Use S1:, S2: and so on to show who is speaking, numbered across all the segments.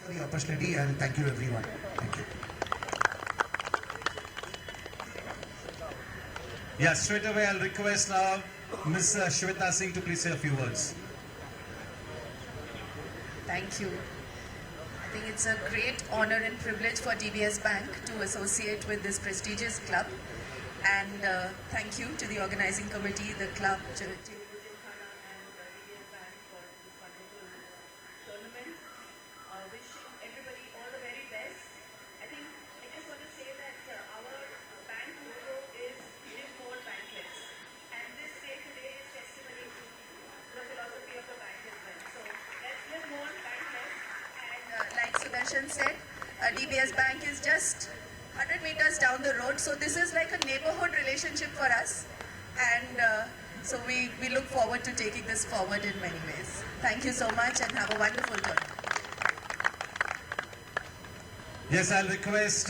S1: for the opportunity, and thank you everyone. Thank you.
S2: Yeah, straight away I'll request now Ms. Shweta Singh to please say a few words.
S3: Thank you. I think it's a great honor and privilege for DBS Bank to associate with this prestigious club. And thank you to the organizing committee, the club, Cgpl, and DBS Bank for this wonderful tournament. Wishing everybody all the very best. I just want to say that our bank motto is live more bankless. And this day today is testimony to the philosophy of the bank as well. So let's live more bankless. And like Sudarshan said, DBS Bank is just 100 meters down the road. So this is like a neighborhood relationship for us. And so we look forward to taking this forward in many ways. Thank you so much and have a wonderful day.
S2: Yes, I'll request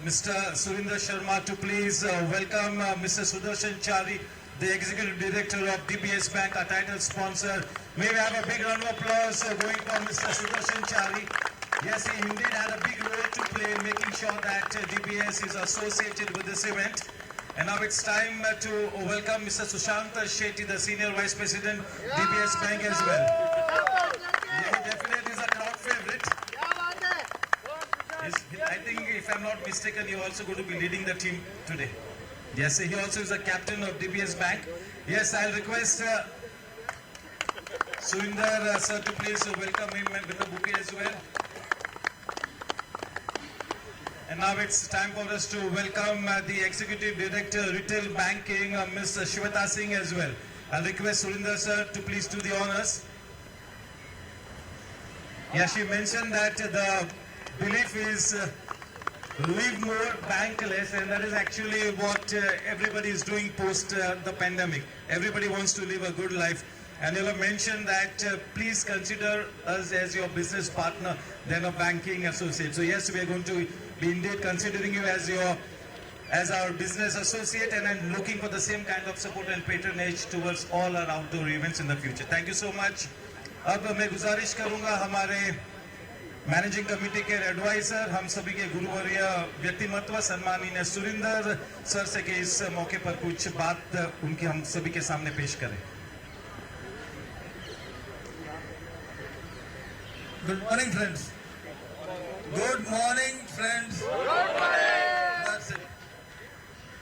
S2: Mr. Surinder Sharma to please welcome Mr. Sudarshan Chari, the Executive Director of DBS Bank, our title sponsor. May we have a big round of applause going for Mr. Sudarshan Chari. Yes, he indeed had a big role to play in making sure that DBS is associated with this event. And now it's time to welcome Mr. Sushant Shetty, the Senior Vice President, DBS Bank as well. Yeah, he definitely is a crowd favorite. I think, if I'm not mistaken, you're also going to be leading the team today. Yes, he also is the captain of DBS Bank. Yes, I'll request Surinder sir to please welcome him with the bouquet as well. And now it's time for us to welcome the Executive Director, Retail Banking, Ms. Shweta Singh as well. I'll request Surinder sir to please do the honors. Yeah, she mentioned that the belief is live more bankless, and that is actually what everybody is doing post the pandemic. Everybody wants to live a good life. And you'll have mentioned that please consider us as your business partner than a banking associate. So yes, we are going to be indeed considering you as our business associate, and I'm looking for the same kind of support and patronage towards all our outdoor events in the future. Thank you so much. अब मैं गुजारिश करूंगा हमारे managing committee के adviser, हम सभी के गुरुवर्य व्यक्तिमत्व सम्माननीय सुरिंदर सर से कि इस मौके पर कुछ बात उनकी हम सभी के सामने पेश करें.
S4: Good morning, friends. Good morning, friends. Good morning. That's it.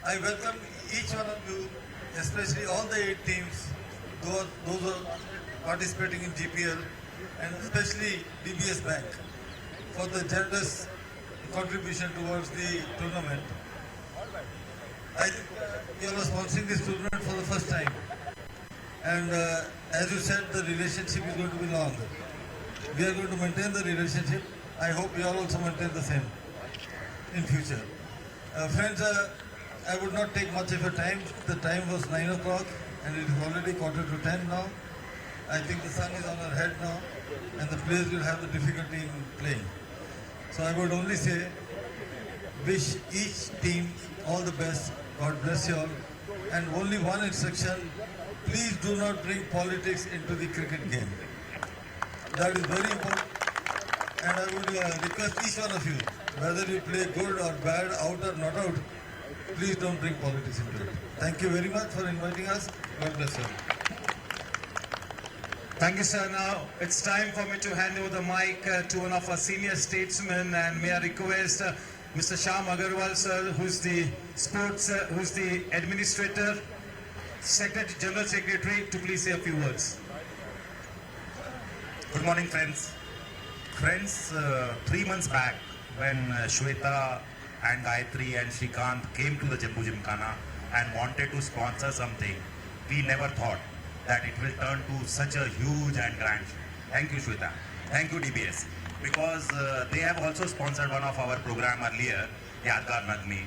S4: I welcome each one of you, especially all the 8 teams, those who are participating in GPL, and especially DBS Bank, for the generous contribution towards the tournament. I think you are sponsoring this tournament for the first time. And as you said, the relationship is going to be long. We are going to maintain the relationship. I hope you all also maintain the same in future. Friends, I would not take much of your time. The time was 9 o'clock and it is already 9:45 now. I think the sun is on our head now and the players will have the difficulty in playing. So I would only say, wish each team all the best. God bless you all. And only one instruction, please do not bring politics into the cricket game. That is very important. And I would request each one of you, whether you play good or bad, out or not out, please don't bring politics into it. Thank you very much for inviting us. God bless you.
S2: Thank you, sir. Now it's time for me to hand over the mic to one of our senior statesmen, and may I request Mr. Shyam Agarwal, sir, who's the who's the administrator, General Secretary, to please say a few words.
S5: Good morning, friends. Friends, 3 months back, when Shweta and Gayatri and Shrikant came to the Jambu Gymkhana and wanted to sponsor something, we never thought that it will turn to such a huge and grand. Thank you, Shweta. Thank you, DBS. Because they have also sponsored one of our program earlier, Yadgar Nagmi,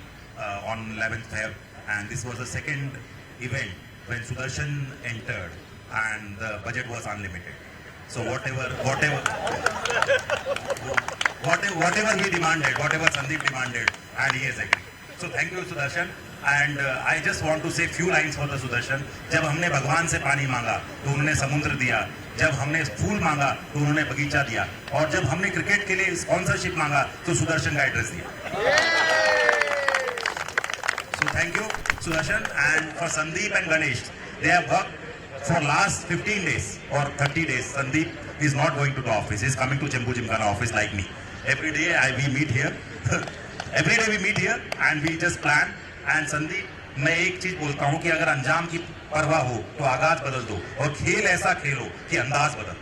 S5: on 11th Feb. And this was the second event when Sudarshan entered and the budget was unlimited. So whatever we demanded, whatever Sandeep demanded, and he has agreed. So thank you, Sudarshan. And I just want to say few lines for the Sudarshan. जब हमने भगवान से पानी मांगा तो उन्होंने समुद्र दिया, जब हमने फूल मांगा तो उन्होंने बगीचा दिया, और जब हमने क्रिकेट के लिए स्पॉन्सरशिप मांगा तो सुदर्शन का एड्रेस दिया. So thank you, Sudarshan. And for Sandeep and Ganesh, they have worked for last 15 days or 30 days. Sandeep is not going to the office. He is coming to Jambu Gymkhana office like me. Every day we meet here. Every day we meet here and we just plan. And Sandeep, मैं एक चीज बोलता हूँ कि अगर अंजाम की परवाह हो तो आगाज बदल दो और खेल ऐसा खेलो कि अंदाज बदल.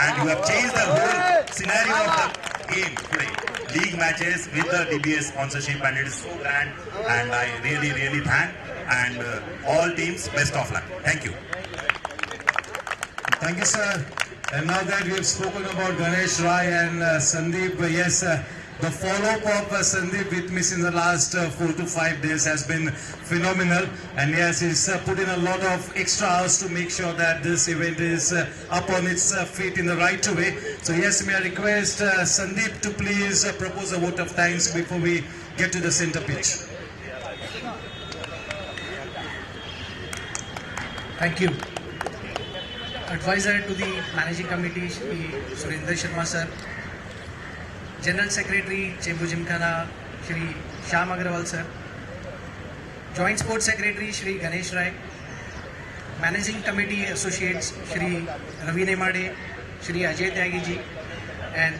S5: And you have changed the whole scenario of the game today. League matches with the DBS sponsorship, and it is so grand. And I really thank and all teams best of luck. Thank you.
S2: Thank you, sir. And now that we have spoken about Ganesh Rai and Sandeep, yes, the follow-up of Sandeep with me since the last 4 to 5 days has been phenomenal. And yes, he's put in a lot of extra hours to make sure that this event is up on its feet in the right way. So yes, may I request Sandeep to please propose a vote of thanks before we get to the center pitch.
S6: Thank you. Advisor to the Managing Committee, Shri Surendra Sharma sir. General Secretary, Jambu Gymkhana, Shri Shyam Agrawal sir. Joint Sports Secretary, Shri Ganesh Rai. Managing Committee Associates, Shri Ravi Nemade, Shri Ajay Tyagi ji. And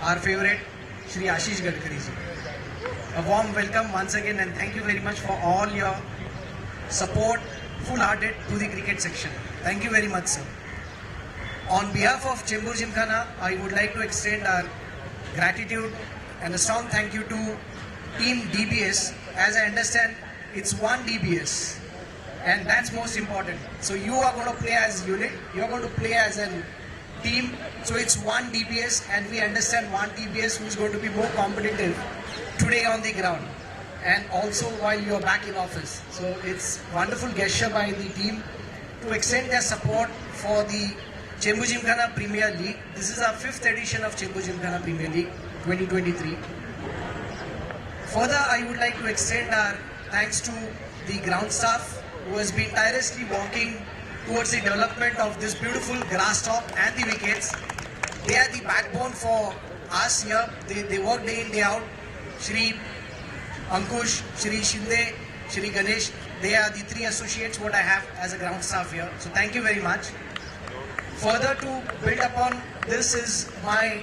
S6: our favorite, Shri Ashish Gadkari ji. A warm welcome once again and thank you very much for all your support, full-hearted to the cricket section. Thank you very much, sir. On behalf of Jambu Gymkhana, I would like to extend our gratitude and a strong thank you to Team DBS. As I understand, it's one DBS and that's most important. So you are going to play as a unit, you are going to play as a team. So it's one DBS and we understand one DBS who is going to be more competitive today on the ground and also while you are back in office. So it's wonderful gesture by the team to extend their support for the Jambu Gymkhana Premier League. This is our 5th edition of Jambu Gymkhana Premier League 2023. Further, I would like to extend our thanks to the ground staff who has been tirelessly working towards the development of this beautiful grass top and the wickets. They are the backbone for us here. They work day in, day out. Shri Ankush, Shri Shinde, Shri Ganesh, they are the 3 associates what I have as a ground staff here. So thank you very much. Further to build upon this is my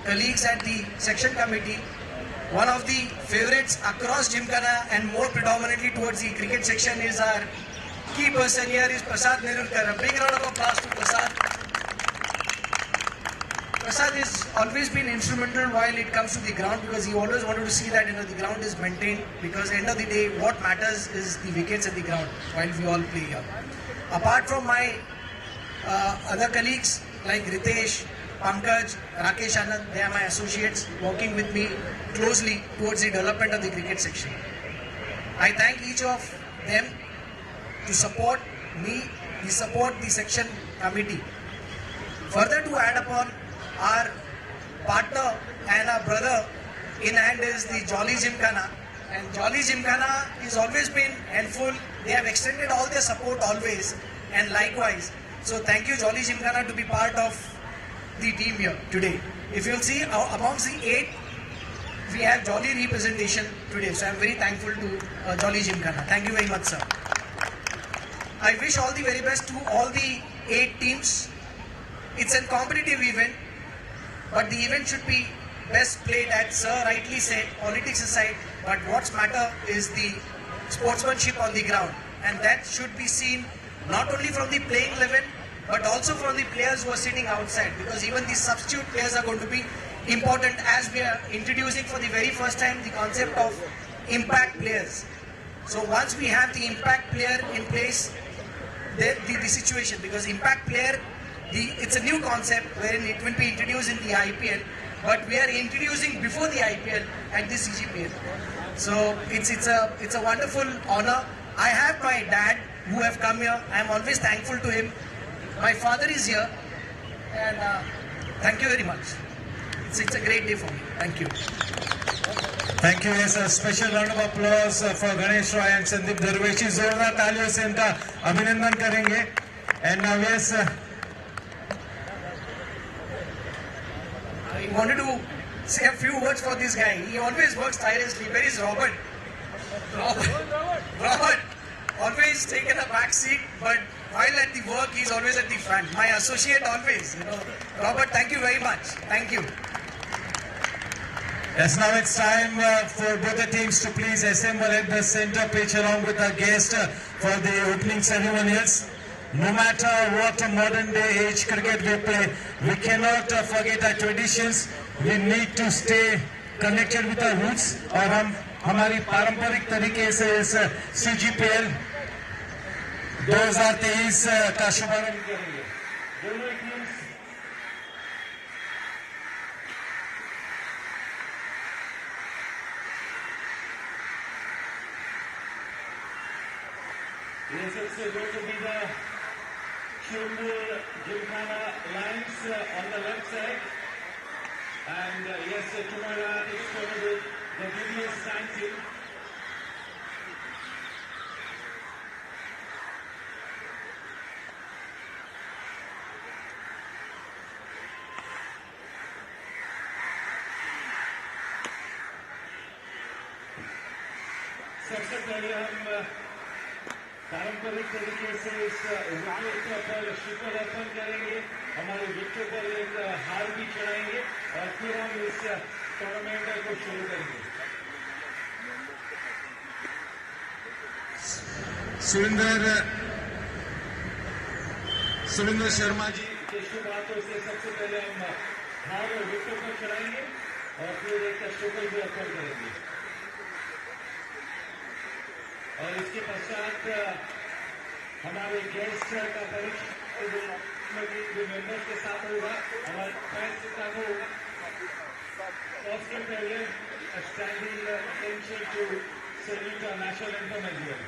S6: colleagues at the section committee. One of the favorites across Gymkhana and more predominantly towards the cricket section is our key person here is Prasad Nerurkar. A big round of applause to Prasad. Prasad has always been instrumental while it comes to the ground because he always wanted to see that the ground is maintained because at the end of the day what matters is the wickets at the ground while we all play here. Apart from my other colleagues like Ritesh, Pankaj, Rakesh Anand, they are my associates working with me closely towards the development of the cricket section. I thank each of them to support me, to support the section committee. Further to add upon our partner and our brother in hand is the Jolly Gymkhana. And Jolly Gymkhana has always been helpful. They have extended all their support always and likewise. So thank you Jolly Gymkhana to be part of the team here today. If you'll see amongst the 8, we have Jolly representation today. So I'm very thankful to Jolly Gymkhana. Thank you very much, sir. I wish all the very best to all the 8 teams. It's a competitive event, but the event should be best played at, sir rightly said, politics aside, but what's matter is the sportsmanship on the ground. And that should be seen not only from the playing 11, but also from the players who are sitting outside, because even the substitute players are going to be important as we are introducing for the very first time the concept of impact players. So once we have the impact player in place, the situation, because impact player, it's a new concept wherein it will be introduced in the IPL, but we are introducing before the IPL at the Cgpl. So it's a wonderful honor. I have my dad who have come here. I am always thankful to him. My father is here, and thank you very much. It's a great day for me. Thank you.
S2: Thank you. Yes, a special round of applause for Ganesh Roy and Sandeep Darweshi. जोरदार तालियों से इनका अभिनंदन करेंगे. And now yes,
S6: I wanted to say a few words for this guy. He always works tirelessly. Where is Robert? Robert always taken a back seat, but while at the work, he's always at the front. My associate always, Robert, thank you very much. Thank you.
S2: yes, now it's time for both the teams to please assemble at the center pitch along with our guest for the opening ceremonials. No matter what modern day age cricket we play, we cannot forget our traditions. We need to stay connected with our roots और हम हमारी पारंपरिक तरीके से इस CGPL 2023 का शुभारंभ करेंगे. दोनों teams Yes, it's going to be the Cgpl Gymkhana Lions on the left side. And yes, to my right it's going to be the DBS team. सबसे पहले हम पारंपरिक तरीके से इस विकेट पर श्रीफल अर्पण करेंगे. हमारे विकेट पर एक हार भी चढ़ाएंगे और फिर हम इस टूर्नामेंट को शुरू करेंगे. सुरेंद्र शर्मा जी के शुभ हाथों से सबसे पहले हम हार और विकेट पर चढ़ाएंगे और फिर एक श्रीफल भी अर्पण करेंगे. और इसके पश्चात हमारे गेस्ट का परिचय मेंबर्स के साथ होगा. हमारे फैंस के साथ होगा. उसके पहले standing attention to salute the national anthem as well.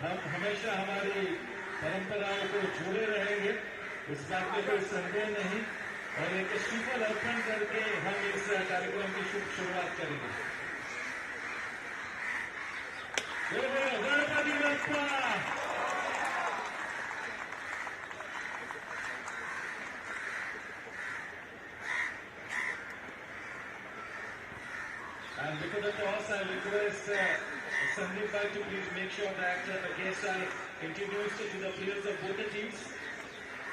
S2: हम हमेशा हमारी परंपराओं को जोड़े रहेंगे, इस बात में कोई संदेह नहीं. और एक श्रीफल अर्पण करके हम इस कार्यक्रम की शुरुआत करेंगे. Ganpati Bappa. And before the toss, I request Sandeep bhai to please make sure that the guests are introduced to the players of both the teams.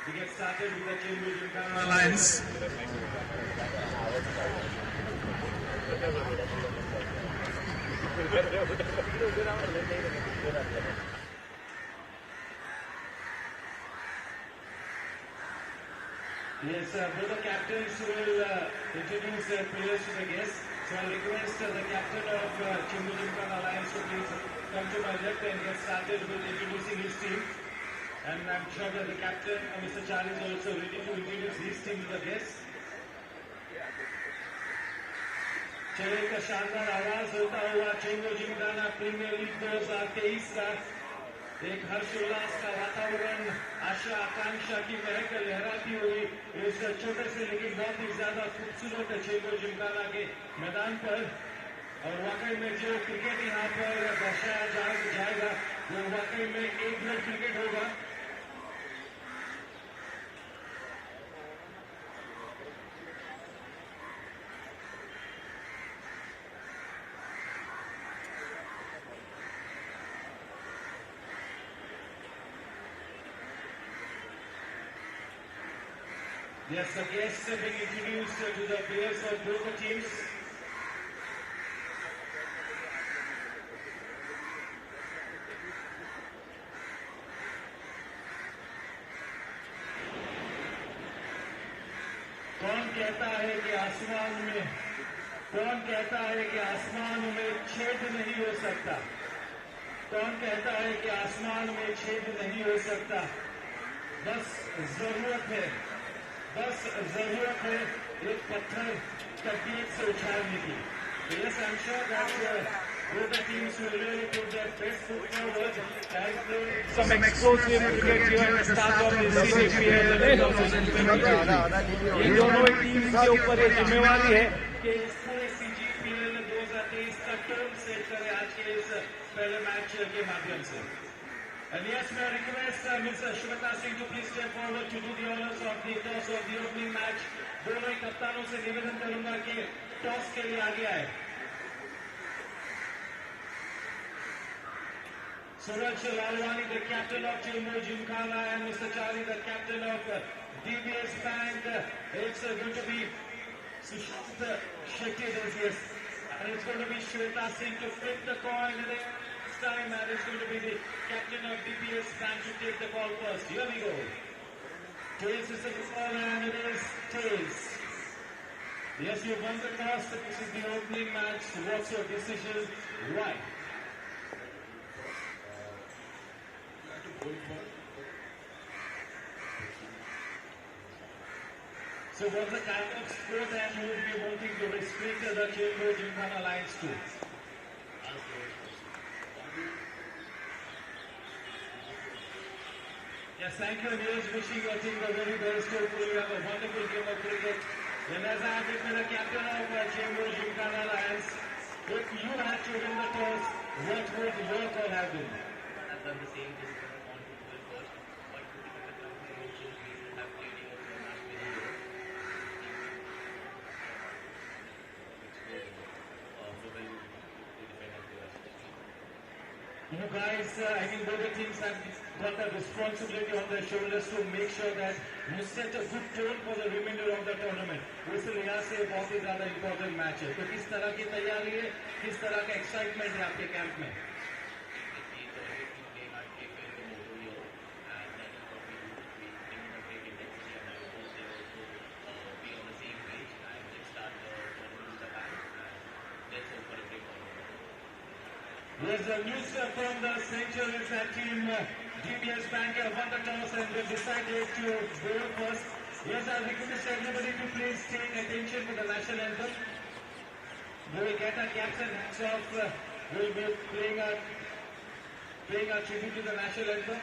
S2: We get started with the Cgpl Gymkhana Lions. Yes, both the captains will introduce their players to the guests. So I request the captain of Cgpl Gymkhana Alliance to please come to my left and get started with introducing his team. And I'm sure that the captain, Mr. Chari, is also ready to introduce his team to the guests. चले का शानदार आवाज होता हुआ Cgpl Gymkhana premiere league 2023 का एक हर्षोल्लास का वातावरण, आशा आकांक्षा की महक लहराती हुई इस छोटे से लेकिन बहुत ही ज्यादा खूबसूरत Cgpl Gymkhana के मैदान पर. और वाकई में जो क्रिकेट यहाँ पर दर्शाया जाएगा वो वाकई में एक ग्रेड क्रिकेट होगा. Yes, the guests have been introduced to the players of both the teams. कौन कहता है कि आसमान में छेद नहीं हो सकता? कौन कहता है कि आसमान में छेद नहीं हो सकता? बस जरूरत है एक पत्थर तकनीक से उछालने की. Yes, I'm sure that both the teams will really put their best foot forward and play some explosive cricket here at the start of the Cgpl 2023. ये दोनों ही टीम्स के ऊपर ये जिम्मेवारी है कि इस पूरे Cgpl 2023 का टर्म सेट करे आज के इस पहले मैच के माध्यम से. And yes, may I request Ms. Shweta Singh to please step forward to do the honors of the toss of the opening match. दोनों ही कप्तानों से निवेदन करूंगा कि टॉस के लिए आगे आए. Suraj Lalwani, the captain of Chembur Gymkhana, and Mr. Chari, the captain of DBS Bank. It's going to be Sushant Shetty, yes. And it's going to be Shweta Singh to flip the coin this time, and it's going to be the captain of DBS Bank to take the call first. Here we go. Tails is the call, and it is tails. Yes, you won the toss. This is the opening match. What's your decision? Why? So what's the kind of score that you would be wanting to restrict the Chembur Gymkhana lines to? Yes, thank you. Neeraj, wishing your team the very best. Hopefully you have a wonderful game of cricket. And as I have been the captain of Chembur Gymkhana Lions, if you had to win the toss, what would your call have been?
S7: I've done the same thing. I want to do it first, but to the company also we should have played your match very well.
S2: You guys, I mean, both the teams have got a responsibility on their shoulders to make sure that you set a good tone for the remainder of the tournament. वैसे यहाँ से बहुत ही ज़्यादा important match है. तो किस तरह की तैयारी है, किस तरह का excitement है आपके कैंप में? There's a news from the Centuries that team DBS Bank won the toss and they decided to bowl first. Yes, I request everybody to please take attention to the national anthem. We will get our caps and hats off. We will be playing our tribute to the national anthem.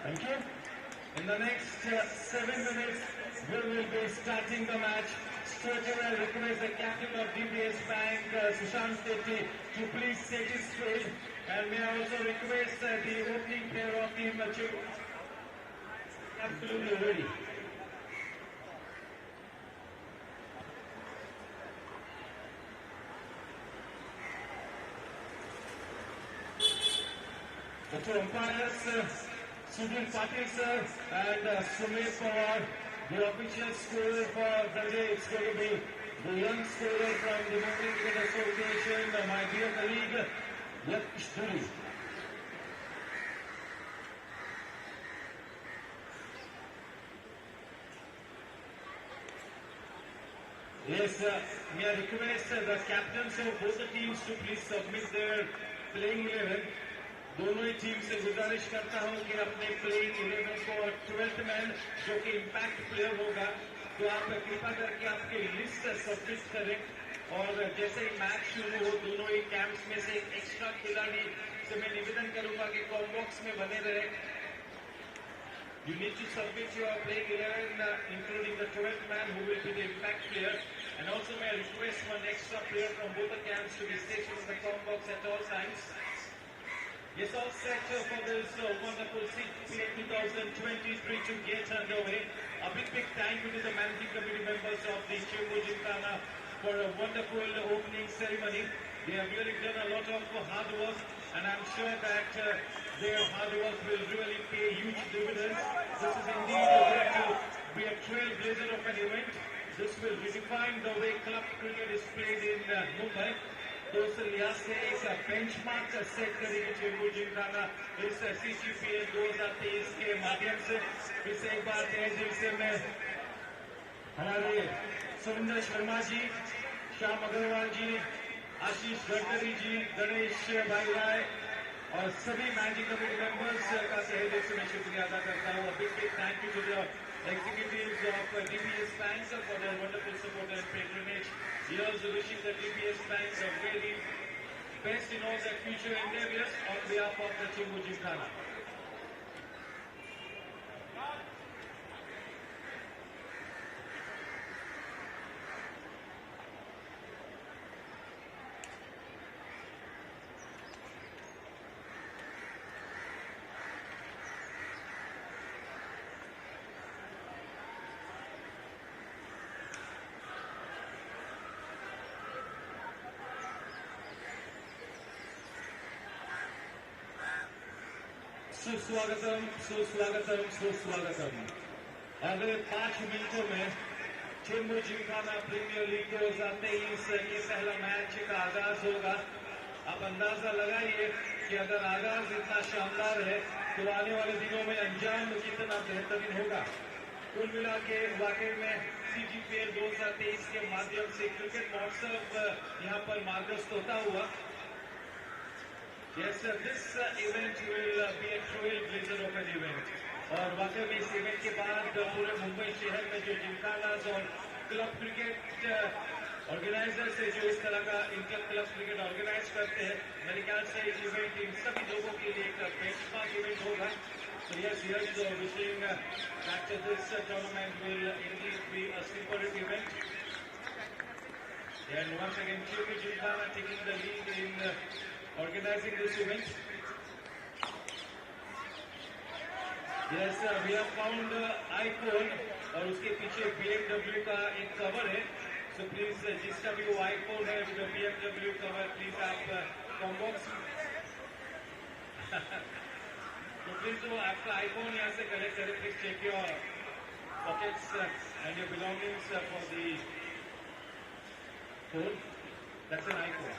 S2: Thank you. In the next 7 minutes, we will be starting the match. Straight away, I request the captain of DBS Bank, Sushant Shetty, to please set his field. And may I also request the opening player of Team Chembur. Absolutely ready. The two umpires, Sudhir Patil sir and Sumit Pawar, the official scorer for the day. It's going to be the young scorer from the Mumbai Cricket Association, my dear colleague, Yash Dhuri. Yes, may I request the captains of both the teams to please submit their playing 11. दोनों ही team से गुजारिश करता हूं कि अपने playing 11 को 12th man जो कि इम्पैक्ट प्लेयर होगा तो आप कृपा करके आपके लिस्ट सबमिट करें और जैसे ही मैच शुरू हो दोनों ही कैंप्स में से एक एक्स्ट्रा खिलाड़ी से मैं निवेदन करूंगा कि कॉम बॉक्स में बने रहे
S7: You need to submit your playing 11, including the 12th man who will be the impact player. And also may I request one extra player from both the camps to be stationed in the com box at all times. Yes, all set for this wonderful Cgpl 2023 to get underway. A big thank you to the managing committee members of the Chembu Gymkhana for a wonderful opening ceremony. They have really done a lot of hard work, and I'm sure that their hard work will really pay huge dividends. This is indeed going to be a trailblazer of an event. This will redefine the way club cricket is played in Mumbai. तो उस लिहाज से एक benchmark set करेगी चेंबू जिमखाना इस सीजीपीएल 2023 के माध्यम से। फिर से एक बार तहे दिल से मैं हमारे सुरेंद्र शर्मा जी, श्याम अग्रवाल जी, आशीष गडकरी जी, गणेश भाई राय और सभी मैनेजिंग कमेटी मेंबर्स का तहे दिल से मैं शुक्रिया अदा करता हूँ। Big thank you to the executives of DBS Bank for their wonderful support and patronage. We also wishing the DBS Bank the very best in all their future endeavors on behalf of the Chembu Gymkhana. सुस्वागतम सुस्वागतम सुस्वागतम। अगले 5 मिनटों में चेंबू Gymkhana premiere league 2023 ये पहला match का आगाज होगा। आप अंदाजा लगाइए कि अगर आगाज इतना शानदार है तो आने वाले दिनों में अंजाम कितना बेहतरीन होगा। कुल मिला के वाकई में सीजीपीएल 2023 के माध्यम से क्रिकेट महोत्सव यहाँ पर मार्गस्थ होता हुआ। Yes, this event will be a trailblazer of an event. और वाकई में इस इवेंट के बाद पूरे मुंबई शहर में जो जिमखानास और क्लब क्रिकेट ऑर्गेनाइजर्स है जो इस तरह का इंटर क्लब क्रिकेट ऑर्गेनाइज करते हैं, मेरे ख्याल से ये इवेंट इन सभी लोगों के लिए एक बेंचमार्क इवेंट होगा। So yes, here's wishing that this tournament will indeed be a symbolic event. And once again, Chembu Gymkhana taking the lead in organizing this event. Yes, we have found iPhone और उसके पीछे BMW का एक cover है। So please, जिसका भी वो iPhone है with the BMW cover, please आप कॉम्बॉक्स तो प्लीज वो आपका iPhone यहाँ से कलेक्ट करें। Please check your pockets and your belongings for the phone. That's an iPhone.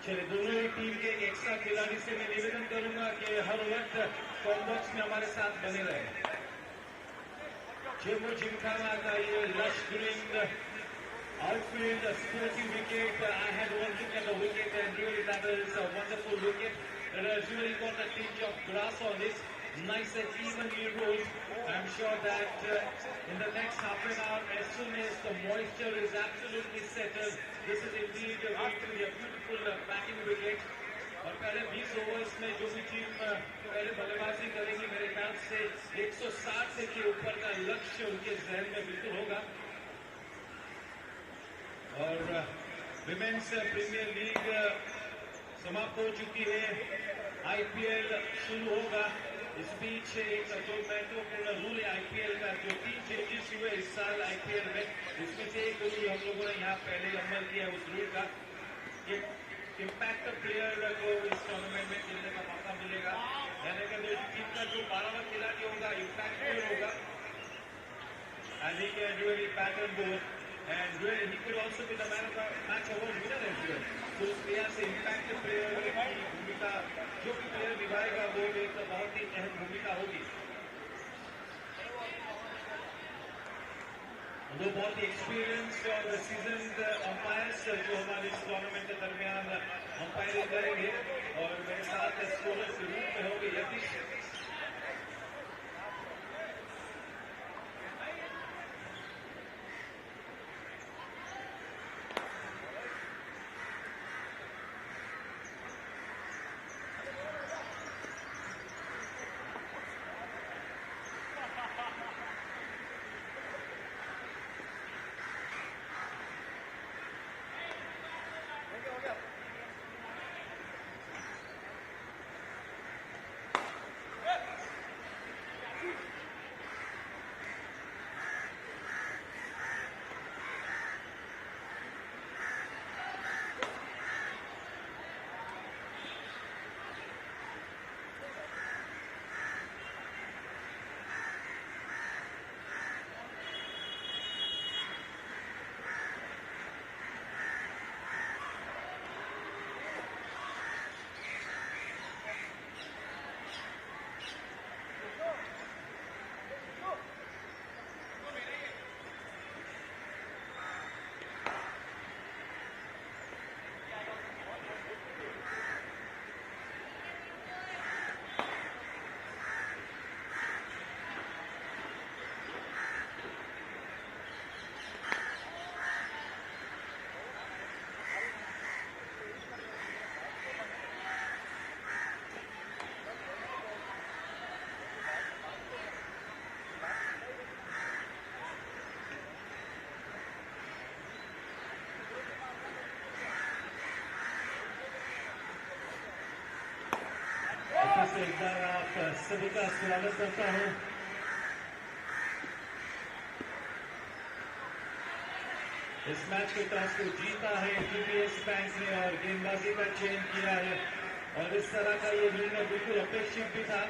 S7: चलिए, दोनों ही टीम के एक एक्स्ट्रा खिलाड़ी से मैं निवेदन करूंगा कि हर वक्त कॉम्बॉक्स में हमारे साथ बने रहे। चेंबू जिमखाना का ये lush green outfield sporting wicket, I had one look at the wicket and really that is a wonderful wicket. It has really got a tinge of grass on it, nice and evenly rolled. I'm sure that in the next half an hour, as soon as the moisture is absolutely settled, this is indeed going to be a beautiful batting wicket. और पहले 20 overs में जो भी team पहले बल्लेबाजी करेगी, मेरे ख्याल से 160 के ऊपर का लक्ष्य उनके जहन में बिल्कुल होगा। और विमेन्स प्रीमियर लीग समाप्त हो चुकी है, आईपीएल शुरू होगा। इस बीच एक जो महत्वपूर्ण रूल है आईपीएल का, जो 3 चेंजेस हुए इस साल आईपीएल में, उसमें से एक रूल हम लोगों ने यहाँ पहले अमल किया। उस रूल का इम्पैक्ट प्लेयर को इस टूर्नामेंट में खेलने का मौका मिलेगा, यानी कि टीम का जो 12वां खिलाड़ी होगा इम्पैक्ट प्लेयर होगा। And he can really bat and bowl, and really he could also be the man of the match award winner as well. तो उस लिहाज से इम्पैक्ट प्लेयर की भूमिका जो भी प्लेयर निभाएगा वो एक बहुत ही अहम भूमिका होगी। वो बहुत ही एक्सपीरियंस और सीजन्ड अंपायर्स जो हमारे इस टूर्नामेंट के दरमियान अंपायरिंग करेंगे, और मेरे साथ स्कोरर के रूप में होंगे यतीश। से एक बार आप सभी का स्वागत करता हूं। इस मैच के टॉस को जीता है डीबीएस बैंक ने और गेंदबाजी का चयन किया है और इस तरह का ये निर्णय बिल्कुल अपेक्षित भी था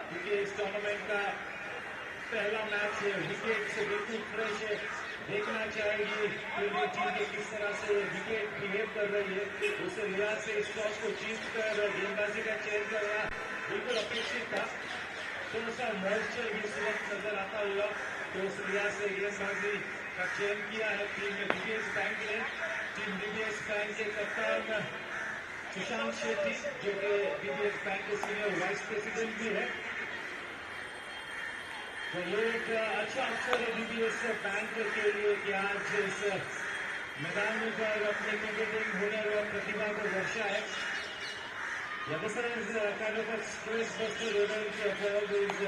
S7: क्योंकि इस टूर्नामेंट का पहला मैच है, विकेट से बिल्कुल फ्रेश है। देखना चाहेगी पूरी टीम के किस तरह से विकेट बिहेव कर रही है। उसे लिहाज से इस टॉस को जीत कर गेंदबाजी का चयन करना बिल्कुल अपेक्षित था। थोड़ा सा मॉइस्चर भी इस वक्त नजर आता हुआ तो उस लिहाज से गेंदबाजी का चयन किया है टीम में डीबीएस बैंक ने। टीम डीबीएस बैंक के कप्तान सुशांत शेट्टी जो कि डीबीएस बैंक के सीनियर वाइस प्रेसिडेंट भी है, तो ये एक अच्छा अवसर है डीबीएस बैंक के लिए कि आज इस मैदान में पर अपने क्रिकेटिंग हुनर और प्रतिभा को दर्शाए। This is kind of a stress buster event for all these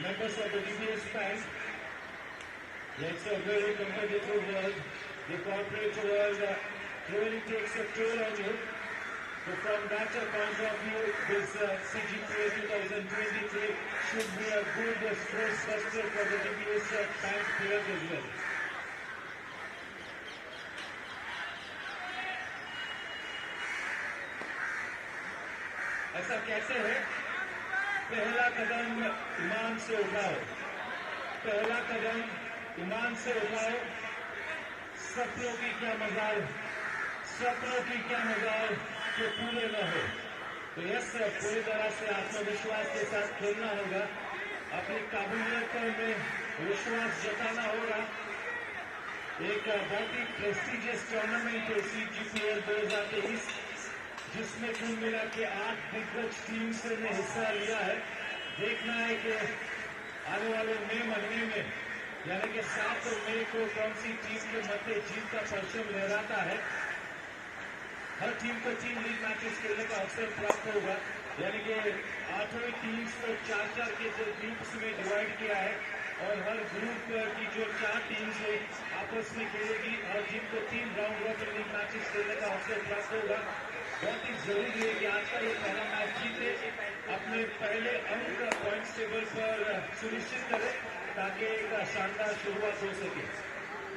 S7: members of the DBS bank. It's a very competitive world. The corporate world really takes a toll on you. So from that point of view, this Cgpl 2023 should be a good stress buster for the DBS bank players as well. ऐसा कैसे है? पहला कदम ईमान से उठाओ, पहला कदम ईमान से उठाओ। सपनों की क्या मजाल, सपनों की क्या मजाल कि पूरे न हो। तो यस, पूरी तरह से आत्मविश्वास के साथ खेलना होगा, अपनी काबिलियत में विश्वास जताना होगा। एक बहुत ही प्रेस्टिजियस टूर्नामेंट है CGPL 2023 जिसमें कुल मिला के 8 दिग्गज टीम्स ने हिस्सा लिया है। देखना है कि आने वाले मई महीने में यानी कि 7 मई को कौन सी टीम के मध्य जीत का परचम लहराता है। हर टीम को 3 लीग मैचेस खेलने का अवसर प्राप्त होगा, यानी कि 8 टीम्स को 4-4 के ग्रुप्स में डिवाइड किया है और हर ग्रुप की जो 4 टीम्स है आपस में खेलेगी और जिनको 3 राउंड रॉबिन लीग मैचेस खेलने का अवसर प्राप्त होगा। बहुत ही जरूरी है कि आज का ये पहला मैच जीते, अपने पहले अंक पॉइंट्स टेबल पर सुनिश्चित करें ताकि एक शानदार शुरुआत हो सके।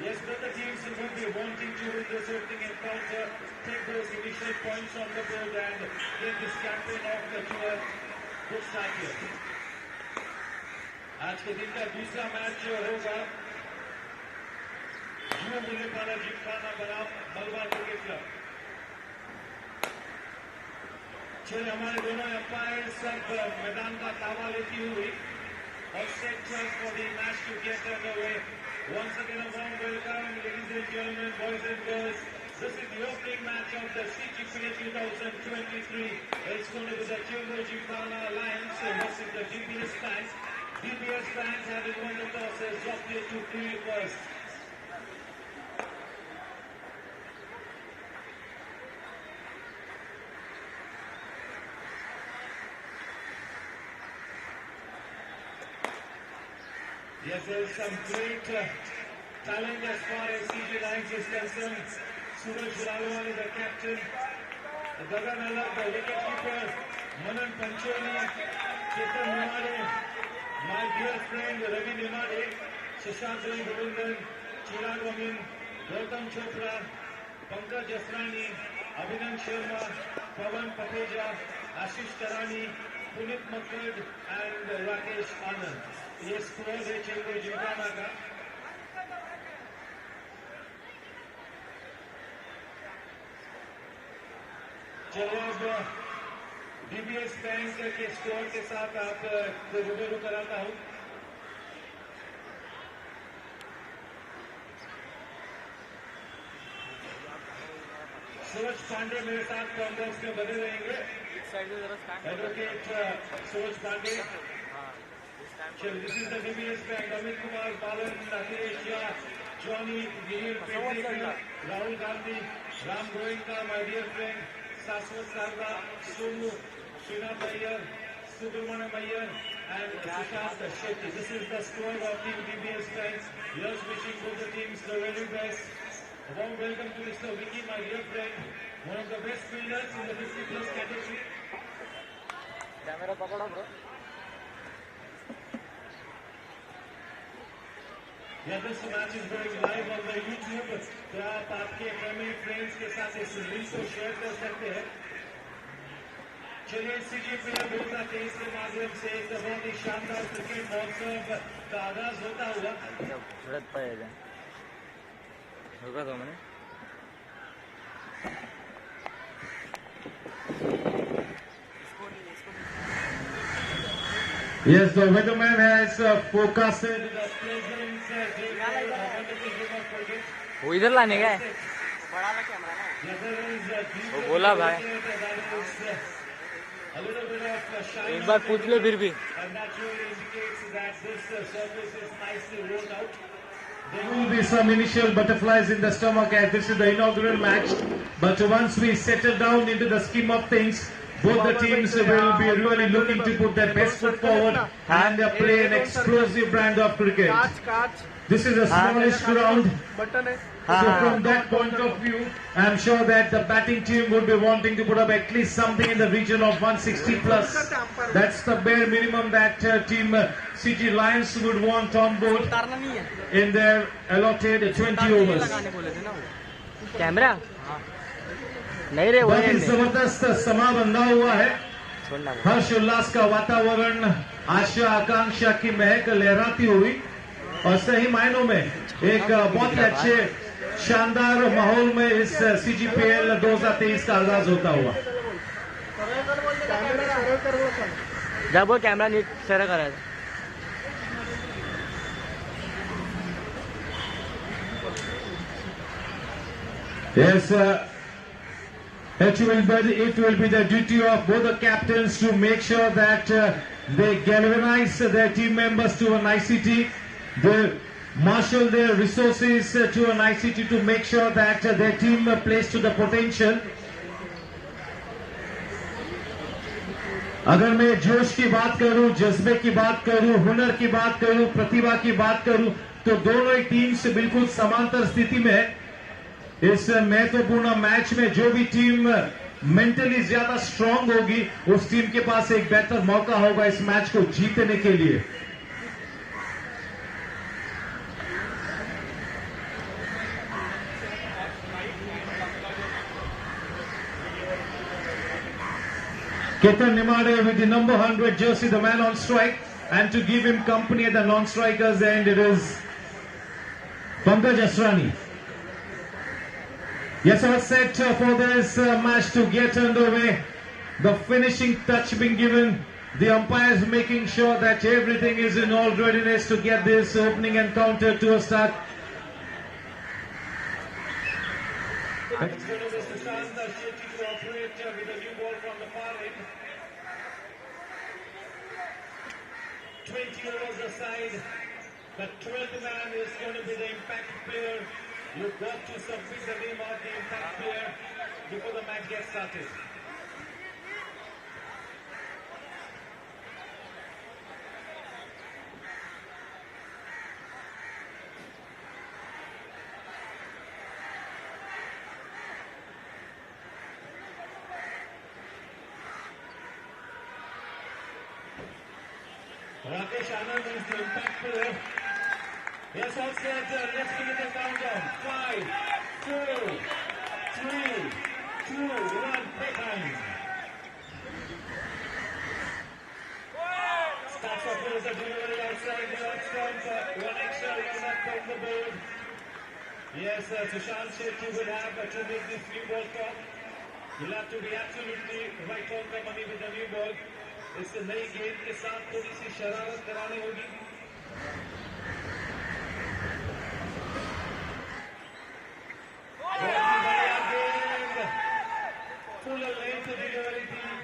S7: Yes, both the teams will be wanting to win this opening encounter, take those initial points on the board and get this campaign off to a good start here. आज के दिन का दूसरा मैच जो होगा न्यू मुल्लिपाड़ा जिमखाना बनाम मलबा cricket club. हमारे दोनों अंपायर सब मैदान का ताबा लेती हुई और set for the match to get underway. Once again, a warm welcome, ladies and gentlemen, boys and girls. This is the opening match of the Cgpl 2023. It's going to be the Cgpl Alliance versus the DBS Bank. DBS Bank having won the toss has opted to field first. Yes, there is some great talent as far as CG Lines is concerned. Suraj Lalwani is the captain. Gagan Allar, the wicketkeeper. Manan Pancholi, Chetan Nimade, my dear friend Ravi Nimade, Shashank Govindan, Chirag Amin, Gautam Chopra, Pankaj Jasrani, Abhinand Sharma, Pawan Pateja, Ashish Tarani, Punit Makkad and Rakesh Anand. ये score है चेंबूर जिमखाना का। चलो अब DBS bank के score के साथ आपको रूबरू कराता हूं। सूरज पांडे मेरे साथ कॉम्बॉक्स में बने रहेंगे। Advocate Suraj Pandey. This is the DBS Bank. Amit Kumar, Balan, Akhilesh Shah, Johnny, Giriel Petrikar, Rahul Gandhi, Ram Goenka, my dear friend, Saswat Sarda, Sonu, Srinath Iyer, Subramaniam Iyer, and Sushant Shetty. This is the score of Team DBS Bank. Here's wishing both the teams the very best. A warm welcome to Mr. Vicky, my dear friend, one of the best fielders in the 50+ category.
S8: Camera पकड़ो bro.
S7: Yeah, this match is going live on the YouTube. तो आप आपके family friends के साथ इस link को share कर सकते हैं. चलिए CGPL 2023 के माध्यम से एक बहुत ही शानदार क्रिकेट महोत्सव का आगाज होता हुआ.
S8: झड़प पाएगा. होगा 2 minute.
S7: Yes, the weatherman has forecasted the
S8: वो इधर लाने का है. वो बोला भाई. एक बार पूछ ले फिर भी.
S7: There will be some initial butterflies in the stomach as this is the inaugural match. But once we settle down into the scheme of things, both the teams will be really looking to put their best foot forward and play an explosive brand of cricket. This is a smallish ground. So from that point of view, I'm sure that the batting team would be wanting to put up at least something in the region of 160 plus. That's the bare minimum that team CG Lions would want on board in their allotted 20 overs.
S8: Camera नहीं रे.
S7: बहुत ही जबरदस्त समा बंधा हुआ है. हर्ष उल्लास का वातावरण, आशा आकांक्षा की महक लहराती हुई और सही मायनों में एक बहुत ही अच्छे शानदार माहौल में इस CGPL 2023 का आगाज होता हुआ.
S8: जब वो कैमरा नीचे सर करा था.
S7: Yes, it will be the duty of both the captains to make sure that they galvanize their team members to a nicety. They marshal their resources to a nicety to make sure that their team plays to the potential. अगर मैं जोश की बात करूं, जज्बे की बात करूं, हुनर की बात करूं, प्रतिभा की बात करूं, तो दोनों ही टीम्स बिल्कुल समांतर स्थिति में है. इस महत्वपूर्ण मैच में जो भी टीम मेंटली ज्यादा स्ट्रांग होगी उस टीम के पास एक बेहतर मौका होगा इस मैच को जीतने के लिए. Ketan Nimade with the number 100 jersey, the man on strike, and to give him company at the non-strikers end, it is Pankaj Asrani. Yes, all set for this match to get underway. The finishing touch being given. The umpires making sure that everything is in all readiness to get this opening encounter to a start. It's going to be Sushant Shetty to operate with a new ball from the far end. 20 overs aside. The 12th man is going to be the impact player. You've got to submit the name of the impact player before the match gets started. Rakesh Anand is the impact player. Yes, all set. Let's begin the countdown. 5, 4, 3, 2, 1, play time. Starts off with a delivery outside the off stump. One extra run up from the board. Yes, Sushant Shetty will have to make this new ball top. He'll have to be absolutely right on the money with the new ball. इस नई गेंद के साथ थोड़ी सी शरारत करानी होगी.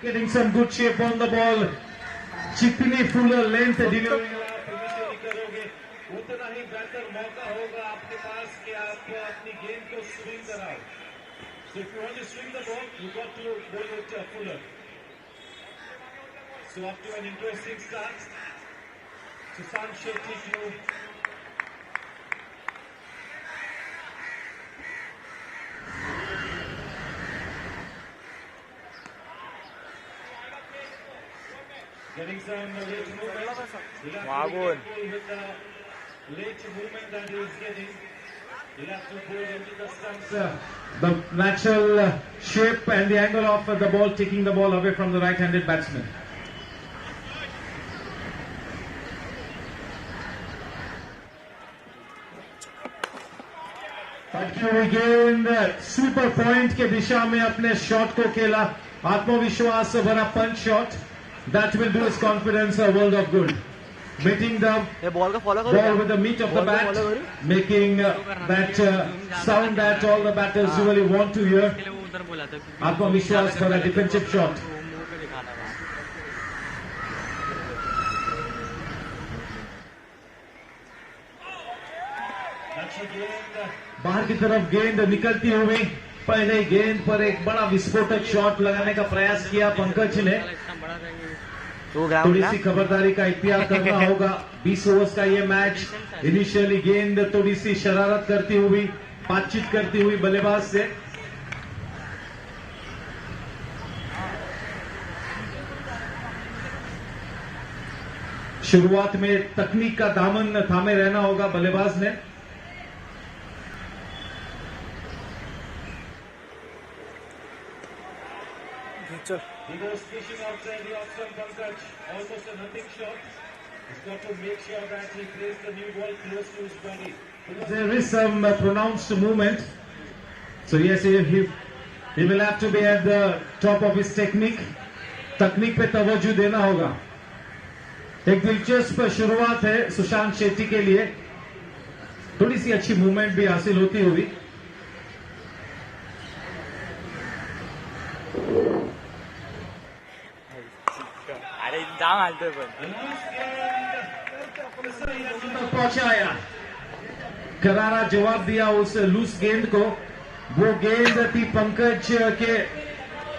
S7: Getting some good shape on the ball. Chipini fuller length delivery. करोगे उतना ही बेहतर मौका होगा आपके पास कि आप अपनी गेंद को स्विंग कराओ. So if you want to swing the ball, you got to go with fuller. So up to an interesting start. Sushant Shetty to getting some late movement. He'll have to be
S8: Wagon.
S7: careful with the late movement that he is getting. He'll have to go into the stumps.
S9: The natural shape and the angle of the ball, taking the ball away from the right-handed batsman. गेंद super point के दिशा में अपने shot को खेला, आत्मविश्वास भरा पंच shot that will do his confidence a world of good. Meeting the
S8: ball का follow
S9: ball with the meat of the bat, making that sound that all the batters usually want to hear. आत्मविश्वास भरा defensive shot. बाहर की तरफ गेंद निकलती हुई, पहले गेंद पर एक बड़ा विस्फोटक शॉट लगाने का प्रयास किया पंकज ने। थोड़ी सी खबरदारी का इख्तियार करना होगा। 20 ओवर्स का ये मैच, इनिशियली गेंद थोड़ी सी शरारत करती हुई, बातचीत करती हुई बल्लेबाज से। शुरुआत में तकनीक का दामन थामे रहना होगा बल्लेबाज ने।
S7: He was fishing outside the off-stump Pankaj, almost a nothing shot. He's got to make sure that he plays the new ball close to his body.
S9: There is some pronounced movement. So yes, he will have to be at the top of his technique. तकनीक पे तवज्जो देना होगा। एक दिलचस्प शुरुआत है सुशांत शेट्टी के लिए, थोड़ी सी अच्छी मूवमेंट भी हासिल होती हुई।
S8: अरे जाम हालतोय पण
S9: पहुंचाया, करारा जवाब दिया उस लूज गेंद को। वो गेंद थी पंकज के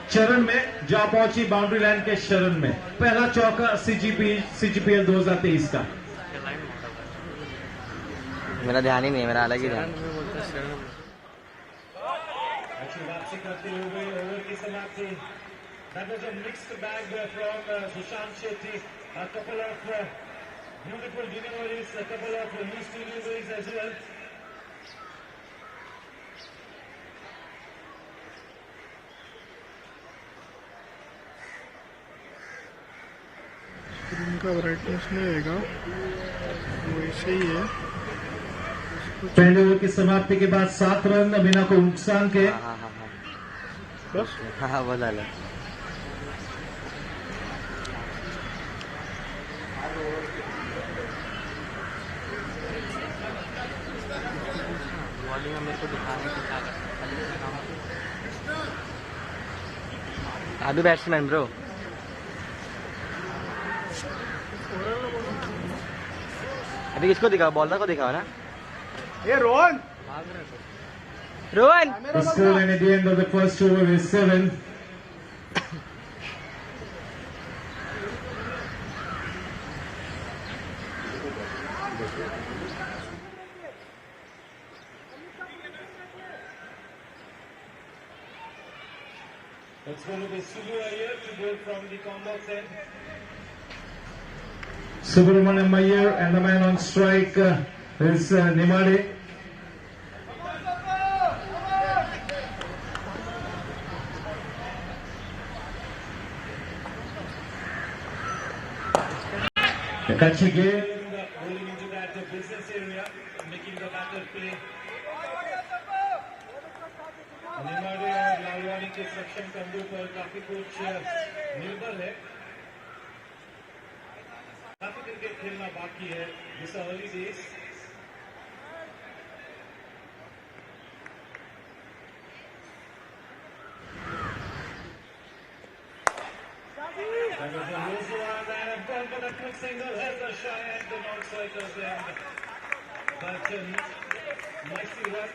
S9: चरण में, जा पहुंची बाउंड्री लाइन के शरण में। पहला चौका सीजीपीएल 2023 का।
S8: मेरा ध्यान ही नहीं है, मेरा अलग ही ध्यान।
S7: अच्छी वापसी करते हुए ओवर की समाप्ति। That was a mixed bag from Sushant Shetty. A couple of beautiful deliveries, a couple of loose deliveries as well.
S10: Screen का ब्राइटनेस नहीं रहेगा, वैसे ही है।
S9: पहले ओवर की समाप्ति के बाद 7 रन बिना कोई नुकसान के।
S10: बस
S8: हाँ वो झालं। अभी बैट्समैन ब्रो, अभी किसको दिखाओ? बॉलर को दिखाओ ना।
S10: ये Rohan
S8: Rohan
S9: The score at the end of the first over is 7.
S7: It's going to be Sulu here to go from the combox end.
S9: Subramaniam Iyer, and the man on strike is Nimade. Catchy game.
S7: Rolling into that business area, making the batter play. निमाड़े और लालवानी के सक्षम कंधों पर काफी कुछ निर्भर है। काफी क्रिकेट खेलना बाकी है, this early days. That was a loose one and a ball, but a quick single has a shy at the non-strikers end. But nicely run,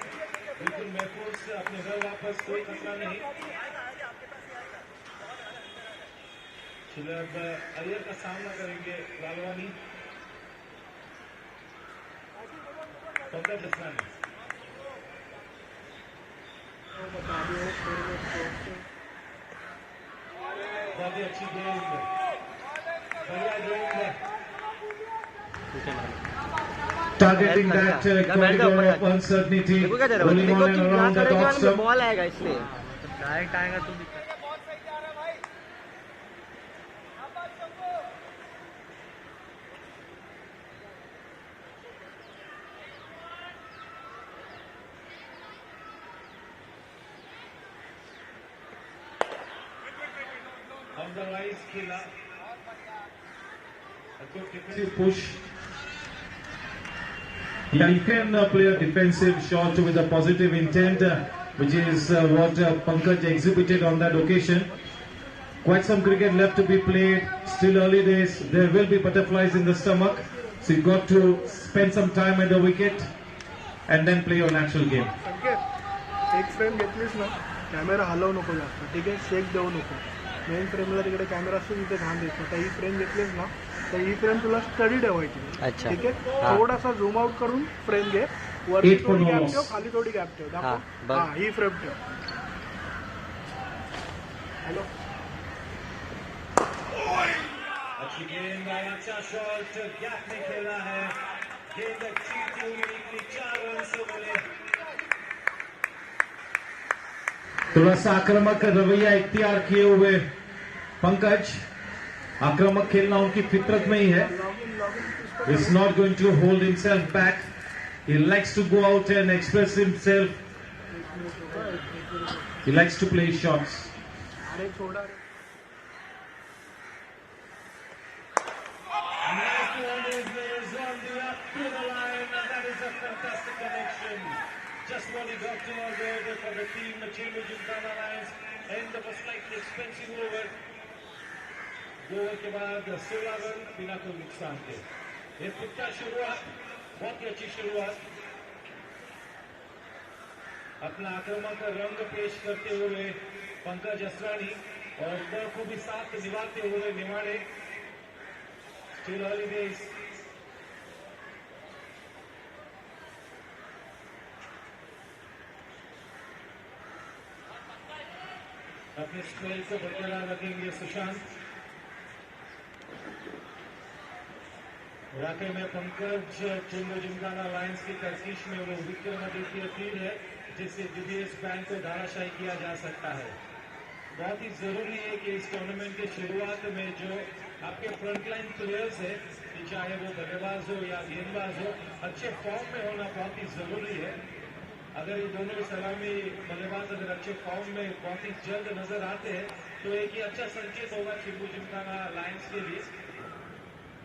S7: बिल्कुल महफूज से अपने घर वापस, कोई खतरा नहीं। चलो अब अय्यर का सामना करेंगे लालवानी। पंकज हसन बहुत ही अच्छी गेंद। बढ़िया गेंद
S9: targeting that corridor of uncertainty, rolling on and around the top stump.
S8: Ball आएगा इसलिए डायरेक्ट आएगा तो
S7: on the rise खेला a good defense.
S9: Push. Yeah, you can play a defensive shot with a positive intent, which is what Pankaj exhibited on that occasion. Quite some cricket left to be played. Still early days. There will be butterflies in the stomach. So you've got to spend some time at the wicket and then play your natural game.
S10: एक frame घेतलीस ना camera हलवू नको जास्त ठीक आहे shake देऊ नको मेन फ्रेमला तिकडे कॅमेरा असतो तिथे ध्यान द्यायचं आता ही फ्रेम घेतलीस ना तर ही फ्रेम तुला स्टडी ठेवायची
S8: अच्छा
S10: ठीक आहे थोडासा झूम आउट करून फ्रेम घे वरती थोडी गॅप ठेव खाली थोडी गॅप ठेव दाखव हा ही फ्रेम ठेव हॅलो
S7: अच्छी गेंद अच्छा शॉट गैप में खेला है गेंद अच्छी थी निकली 4 रन से मिले
S9: थोड़ा सा आक्रामक रवैया इख्तियार किए हुए पंकज आक्रामक खेलना उनकी फितरत में ही है He's not going to hold himself back. He likes to go out and express himself. He likes to play shots.
S7: Fantastic connection. Just what he got to order for the team, the Cgpl Alliance, end of a slightly expensive over. 2 over के बाद 16 run बिना कोई नुकसान के ये फिक्का शुरुआत बहुत ही अच्छी शुरुआत अपना आक्रमण का रंग पेश करते हुए पंकज असरानी और दल को भी साथ निभाते हुए निवाड़े स्टिल अर्ली डेज अपने स्पेल को बरकरार रखेंगे सुशांत वाकई में पंकज चेंबूर-जिमखाना लायंस की तरकीश में वो विक्रमादित्य तीर है जिससे डीबीएस बैंक को धाराशायी किया जा सकता है बहुत ही जरूरी है कि इस टूर्नामेंट की शुरुआत में जो आपके फ्रंटलाइन प्लेयर्स है चाहे वो बल्लेबाज हो या गेंदबाज हो अच्छे फॉर्म में होना बहुत ही जरूरी है अगर ये दोनों सलामी बल्लेबाज अगर अच्छे फॉर्म में बहुत ही जल्द नजर आते हैं तो एक ही अच्छा संकेत होगा चेंबूर-जिमखाना लायंस के लिए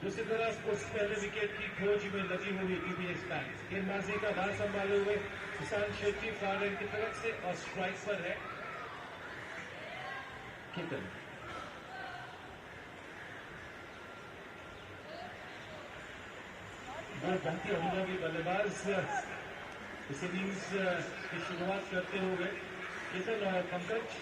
S7: दूसरी तरफ उस पहले विकेट की खोज में लगी हुई डीबीएस बैंक गेंदबाजी का भार संभाले हुए सुशांत शेट्टी फार एंड की तरफ से और स्ट्राइक पर है कितन वो बहुत ही अनुभवी बल्लेबाज इस इनिंग्स की शुरुआत करते हुए कितन और पंकज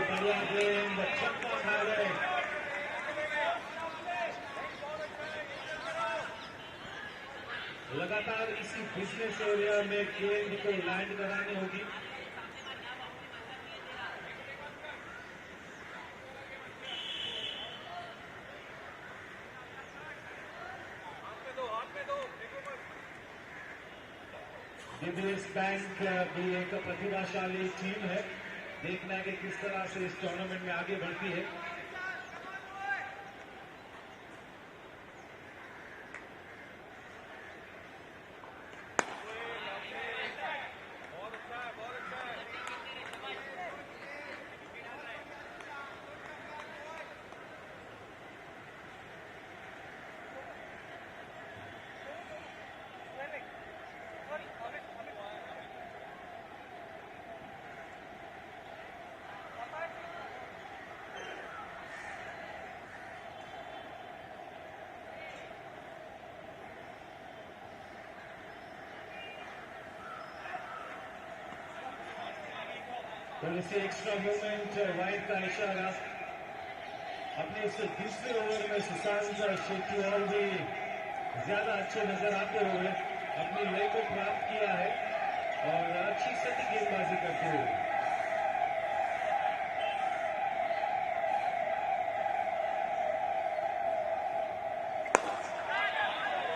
S7: बढ़िया गेंद छक्का खा गए लगातार इसी बिजनेस एरिया में गेंद को लैंड करानी होगी डीबीएस बैंक भी एक प्रतिभाशाली टीम है देखना है कि किस तरह से इस टूर्नामेंट में आगे बढ़ती है थोड़ी सी एक्स्ट्रा मूवमेंट वाइड का इशारा अपने इस दूसरे ओवर में सुशांत शेट्टी और भी ज्यादा अच्छे नजर आते हुए अपनी लय को प्राप्त किया है और अच्छी सटी गेंदबाजी करते हुए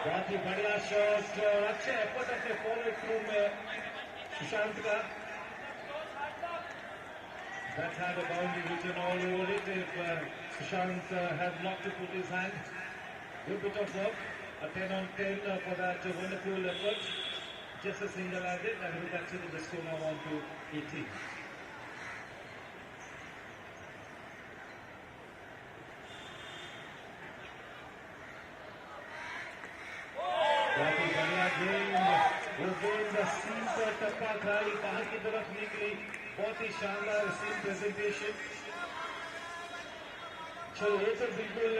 S7: बहुत ही बढ़िया शॉट और अच्छे एफर्ट अपने फॉलो थ्रू में सुशांत का. That had a boundary written all over it if Sushant had not to put his hand. Good bit of work. A 10 on 10 for that wonderful effort. Just a single-handed, and with that, the score now on to 18. बहुत ही बढ़िया गेंद. वो गेंद सीम पर टप्पा खाई, बाहर की तरफ निकली. बहुत ही शानदार सीम प्रेजेंटेशन. चलो ये तो बिल्कुल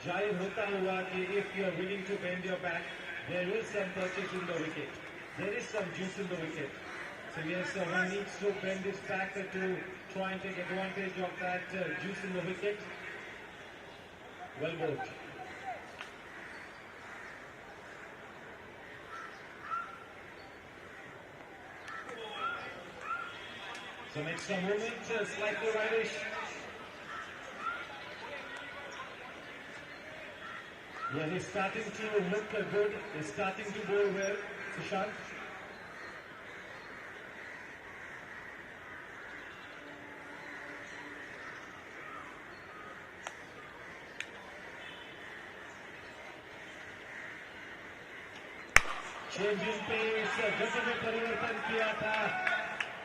S7: जाहिर होता हुआ कि if you are willing to bend your back, there is some purchase in the wicket. There is some juice in the wicket. So yes, one needs to bend his back to try and take advantage of that juice in the wicket. Well bowled. Some extra movement, slightly rightish. Yeah, he's starting to look good. He's starting to bowl well, Sushant. Change in pace, गति में परिवर्तन किया था.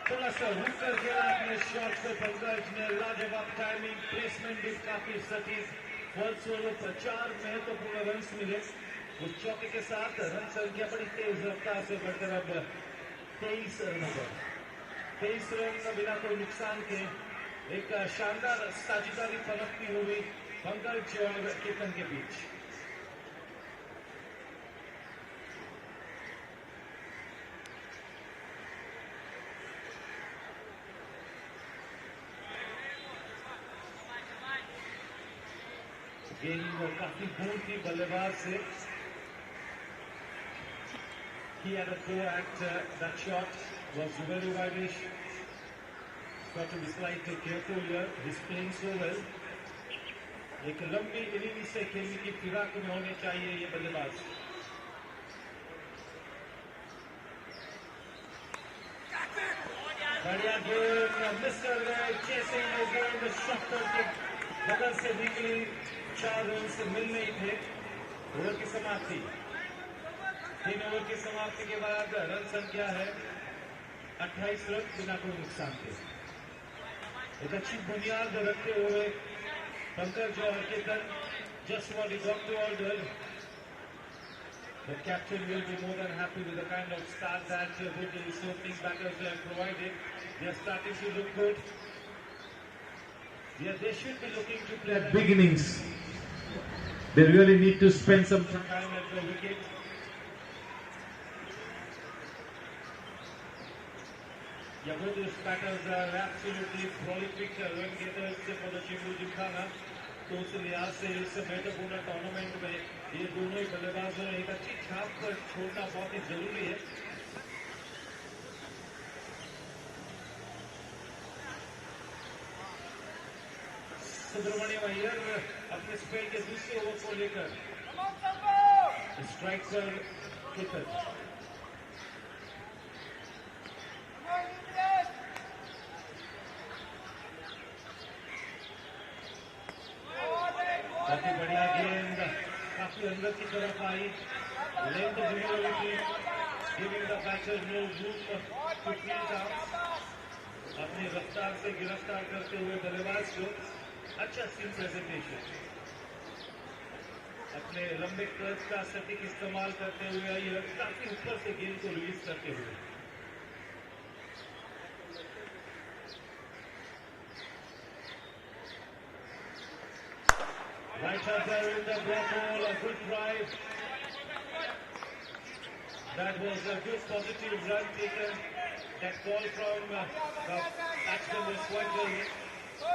S7: थोड़ा सा रुक कर गया अपने शॉट से पंकज ने. लाजवाब टाइमिंग, प्लेसमेंट भी काफी सटीक. फलस्वरूप 4 महत्वपूर्ण रन मिले. उस चौके के साथ रन संख्या बड़ी तेज रफ्तार से बढ़कर अब 23 रनों पर. 23 रन बिना कोई नुकसान के. एक शानदार साझेदारी पनपती हुई पंकज और केतन के बीच. गेंद काफी दूर थी बल्लेबाज से. He had a go at that shot. Was very wide-ish. Got to be slightly careful here. He's playing so well. एक लंबी इनिंग से खेलने की फिराक में होने चाहिए ये बल्लेबाज. बढ़िया गेंद, मिस कर गए. चेसिंग द गेंद, शॉट के बगल से निकली. 4 रन से मिल नहीं थे. ओवर की समाप्ति. 3 ओवर की समाप्ति के बाद रन संख्या है 28 रन बिना कोई नुकसान के. एक अच्छी बुनियाद रखते हुए पंकज और Ketan just what he got to order. The captain will be more than happy with the kind of start that both his opening batters have provided. They are starting to look good. Yeah, they should be looking to play
S9: at beginnings. They really need to spend some time.
S7: time at the wicket. Yeah, both these batters are absolutely prolific run getters for the Gymkhana. तो उस लिहाज से इस महत्वपूर्ण tournament में ये दोनों ही बल्लेबाजों ने एक अच्छी छाप छोड़ना बहुत ही जरूरी है. सुब्रमण्यम अय्यर अपने स्पेल के दूसरे ओवर को लेकर स्ट्राइक पर केतन. काफी बढ़िया गेंद, काफी अंदर की तरफ आई. Length giving the batter no room to field out. अपनी रफ्तार से गिरफ्तार करते हुए बल्लेबाज को अच्छा स्पिन प्रेजेंटेशन. अपने लंबे कर्व का सटीक इस्तेमाल करते हुए अय्यर काफी ऊपर से गेंद को रिलीज करते हुए. Right up there in the block ball, a good drive. That was a good positive run taken. That call from the batsman was quite well hit.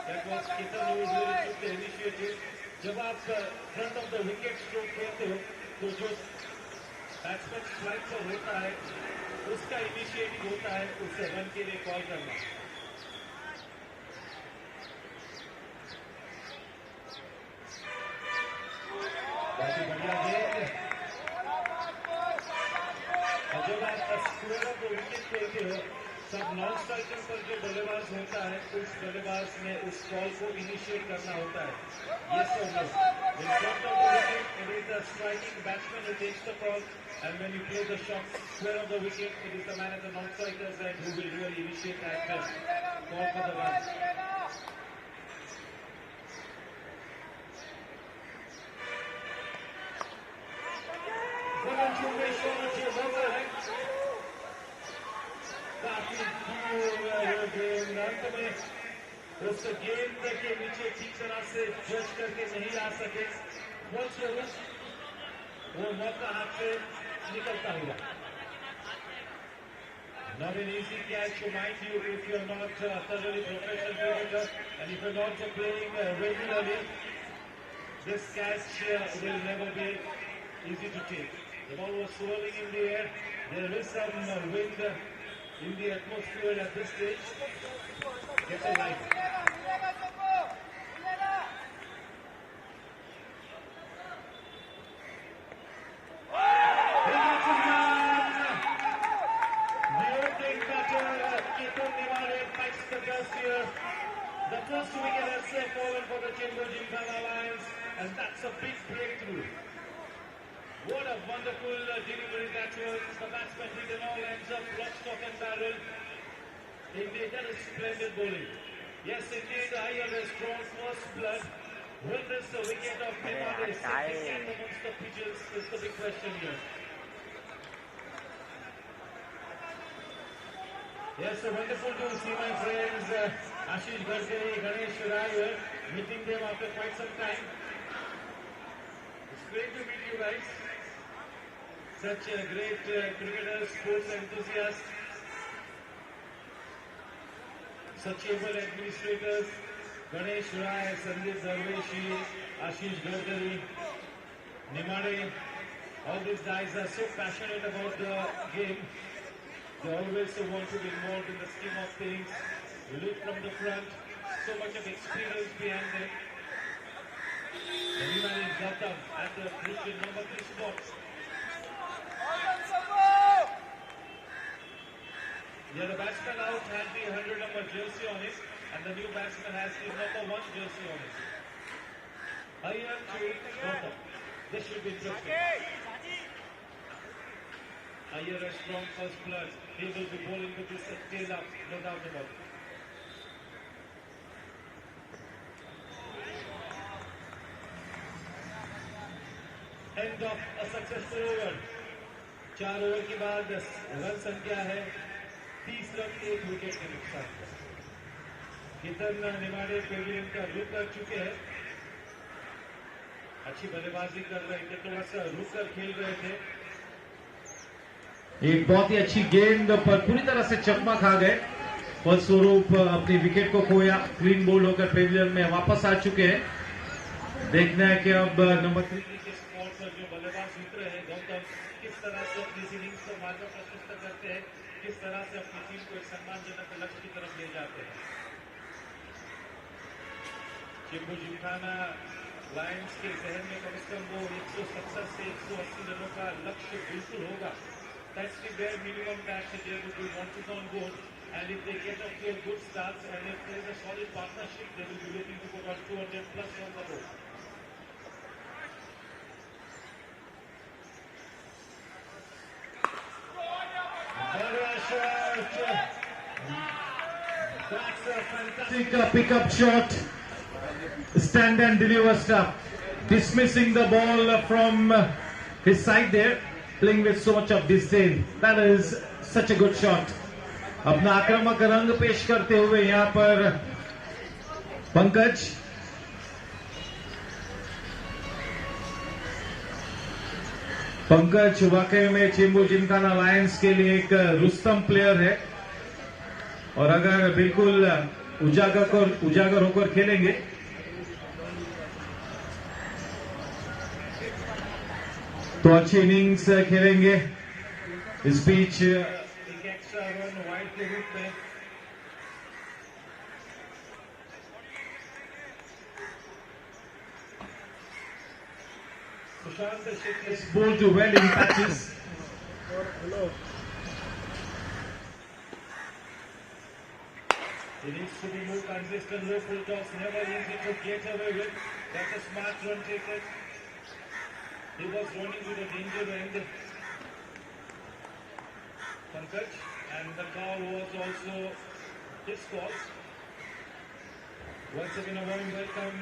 S7: That was Ketan who really took the initiative. जब आप front of the wicket stroke खेलते हो तो जो batsman strike पर होता है, उसका इनिशिएटिव होता है उसे रन के लिए कॉल करना। काफी बढ़िया गेंद, और जब आप स्क्वायर ऑफ द विकेट खेलते हो, सब नॉन स्ट्राइकर पर जो बल्लेबाज होता है, उस बल्लेबाज ने उस बॉल को इनिशिएट करना होता है। यस और no. In front of the wicket, it is the striking batsman who takes the call, and when you play the shot square of the wicket, it is the man at the non-strikers and who will really initiate that call for the run. अंत में उस गेंद के नीचे ठीक तरह से जज करके नहीं आ सके, वो मौका हाथ से निकलता हुआ। Not an easy catch to mind you if you're not thoroughly professional cricketer and if you're not playing regularly. This catch will never be easy to take. The ball was swirling in the air. There is some wind in the atmosphere at this stage. Get a life. The first wicket has fallen for the Cgpl Alliance, and that's a big breakthrough. What a wonderful delivery that was. The batsman hit an all ends up, lock, stock and barrel. Indeed, that is splendid bowling. Yes, indeed, Iyer has drawn first blood. Will this wicket of Nimade set the cat amongst the pigeons is the big question here. Yes, so wonderful to see my friends Ashish Gadkari, Ganesh Rai meeting them after quite some time. It's great to meet you guys. Such great cricketers, sports enthusiasts, such able administrators, Ganesh Rai, Sandeep Darveshi, Ashish Gadkari, Nimade. All these guys are so passionate about the game. They always want to be involved in the scheme of things, lead from the front, so much of experience behind them. The Nimade is Gautam at the crucial number 3 spot. Yeah, the batsman out has the 100 number jersey on it, and the new batsman has the number 1 jersey on it. Iyer to Gautam. This should be interesting. Iyer has strong first blood. He will be bowling with his tail up, no doubt about it. End of a successful over. 4 over के बाद run संख्या है 30 run 1 wicket के नुकसान पर। कितन निमाड़े Pavilion का रुख कर चुके हैं। अच्छी बल्लेबाजी कर रहे थे, थोड़ा सा रुक कर खेल रहे थे।
S9: एक बहुत ही अच्छी गेंद पर पूरी तरह से चकमा खा गए, फलस्वरूप अपनी विकेट को खोया। क्लीन बोल्ड होकर पेविलियन में वापस आ चुके हैं। देखना है कि अब नंबर 3
S7: के स्पॉट पर जो बल्लेबाज उतरे हैं गौतम किस तरह से अपनी इनिंग्स को मार्ग प्रशस्त करते हैं, किस तरह से अपनी टीम को एक सम्मानजनक लक्ष्य की तरफ ले जाते हैं। जिम्खाना लायंस के जहन में कम से कम वो 170 से 180 रनों का लक्ष्य बिल्कुल होगा। That's the bare minimum that they would be wanting on board, and if they get off to a good start and if there is a solid partnership, they will be looking to put on 200 plus on the board. That's a fantastic
S9: pickup shot, stand and deliver stuff, dismissing the ball from his side there, playing with so much of disdain. That is such a good shot. अपना आक्रामक रंग पेश करते हुए यहाँ पर पंकज। पंकज वाकई में चेंबू जिमखाना लायंस के लिए एक रुस्तम प्लेयर है, और अगर बिल्कुल उजागर होकर खेलेंगे।
S7: 4
S9: तो अच्छी इनिंग्स खेलेंगे इस बीच।
S7: एक एक्स्ट्रा रन वाइड के रूप में Sushant Shetty
S9: ball to well in patches.
S7: He needs to be more consistent. Low full toss, never easy to get away with. That's a smart run taken. He was running with a danger end. Pankaj, and the call was also his call. Once again, a warm welcome.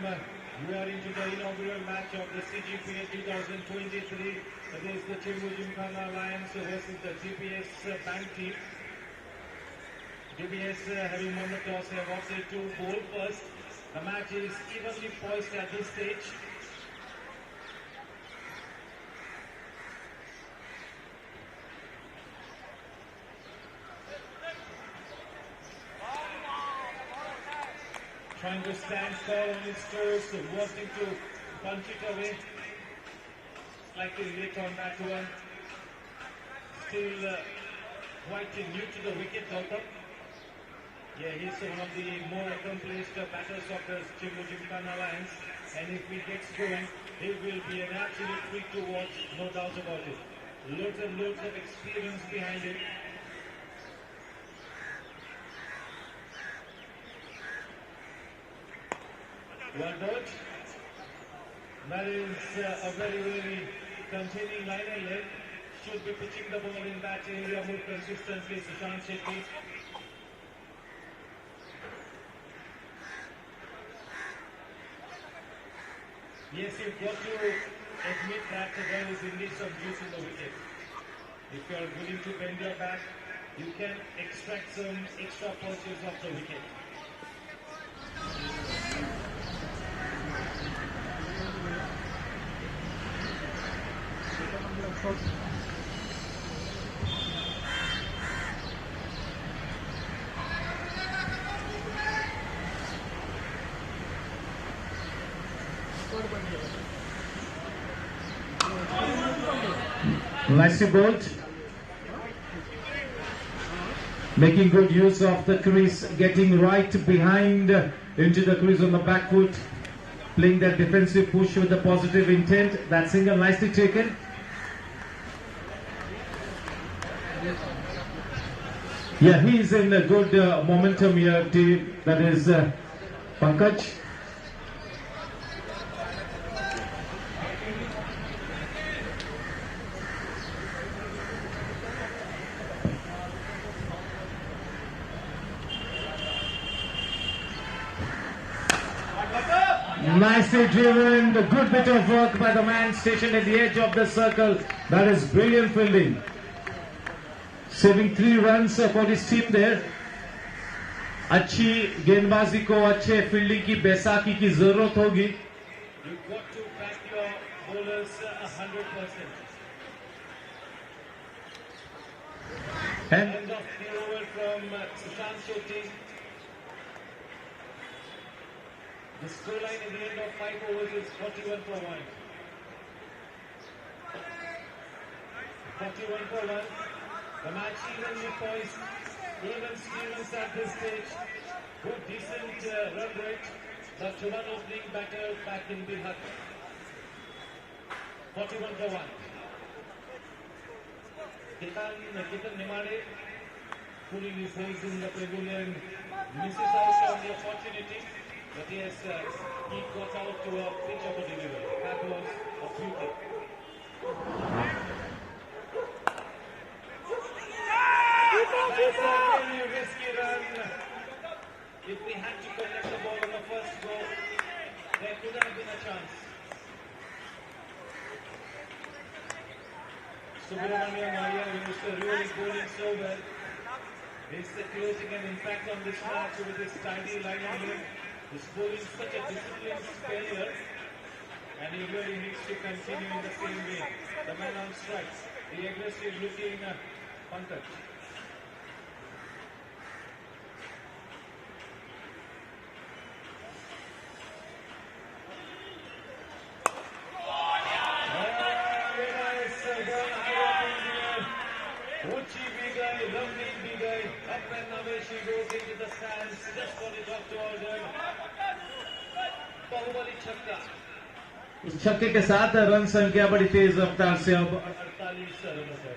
S7: You are into the inaugural match of the Cgpl 2023 against the Gymkhana Alliance versus the GPS Bank team. GPS having won the toss have opted to bowl first. The match is evenly poised at this stage. Trying to stand tall on his toes, wanting to punch it away. Slightly late on that one. Still quite new to the wicket, Gautam. Yeah, he's one of the more accomplished batters of the Gymkhana Alliance. And if he gets going, he will be an absolute treat to watch, no doubt about it. Loads and loads of experience behind him. Well done. That is a very, very containing line and leg. Should be pitching the ball in that area more consistently, Sushant Shetty. Yes, you've got to admit that there is indeed some juice in the wicket. If you are willing to bend your back, you can extract some extra punches off the wicket.
S9: Nicely bowled. Making good use of the crease, getting right behind into the crease on the back foot, playing that defensive push with a positive intent. That single nicely taken. Yeah, he's in a good momentum here, team. That is Pankaj. Nicely driven, a good bit of work by the man stationed at the edge of the circle. That is brilliant fielding. Saving 3 runs for his team there. अच्छी गेंदबाजी को अच्छे fielding की बैसाखी की जरूरत होगी.
S7: You've got to back your bowlers 100%.
S9: And
S7: End of the over from Sushant Shetty. The scoreline at the end of 5 overs is 41 for 1. 41 for 1. The match evenly poised. Even Stevens at this stage. Good decent run rate. The Chuban opening batter back in the hut. 41 for 1. Ketan Nemade pulling his legs in the pavilion. Misses out on the opportunity. But yes, he got out to a pitch of a delivery. That was a beauty. That's a very risky run. If we had to connect the ball on the first go, there couldn't have been a chance. Subramanian Iyer, who is really bowling so well, is closing an impact on this match with his tidy line and leg. He's bowling such a disciplined spinner, and he really needs to continue in the same way. The man on strikes, the aggressive looking Pankaj. Very nice. and away she goes into the stands just for the doctor order. Bahubali Chakka.
S9: इस छक्के के साथ run संख्या बड़ी तेज रफ्तार से अब
S7: 48 run है।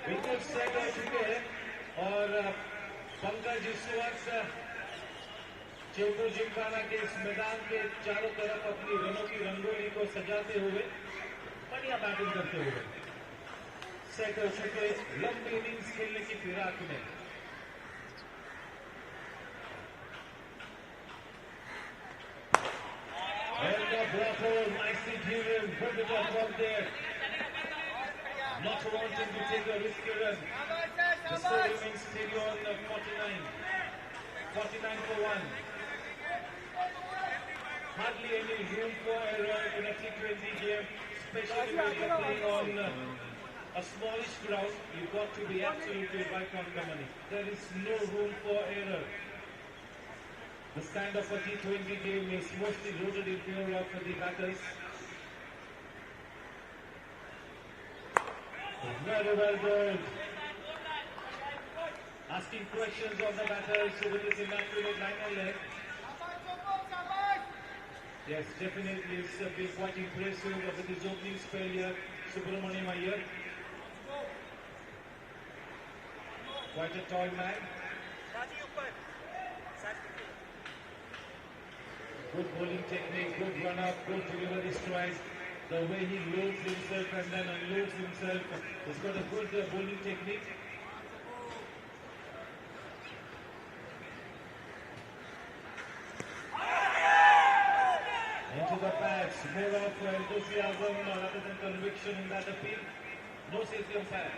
S7: विकेट सेट हो चुके हैं और पंकज इस वक्त चेंबूर जिमखाना के इस मैदान के चारों तरफ अपनी रनों की रंगोली को सजाते हुए बढ़िया बैटिंग करते हुए सेट हो चुके लंबी इनिंग्स खेलने की फिराक में। And the black hole nicely driven, good bit of work there. Not wanting to take a risky run. The score remains steady on 49. 49 for 1. Hardly any room for error in a T20 game, especially when you're playing on a smallish ground. You've got to be absolutely right on the money. There is no room for error. This kind of a T20 game is mostly loaded in favor of the batters. Very well done. Asking questions of the batters with this immaculate line and leg. Yes, definitely it's been quite impressive with his opening spell here, Subramaniam Iyer. Quite a tall man. Good bowling technique, good run up, good delivery strikes. The way he loads himself and then unloads himself. He's got a good bowling technique. Into the pads, more of enthusiasm rather than conviction in that appeal. No safety on pad.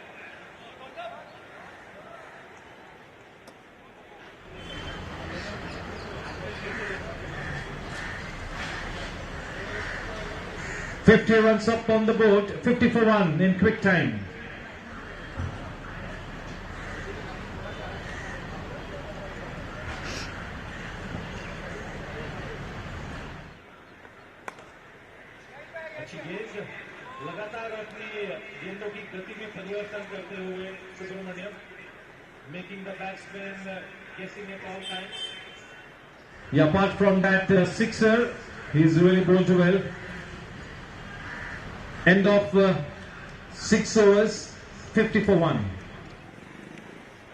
S9: "50 runs up on the board, 50 for 1 in quick time."
S7: अच्छी गेंद लगातार अपनी गेंदों की गति में परिवर्तन करते हुए Subramaniam making the batsman guessing at all times.
S9: Yeah, apart from that sixer, he's really bowled well. End of 6 overs, 50 for 1.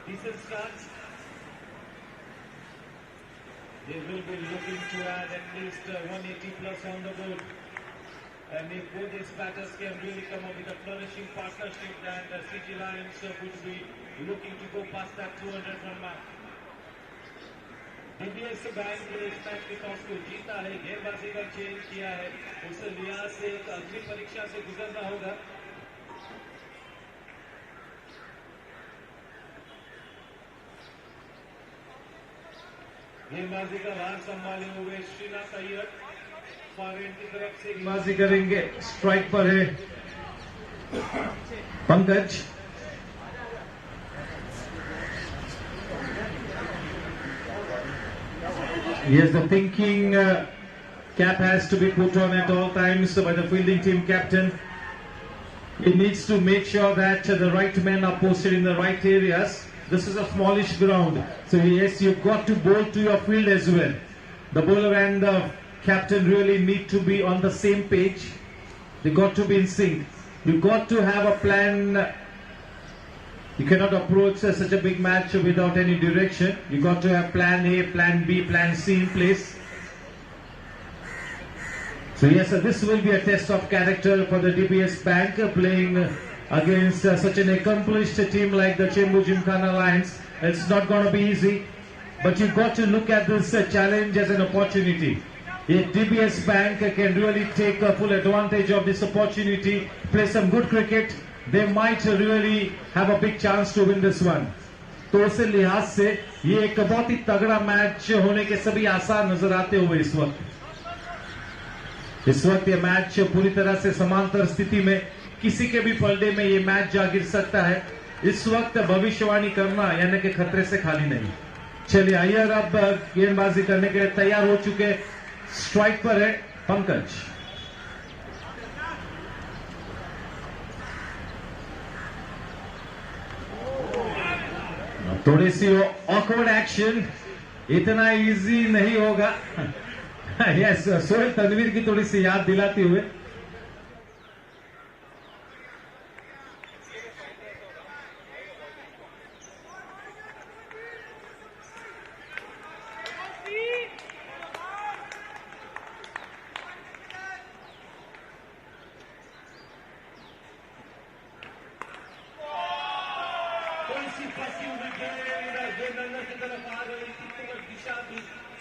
S7: Decent start. They will be looking to add at least 180 plus on the board. And if both these batters can really come up with a flourishing partnership, then the CG Lions would be looking to go past that 200 run mark. DBS bank ने इस match के toss को जीता है, गेंदबाजी का change किया है, उस लिहाज से एक अग्नि परीक्षा से गुजरना होगा। गेंदबाजी का भार संभाले हुए श्रीनाथ अय्यर फॉरवर्ड की तरफ से
S9: गेंदबाजी करेंगे, स्ट्राइक पर है Pankaj. Yes, the thinking cap has to be put on at all times by the fielding team captain. He needs to make sure that the right men are posted in the right areas. This is a smallish ground, so yes, you've got to bowl to your field as well. The bowler and the captain really need to be on the same page. They got to be in sync. You've got to have a plan. You cannot approach such a big match without any direction. You got to have plan A, plan B, plan C in place. So yes, this will be a test of character for the DBS Bank playing against such an accomplished team like the Chembur Gymkhana Lions. It's not going to be easy, but you've got to look at this challenge as an opportunity. If DBS Bank can really take full advantage of this opportunity, play some good cricket, they might really have a big chance to win this one. तो उस लिहाज से ये एक बहुत ही तगड़ा match होने के सभी आसार नजर आते हुए इस वक्त ये मैच पूरी तरह से समांतर स्थिति में किसी के भी पलड़े में ये मैच जा गिर सकता है। इस वक्त भविष्यवाणी करना यानी कि खतरे से खाली नहीं। चलिए अय्यर अब गेंदबाजी करने के लिए तैयार हो चुके, स्ट्राइक पर है पंकज। थोड़ी सी ऑकवर्ड एक्शन, इतना इजी नहीं होगा। यस, सोहेल तनवीर की थोड़ी सी याद दिलाते हुए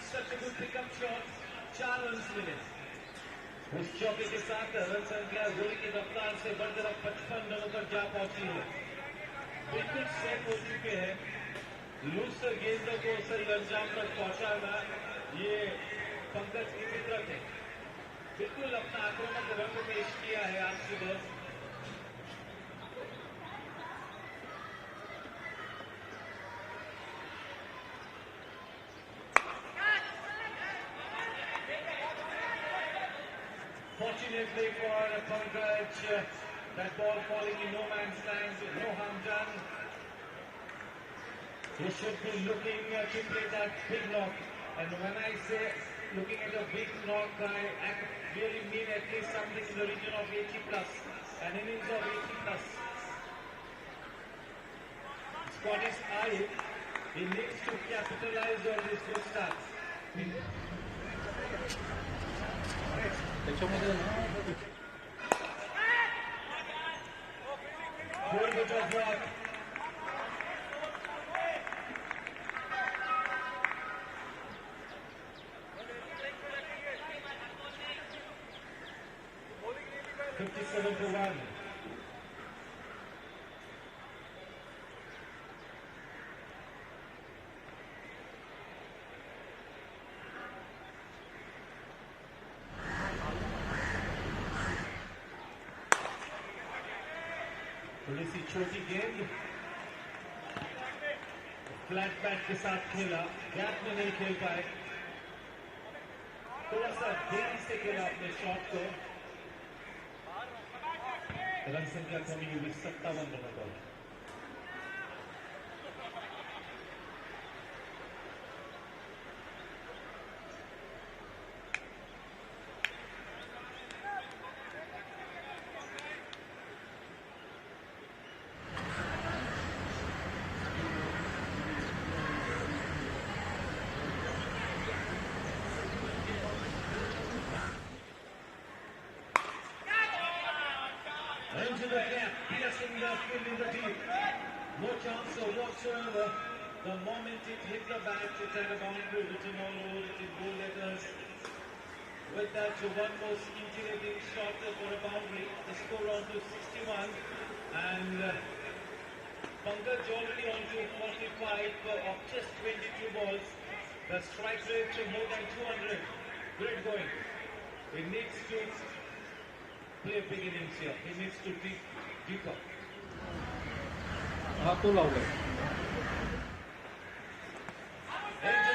S7: such a good pickup shot, 4 runs मिले। उस चौके के साथ रन संख्या गोली की रफ्तार से बढ़कर 55 रनों पर जा पहुंची है। बिल्कुल सेट हो चुके हैं। लूजर गेंदों को सही अंजाम तक पहुंचाना ये पंकज की फितरत है। बिल्कुल अपना आक्रामक रंग पेश किया है आज सुबह। Fortunately for Pankaj, that ball falling in no man's land, no harm done. He should be looking to play that big knock. And when I say looking at a big knock, I really mean at least something in the region of 80 plus, an innings of 80 plus. Scottish eye, he needs to capitalize on this good start. Good bit of work. $57-1. थोड़ी सी छोटी गेंद flat bat के साथ खेला, gap में नहीं खेल पाए, थोड़ा सा देरी से खेला अपने शॉट को। रन संख्या कमी हुई 57 रनों पर। Into the gap, piercing the field in the deep. No chance whatsoever. The moment it hit the bat, it had a boundary written all over it in bold letters. With that, one more scintillating shot for a boundary. The score on to 61. And Pankaj already on to 45 of just 22 balls. The strike rate to more than 200. Great going. It needs to play big innings here. He needs to dig deeper. Into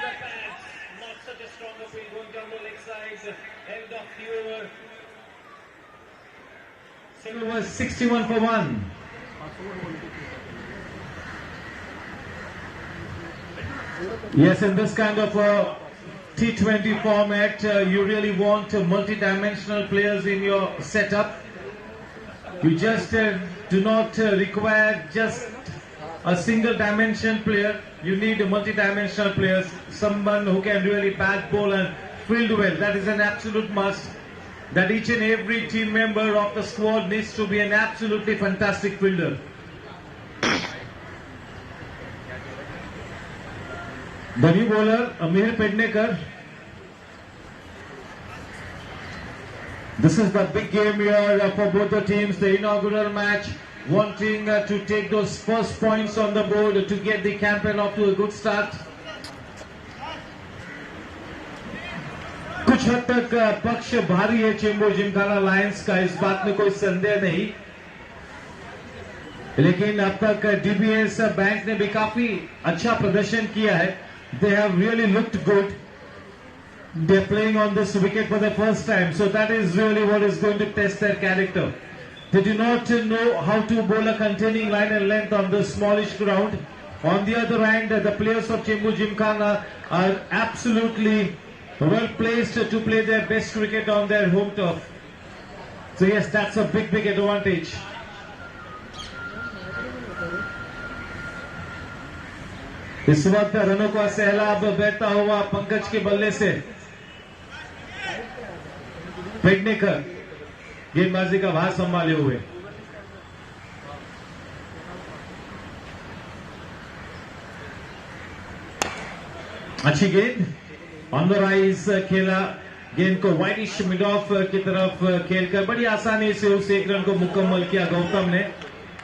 S7: the pads. Not such a strong appeal going down the leg side. End of the over.
S9: it was 61-1. Yes, in this kind of a T20 format, you really want multi-dimensional players in your setup. You just do not require just a single dimension player. You need multi-dimensional players, someone who can really bat, bowl and field well. That is an absolute must. That each and every team member of the squad needs to be an absolutely fantastic fielder. The new bowler, Amir Pednekar. This is the big game here for both the teams, the inaugural match, wanting to take those first points on the board to get the campaign off to a good start. कुछ हद तक पक्ष भारी है Chembur Gymkhana Lions का, इस बात में कोई संदेह नहीं, लेकिन अब तक डीबीएस बैंक ने भी काफी अच्छा प्रदर्शन किया है. They have really looked good. They're playing on this wicket for the first time, so that is really what is going to test their character. They do not know how to bowl a containing line and length on this smallish ground. On the other hand, the players of Chembu Gymkhana are absolutely well placed to play their best cricket on their home turf. So yes, that's a big advantage. इस वक्त रनों का सैलाब बहता हुआ पंकज के बल्ले से पेडनेकर गेंदबाजी का भार संभाले हुए। अच्छी गेंद ऑन द राइज खेला, गेंद को वाइडिश मिड ऑफ की तरफ खेलकर बड़ी आसानी से उस एक रन को मुकम्मल किया गौतम ने।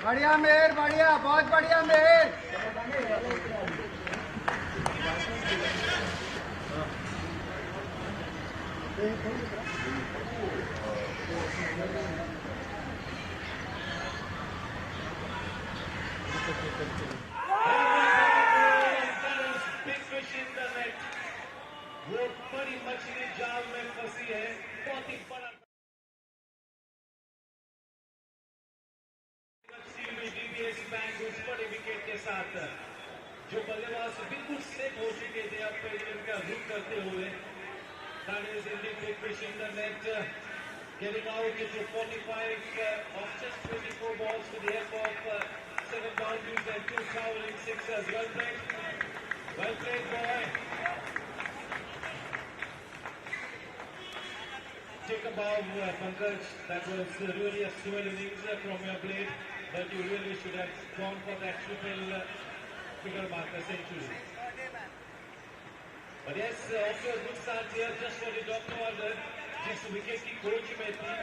S10: बढ़िया मेहर, बढ़िया, बहुत बढ़िया मेहर।
S7: Big fish in the net. वो बड़ी मछली जाल में फंसी है, बहुत ही बड़ा डीबीएस बैंक उस बड़े विकेट के साथ जो बल्लेबाज बिल्कुल सेफ हो चुके थे, अब पेडनेकर का रुख करते हुए that is indeed big fish in the net, getting out into 45 of just 24 balls with the help of 7 boundaries and 2 towering sixers. Well played boy. Take a bow, Pankaj. That was really a swell innings from your blade, but you really should have gone for that triple figure marker century. But yes, also a good start here, just for the doctor order, जिस wicket की coach में थी,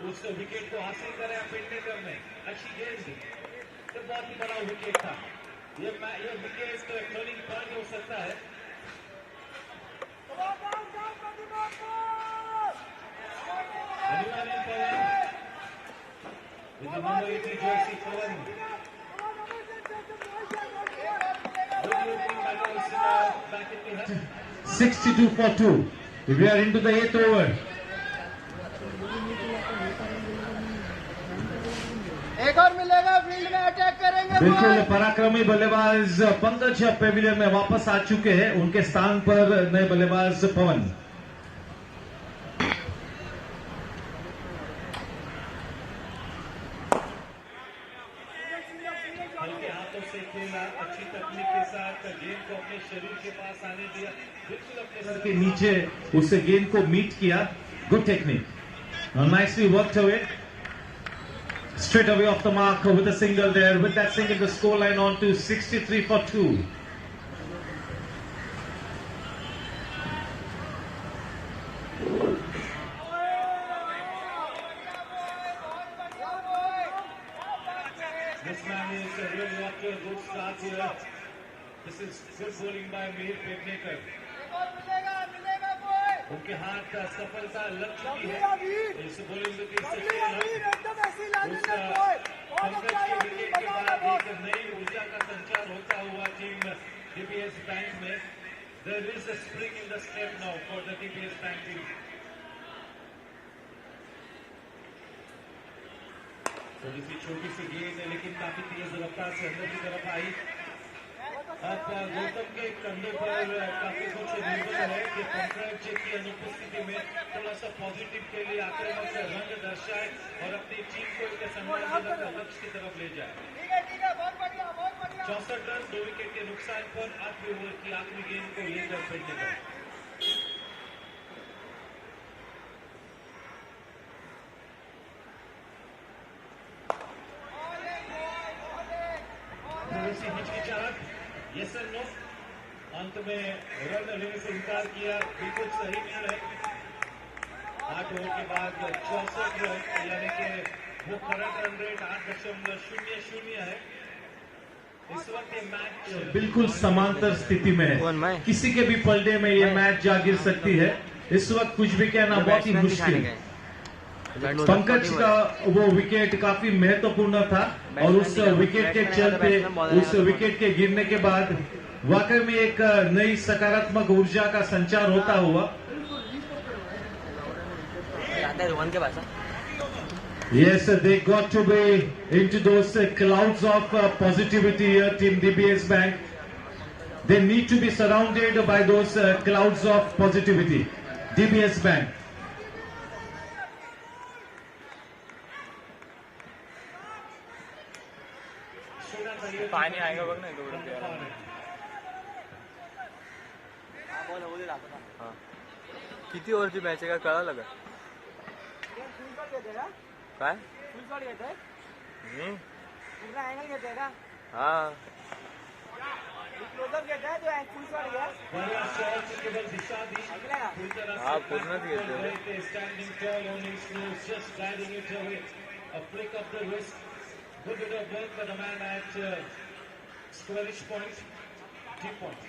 S7: उस wicket को हासिल करें पेडनेकर ने। अच्छी गेंद, तो बहुत ही बड़ा विकेट था। ये विकेट टर्निंग पॉइंट हो सकता है। Anyone in Pawan? With the number 80 jersey, Pawan. Good looking batters back in the head.
S9: 62 for 2. We are into the 8th over.
S10: एक और मिलेगा, फील्ड में अटैक करेंगे।
S9: बिल्कुल पराक्रमी बल्लेबाज पंकज पेविलियन में वापस आ चुके हैं, उनके स्थान पर नए बल्लेबाज पवन।
S7: हल्के हाथों से खेला, अच्छी तकनीक के साथ गेंद को अपने शरीर के पास आने दिया, बिल्कुल अपने
S9: सर के नीचे उससे गेंद को मीट किया। Good technique, nicely worked away, straight away off the mark with a single there. With that single, the score line on to 63 for 2.
S7: This man is really off to a good start here. This is good bowling by Mir Pednekar. उनके हाथ सफलता लग चुकी है इस bowling wicket से पंकज के wicket के बाद एक नई ऊर्जा का संचार होता हुआ टीम डीबीएस बैंक में। There is a spring in the step now for the DBS Bank team. थोड़ी सी छोटी सी गेंद है लेकिन काफी तेज रफ्तार से अंदर की तरफ आई। अब गौतम के कंधे पर काफी कुछ निर्भर है कि पंकज की अनुपस्थिति में थोड़ा सा पॉजिटिव के लिए आक्रामक रंग दर्शाए और अपनी टीम को एक सम्मानजनक लक्ष्य की तरफ ले जाए। 64 रन 2 विकेट के नुकसान पर 8वें ओवर की आखिरी गेंद को लेकर पेडनेकर। थोड़ी सी हिचकिचाहट, यस और नो, अंत में रन लेने से इनकार किया, बिल्कुल सही नहीं है। 8 ओवर के बाद 64 रन यानी कि वो करंट रन रेट 8.00 है। इस वक्त ये मैच
S9: बिल्कुल समांतर स्थिति में है, किसी के भी पलड़े में ये मैच जा गिर सकती है। इस वक्त कुछ भी कहना बहुत ही मुश्किल। पंकज का वो विकेट काफी महत्वपूर्ण था और उस विकेट के चलते, उस विकेट के गिरने के बाद वाकई में एक नई सकारात्मक ऊर्जा का संचार होता हुआ। Yes, they got to be into those clouds of positivity here, Team DBS Bank. They need to be surrounded by those clouds of positivity. DBS Bank.
S8: पाणी आहे का बघ ना तेवढं किती ओव्हरची मॅच आहे का कळालं का काय हा हा पूर्णच घेतलं
S7: Good bit of work by the man at squarish point, deep point.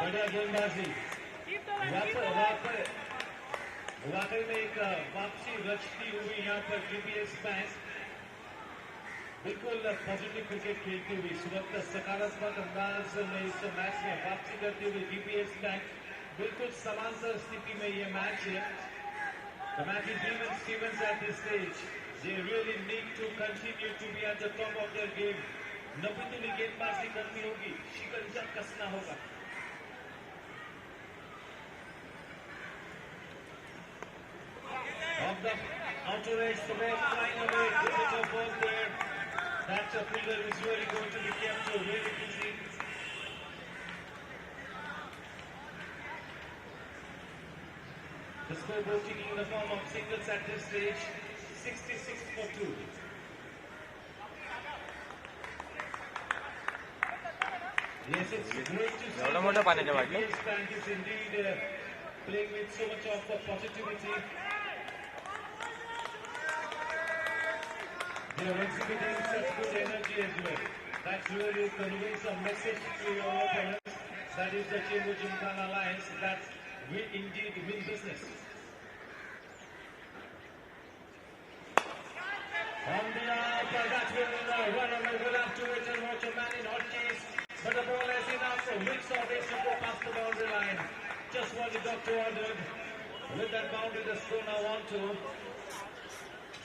S7: बढ़िया गेंदबाजी वाकई में एक वापसी रचती हुई यहाँ पर डीबीएस बैंक बिल्कुल पॉजिटिव क्रिकेट खेलती हुई सुरत सकारात्मक अंदाज में इस मैच में वापसी करती हुई डीबीएस बैंक बिल्कुल समांतर स्थिति में ये मैच है The match is even Stevens at this stage. They really need to continue to be at the top of their game. नबीतुली गेंदबाजी करनी होगी, शिकंजा कसना होगा. Of the outer edge, the ball flying away. Good bit of work there. That's a fielder who's really going to be kept really busy. The scoreboard ticking in the form of singles at this stage. 66 for 2. Yes, it's great to see that the DBS Bank is indeed playing with so much of positivity. They are exhibiting such good energy as well. That's really conveying some message to your opponents. That is the Chembu Gymkhana Alliance that we indeed win business. On the up, that will run away. We'll have to wait and watch a man in hot case. But the ball is enough for which of they should go past the boundary line. Just what the doctor ordered. With that boundary, the score now on to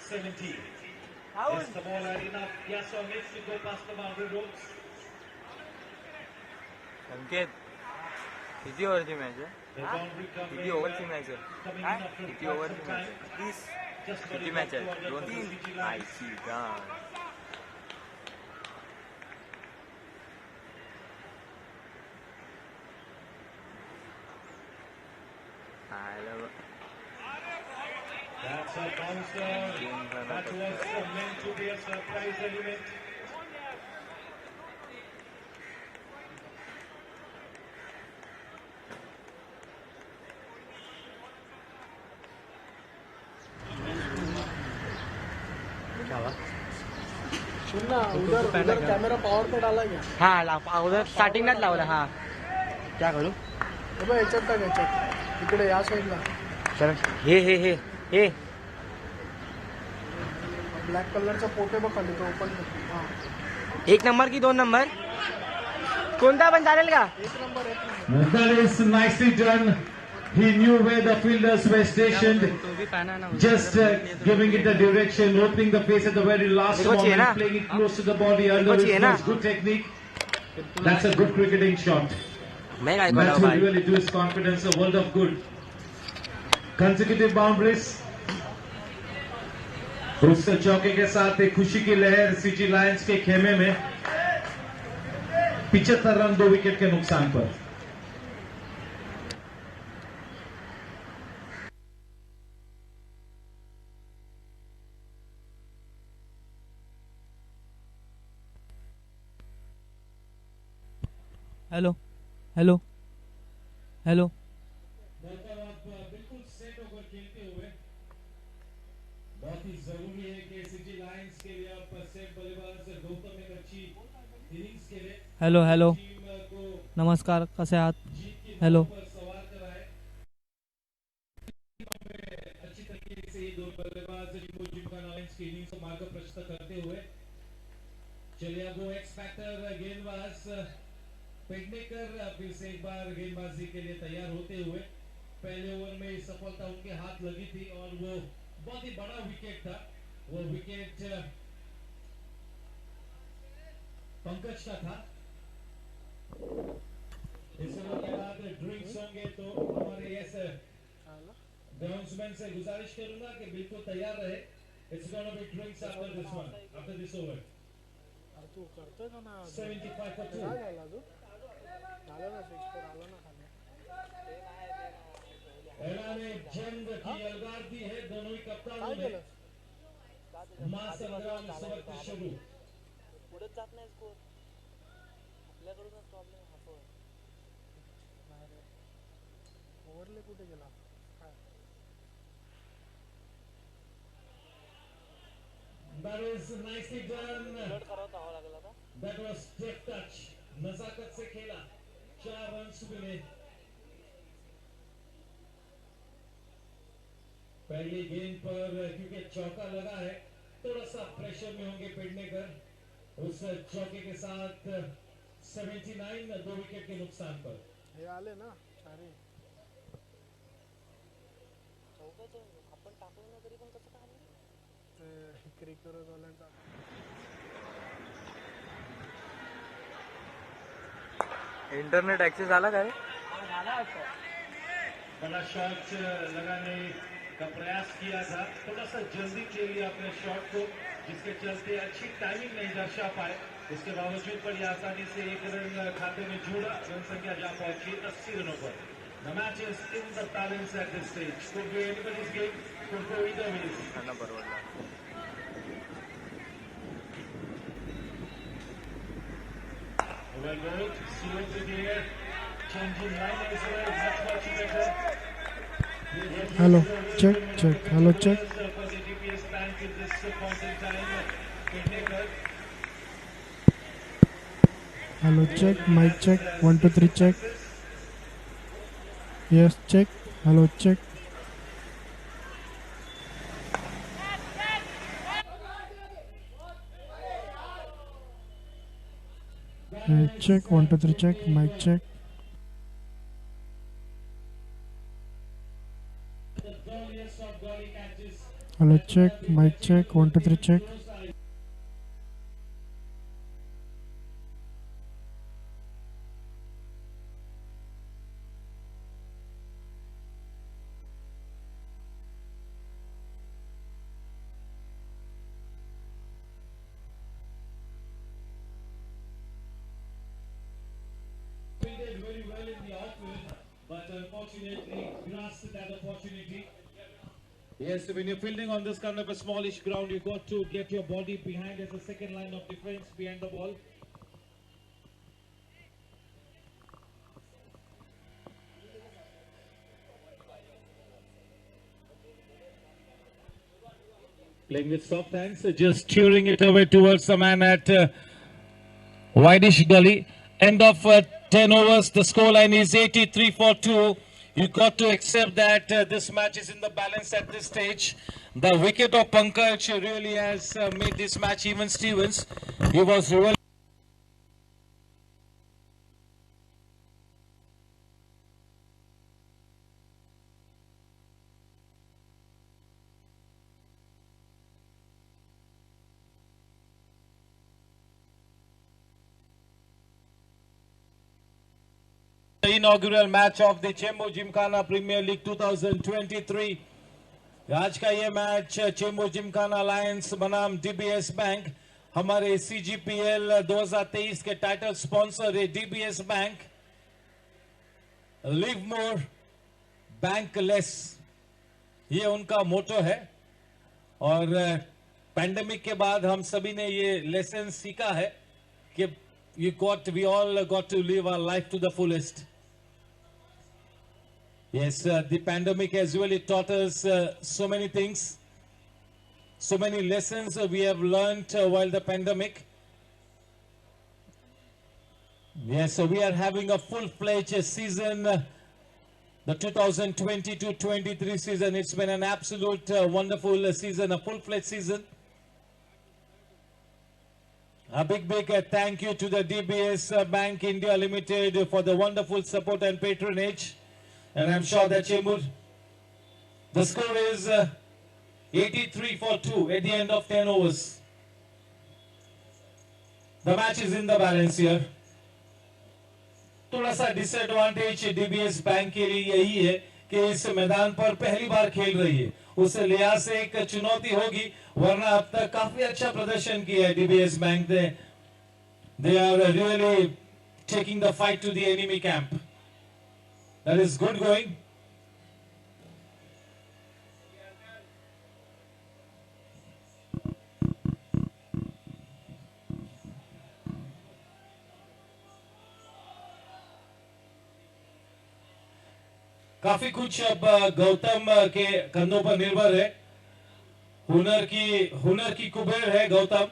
S7: 17. Is the ball had enough? Yes or needs to go past the boundary ropes?
S8: संकेत किती ओव्हरची match आहे किती ओव्हरची match आहे किती ओव्हरची match आहे किती match आहे 2-3 आय सी God
S7: That's a bouncer. That was meant to be a surprise element.
S10: उधर कैमरा पावर पे डाला गया
S8: हाँ उधर स्टार्टिंगलाच लावला हाँ क्या करू
S10: याच्यात टाक याच्यात इकडे या साईडला
S8: सर हे
S10: ब्लॅक कलरचा पोटे बघ खाली तो ओपन हां
S8: 1 नंबर की 2 नंबर कोणता पण चालेल का
S10: 1 number
S9: That is nicely done. He knew where the fielders were stationed. Just giving it the direction, opening the face at the very last moment, playing it close to the body under his nose. Good technique. That's a good cricketing shot. That will really do his confidence a world of good. Consecutive boundaries. उस चौके के साथ एक खुशी की लहर CG Lions के खेमे में 75 रन 2 विकेट के नुकसान पर.
S11: हेलो हेलो हेलो
S9: बिल्कुल सेट होकर खेलते हुए बहुत ही जरूरी है कि सीजी लायंस के लिए आप सेट बल्लेबाज गौतम एक अच्छी इनिंग्स के लिए
S11: हेलो हेलो
S9: टीम को
S11: नमस्कार, कसे आहात? हॅलो.
S7: अच्छी तरीके से दो बल्लेबाज चेंबूर जिमखाना लाइंस की इनिंग्स को मार्ग प्रशस्त करते हुए चलिए अब वो एक्स फैक्टर गेंदबाज पेडनेकर फिर से एक बार गेंदबाजी के लिए तैयार होते हुए पहले ओवर में सफलता उनके हाथ लगी थी और वो बहुत ही बड़ा विकेट था। वो विकेट पंकज का था। इस ओवर के बाद ड्रिंक्स होंगे तो हमारे यस ग्राउंड्समैन से गुजारिश करूंगा कि बिल्कुल तैयार रहे। It's gonna be drinks after this one, after this over.
S10: तू करतोय का ना
S7: 75 for 2.
S10: झाला तू झालं ना 6 4 आलं ना खाली
S7: ऐलाने जंग की अलगार दी है दोनों ही कप्तानों
S10: काय
S7: ने।
S10: केलं
S7: महासंग्राम इस वक्त शुरू।
S8: पुढे जात नाही स्कोर आपल्याकडूनच प्रॉब्लेम होतो
S10: ओव्हरले कुठे गेला काय
S7: That is nicely done.
S8: करावं लागला का
S7: That was stiff touch. नजाकत से खेला, 4 रन्स मिले। पहली गेंद पर क्योंकि चौका लगा है थोड़ा सा प्रेशर में होंगे पेडनेकर। उस चौके के साथ 79 2 विकेट के नुकसान पर।
S10: हे आले ना सारे
S8: चौकाचं आपण टाकलं ना तरी पण कसं काय
S10: ते क्रिकेटवाल्यांचा
S8: इंटरनेट ऍक्सेस आला काय
S7: बड़ा शॉट लगाने का प्रयास किया था, थोड़ा सा जल्दी खेल लिया अपने शॉट को जिसके चलते अच्छी टाइमिंग नहीं दर्शा पाए। उसके बावजूद बड़ी आसानी से एक रन खाते में जुड़ा, रन संख्या जा पहुंची 80 रनों पर। The match is in the balance at this stage. Could be anybody's game, could go either ways. Well bowled, slow to the air, changing line as well, much better.
S10: Hello check check hello check
S7: For the GPS bank in this point in time, Pendekar.
S10: Hello check mic check 1 2 3 check yes check hello check check 1 2 3 check mic check
S7: The earliest of goalie catches.
S10: Hello check mic check 1 2 3 check
S7: He did very well in the outfield, but unfortunately grasped that opportunity. Yes, when you're fielding on this kind of a smallish ground, you've got to get your body behind as a second line of defense behind the ball. Playing with soft hands, just steering it away towards the man at Widish Gully. End of 10 overs, the scoreline is 83 for 2. You got to accept that this match is in the balance at this stage. The wicket of Pankaj really has made this match even Stevens. He was really the inaugural match of the Chembur Gymkhana Premier League 2023. आज का ये match Chembur Gymkhana alliance बनाम DBS bank, हमारे सीजीपीएल 2023 के title sponsor है DBS bank. Live मोर bank less, ये उनका मोटो है और पैंडेमिक के बाद हम सभी ने ये लेसन सीखा है कि we all got to live our life to the fullest. Yes, the pandemic has really taught us so many things, so many lessons we have learned while the pandemic.
S12: Yes, so we are having a full-fledged season, the 2022-23 season. It's been an absolute wonderful season, a full-fledged season. A big thank you to the DBS Bank India Limited for the wonderful support and patronage. And I'm sure that the score is 83-2 at the end of 10 overs. The match is in the balance here. थोड़ा सा disadvantage DBS bank के लिए यही है कि इस मैदान पर पहली बार खेल रही है, उस लिहाज से एक चुनौती होगी, वरना अब तक काफी अच्छा प्रदर्शन किया है डीबीएस बैंक ने. They are really taking the fight to the enemy camp. That is good going. काफी कुछ अब गौतम के कंधों पर निर्भर है. हुनर की कुबेर है Gautam.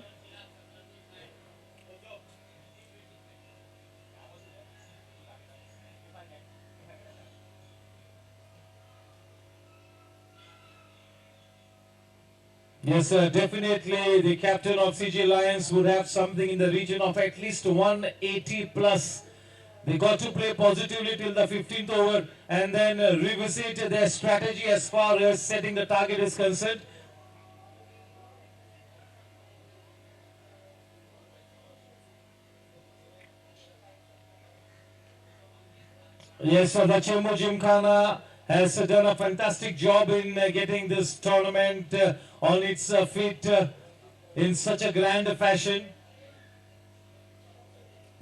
S12: Yes, definitely the captain of CG Lions would have something in the region of at least 180 plus. They got to play positively till the 15th over and then revisit their strategy as far as setting the target is concerned. Yes, so the Chembu Gymkhana has done a fantastic job in getting this tournament on its feet in such a grand fashion.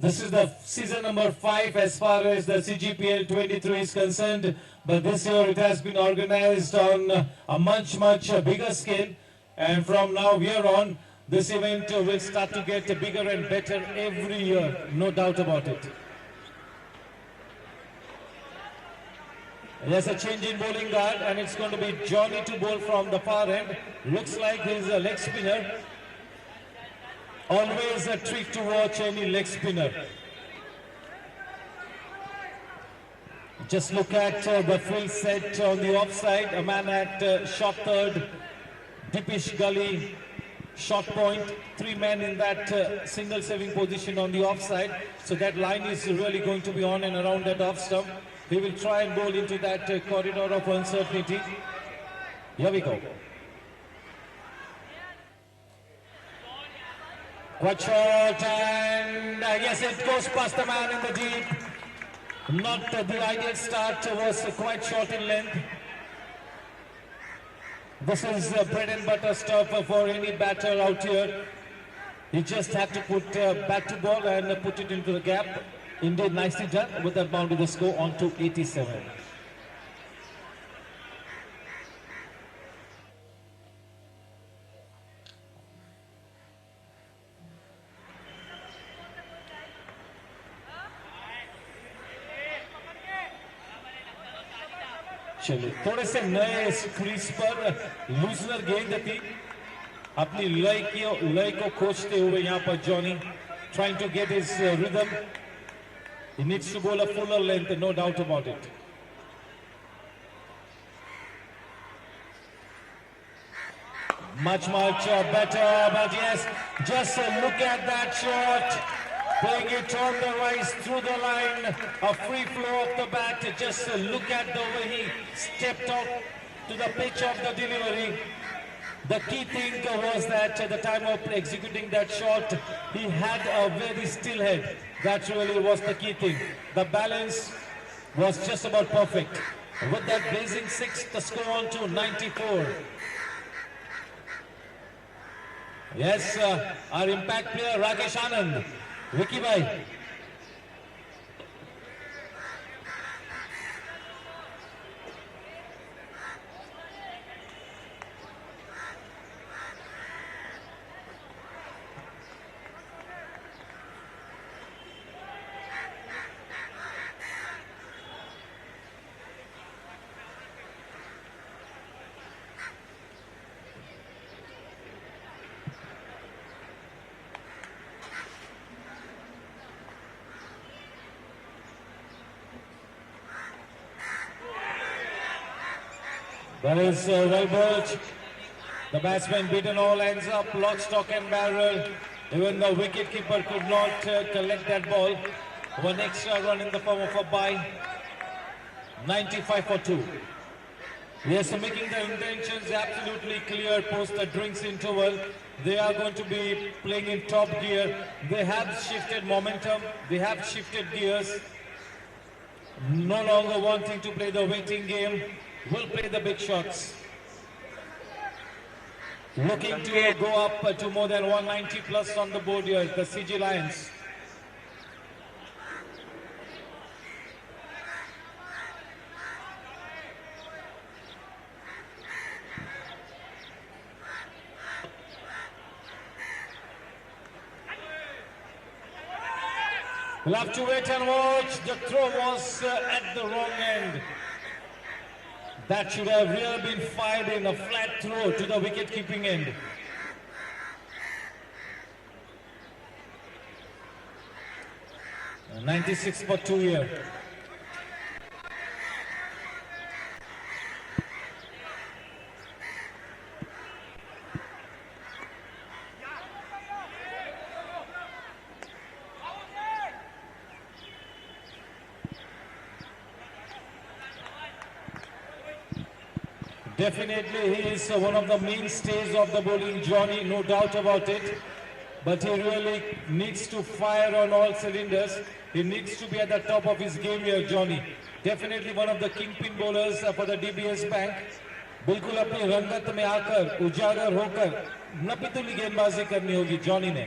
S12: This is the season number 5 as far as the Cgpl 23 is concerned, but this year it has been organized on a much bigger scale, and from now here on this event will start to get bigger and better every year, no doubt about it. There's a change in bowling guard and it's going to be Johnny to bowl from the far end. Looks like he's a leg spinner. Always a treat to watch any leg spinner. Just look at the full set on the offside. A man at short third, deepish gully, short point. 3 men in that single saving position on the offside. So that line is really going to be on and around that off stump. He will try and bowl into that corridor of uncertainty. Here we go. Quite short and yes, it goes past the man in the deep. Not the ideal start, was quite short in length. This is bread and butter stuff for any batter out here. He just had to put bat to ball and put it into the gap. Indeed, nicely done. With that boundary, the score on to 87. चलिए थोड़े से नए crease पर लूजनर गेंद थी, अपनी लय को खोजते हुए यहाँ पर Johnny trying to get his rhythm. He needs to bowl a fuller length, no doubt about it. Much better, but yes, just look at that shot. Playing it on the rise through the line, a free flow of the bat. Just look at the way he stepped out to the pitch of the delivery. The key thing was that at the time of executing that shot, he had a very still head. That really was the key thing. The balance was just about perfect. With that blazing 6, the score on to 94. Yes, our impact player Rakesh Anand. Vicky bhai. That is well bowled. The batsman beaten all ends up, lock, stock and barrel. Even the wicket-keeper could not collect that ball. One extra run in the form of a bye. 95 for 2. Yes, so making the intentions absolutely clear post the drinks interval. They are going to be playing in top gear. They have shifted momentum. They have shifted gears. No longer wanting to play the waiting game. Will play the big shots. Looking to go up to more than 190 plus on the board here, the CG Lions. We'll have to wait and watch. The throw was at the wrong end. That should have really been fired in a flat throw to the wicket-keeping end. And 96 for 2 here. Definitely he is one of the mainstays of the bowling, Johnny, no doubt about it. But he really needs to fire on all cylinders. He needs to be at the top of his game here, Johnny. Definitely one of the kingpin bowlers for the DBS Bank. बिल्कुल अपनी रंगत में आकर उजागर होकर नपीतुली गेंदबाजी करनी होगी जॉनी ने.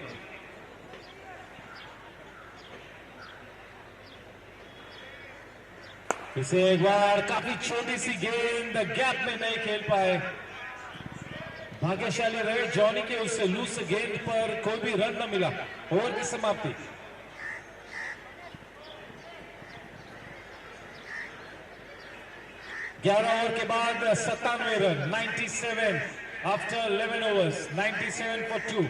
S12: इसे एक बार काफी छोटी सी गेंद गैप में नहीं खेल पाए. भाग्यशाली रहे जॉनी के उससे लूज गेंद पर कोई भी रन न मिला. ओवर की समाप्ति. ग्यारह ओवर के बाद 97 run. 97 after 11 overs. 97 for 2.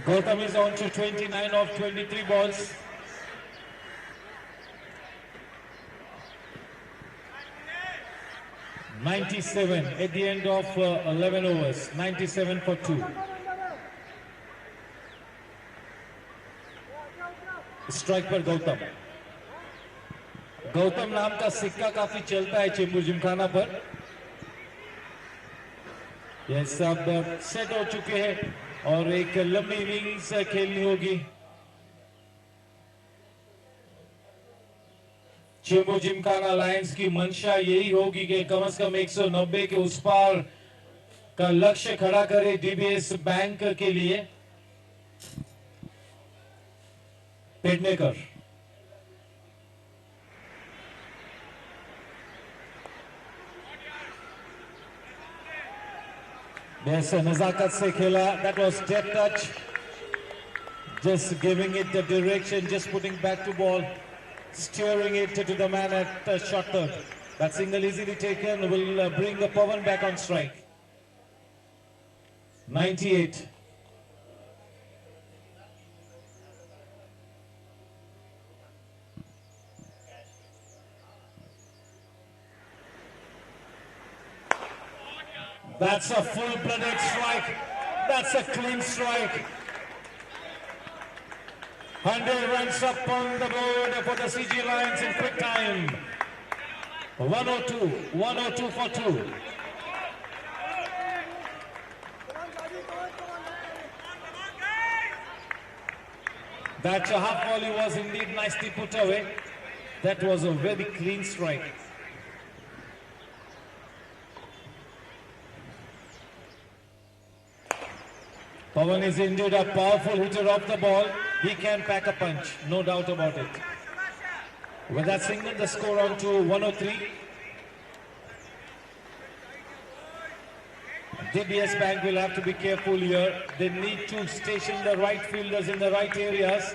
S12: Gautam is on to 29 of 23 balls. (97) at the end of 11 overs. 97 for 2. Strike पर गौतम. गौतम नाम का सिक्का काफी चलता है चेंबूर जिमखाना पर. ये सब सेट हो चुके हैं और एक लंबी इनिंग्स खेलनी होगी. चेंबूर जिमखाना लायंस की मंशा यही होगी कि कम से कम 190 के उस पार का लक्ष्य खड़ा करे डीबीएस बैंक के लिए. पेडनेकर वैसे नजाकत से खेला. That was dead touch. Just giving it the direction, just putting back to ball, steering it to the man at short third. That single easily taken will bring the Pawan back on strike. 98. That's a full-blooded strike. That's a clean strike. 100 runs up on the board for the CG Lions in quick time. 102. 102 for 2. That half volley was indeed nicely put away. That was a very clean strike. Pawan is indeed a powerful hitter off the ball. He can pack a punch, no doubt about it. With that single, the score on to 103. DBS Bank will have to be careful here. They need to station the right fielders in the right areas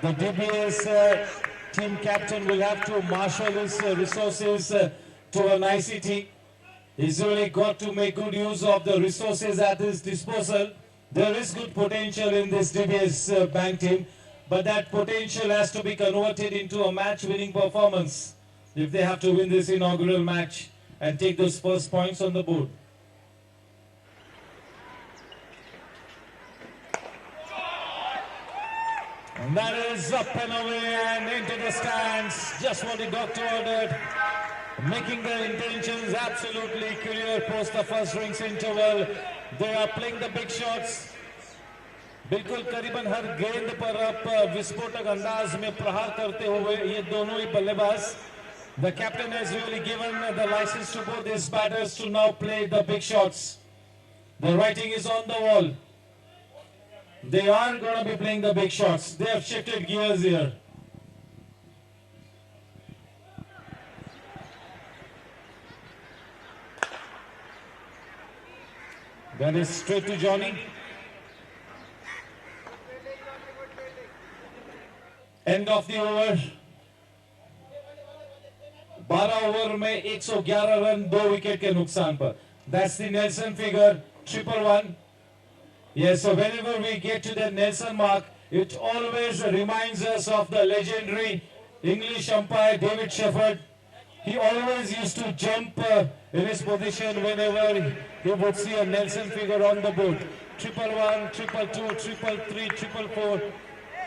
S12: The DBS team captain will have to marshal his resources to a nicety. He's really got to make good use of the resources at his disposal. There is good potential in this DBS bank team, but that potential has to be converted into a match-winning performance if they have to win this inaugural match and take those first points on the board. And that is up and away and into the stands, just what the doctor ordered. Making their intentions absolutely clear post the first rings interval. They are playing the big shots. बिल्कुल करीबन हर गेंद पर अब विस्फोटक अंदाज में प्रहार करते हुए ये दोनों ही बल्लेबाज. The captain has really given the license to both these batters to now play the big shots. The writing is on the wall. They are going to be playing the big shots. They have shifted gears here. That is straight to Johnny. End of the over. 12 over में 111 run 2 wicket के नुकसान पर. That's the Nelson figure. 111. Yes, so whenever we get to the Nelson mark, it always reminds us of the legendary English umpire David Shepherd. He always used to jump in his position whenever he would see a Nelson figure on the board. 111, 222, 333, 444.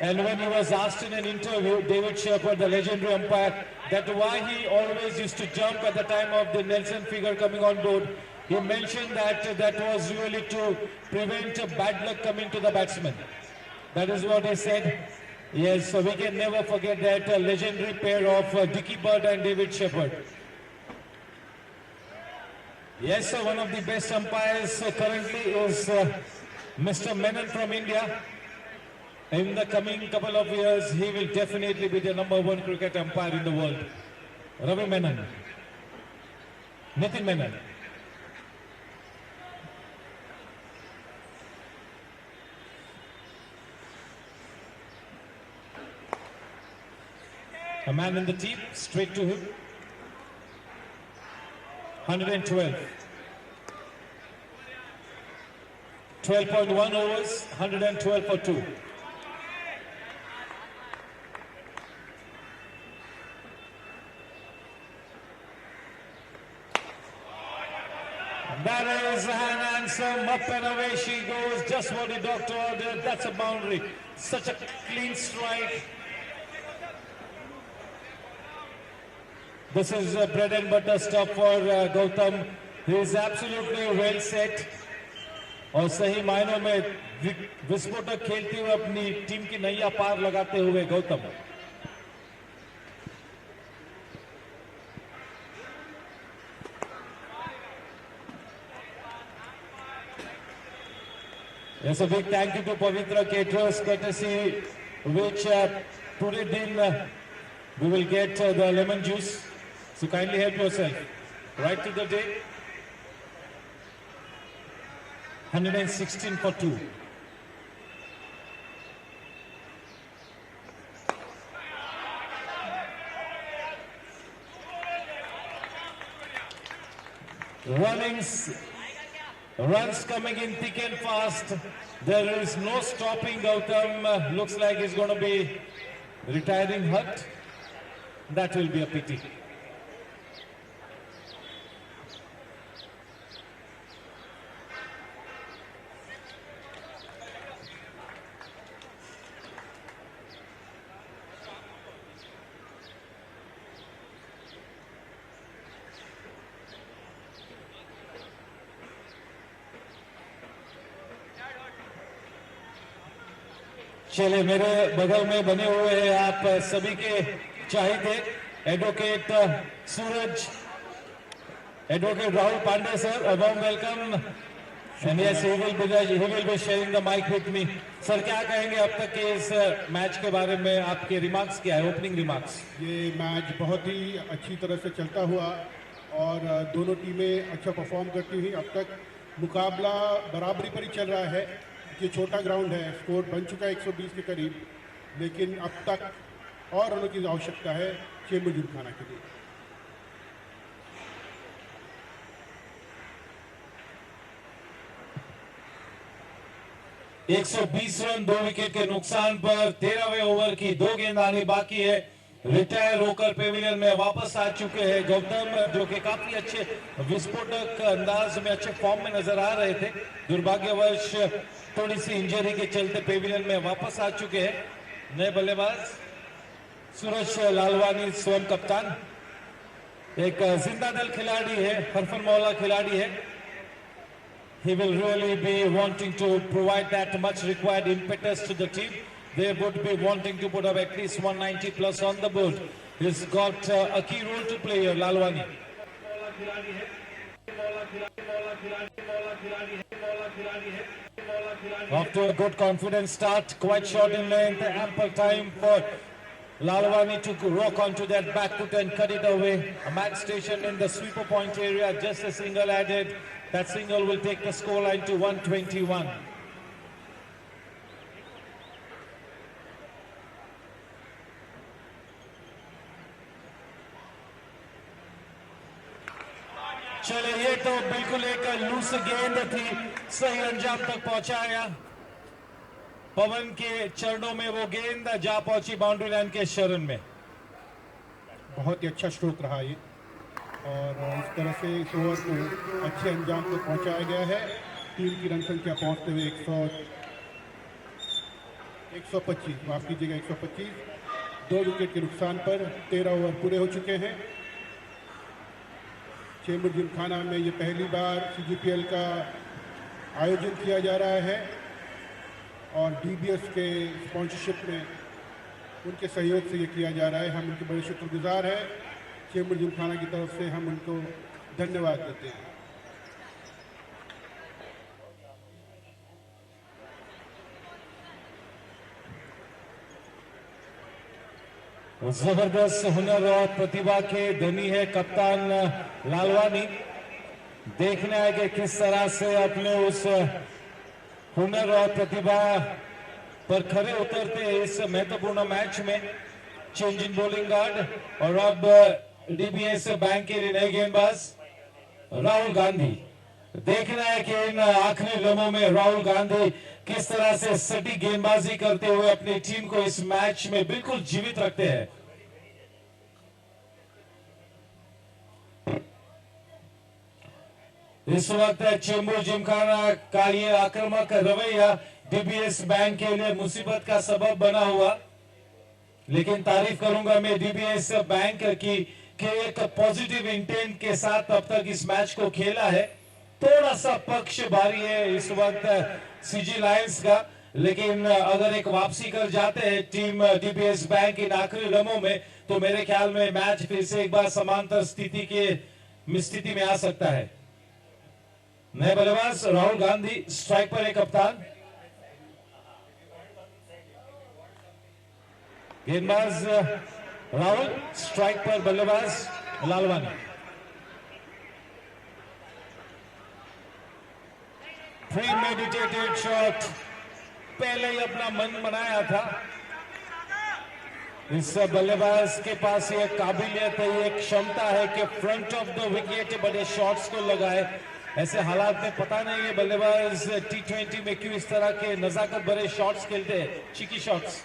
S12: And when he was asked in an interview, David Shepherd, the legendary umpire, that why he always used to jump at the time of the Nelson figure coming on board, he mentioned that that was really to prevent bad luck coming to the batsman. That is what he said. Yes, so we can never forget that legendary pair of Dickie Bird and David Shepherd. Yes, so one of the best umpires currently is Mr. Menon from India. In the coming couple of years, he will definitely be the #1 cricket umpire in the world. Ravi Menon. Nitin Menon. A man in the team, straight to him. 112. 12.1 overs, 112 for 2. That is an answer, up and away she goes, just what the doctor ordered. That's a boundary. Such a clean strike. This is bread and butter stuff for Gautam. He is absolutely well set. और सही मायनों में विस्फोटक खेलते हुए अपनी team की नैया पार लगाते हुए Gautam. Yes, a big thank you to Pavitra Caterers, courtesy which today din we will get the lemon juice. So kindly help yourself. Right to the day. 116 for 2. Runs coming in thick and fast. There is no stopping Gautam. Looks like he's going to be retiring hurt. That will be a pity. चले मेरे बगल में बने हुए हैं आप सभी के चाहते advocate Suraj, advocate Rahul Pandey sir, a warm welcome. And yes, he will be sharing the mic with me. Sir क्या कहेंगे अब तक के इस मैच के बारे में, आपके रिमार्क्स क्या है, ओपनिंग रिमार्क्स?
S13: ये मैच बहुत ही अच्छी तरह से चलता हुआ और दोनों टीमें अच्छा परफॉर्म करती हुई अब तक मुकाबला बराबरी पर ही चल रहा है. ये छोटा ग्राउंड है, स्कोर बन चुका है 120 के करीब लेकिन अब तक और रनों की आवश्यकता है चेंबूर जिमखाना के लिए।
S12: एक 120 रन 2 विकेट के नुकसान पर 13वें ओवर की 2 गेंद आनी बाकी है। रिटायर होकर पेविलियन में वापस आ चुके हैं गौतम, जो कि काफी अच्छे विस्फोटक अंदाज में अच्छे फॉर्म में नजर आ रहे थे। दुर्भाग्यवश थोड़ी सी इंजरी के चलते पेविलियन में वापस आ चुके हैं। नए बल्लेबाज सूरज लालवानी स्वयं कप्तान, एक जिंदा दिल खिलाड़ी है, हरफन मौला खिलाड़ी है। He will really be wanting to provide that much required impetus to the team. They would be wanting to put up at least 190 plus on the board. He's got a key role to play here, Lalwani. Off to a good confident start, quite short in length, ample time for Lalwani to rock onto that back foot and cut it away. A match station in the sweeper point area, just a single added. That single will take the scoreline to 121. चले, ये तो बिल्कुल एक loose गेंद थी, सही अंजाम तक पहुंचाया। पवन के चरणों में वो गेंद जा पहुंची बाउंड्री लाइन के शरण में।
S13: बहुत ही अच्छा स्ट्रोक रहा ये, और इस तरह से इस ओवर को अच्छे अंजाम तक पहुंचाया गया है। टीम की रन संख्या पहुंचते हुए 125, माफ कीजिएगा 125, 2 विकेट के नुकसान पर 13 ओवर पूरे हो चुके हैं। चेंबूर जिमखाना में ये पहली बार CGPL का आयोजन किया जा रहा है, और DBS के स्पॉन्सरशिप में उनके सहयोग से ये किया जा रहा है। हम उनके बड़े शुक्रगुजार हैं। चेंबूर जिमखाना की तरफ से हम उनको धन्यवाद देते हैं।
S12: जबरदस्त हुनर और प्रतिभा के धनी है कप्तान लालवानी। देखना है कि किस तरह से अपने उस हुनर और प्रतिभा पर खरे उतरते हैं इस महत्वपूर्ण मैच में। चेंज इन बॉलिंग गार्ड, और अब DBS बैंक के नए गेंदबाज राहुल गांधी। देखना है कि इन आखिरी लम्हों में राहुल गांधी किस तरह से सटीक गेंदबाजी करते हुए अपनी टीम को इस मैच में बिल्कुल जीवित रखते हैं। इस वक्त चेंबूर जिमखाना का ये आक्रामक रवैया DBS बैंक के लिए मुसीबत का सबब बना हुआ, लेकिन तारीफ करूंगा मैं DBS बैंक की कि एक पॉजिटिव इंटेंट के साथ अब तक इस मैच को खेला है। थोड़ा सा पक्ष भारी है इस वक्त CG लायंस का, लेकिन अगर एक वापसी कर जाते हैं टीम DBS बैंक इन आखिरी लम्हों में, तो मेरे ख्याल में मैच फिर से एक बार समांतर स्थिति में आ सकता है। नए बल्लेबाज राहुल गांधी, स्ट्राइक पर एक कप्तान। गेंदबाज राहुल, स्ट्राइक पर बल्लेबाज लालवानी। प्रीमेडिटेटेड शॉट, पहले ही अपना मन बनाया था। इस बल्लेबाज के पास ये काबिलियत है, ये क्षमता है कि फ्रंट ऑफ द विकेट बड़े शॉट्स को लगाए। ऐसे हालात में पता नहीं ये बल्लेबाज T20 में क्यों इस तरह के नजाकत भरे शॉट्स खेलते हैं, चिकी shots.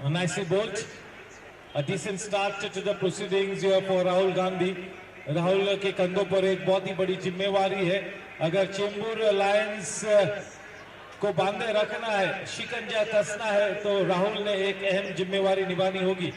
S12: Nicely bowled. A decent start to the proceedings here for Rahul Gandhi. Rahul के कंधों पर एक बहुत ही बड़ी जिम्मेवारी है। अगर चेंबूर लायंस को बांधे रखना है, शिकंजा कसना है, तो राहुल ने एक अहम जिम्मेवारी निभानी होगी।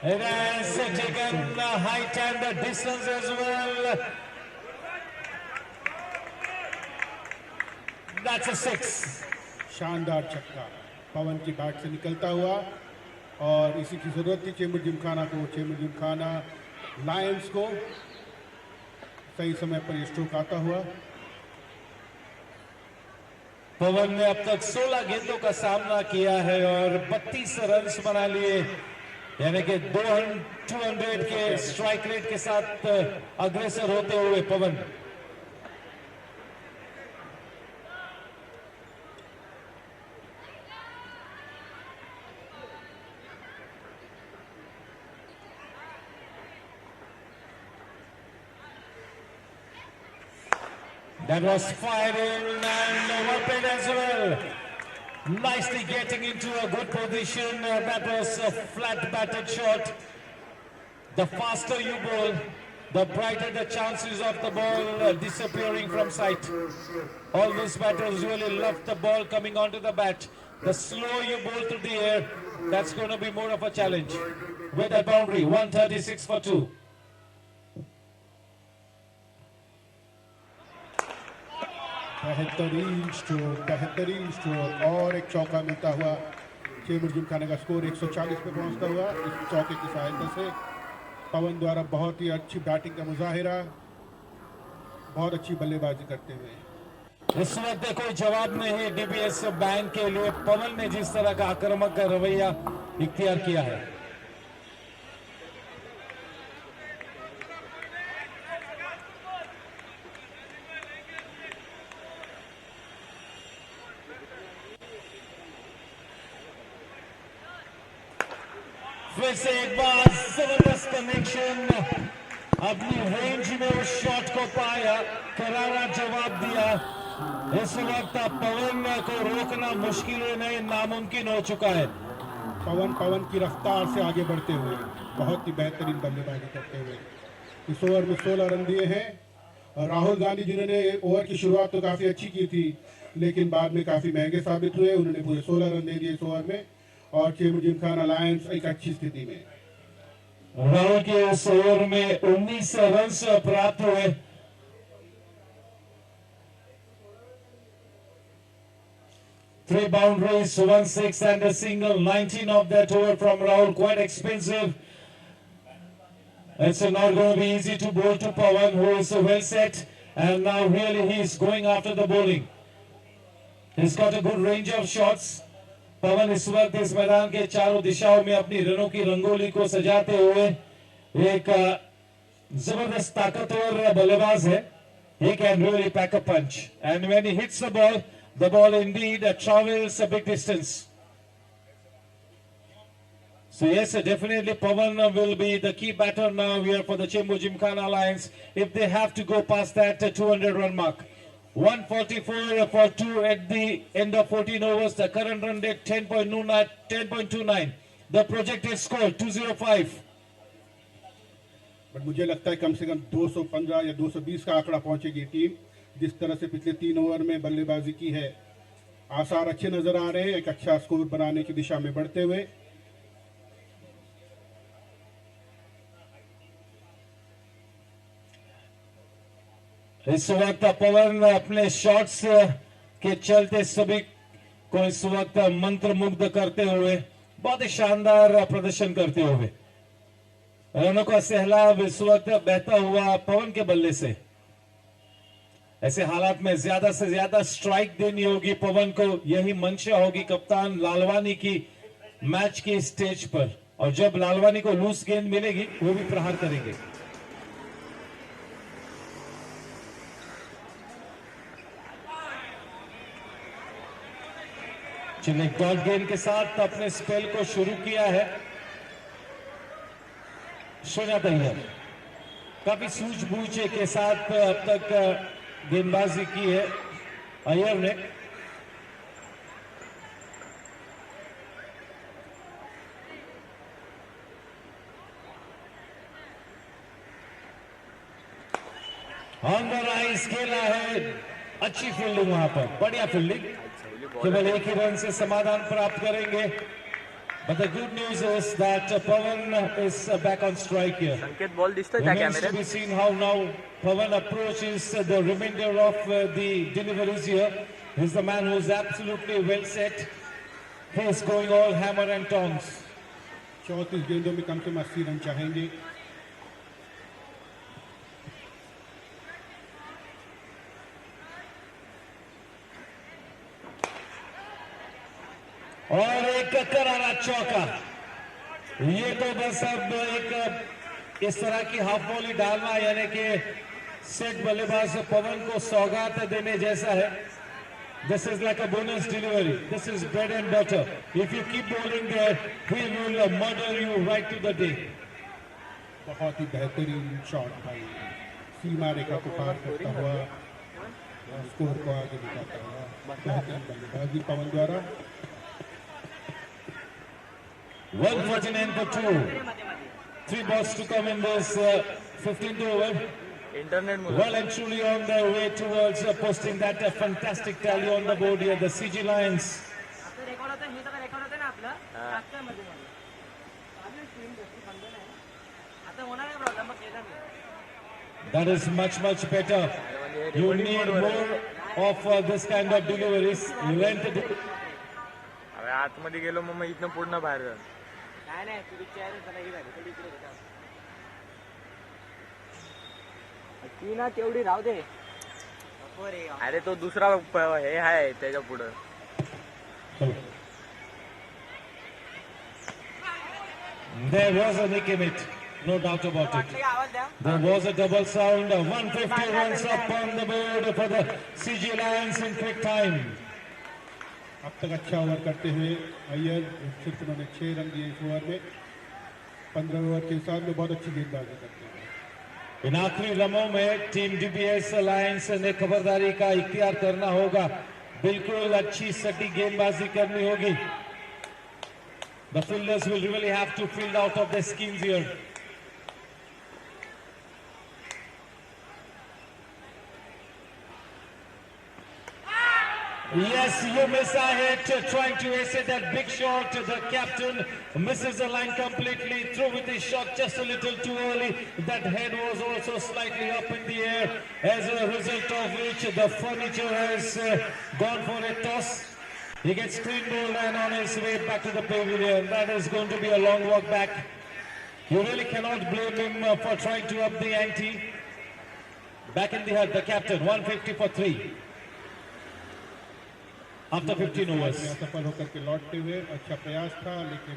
S12: It has taken the height and the distance as well. That's a 6.
S13: शानदार छक्का पवन की बैट से निकलता हुआ, और इसी की जरूरत थी चेंबूर जिमखाना को। चेंबूर जिमखाना लायंस को सही समय पर स्ट्रोक आता हुआ।
S12: पवन ने अब तक 16 गेंदों का सामना किया है और 32 रन बना लिए, यानी कि 200 के स्ट्राइक रेट के साथ अग्रसर होते हुए पवन। That was fired in and one played as well. Nicely getting into a good position. That was a flat batted shot. The faster you bowl, the brighter the chances of the ball disappearing from sight. All those batters really love the ball coming onto the bat. The slower you bowl through the air, that's going to be more of a challenge. With that boundary, 136 for 2.
S13: बेहतरीन stroke और एक चौका मिलता हुआ चेंबूर जिमखाना का score 140 पे पहुंचता हुआ इस चौके की सहायता से पवन द्वारा बहुत ही अच्छी बैटिंग का मुजाहिरा, बहुत अच्छी बल्लेबाजी करते हुए।
S12: इस वक्त कोई जवाब नहीं डीबीएस बैंक के लिए, पवन ने जिस तरह का आक्रामक रवैया इख्तियार किया है। फिर से एक बार जबरदस्त कनेक्शन, अपनी रेंज में उस शॉट को पाया, करारा जवाब दिया। इस वक्त पवन को रोकना मुश्किल नहीं, नामुमकिन हो चुका है।
S13: पवन की रफ्तार से आगे बढ़ते हुए बहुत ही बेहतरीन बल्लेबाजी करते हुए इस ओवर में 16 रन दिए हैं। और राहुल गांधी जिन्होंने ओवर की शुरुआत तो काफी अच्छी की थी, लेकिन बाद में काफी महंगे साबित हुए। उन्होंने पूरे 16 रन दे दिए इस ओवर में और चेंबूर जिमखाना लायंस एक अच्छी स्थिति में।
S12: राहुल के इस ओवर में 19 रन प्राप्त हुए। Three boundaries, 1 6 and a single. 19 of that over from Rahul, quite expensive. It's not going to be easy to bowl to Pawan, who is well set, and now really he is going after the bowling. He's got a good range of shots. पवन इस वक्त इस मैदान के चारों दिशाओं में अपनी रनों की रंगोली को सजाते हुए एक जबरदस्त ताकतवर बल्लेबाज है। He can really pack a punch, and when he hits the ball indeed travels a big distance. So yes, definitely Pawan will be the key batter now here for the Chembur Gymkhana Lions if they have to go past that 200 run mark. 144 for 2 at the end of 14 overs. The current run rate 10.29. The projected score 205.
S13: But मुझे लगता है कम से कम 215 या 220 का आंकड़ा पहुंचेगी team. जिस तरह से पिछले 3 ओवर में बल्लेबाजी की है, आसार अच्छे नजर आ रहे हैं, एक अच्छा स्कोर बनाने की दिशा में बढ़ते हुए।
S12: इस वक्त पवन अपने शॉट्स के चलते सभी को इस वक्त मंत्रमुग्ध करते हुए बहुत ही शानदार प्रदर्शन करते हुए रनों का सैलाब इस वक्त बहता हुआ पवन के बल्ले से। ऐसे हालात में ज्यादा से ज्यादा स्ट्राइक देनी होगी पवन को, यही मंशा होगी कप्तान लालवानी की मैच के स्टेज पर, और जब लालवानी को लूज गेंद मिलेगी वो भी प्रहार करेंगे। जिन्हें डॉट गेंद के साथ अपने स्पेल को शुरू किया है सोना तैयार, काफी सूझबूझ के साथ अब तक गेंदबाजी की है अय्यर ने। ऑन द राइज खेला है, अच्छी फील्डिंग वहां पर, बढ़िया फील्डिंग, केवल एक ही रन से समाधान प्राप्त करेंगे। But the good news is that Pawan is back on strike here. Remains to be seen how now Pawan approaches the remainder of the deliveries here. He's the man who is absolutely well set. He is going all hammer and tongs.
S13: 34 गेंदों में कम से कम 80 run चाहेंगे।
S12: एक करारा चौका। ये तो बस अब एक इस तरह की हाफ वॉली डालना यानी कि सेट बल्लेबाज पवन को सौगात देने जैसा है। This is like a bonus delivery. This is bread and butter. If you keep bowling there, we will murder you right to the day.
S13: बहुत ही बेहतरीन शॉट भाई, सीमा रेखा को पार करता हुआ स्कोर को आगे निकालता हुआ बेहतरीन बल्लेबाजी पवन द्वारा।
S12: 149 for 2. 3 balls to come in this 15th over. Well and truly on their way towards posting that fantastic tally on the board here, the CG Lions. That is much better. You need more of this kind of deliveries. Length.
S8: आतमध्ये गेलो मग इथनं पूर्ण बाहेर जा. ती ना तेवढी राहू दे. अरे तो दुसरा हे आहे त्याच्या पुढं.
S12: There was a nick in it, no doubt about it. There was a double sound, 150 runs up on the board for the CG Lions in quick time.
S13: अब तक अच्छा ओवर करते हुए अय्यर सिर्फ उन्होंने 6 रन दिए इस ओवर में। 15 ओवर के हिसाब में बहुत अच्छी गेंदबाजी करते हैं।
S12: इन आखिरी रनों में टीम डीबीएस अलायंस ने खबरदारी का इख्तियार करना होगा। बिल्कुल अच्छी सटीक गेंदबाजी करनी होगी। The fielders will really have to field out of their schemes here. Yes, you miss a hit, trying to ace that big shot. The captain misses the line completely, through with his shot just a little too early. That head was also slightly up in the air, as a result of which the furniture has gone for a toss. He gets clean bowled and on his way back to the pavilion. That is going to be a long walk back. You really cannot blame him for trying to up the ante. Back in the hut, the captain, 150 for 3. After 15 overs.
S13: सफल होकर के लौटते हुए अच्छा प्रयास था, लेकिन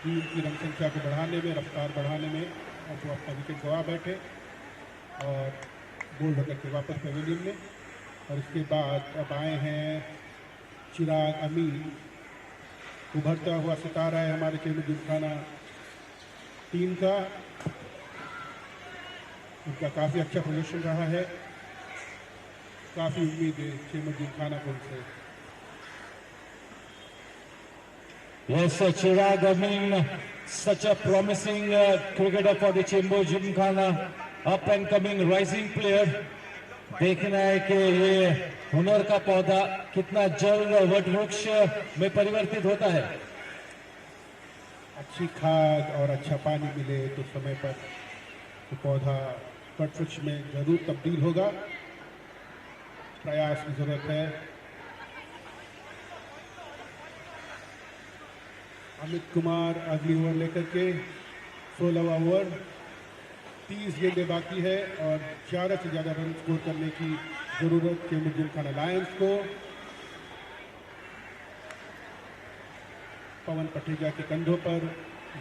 S13: team की रन संख्या को बढ़ाने में, रफ्तार बढ़ाने में और वो अपना विकेट गवा बैठे और बोल्ड होकर के वापस पेविलियन में। और इसके बाद अब आए हैं चिराग अमीन, उभरता हुआ सितारा है हमारे जिमखाना टीम का। उनका काफ़ी अच्छा प्रदर्शन रहा है, काफ़ी उम्मीद है जिमखाना को उनसे।
S12: Yes, Chirag Amin, such a promising cricketer for the Chembo Gymkhana, up and coming rising player. देखना है कि ये हुनर का पौधा कितना जल्द वटवृक्ष में परिवर्तित होता है।
S13: अच्छी खाद और अच्छा पानी मिले तो समय पर तो पौधा वटवृक्ष में जरूर तब्दील होगा। प्रयास की जरूरत है। अमित कुमार अगली ओवर लेकर के 16वां ओवर, 30 गेंदें बाकी है और ज़्यादा से ज़्यादा रन स्कोर करने की ज़रूरत है जिमखाना लायंस को। पवन पटेजा के कंधों पर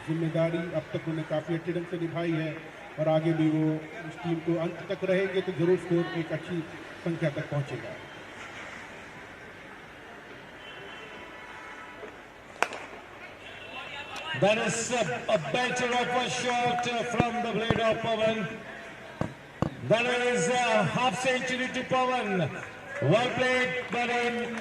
S13: जिम्मेदारी अब तक उन्हें काफ़ी अच्छे ढंग से निभाई है और आगे भी वो इस टीम को अंत तक रहेंगे तो जरूर स्कोर एक अच्छी संख्या तक पहुंचेगा।
S12: That is a better of a shot from the blade of Pawan. That is a half century to Pawan. Well played, but in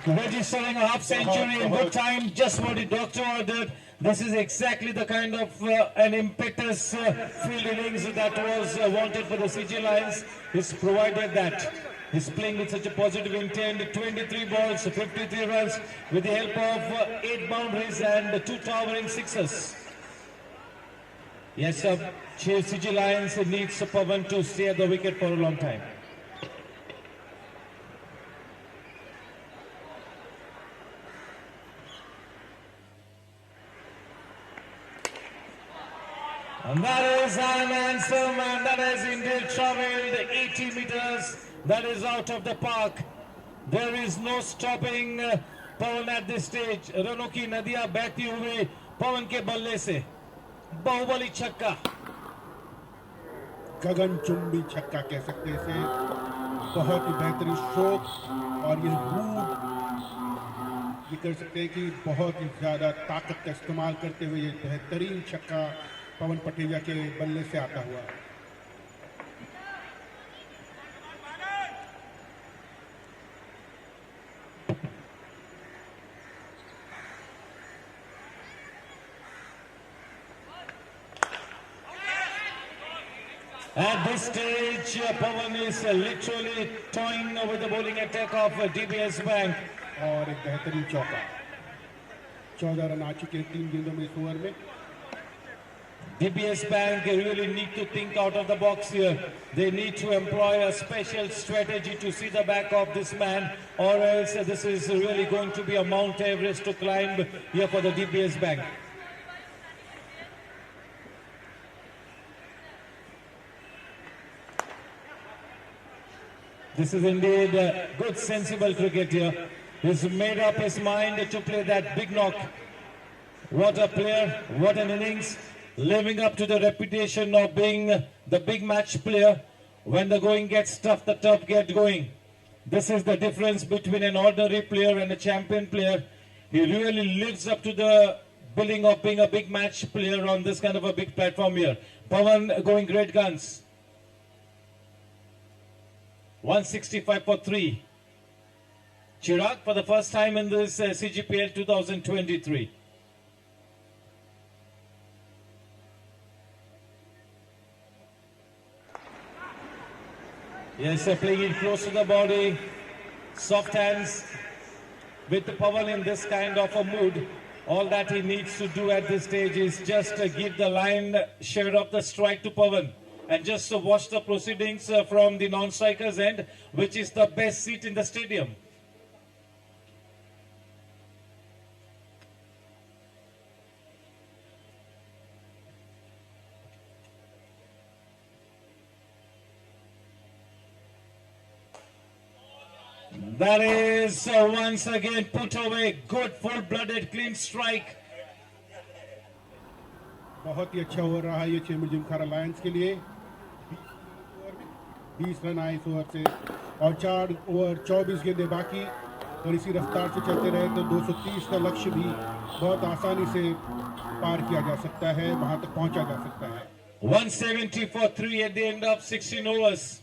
S12: registering a half century in good time, just what the doctor ordered. This is exactly the kind of an impetus field innings that was wanted for the CG Lions. He's provided that. He's playing with such a positive intent. 23 balls, 53 runs with the help of 8 boundaries and 2 towering sixes. Yes, CG Lions needs Pawan to stay at the wicket for a long time. And that is an answer, man. That has indeed traveled 80 meters. That is out of the park. There is no stopping Pawan at this stage, रनों की नदियां बहती हुई पवन के बल्ले से बाहुबली छक्का,
S13: गगनचुंबी छक्का कह सकते हैं इसे। बहुत ही बेहतरीन स्ट्रोक और ये रूट ये कर सकते हैं कि बहुत ही ज़्यादा ताकत का इस्तेमाल करते हुए ये बेहतरीन छक्का पवन पटेजा के बल्ले से आता हुआ।
S12: At this stage, Pawan is literally toying with the bowling attack of DBS Bank.
S13: और एक बेहतरीन चौका, 14 रन आ चुके हैं 3 गेंदों में इस ओवर में।
S12: DBS Bank really need to think out of the box here. They need to employ a special strategy to see the back of this man, or else this is really going to be a Mount Everest to climb here for the DBS Bank. This is indeed a good, sensible cricket here. He's made up his mind to play that big knock. What a player, what an innings. Living up to the reputation of being the big match player. When the going gets tough, the tough get going. This is the difference between an ordinary player and a champion player. He really lives up to the billing of being a big match player on this kind of a big platform here. Pawan going great guns. 165 for 3. Chirag for the first time in this CGPL 2023. Yes, playing it close to the body. Soft hands with Pawan in this kind of a mood. All that he needs to do at this stage is just give the line share of the strike to Pawan. And just watch the proceedings from the non-strikers end, which is the best seat in the stadium. That is once again put away. Good full-blooded clean strike.
S13: बहुत ही अच्छा over रहा ये Chembur Gymkhana Lions के लिए। 20 run आए इस over से और 4 ओवर 24 गेंदें बाकी, और इसी रफ्तार से चलते रहे तो 230 का लक्ष्य भी बहुत आसानी से पार किया जा सकता है, वहां तक पहुंचा जा सकता है।
S12: 170 for 3 at the end of 16 overs.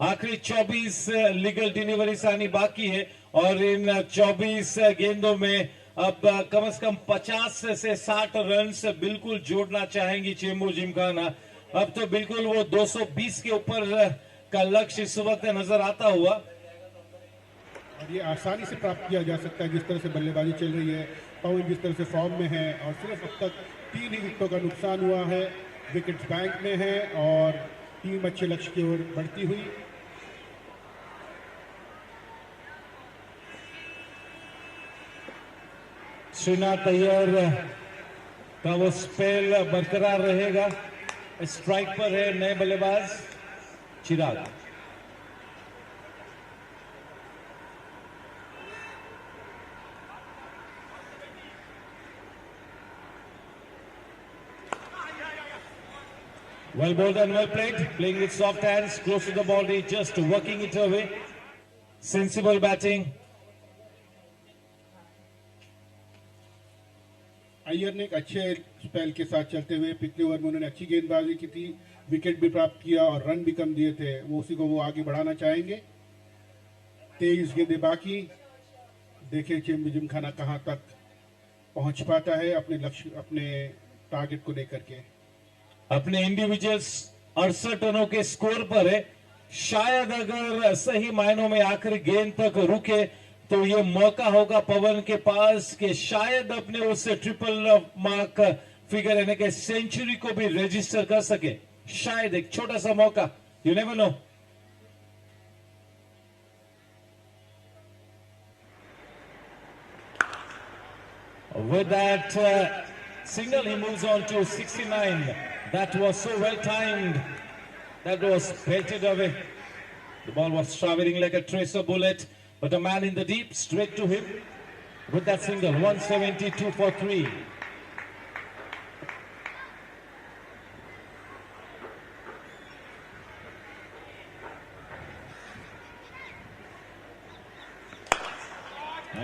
S12: आखिरी 24 लीगल डिलीवरीज आनी बाकी है और इन 24 गेंदों में अब कम से कम 50 से 60 रन से बिल्कुल जोड़ना चाहेंगी चेंबूर जिमखाना। अब तो बिल्कुल वो 220 के ऊपर का लक्ष्य इस वक्त नजर आता हुआ,
S13: और ये आसानी से प्राप्त किया जा सकता है जिस तरह से बल्लेबाजी चल रही है। पवन जिस तरह से फॉर्म में है और सिर्फ अब तक 3 ही विकेटों का नुकसान हुआ है, विकेट्स बैंक में है और टीम अच्छे लक्ष्य की ओर बढ़ती हुई।
S12: श्रीनाथ अय्यर का वो स्पेल बरकरार रहेगा। स्ट्राइक पर है नए बल्लेबाज चिराग। Well bowled and well played, playing with soft hands, close to the body, just working it away. Sensible batting.
S13: Iyer ने एक अच्छे स्पेल के साथ चलते हुए पिछले ओवर में उन्होंने अच्छी गेंदबाजी की थी, विकेट भी प्राप्त किया और रन भी कम दिए थे, वो उसी को वो आगे बढ़ाना चाहेंगे। 23 गेंदें बाकी, देखें चेंबूर जिमखाना कहां तक पहुंच पाता है अपने लक्ष्य अपने टारगेट को लेकर के।
S12: अपने इंडिविजुअल्स 68 रनों के स्कोर पर है। शायद अगर सही मायनों में आखिरी गेंद तक रुके तो ये मौका होगा पवन के पास कि शायद अपने उस ट्रिपल मार्क फिगर यानी कि सेंचुरी को भी रजिस्टर कर सके। शायद एक छोटा सा मौका, you never know. With that single, he moves on to 69. That was so well timed. That was pelted away. The ball was traveling like a tracer bullet, but a man in the deep, straight to him. with that single, 172 for 3.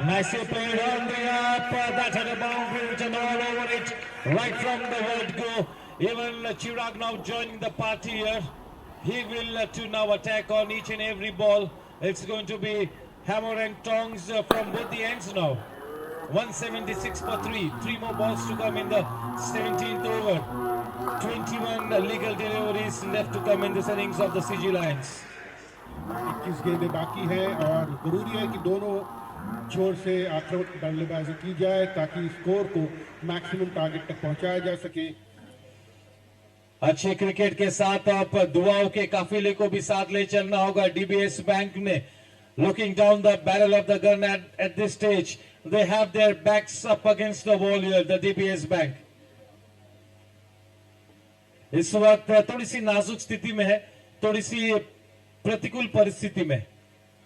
S12: Nicely played on the up, that had a boundary written all over it, right from the word go. Even Chirag now joining the party here. He will to now attack on each and every ball. It's going to be hammer and tongs from both the ends now. 176 for 3. 3 more balls to come in the 17th over. 21 legal deliveries left to come in this innings of the CG Lions.
S13: 21 गेंदें बाकी हैं और जरूरी है कि दोनों जोर से आक्रामक बल्लेबाजी की जाए ताकि स्कोर को मैक्सिमम टारगेट तक पहुंचाया जा सके।
S12: अच्छे क्रिकेट के साथ आप दुआओं के काफिले को भी साथ ले चलना होगा। डीबीएस बैंक ने looking down the barrel of the gun at this stage, they have their backs up against the wall here, the DBS Bank. इस वक्त थोड़ी सी नाजुक स्थिति में है, थोड़ी सी प्रतिकूल परिस्थिति में,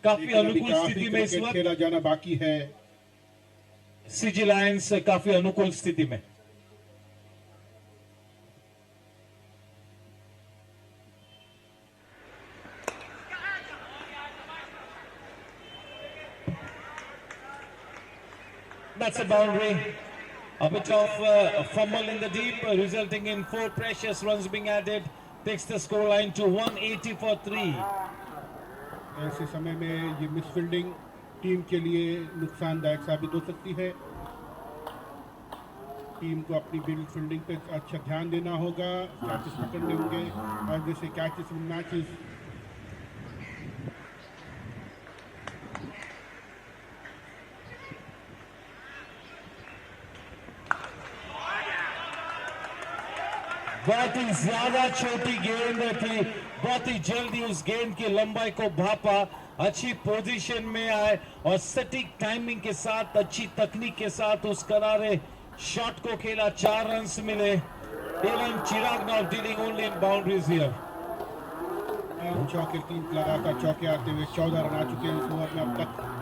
S12: काफी अनुकूल स्थिति में इस वक्त
S13: खेला जाना बाकी है।
S12: सीजी लायंस काफी अनुकूल स्थिति में। That's a boundary. A bit of fumble in the deep, resulting in 4 precious runs being added. Takes the scoreline to 180 for 3.
S13: ऐसे समय में ये मिसफील्डिंग टीम के लिए नुकसानदायक साबित हो सकती है। टीम को अपनी फील्डिंग पे अच्छा ध्यान देना होगा, कैचेस पकड़ने होंगे और जैसे कैचेस इन मैचेस
S12: बहुत ही ज्यादा छोटी गेंद थी, बहुत ही जल्दी उस गेंद की लंबाई को भापा, अच्छी पोजीशन में आए और सटीक टाइमिंग के साथ, अच्छी तकनीक के साथ उस करारे शॉट को खेला। 4 रन्स मिले। Even Chirag now dealing only in boundaries here.
S13: चौके 3 लगातार चौके आते हुए 14 रन आ चुके हैं इस ओवर में अब तक।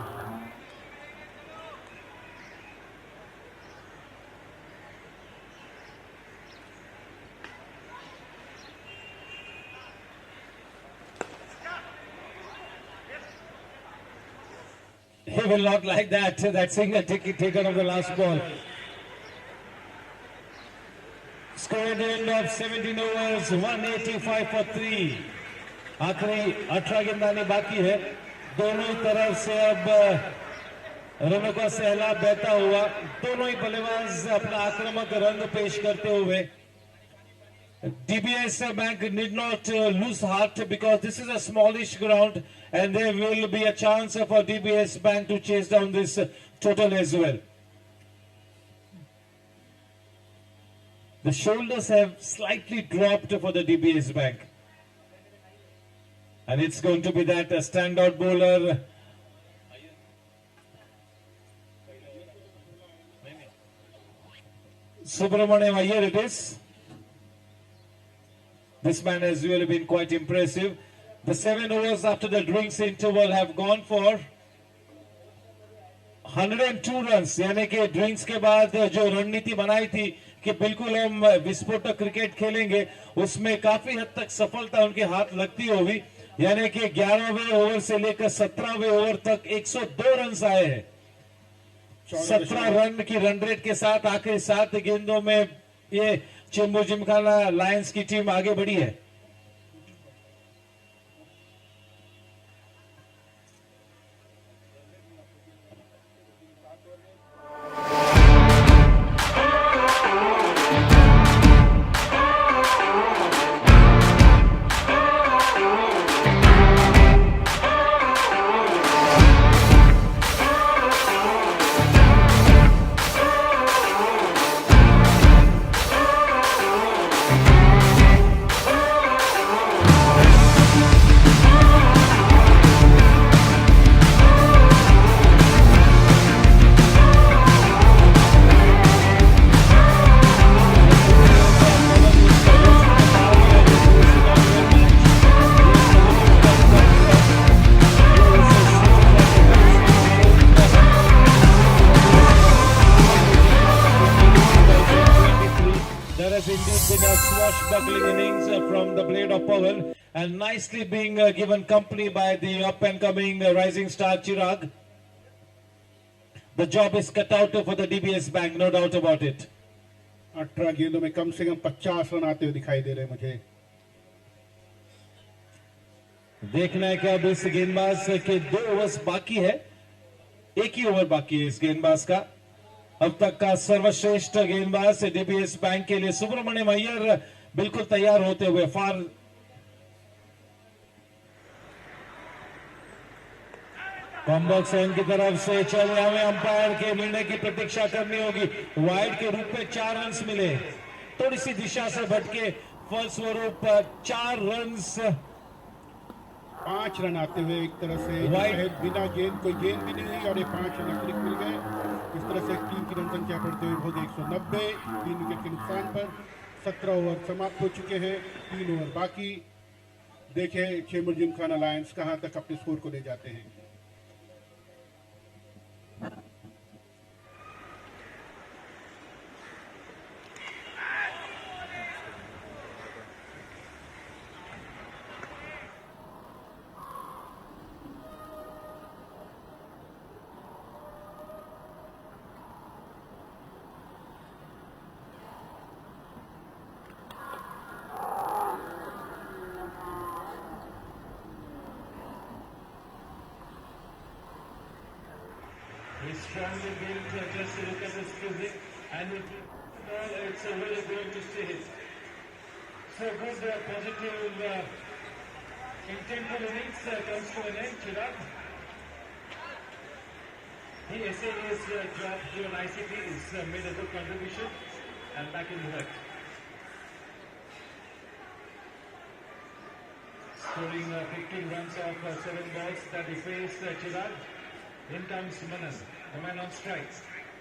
S12: He will not like that single taken of the last ball. Score at the end of 17 overs, 185 for 3. आखिरी 18 गेंदानी बाकी है। दोनों तरफ से अब रनों का सैलाब बहता हुआ, दोनों ही बल्लेबाज अपना आक्रामक रंग पेश करते हुए। DBS Bank need not lose heart because this is a smallish ground and there will be a chance for DBS Bank to chase down this total as well. The shoulders have slightly dropped for the DBS Bank. And it's going to be that standout bowler. Subramaniam Iyer it is. This man has really been quite impressive. The 7 overs after the drinks interval have gone for 102 runs. यानी कि drinks के बाद जो रणनीति बनाई थी कि बिल्कुल हम विस्फोटक क्रिकेट खेलेंगे, उसमें काफी हद तक सफलता उनके हाथ लगती होगी। यानी कि 11वें ओवर से लेकर 17वें ओवर तक 102 रन आए हैं। 17 रन की रन रेट के साथ आखिरी 7 गेंदों में ये चेंबू जिमखाना लायंस की टीम आगे बढ़ी है। There has indeed been a swashbuckling innings from the blade of Pawan, and nicely being given company by the up-and-coming rising star Chirag. The job is cut out for the DBS Bank, no doubt about it.
S13: 18 गेंदों में कम से कम 50 run आते हुए दिखाई दे रहे हैं मुझे।
S12: देखना है कि अब इस गेंदबाज के 2 ओवर्स बाकी है, एक ही ओवर बाकी है इस गेंदबाज का। अब तक का सर्वश्रेष्ठ गेंदबाज डीबीएस बैंक के लिए सुब्रमण्यम अय्यर बिल्कुल तैयार होते हुए फार कॉम्बॉक्स एंड की तरफ से चले हमें अंपायर के निर्णय की प्रतीक्षा करनी होगी। वाइड के रूप में 4 रन मिले, थोड़ी सी दिशा से भटके, फलस्वरूप 4 रन,
S13: 5 रन आते हुए एक तरह से बिना गेंद कोई गेंद भी नहीं हुई और ये 5 रन अतिरिक्त मिल गए। इस तरह से टीम की रन संख्या बढ़ते हुए हो गई 190, 3 विकेट के नुकसान पर 17 ओवर समाप्त हो चुके हैं, 3 ओवर बाकी। देखें चेंबूर जिमखाना लायंस कहां तक अपने स्कोर को ले जाते हैं।
S7: He's strongly built, just look at his physique, and it's really going to see his. So good, positive, intentful innings comes to an end, Chirag. He essayed his job through an ICT, he's made a good contribution, and back in the work. Scoring 15 runs off 7 balls that he faced Chirag. In comes Manan, the man on strikes,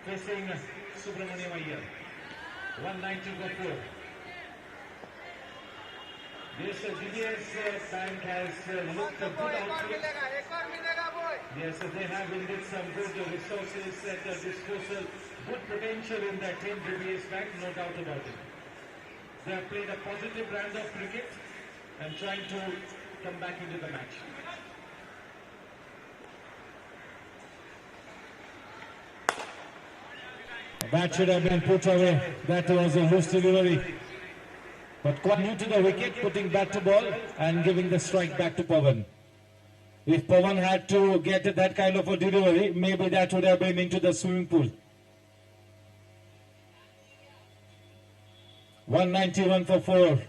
S7: facing Subramaniam Iyer. 190 for 4. Yes, DBS Bank has looked a good outfit. Yes, they have indeed some good resources at their disposal. Good potential in that team, DBS Bank, no doubt about it. They have played a positive brand of cricket and trying to come back into the match.
S12: That should have been put away. That was a loose delivery. But quite new to the wicket, putting bat to ball and giving the strike back to Pawan. If Pawan had to get that kind of a delivery, maybe that would have been into the swimming pool. 191 for 4.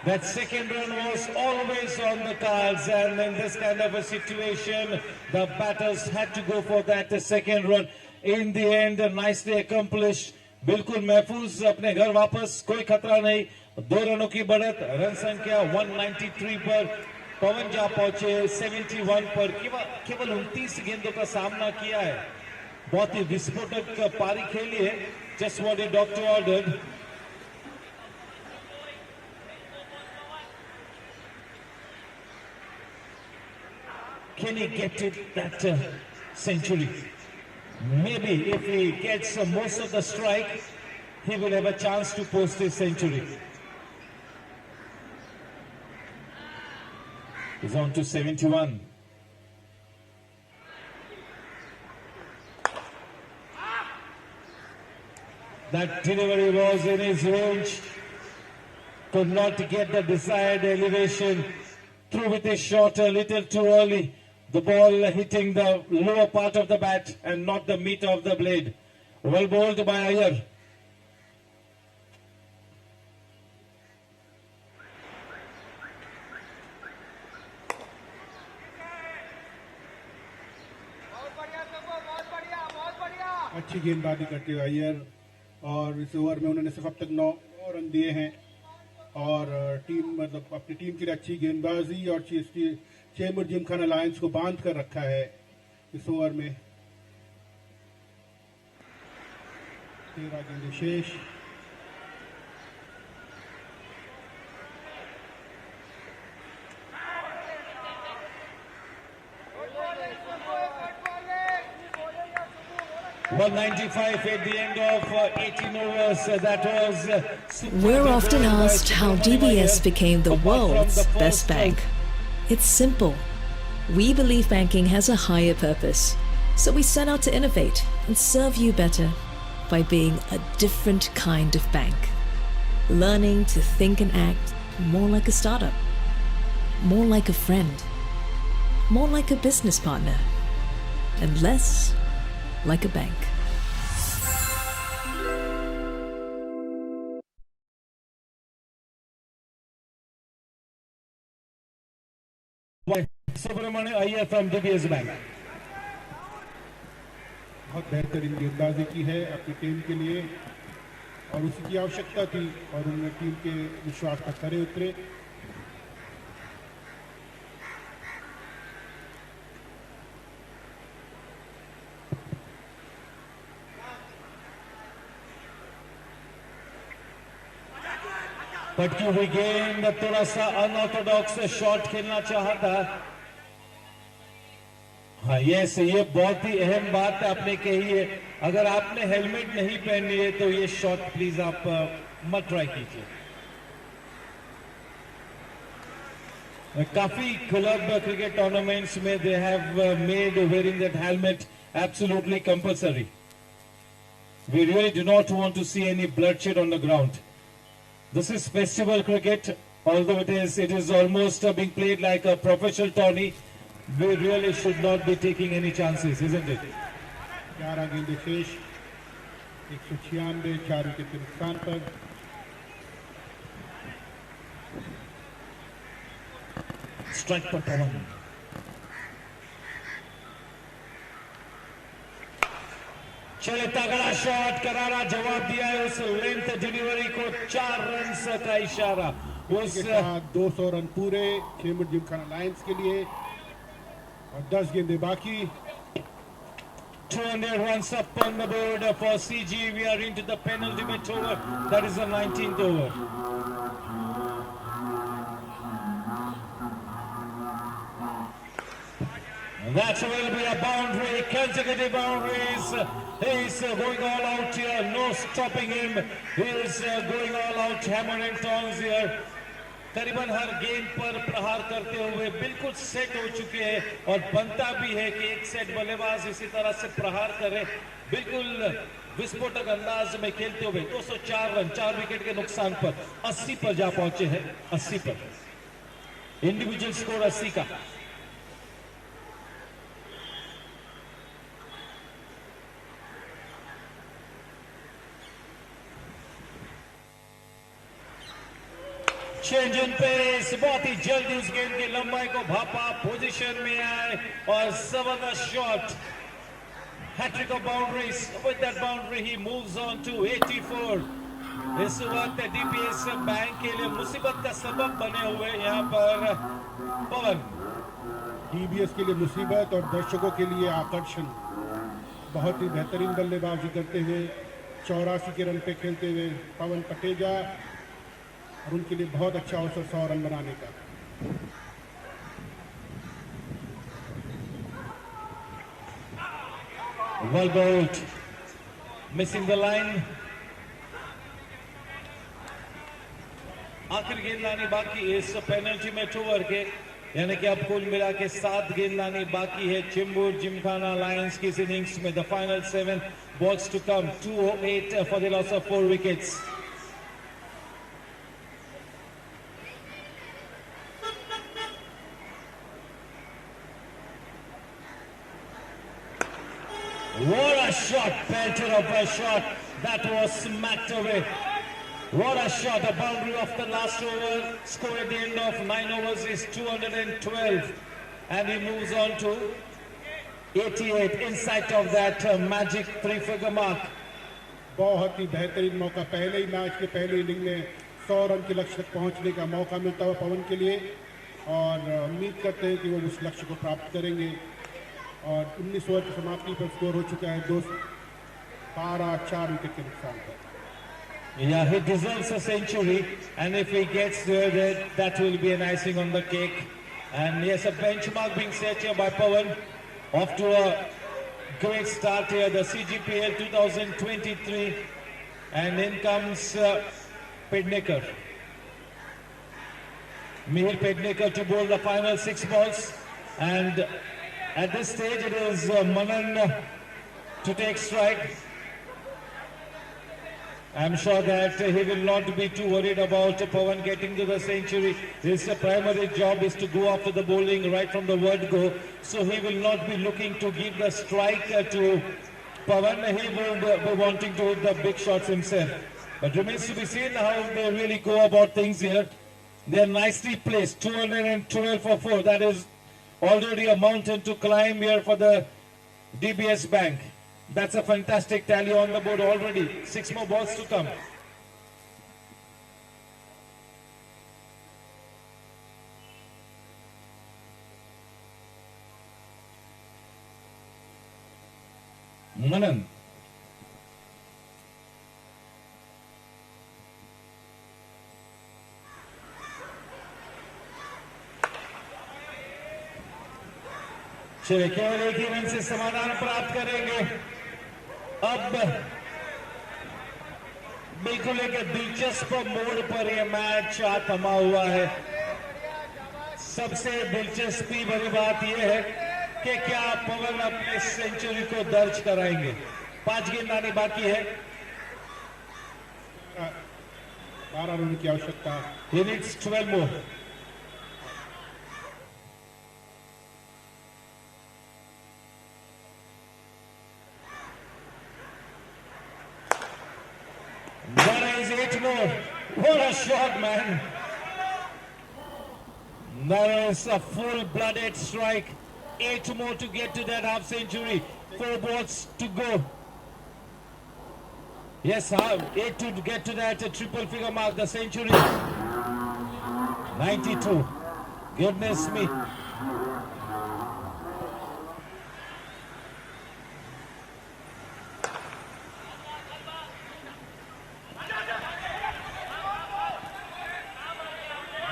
S12: That second run was always on the cards, and in this kind of a situation, the batters had to go for that second run. In the end, nicely accomplished. बिल्कुल महफूज अपने घर वापस, कोई खतरा नहीं। 2 रनों की बढ़त, रन संख्या 193 पर पवन जा पहुंचे 71 पर। केवल 29 गेंदों का सामना किया है। बहुत ही विस्फोटक पारी खेली है। Just what the doctor ordered. Can he get it that century? Maybe if he gets most of the strike, he will have a chance to post his century. He's on to 71. That delivery was in his range. Could not get the desired elevation. Through with his shot a little too early. The ball hitting the lower part of the bat and not the meat of the blade. Well bowled by Iyer.
S13: अच्छी गेंदबाजी करते हुए अय्यर, और इस over में उन्होंने सिर्फ अब तक 9 रन दिए हैं और टीम मतलब अपनी टीम की अच्छी गेंदबाजी और चेंबूर जिमखाना लायंस को बांध कर रखा है इस ओवर में। 13 गेंदें शेष।
S12: $195 at the end of 18 overs. That was.
S14: We're often asked how DBS became the world's best bank. It's simple. We believe banking has a higher purpose, so we set out to innovate and serve you better by being a different kind of bank. Learning to think and act more like a startup, more like a friend, more like a business partner, and less like a bank.
S12: Subramanian Iyer from DBS Bank.
S13: बहुत बेहतरीन गेंदबाजी की है अपनी team के लिए और उसकी आवश्यकता थी और उन्होंने टीम के विश्वास पर खरे उतरे।
S12: पटकी हुई गेंद, थोड़ा सा अनऑर्थोडॉक्स शॉट खेलना चाहा था। हाँ यस, ये बहुत ही अहम बात आपने कही है। अगर आपने हेलमेट नहीं पहनी है तो ये शॉट प्लीज आप मत ट्राई कीजिए। काफी क्लब क्रिकेट टूर्नामेंट्स में they have made wearing that helmet absolutely compulsory. We really do not want to see any bloodshed on the ground. This is festival cricket, although it is almost being played like a professional tourney. We really should not be taking any chances, isn't it?
S13: 11 गेंदें शेष, 196, 4 wicket के नुकसान पर।
S12: Strike पर पवन। चले तगड़ा shot, करारा जवाब दिया है उस लेंथ डिलीवरी को। 4 रन का इशारा।
S13: उसके साथ 200 रन पूरे चेंबूर जिमखाना लायंस के लिए और 10 गेंदें बाकी।
S12: 200 runs up on the board for CG. We are into the penultimate over. That is the 19th over. That will be a boundary, consecutive boundaries. He is going all out here, no stopping him. He is going all out, hammer and tongs here. करीबन हर गेंद पर प्रहार करते हुए बिल्कुल set हो चुके हैं और बनता भी है कि एक सेट बल्लेबाज इसी तरह से प्रहार करे। बिल्कुल विस्फोटक अंदाज में खेलते हुए 204 रन 4 विकेट के नुकसान पर 80 पर जा पहुंचे हैं। 80 पर इंडिविजुअल स्कोर 80 का। चेंज इन पेस, बहुत ही जल्दी उस गेंद की लंबाई को भापा, पोजीशन में आए और जबरदस्त shot. Hattrick of boundaries. With that boundary he moves on to 84। इस वक्त डीपीएस बैंक के लिए मुसीबत का सबब बने हुए यहाँ पर पवन।
S13: डीबीएस के लिए मुसीबत और दर्शकों के लिए आकर्षण। बहुत ही बेहतरीन बल्लेबाजी करते हुए 84 के रन पे खेलते हुए पवन पटेजा और उनके लिए बहुत अच्छा अवसर 100 रन बनाने का।
S12: Well bowled, missing the line. आखिर गेंद लानी बाकी इस पेनल्टीमेट ओवर के, यानी कि अब कुल मिला के 7 गेंद लानी बाकी है चेंबूर जिमखाना लायंस की इनिंग्स में। The final 7 balls to come, 208 for the loss of 4 wickets. What a shot, pelted of a shot that was smacked away. What a shot, a boundary of the last over. Score at the end of 9 overs is 212 and he moves on to 88 in sight of that magic 3-figure mark.
S13: बहुत ही बेहतरीन मौका, पहले ही match के पहले inning में 100 run के लक्ष्य तक पहुंचने का मौका मिलता हुआ पवन के लिए और उम्मीद करते हैं कि वो उस लक्ष्य को प्राप्त करेंगे। और 19 ओवर की समाप्ति पर स्कोर हो चुका है 4 विकेट के नुकसान पर.
S12: Yeah, he deserves a century, and if he gets there, that will be an icing on the cake. And yes, a benchmark being set here by Pawan. Off to a great start here, the Cgpl 2023. And in comes Pednekar. Mihir Pednekar to bowl the final 6 balls. And at this stage, it is Manan to take strike. I'm sure that he will not be too worried about Pawan getting to the century. His primary job is to go after the bowling right from the word go. So he will not be looking to give the strike to Pawan. He will be wanting to hit the big shots himself. But remains to be seen how they really go about things here. They are nicely placed. 212 for 4. That is already a mountain to climb here for the DBS Bank. That's a fantastic tally on the board already. 6 more balls to come. Manan. चलिए केवल एक ही run से समाधान प्राप्त करेंगे. अब बिल्कुल एक दिलचस्प मोड़ पर यह मैच थमा हुआ है. सबसे दिलचस्पी भरी बात यह है कि क्या पवन अपने सेंचुरी को दर्ज कराएंगे. 5 गेंद आने बाकी है.
S13: 12 रन की आवश्यकता.
S12: He needs 12 more. That is 8 more. What a shot, man. That is a full-blooded strike. 8 more to get to that half century. 4 balls to go. Yes, 8 to get to that triple figure mark, the century. 92. Goodness me.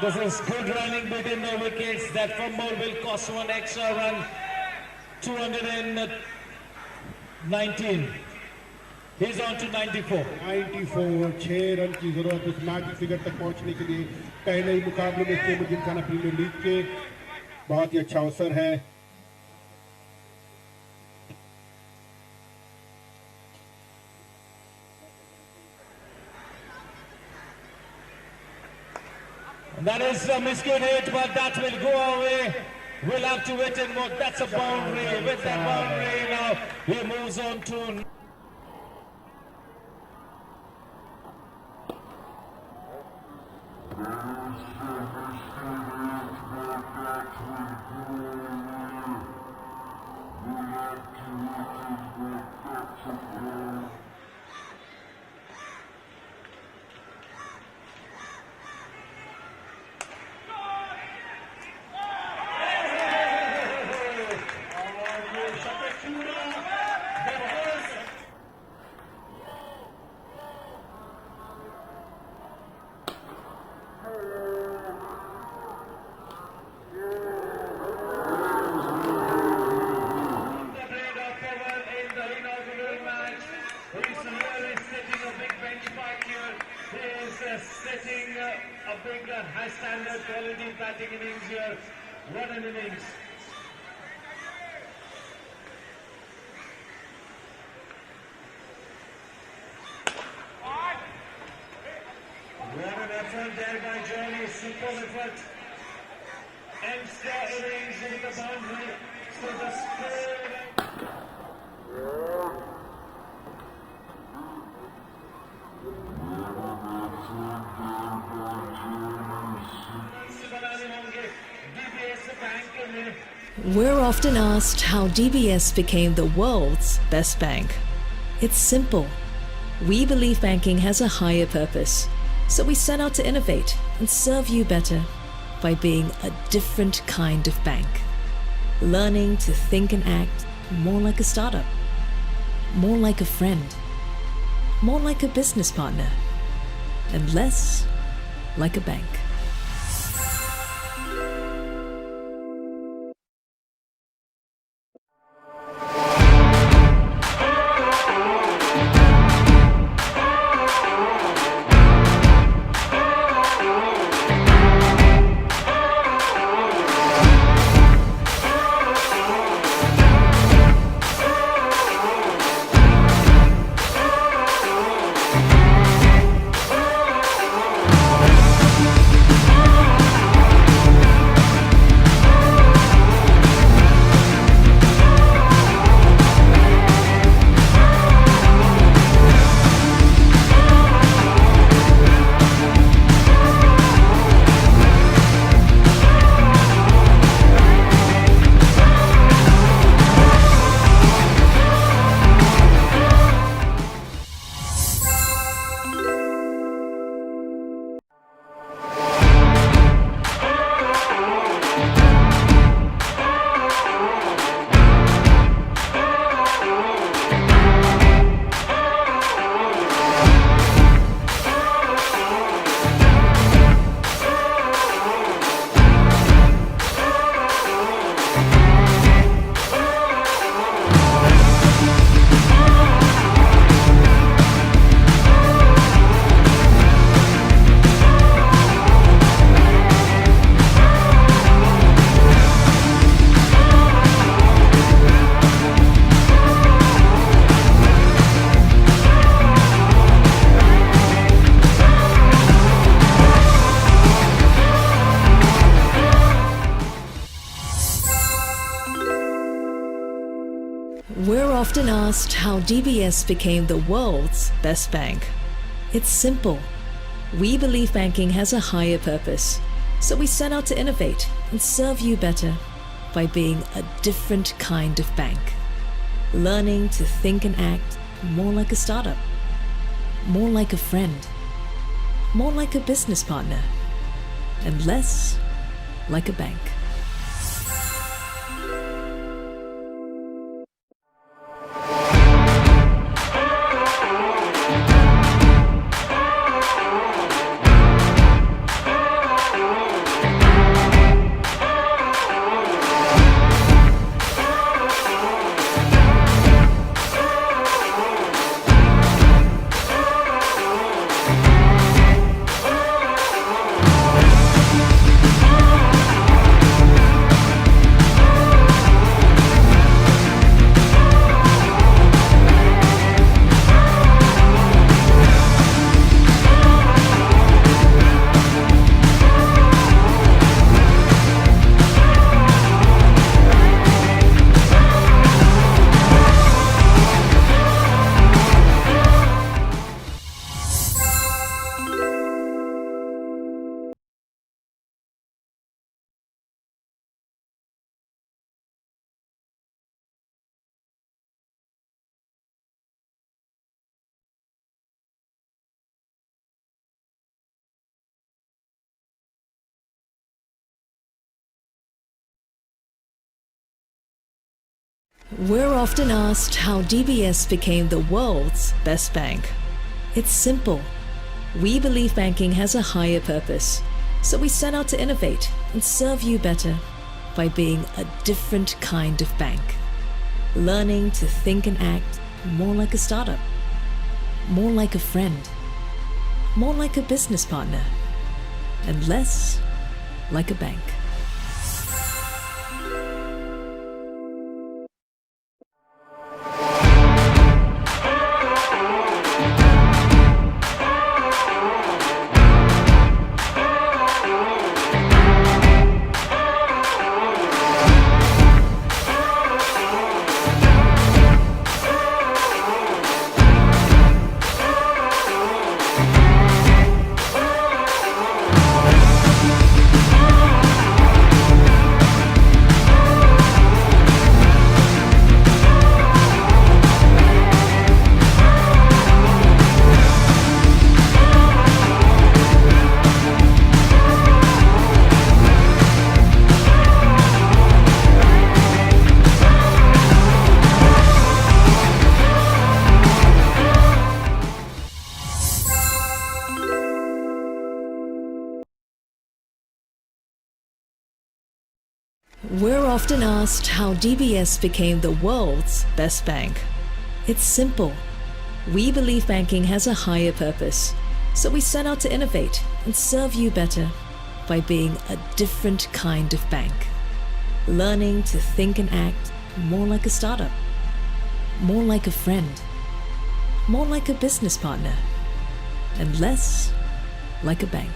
S12: This is good running between the wickets. That fumble will cost 1 extra run. 219. He's on to 94.
S13: 94. 6 run की जरूरत उस magic figure तक पहुंचने के लिए. पहले ही मुकाबले में चेंबूर जिमखाना प्रीमियर लीग के बहुत ही अच्छा अवसर है.
S12: That is a miscue hit, but that will go away. We'll have to wait and watch. That's a boundary. With that boundary now, he moves on to... Setting a big high standard quality batting innings here. What an innings. What an effort there by Johnny. Super effort. Ends the innings with the boundary. So the score...
S14: We're often asked how DBS became the world's best bank. It's simple. We believe banking has a higher purpose, so we set out to innovate and serve you better by being a different kind of bank. Learning to think and act more like a startup, more like a friend. more like a business partner, and less like a bank. We're often asked how DBS became the world's best bank. It's simple. We believe banking has a higher purpose, so we set out to innovate and serve you better by being a different kind of bank. Learning to think and act more like a startup, more like a friend, more like a business partner, and less like a bank. We're often asked how DBS became the world's best bank. It's simple. We believe banking has a higher purpose, so we set out to innovate and serve you better by being a different kind of bank. Learning to think and act more like a startup, more like a friend, more like a business partner, and less like a bank. often asked how DBS became the world's best bank. It's simple. We believe banking has a higher purpose, so we set out to innovate and serve you better by being a different kind of bank. Learning to think and act more like a startup, more like a friend, more like a business partner, and less like a bank.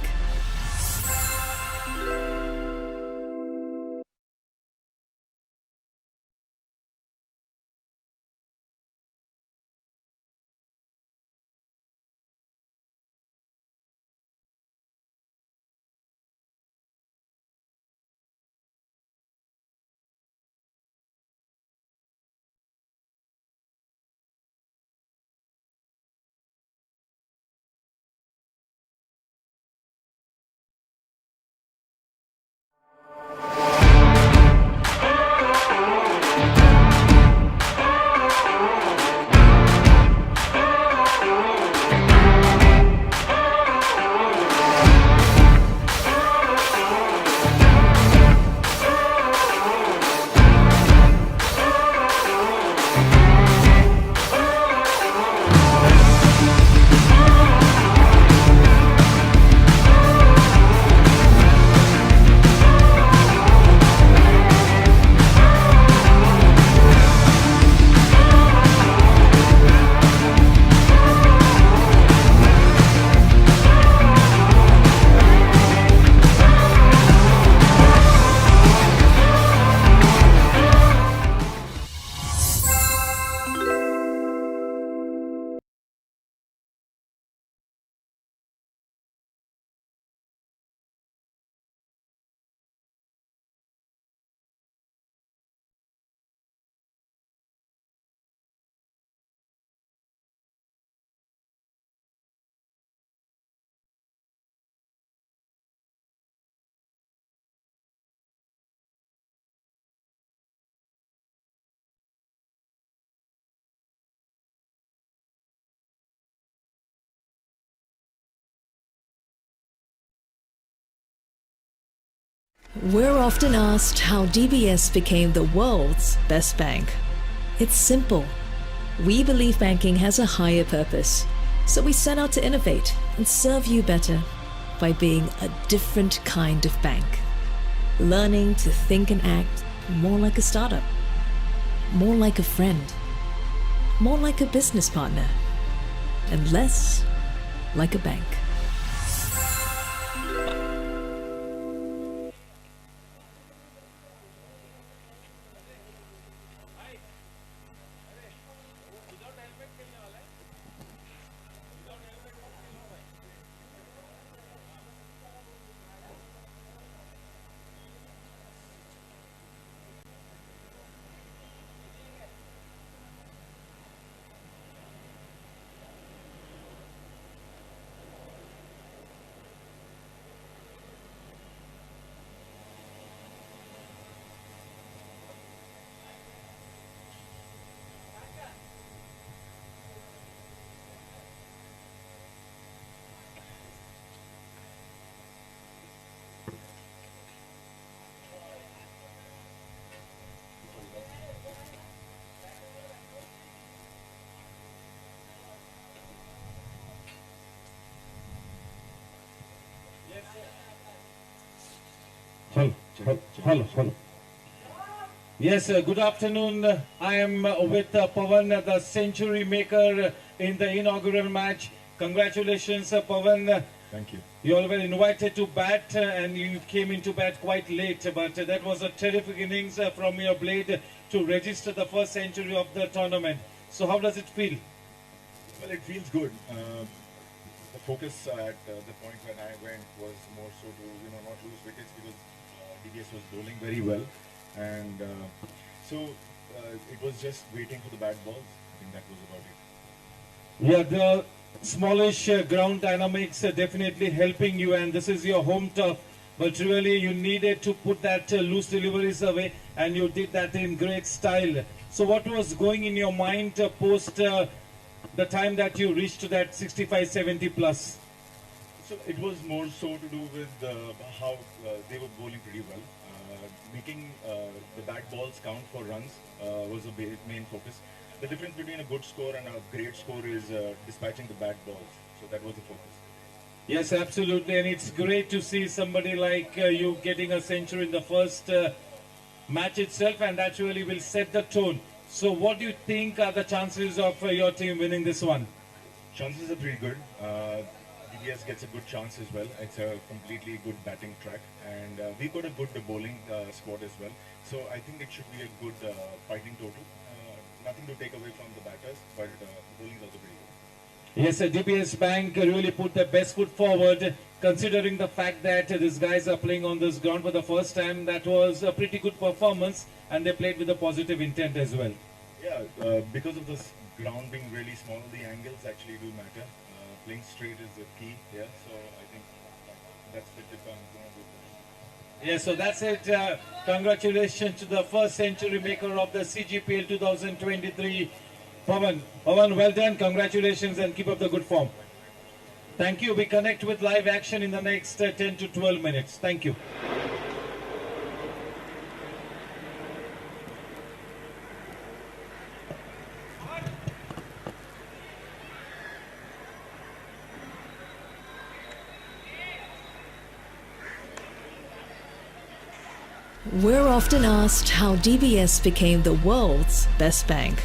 S14: We're often asked how DBS became the world's best bank. It's simple. We believe banking has a higher purpose, so we set out to innovate and serve you better by being a different kind of bank. Learning to think and act more like a startup, more like a friend, more like a business partner, and less like a bank.
S12: Hello. Yes, good afternoon. I am with Pawan, the century maker in the inaugural match. Congratulations, Pawan.
S15: Thank you.
S12: You all were invited to bat and you came into bat quite late, but that was a terrific innings from your blade to register the first century of the tournament. So how does it feel?
S15: Well, it feels good. The focus at the point when I went was more so to not lose wickets because DBS was bowling very well, and so it was just waiting for the bad balls. I think that was about it.
S12: Yeah, the smallish ground dynamics definitely helping you, and this is your home turf. But really, you needed to put that loose deliveries away, and you did that in great style. So, what was going in your mind post the time that you reached that 65-70 plus?
S15: So it was more so to do with how they were bowling pretty well. making the bat balls count for runs was the main focus. The difference between a good score and a great score is dispatching the bat balls. So that was the focus.
S12: Yes, absolutely, and it's great to see somebody like you getting a century in the first match itself, and that really will set the tone. So what do you think are the chances of your team winning this one?
S15: Chances are pretty good. DBS gets a good chance as well. It's a completely good batting track, and we've got a good bowling squad as well. So I think it should be a good fighting total. Nothing to take away from the batters, but the bowling is also pretty good.
S12: Yes, DBS Bank really put their best foot forward, considering the fact that these guys are playing on this ground for the first time. That was a pretty good performance, and they played with a positive intent as well.
S15: Yeah, because of this ground being really small, the angles actually do matter. Playing straight is the key here, so I think that's the tip I'm going to do.
S12: Yes, so that's it. Congratulations to the first century maker of the CGPL 2023. Pawan, well done. Congratulations and keep up the good form. Thank you. We connect with live action in the next 10 to 12 minutes. Thank you.
S14: We're often asked how DBS became the world's best bank.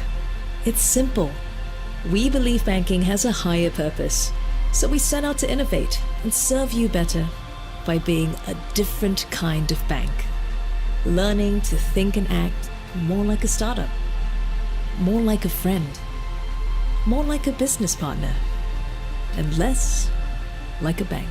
S14: It's simple. We believe banking has a higher purpose, so we set out to innovate and serve you better by being a different kind of bank. Learning to think and act more like a startup, more like a friend, more like a business partner, and less like a bank.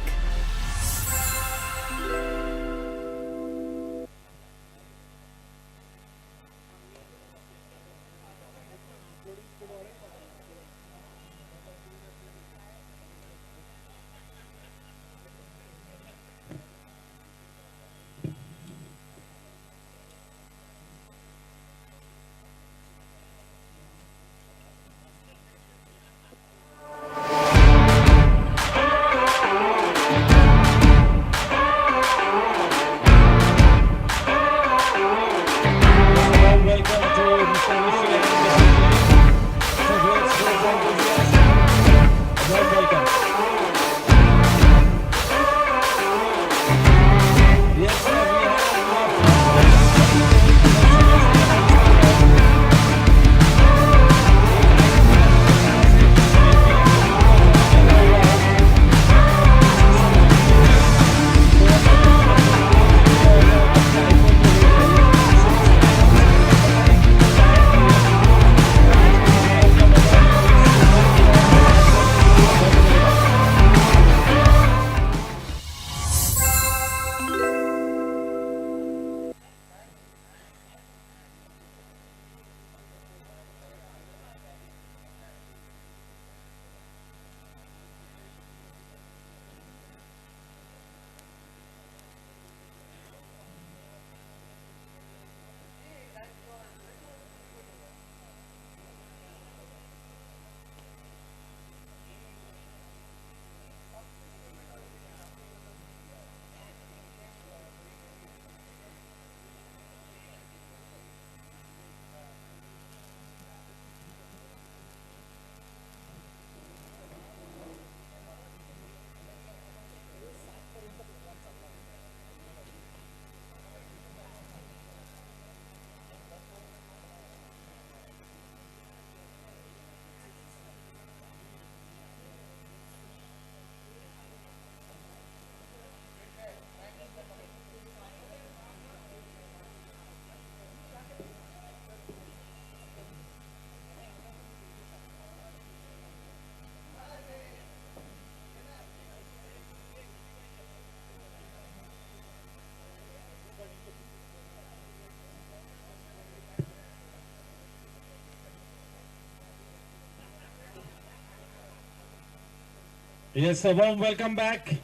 S12: Yes, a warm welcome back.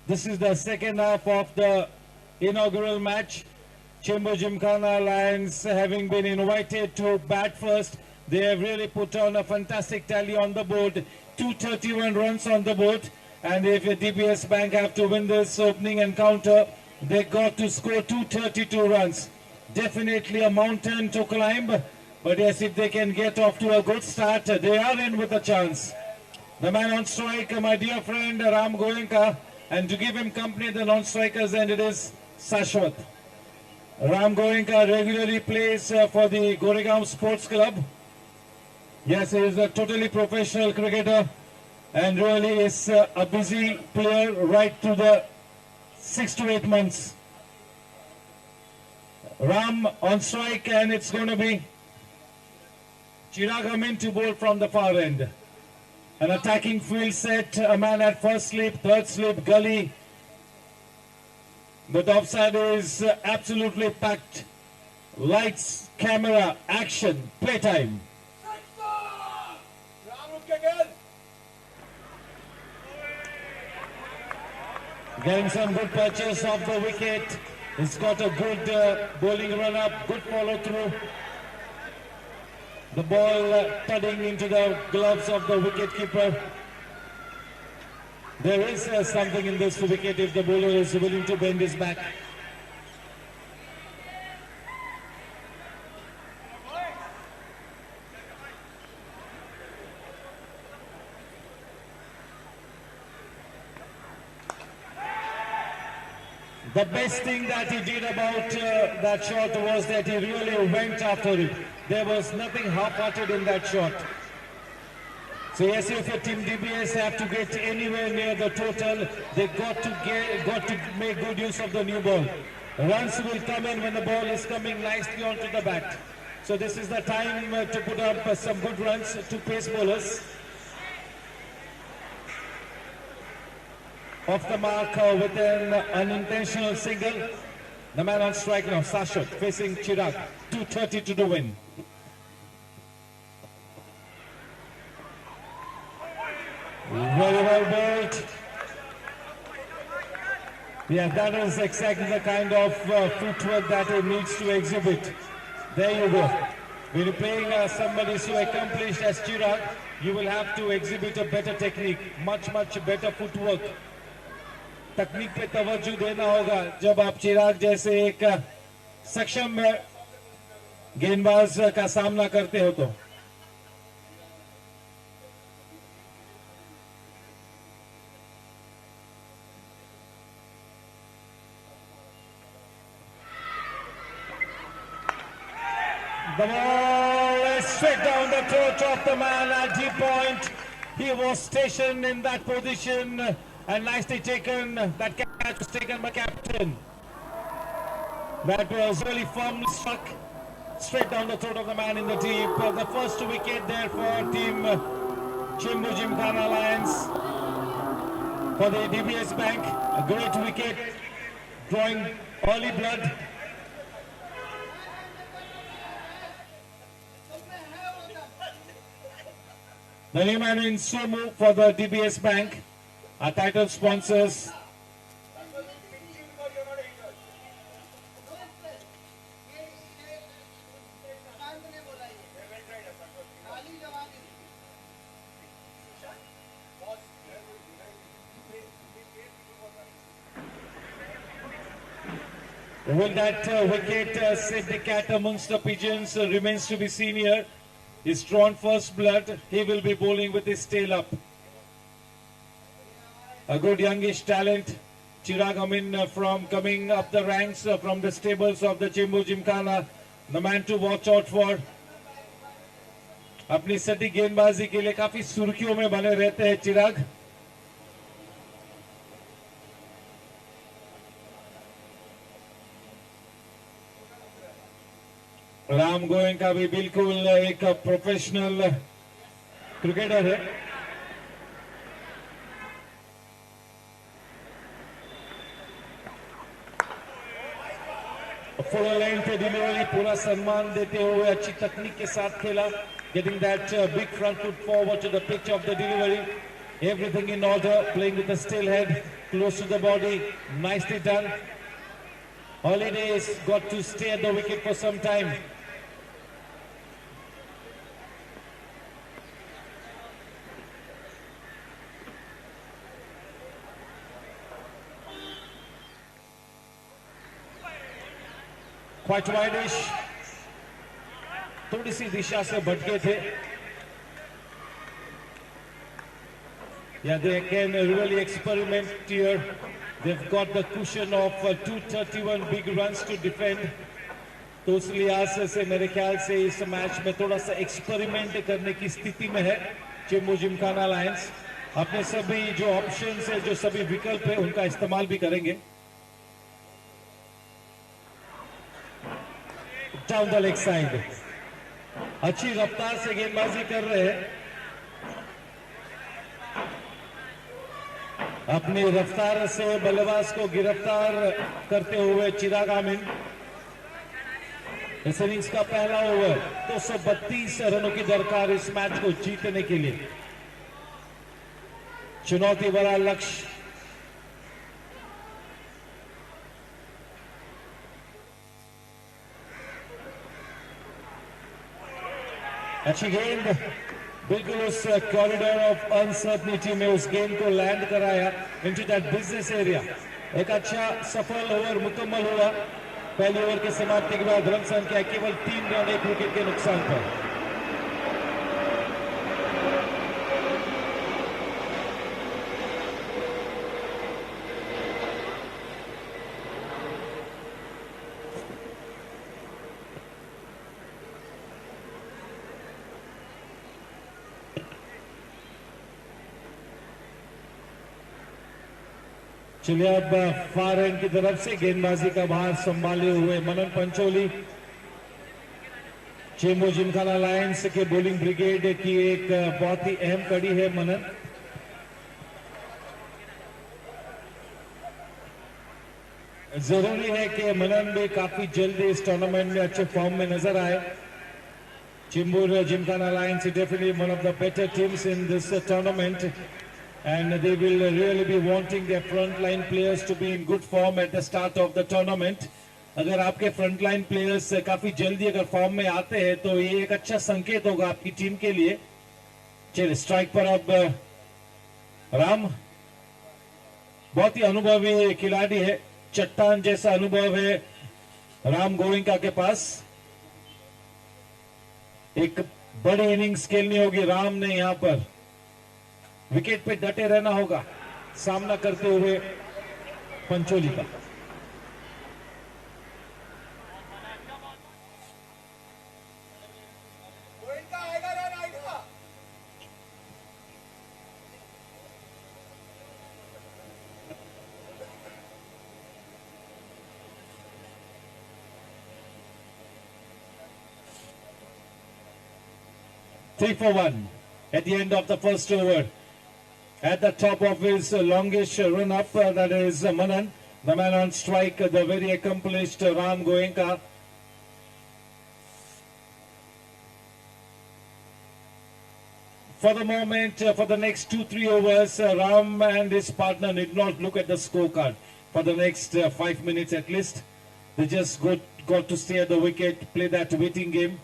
S12: This is the second half of the inaugural match. Chembu Gymkhana Lions having been invited to bat first. They have really put on a fantastic tally on the board. 231 runs on the board. And if DBS Bank have to win this opening encounter, they got to score 232 runs. definitely a mountain to climb. But yes, if they can get off to a good start, they are in with a chance. The man on strike, my dear friend Ram Goenka, and to give him company, the non-strikers, and it is Sashwat. Ram Goenka regularly plays for the Goregaon Sports Club. Yes, he is a totally professional cricketer and really is a busy player right through the 6 to 8 months. Ram on strike, and it's going to be Chirag Amin to bowl from the far end. An attacking field set, a man at first slip, third slip, gully. The topside is absolutely packed. Lights, camera, action, playtime. Getting some good touches off the wicket. He's got a good bowling run up, good follow through. The ball thudding into the gloves of the wicketkeeper. There is something in this wicket if the bowler is willing to bend his back. The best thing that he did about that shot was that he really went after it. There was nothing half-hearted in that shot. So yes, if a team DBS have to get anywhere near the total, they got to make good use of the new ball. Runs will come in when the ball is coming nicely onto the bat. So this is the time to put up some good runs to pace bowlers. Off the mark with an unintentional single. The man on strike now, Sashwat, facing Chirag. 2:30 to the win. Very well bowled. Yeah, that is exactly the kind of footwork that he needs to exhibit. There you go. When you're playing somebody so accomplished as Chirag, you will have to exhibit a better technique, much better footwork. तकनीक पे तवज्जो देना होगा जब आप चिराग जैसे एक सक्षम गेंदबाज का सामना करते हो तो. The ball is straight down the throat of the man at deep point. He was stationed in that position. And nicely taken. That catch was taken by captain. That was really firmly struck straight down the throat of the man in the deep. The first wicket there for team Chimbu Gymkhana Lions for the DBS Bank. A great wicket, drawing early blood. The new man in Sumu for the DBS Bank. Our title sponsors. Will that wicket set the cat amongst the pigeons remains to be seen here. He's drawn first blood. He will be bowling with his tail up. A good youngish talent, Chirag Amin from coming up the ranks from the stables of the Chimbu Gymkhana, the man to watch out for. अपनी सटीक गेंदबाजी के लिए काफी सुर्खियों में बने रहते हैं चिराग. राम गोयनका भी बिल्कुल एक प्रोफेशनल क्रिकेटर है. फुल लेंथ डिलीवरी, पूरा सम्मान देते हुए अच्छी तकनीक के साथ खेला. Getting that big front foot forward to the pitch of the delivery. Everything in order, playing with a still head, close to the body, nicely done. Holidays got to stay at the wicket for some time. Quite widish, थोड़ी सी दिशा से भटके थे. Yeah, they can really experiment here. They've got the cushion of 231 big runs to defend. तो उस लिहाज से मेरे ख्याल से इस मैच में थोड़ा सा एक्सपेरिमेंट करने की स्थिति में है चेंबू जिमखाना लायंस. अपने सभी जो ऑप्शंस है, जो सभी विकल्प है, उनका इस्तेमाल भी करेंगे. डाउन द लेग साइड, अच्छी रफ्तार से गेंदबाजी कर रहे हैं. अपनी रफ्तार से बल्लेबाज को गिरफ्तार करते हुए चिराग आमिन. इस इनिंग्स का पहला ओवर, 232 रनों की दरकार इस मैच को जीतने के लिए. चुनौती भरा लक्ष्य. अच्छी गेंद, बिल्कुल उस कॉरिडोर ऑफ अनसर्टनिटी में उस गेंद को लैंड कराया इनटू दैट बिजनेस एरिया. एक अच्छा सफल ओवर मुकम्मल हुआ. पहले ओवर की समाप्ति के बाद रन संख्या केवल 3 रन 1 विकेट के नुकसान पर. चलिए अब फार एंड की तरफ से गेंदबाजी का भार संभाले हुए मनन पंचोली. चेंबू जिमखाना लायंस के बॉलिंग ब्रिगेड की एक बहुत ही अहम कड़ी है मनन. जरूरी है कि मनन भी काफी जल्दी इस टूर्नामेंट में अच्छे फॉर्म में नजर आए. Chembur Gymkhana Lions is definitely one of the better teams in this tournament. And they will really be wanting their frontline players to be in good form at the start of the tournament. अगर आपके frontline players काफी जल्दी अगर form में आते हैं तो ये एक अच्छा संकेत होगा आपकी टीम के लिए. चलिए स्ट्राइक पर अब राम, बहुत ही अनुभवी खिलाड़ी है, चट्टान जैसा अनुभव है राम गोविंका के पास. एक बड़ी इनिंग्स खेलनी होगी राम ने. यहां पर विकेट पे डटे रहना होगा सामना करते हुए पंचोली का. Three for one at the end of the first over. At the top of his longish run-up, that is Manan, the man on strike, the very accomplished Ram Goenka. For the moment, for the next 2-3 overs, Ram and his partner did not look at the scorecard. For the next 5 minutes at least, they just got to stay at the wicket, play that waiting game.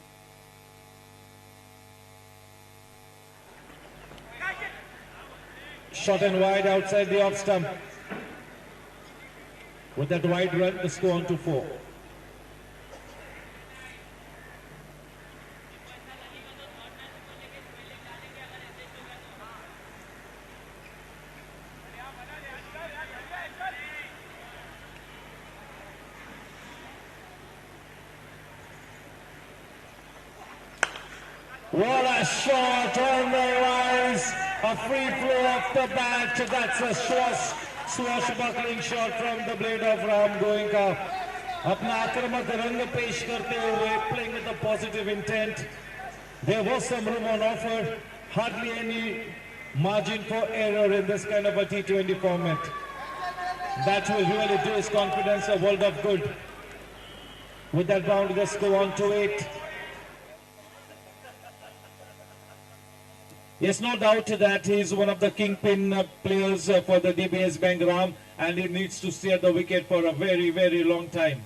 S12: Shot and wide outside the off stump. With that wide run, the score on to 4. What a shot on the rise. A free flow off the bat. That's a swashbuckling shot from the blade of Ram Goenka. अपना आक्रामक रंग पेश करते हुए, playing with a positive intent. There was some room on offer. Hardly any margin for error in this kind of a T20 format. That will really do his confidence a world of good. With that bound, let's go on to 8. Yes, no doubt that he is one of the kingpin players for the DBS Bank Ram, and he needs to stay at the wicket for a very, very long time.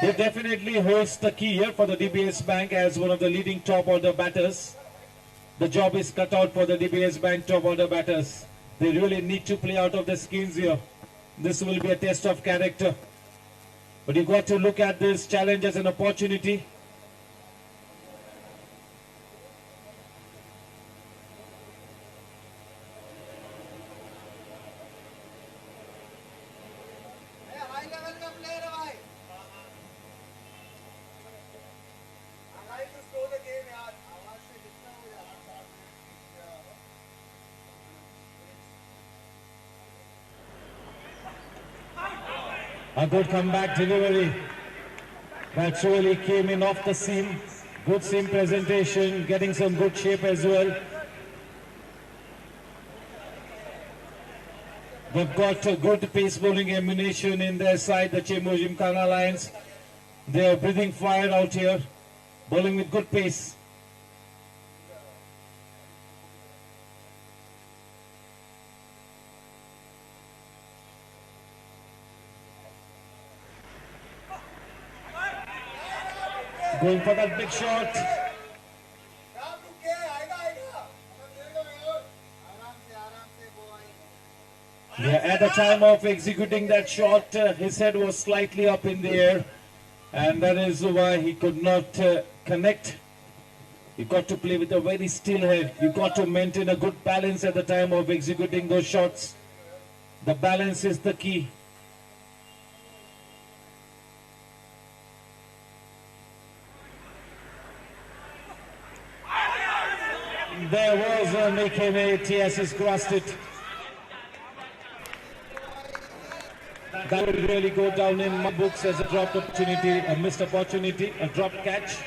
S12: He definitely holds the key here for the DBS Bank as one of the leading top order batters. The job is cut out for the DBS Bank top order batters. They really need to play out of the skins here. this will be a test of character. But you got to look at this challenge as an opportunity. A good comeback delivery. That really came in off the seam. Good seam presentation, getting some good shape as well. They've got a good pace bowling ammunition in their side, the Chembur Gymkhana Lions. They are breathing fire out here, bowling with good pace. Going for that big shot. Yeah, at the time of executing that shot, his head was slightly up in the air, and that is why he could not connect. You got to play with a very still head. You got to maintain a good balance at the time of executing those shots. The balance is the key. There was a making it, yes, he's crossed it. That will really go down in my books as a dropped opportunity, a missed opportunity, a dropped catch.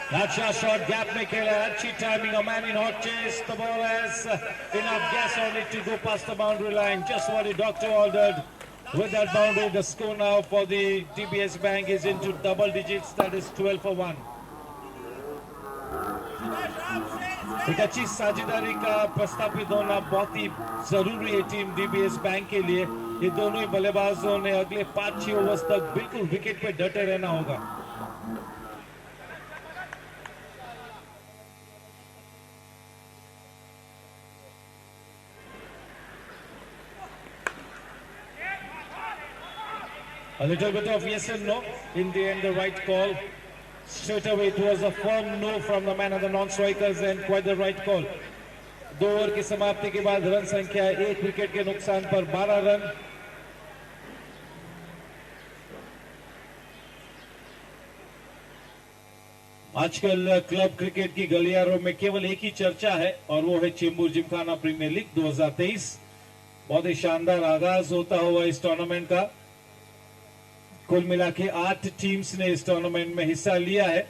S12: That's shot, gap में खेला, अच्छी timing, a man in hot chase. The ball has enough gas on it to go past the boundary line. Just what the doctor ordered. With that boundary, the score now for the DBS Bank is into double digits. That is 12 for 1. एक अच्छी साझेदारी का प्रस्तावित होना बहुत ही जरूरी है team DBS bank के लिए. ये दोनों ही बल्लेबाजों ने अगले 5-6 ओवर्स तक बिल्कुल विकेट पे डटे रहना होगा. A little bit of yes and no. In the end, the right call. Straight away, it was a firm no from the man of the non-strikers and quite the right call. 2 over की समाप्ति के बाद run संख्या 1 wicket के नुकसान पर 12 run. आजकल club cricket की गलियारों में केवल एक ही चर्चा है और वो है चेंबूर जिमखाना प्रीमियर लीग 2023. बहुत ही शानदार आगाज होता हुआ इस टूर्नामेंट का. कुल मिला के 8 टीम्स ने इस टूर्नामेंट में हिस्सा लिया है.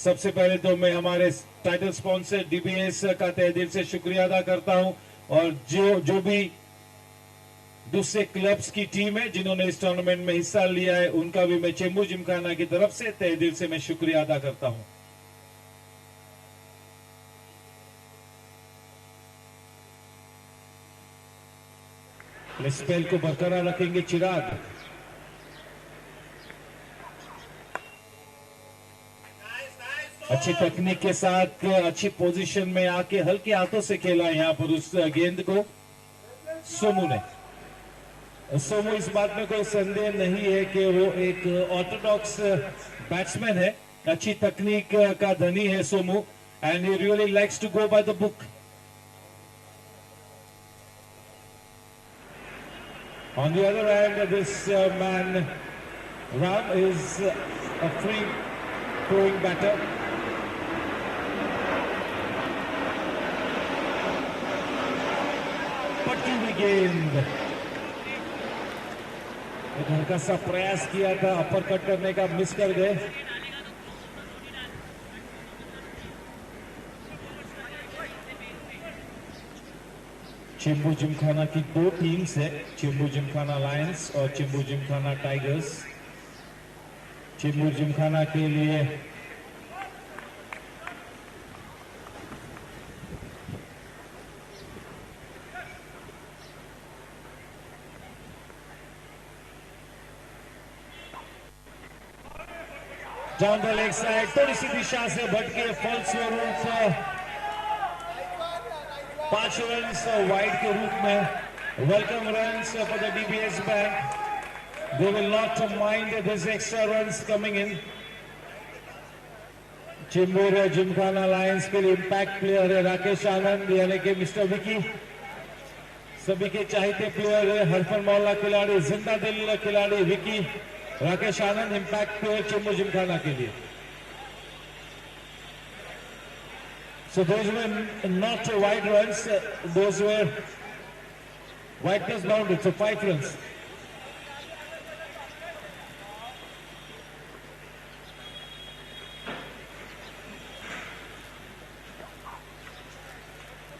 S12: सबसे पहले तो मैं हमारे टाइटल स्पॉन्सर डीबीएस का तहे दिल से शुक्रिया अदा करता हूं और जो भी दूसरे क्लब्स की टीम है जिन्होंने इस टूर्नामेंट में हिस्सा लिया है उनका भी मैं चेंबूर जिमखाना की तरफ से तहे दिल से मैं शुक्रिया अदा करता हूं. स्पेल को बरकरार रखेंगे चिराग. अच्छी तकनीक के साथ अच्छी पोजीशन में आके हल्के हाथों से खेला यहां पर उस गेंद को सोमू ने. सोमू इस बात में कोई संदेह नहीं है कि वो एक ऑर्थोडॉक्स बैट्समैन है. अच्छी तकनीक का धनी है Somu and he really likes to go by the book. On the other hand, this man Ram is a free throwing batter. पटकी हुई गेंद. हल्का सा प्रयास किया था अपर कट करने का, मिस कर गए. चेंबूर जिमखाना की 2 टीम्स है, चेंबूर जिमखाना लायंस और चेंबूर जिमखाना टाइगर्स. चेंबूर जिमखाना के लिए। डाउन द लेग साइड, थोड़ी सी दिशा से भटके, फलस्वरूप 5 रन्स वाइड के रूप में। Welcome runs for the DBS bank. They will not mind this extra runs coming in. Chembur Gymkhana Lions के लिए इम्पैक्ट प्लेयर है राकेश आनंद यानी कि मिस्टर विकी। सभी के चाहते प्लेयर है, हरफन मौला खिलाड़ी, जिंदा दिल खिलाड़ी विकी। राकेश आनंद इम्पैक्ट प्लेयर चेंबूर जिमखाना के लिए। So those were not wide runs, those were wide plus boundary, so 5 runs.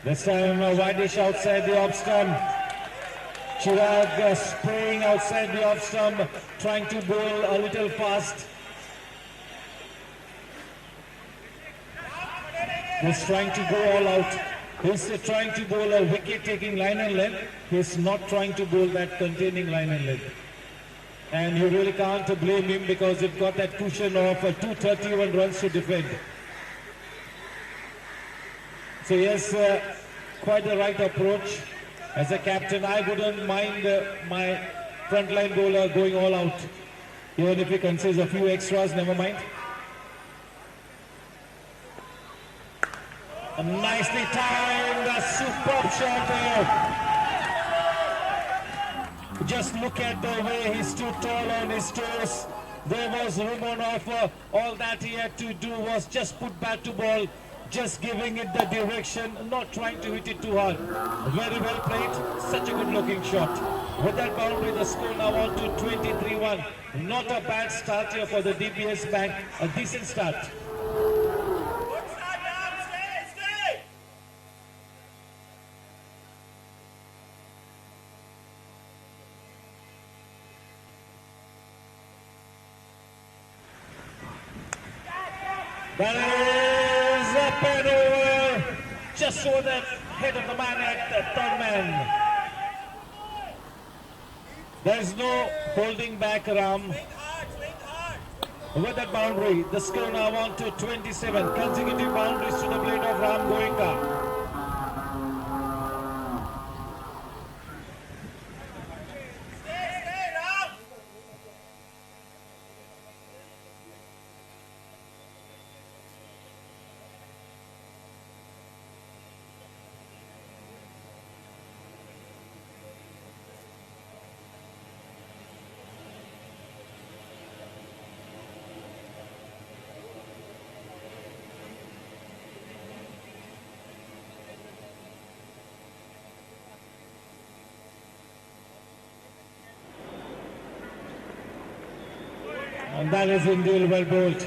S12: This time Widish outside the off stump. Chirag spraying outside the off stump, trying to bowl a little fast. He's trying to go all out. He's trying to bowl a wicket taking line and length. He's not trying to bowl that containing line and length. And you really can't blame him because you've got that cushion of 231 runs to defend. So yes, quite the right approach. As a captain, I wouldn't mind my frontline bowler going all out. Even if he concedes a few extras, never mind. Nicely timed, a superb shot there. Just look at the way he stood tall on his toes. There was room on offer. All that he had to do was just put bat to ball, just giving it the direction, not trying to hit it too hard. Very well played, such a good looking shot. With that boundary, the score now on to 23-1. Not a bad start here for the DBS Bank, a decent start. That is a pen over, just over the head of the man at the third man. There is no holding back, Ram. With that boundary, the score now on to 27. Consecutive boundaries to the blade of Ram Goenka. And that is indeed well bowled.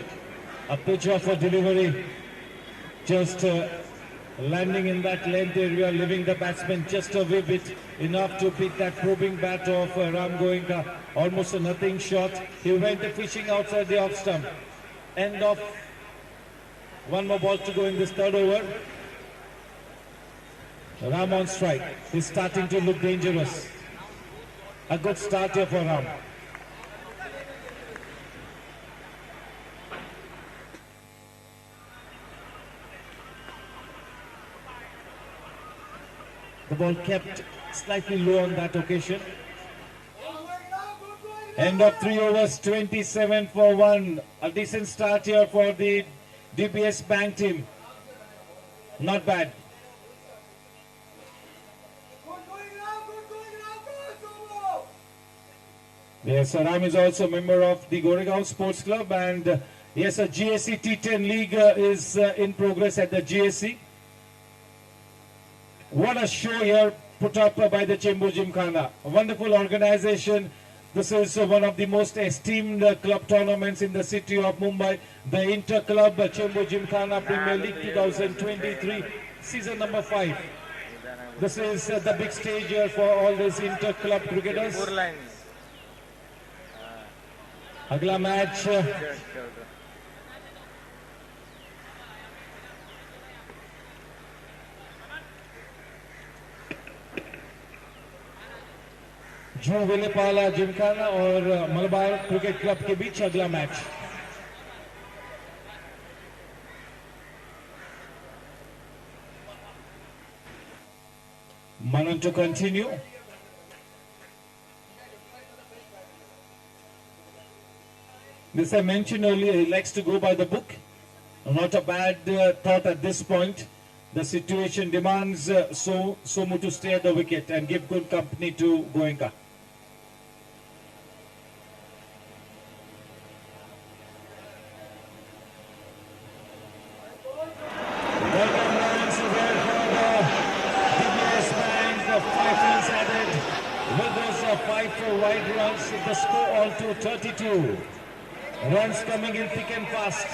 S12: A pitch off for delivery. Just landing in that length area, leaving the batsman just a wee bit, enough to beat that probing bat of Ram Goenka. Almost a nothing shot. He went fishing outside the off stump. End of one more ball to go in this third over. Ram on strike. He's starting to look dangerous. A good start here for Ram. The ball kept slightly low on that occasion. End of 3 overs, 27 for 1. A decent start here for the DBS Bank team. Not bad. Yes, Ram is also a member of the Goregaon Sports Club, and yes, a GSC T10 League is in progress at the GSC. What a show here put up by the Chembur Gymkhana. A wonderful organization. This is one of the most esteemed club tournaments in the city of Mumbai. The Inter-Club Chembur Gymkhana Premier League 2023, season number 5. This is the big stage here for all these inter-club cricketers. अगला match जू विलेपाला जिमखाना और Malabar cricket club के बीच अगला match. Manan to continue. This I mentioned earlier, he likes to go by the book. Not a bad thought at this point. The situation demands Somu to stay at the wicket and give good company to Goenka. Wide runs, the score all to 32. Runs coming in thick and fast.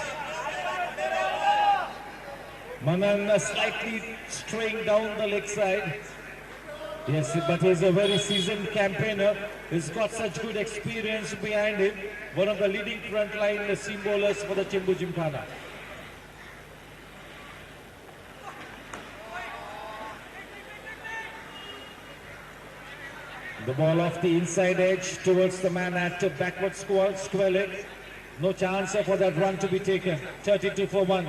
S12: Manan slightly straying down the leg side. Yes, but he's a very seasoned campaigner. He's got such good experience behind him. One of the leading frontline seam bowlers for the Chembu Gymkhana. The ball off the inside edge towards the man at backward square leg. No chance for that run to be taken. 32 for 1.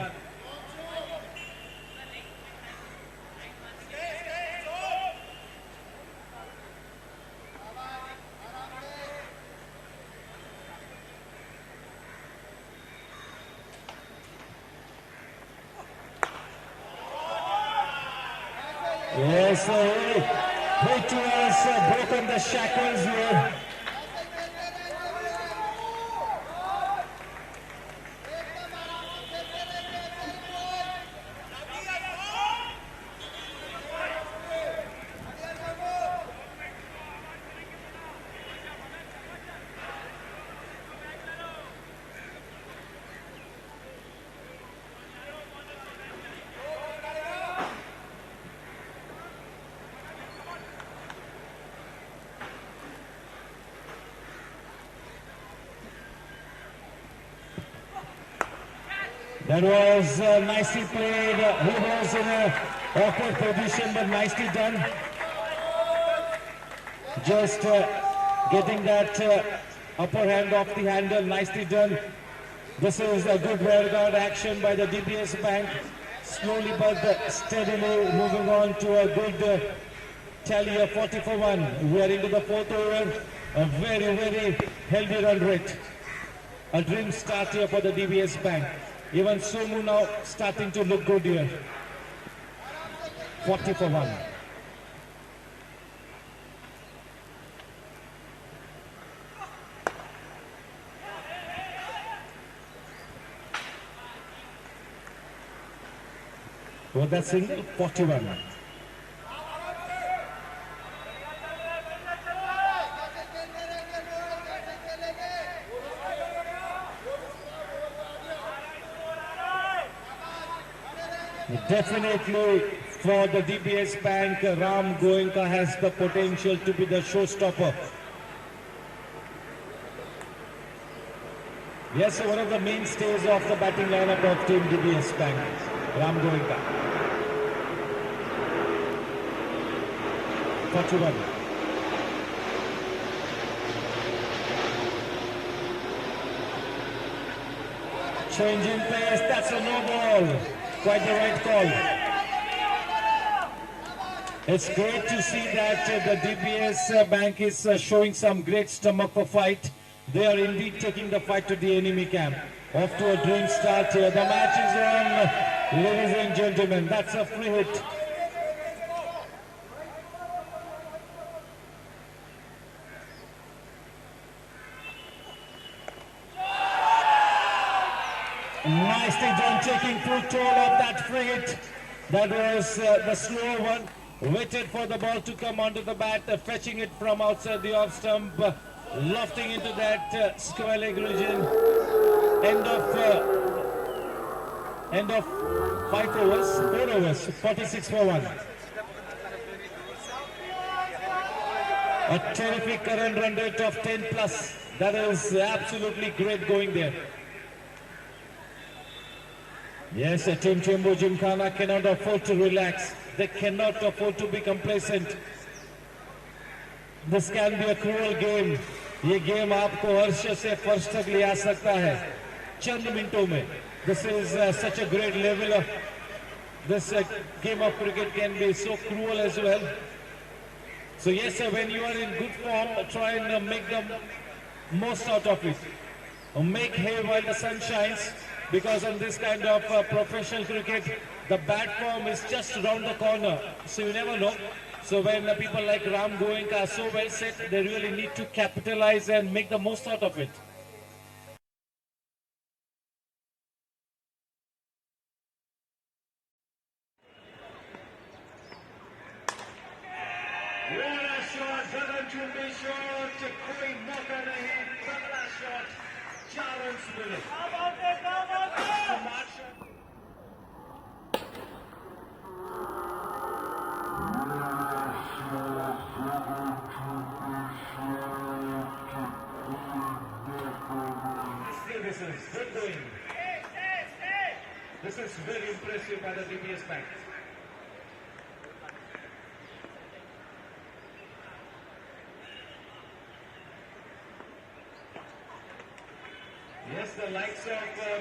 S12: Yes, Victor has broken the shackles here. That was nicely played. He was in an awkward position, but nicely done. Just getting that upper hand off the handle, nicely done. This is a good rearguard action by the DBS Bank. Slowly but steadily moving on to a good tally of 40 for 1. We are into the 4th over. A very, very healthy run rate. A dream start here for the DBS Bank. Even Somu now starting to look good here. 40 for 1. With that single, 41. Definitely for the DBS Bank, Ram Goenka has the potential to be the showstopper. Yes, one of the mainstays of the batting lineup of Team DBS Bank, Ram Goenka. 41. Change in pace, that's a no ball. Quite the right call. It's great to see that the DBS Bank is showing some great stomach for fight. They are indeed taking the fight to the enemy camp. Off to a dream start here. The match is on, ladies and gentlemen. That's a free hit. Nicely done, taking full toll of that free hit. That was the slow one. Waited for the ball to come onto the bat, fetching it from outside the off stump, lofting into that square leg region. End of 4 overs, 46 for 1. A terrific current run rate of 10 plus That is absolutely great going there. Yes, Team Chembu Gymkhana cannot afford to relax. They cannot afford to be complacent. This can be a cruel game. ये game आपको अर्श से फर्श तक ले आ सकता है चंद मिनटों में. This is such a great level of this game of cricket can be so cruel as well. So yes, when you are in good form, try and make the most out of it. Make hay while the sun shines, because in this kind of professional cricket, the bad form is just around the corner. So you never know. So when people like Ram Goenka are so well set, they really need to capitalize and make the most out of it.
S7: This is good going. This is very impressive by the DBS Bank. Yes, the likes of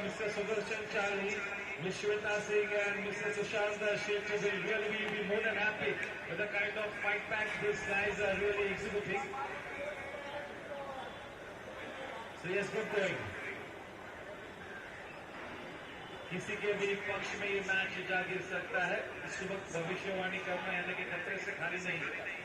S7: Mr. Sudarshan Chari, Ms. Shweta Singh and Mr. Sushant Shetty will really be more than happy with the kind of fight back these guys are really exhibiting. So yes, good going. किसी के भी पक्ष में ये match जा गिर सकता है. इस वक्त भविष्यवाणी करना यानी कि खतरे से खाली नहीं है.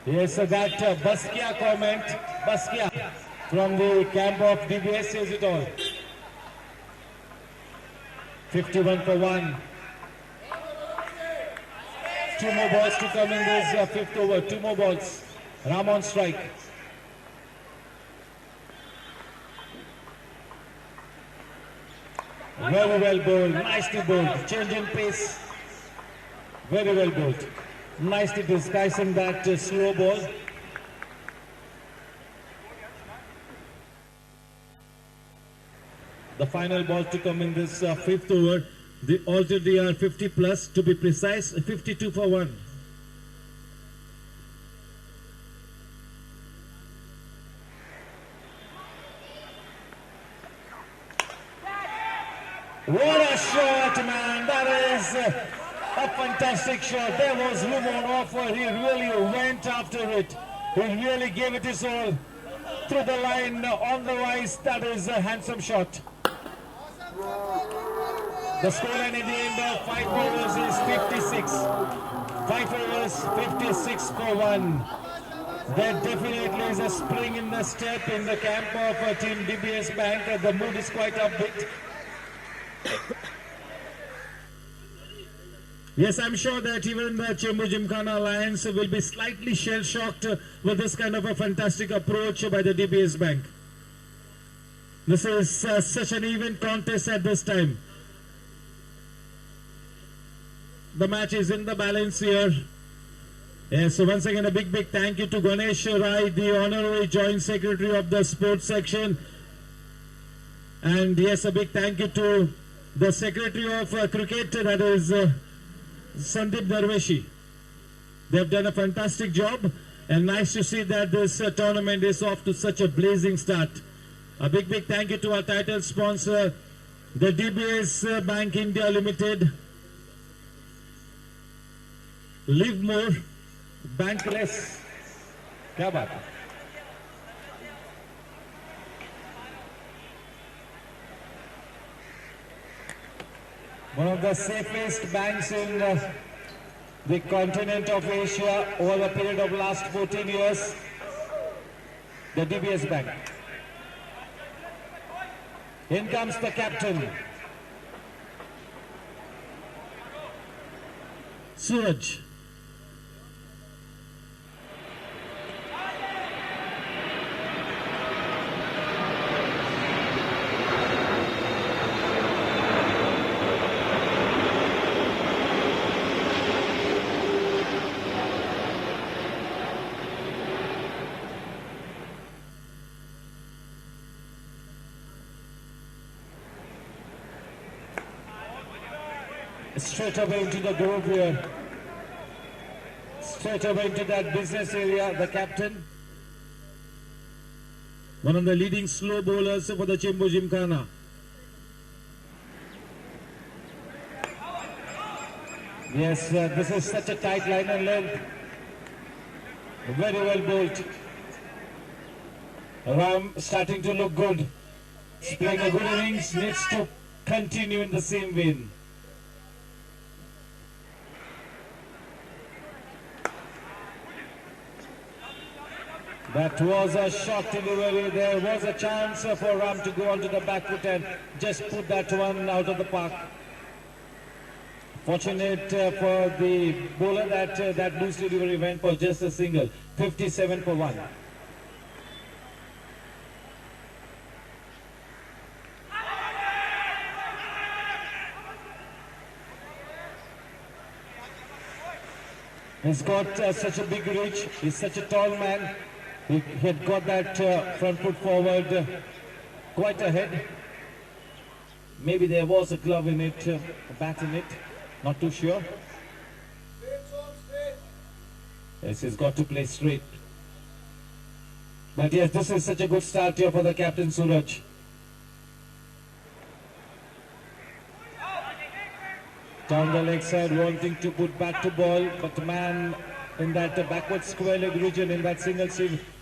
S12: Yes, that Baskia comment, Baskia from the camp of DBS says it all. 51 for 1. 2 more balls to come in this fifth over. 2 more balls. Ram on strike. Very well bowled, nicely bowled. Change in pace. Very well bowled. Nicely disguising that slow ball. The final ball to come in this fifth over. The already are 50 plus, to be precise, 52 for 1. What a shot, man! That is a fantastic shot. There was room on offer. He really went after it. He really gave it his all. Through the line, on the rise. That is a handsome shot. The scoreline in the end of 5 overs is 56. 5 overs, 56 for 1. There definitely is a spring in the step in the camp of Team DBS Bank. The mood is quite upbeat. Yes, I'm sure that even the Chembu Gymkhana Alliance will be slightly shell-shocked with this kind of a fantastic approach by the DBS Bank. This is such an even contest at this time. The match is in the balance here. Yes, so once again a big thank you to Ganesh Rai, the Honorary Joint Secretary of the Sports Section. And yes, a big thank you to the Secretary of Cricket, that is Sandeep Darveshi. They have done a fantastic job, and nice to see that this tournament is off to such a blazing start. A big thank you to our title sponsor, the DBS Bank India Limited. Live more, bank less. क्या बात है? One of the safest banks in the continent of Asia over a period of last 14 years, the DBS Bank. In comes the captain, Suraj. Straight away into the groove here. Straight away into that business area, the captain. One of the leading slow bowlers for the Chembu Gymkhana. Yes, this is such a tight line and length. Very well bowled. Ram starting to look good. He's playing a good innings, needs to continue in the same vein. That was a short delivery. There was a chance for Ram to go onto the back foot and just put that one out of the park. Fortunate for the bowler that that loose delivery went for just a single. 57 for 1. He's got such a big reach. He's such a tall man. He had got that front foot forward quite ahead. Maybe there was a glove in it, a bat in it. Not too sure. Yes, he's got to play straight. But yes, this is such a good start here for the captain Suraj. Down the leg side, wanting to put back to ball, but the man in that backward square leg region, in that single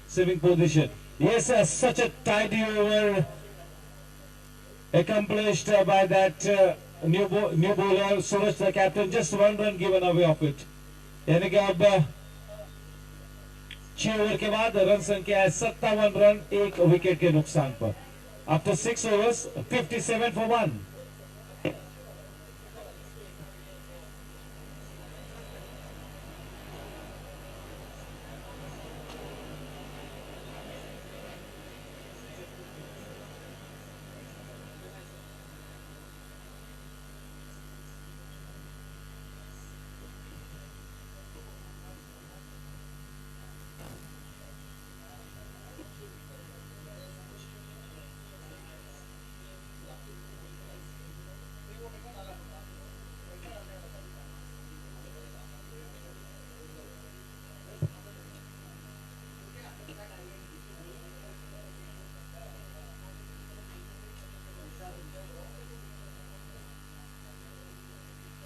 S12: saving position. Yes, such a tidy over accomplished by that new bowler Suraj, the captain. Just 1 run given away of it. यानी कि अब 6 over के बाद run संख्या है 57 run 1 wicket के नुकसान पर. After 6 overs, 57 for 1.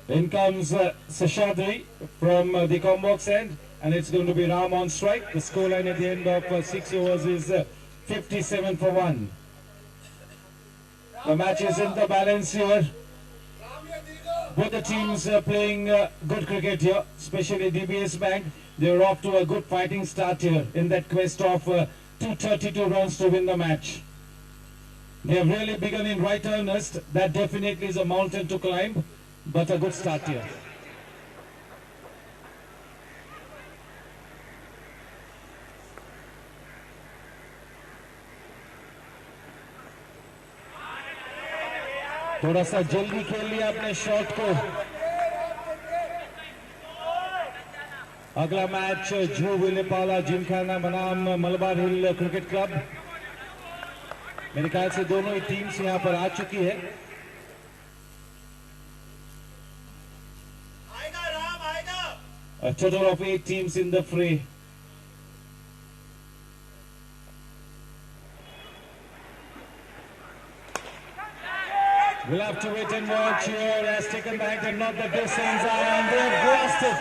S12: In comes Seshadri from the Combox end, and it's going to be Ram on strike. The scoreline at the end of 6 overs is 57 for 1. The match is in the balance here. Both the teams are playing good cricket here, especially DBS Bank. They're off to a good fighting start here in that quest of 232 runs to win the match. They have really begun in right earnest. That definitely is a mountain to climb. But a good start here. थोड़ा सा जल्दी खेल लिया अपने shot को. अगला match जू विलेपाला जिमखाना बनाम मलबार हिल क्रिकेट क्लब. मेरे ख्याल से दोनों ही टीम्स यहां पर आ चुकी है. A total of 8 teams in the fray. We'll have to wait and watch here. Has taken the height and not the distance, and they have crossed it.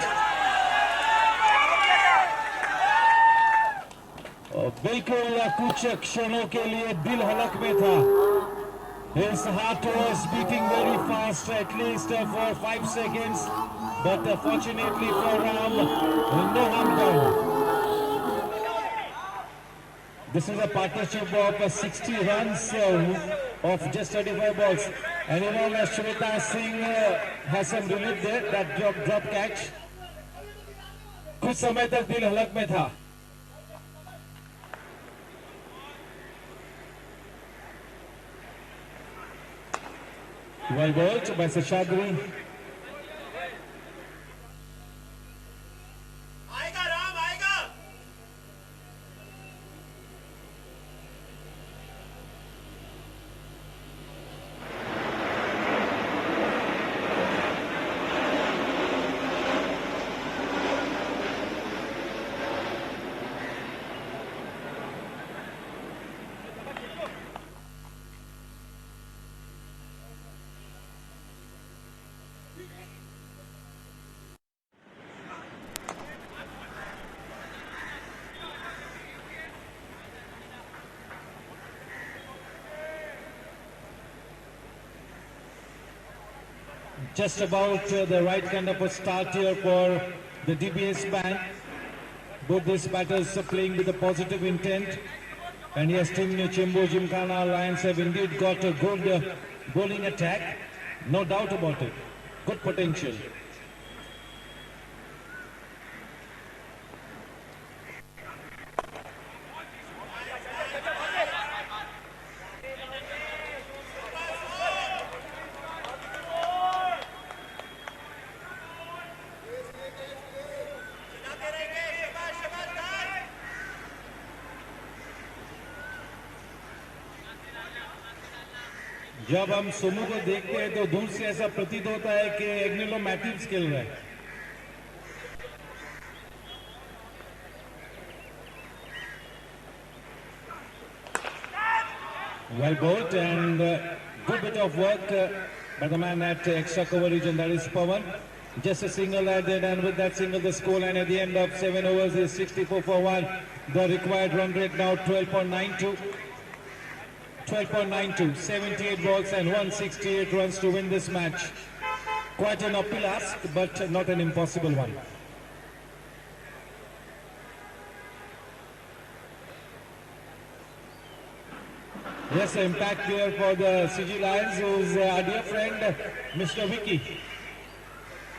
S12: बिल्कुल कुछ क्षणों के लिए दिल हलक में था. His heart was beating very fast, at least for 5 seconds. But fortunately for Ram, no harm done. This is a partnership of 60 runs of just 35 balls. And you know, Shweta Singh has some relief there, that drop catch. कुछ समय तक दिल हलक में था. Well bowled by Seshadri. Just about the right kind of a start here for the DBS Bank. Both these batters are playing with a positive intent. And yes, Team Chembo Gymkhana Lions have indeed got a good bowling attack. No doubt about it. Good potential. जब हम सोमू को देखते हैं तो दूर से ऐसा प्रतीत होता है कि एग्निलो मैथिव्स खेल रहा है. Well bowled and good bit of work by the man at extra coverage, and that is Pawan. Just a single added, and with that single the score line at the end of 7 overs is 64 for 1. The required run rate now 12.92. 78 balls and 168 runs to win this match. Quite an uphill ask, but not an impossible one. Yes, the impact here for the CG Lions is our dear friend, Mr. Vicky.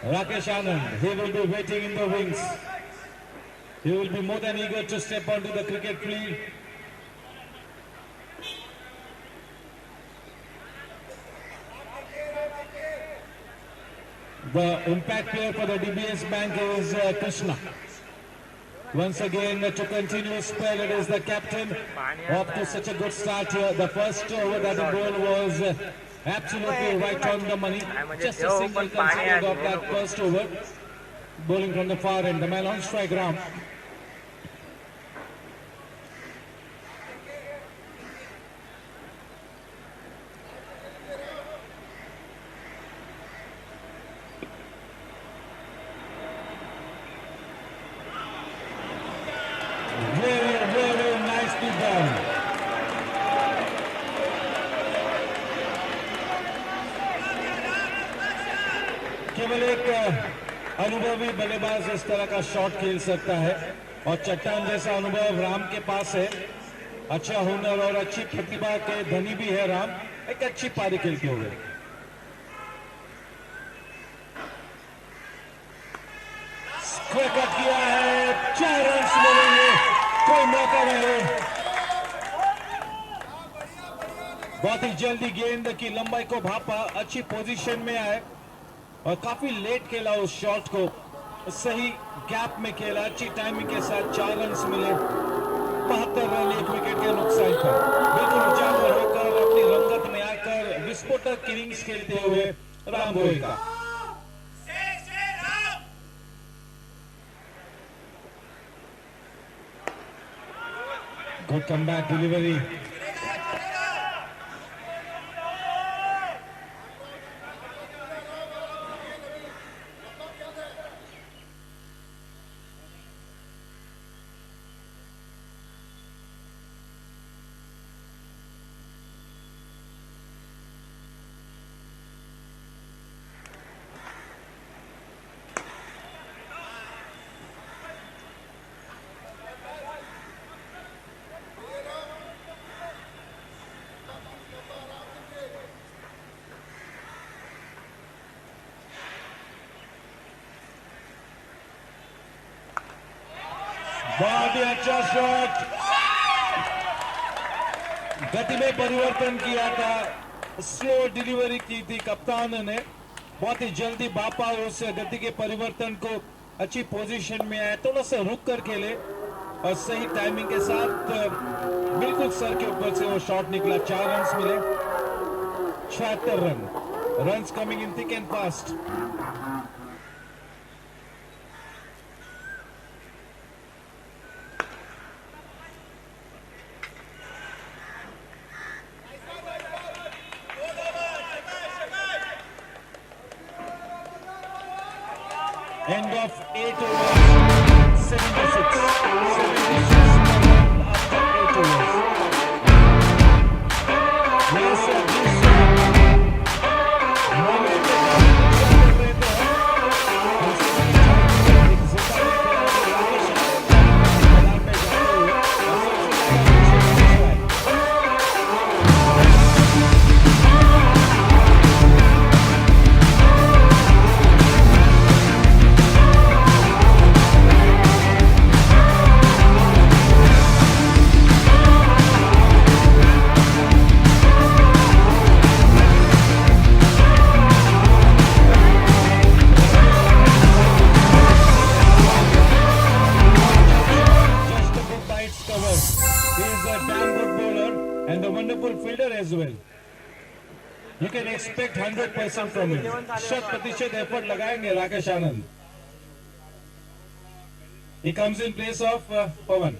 S12: Rakesh Anand, he will be waiting in the wings. He will be more than eager to step onto the cricket field. The impact player for the DBS Bank is Krishna. Once again, to continue spell, it is the captain. Off to such a good start here. The first over that he bowled was absolutely right on the money. Just a single considered of that first over. Bowling from the far end. The man on strike, Ram. Very nicely done. केवल एक अनुभवी बल्लेबाज इस तरह का shot खेल सकता है, और चट्टान जैसा अनुभव राम के पास है. अच्छा हुनर और अच्छी प्रतिभा के धनी भी है राम. एक अच्छी पारी खेलते हुए. स्क्वायर कट किया है, 4 रन मिलेंगे, कोई मौका नहीं. बहुत ही जल्दी गेंद की लंबाई को भापा, अच्छी पोजीशन में आए और काफी लेट खेला उस शॉट को. सही गैप में खेला, अच्छी टाइमिंग के साथ 4 रन मिले. 72 रन 1 विकेट के नुकसान पर बिल्कुल उजागर होकर अपनी रंगत में आकर विस्फोटक इनिंग्स खेलते हुए राम बोएगा. Good comeback delivery. बहुत ही अच्छा शॉट, गति में परिवर्तन किया था, स्लो डिलीवरी की थी कप्तान ने, बहुत ही जल्दी बापा उस गति के परिवर्तन को अच्छी पोजीशन में आया, थोड़ा सा रुक कर खेले और सही टाइमिंग के साथ बिल्कुल सर के ऊपर से वो शॉट निकला। 4 रन्स मिले, 76 run, runs coming in thick and fast. End of 8 overs, 76 after 8 overs. Yes, this moment as well. You can expect 100% from him. 100% effort लगाएंगे राकेश आनंद. He comes in place of Pawan.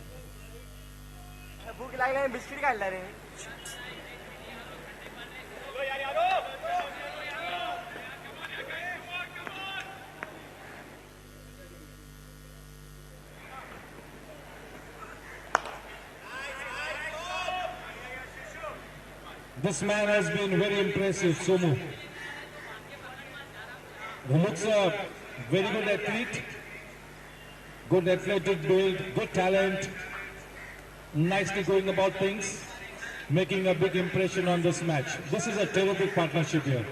S8: भूख लागली biscuit खाल्ला रे.
S12: This man has been very impressive, Somu. He looks a very good athlete, good athletic build, good talent, nicely going about things, making a big impression on this match. This is a terrific partnership here.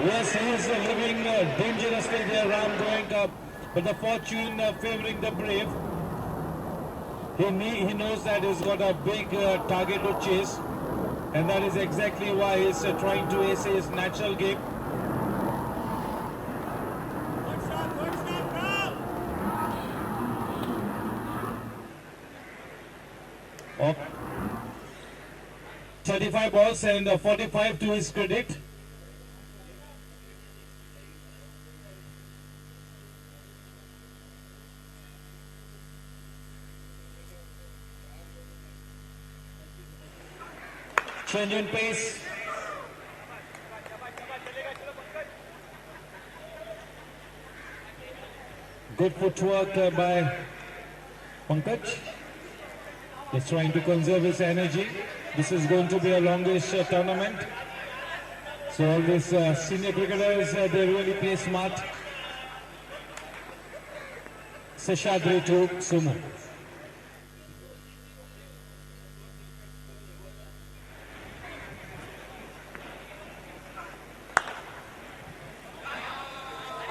S12: Yes, he is living dangerously there, Ram going up, but the fortune favoring the brave. He knows that he's got a big target to chase, and that is exactly why he's trying to ace his natural game. Of 35 balls and 45 to his credit. Change in pace. Good footwork by Pankaj. He's trying to conserve his energy. This is going to be a longish tournament. So all these senior cricketers, they really play smart. Seshadri to Sumo.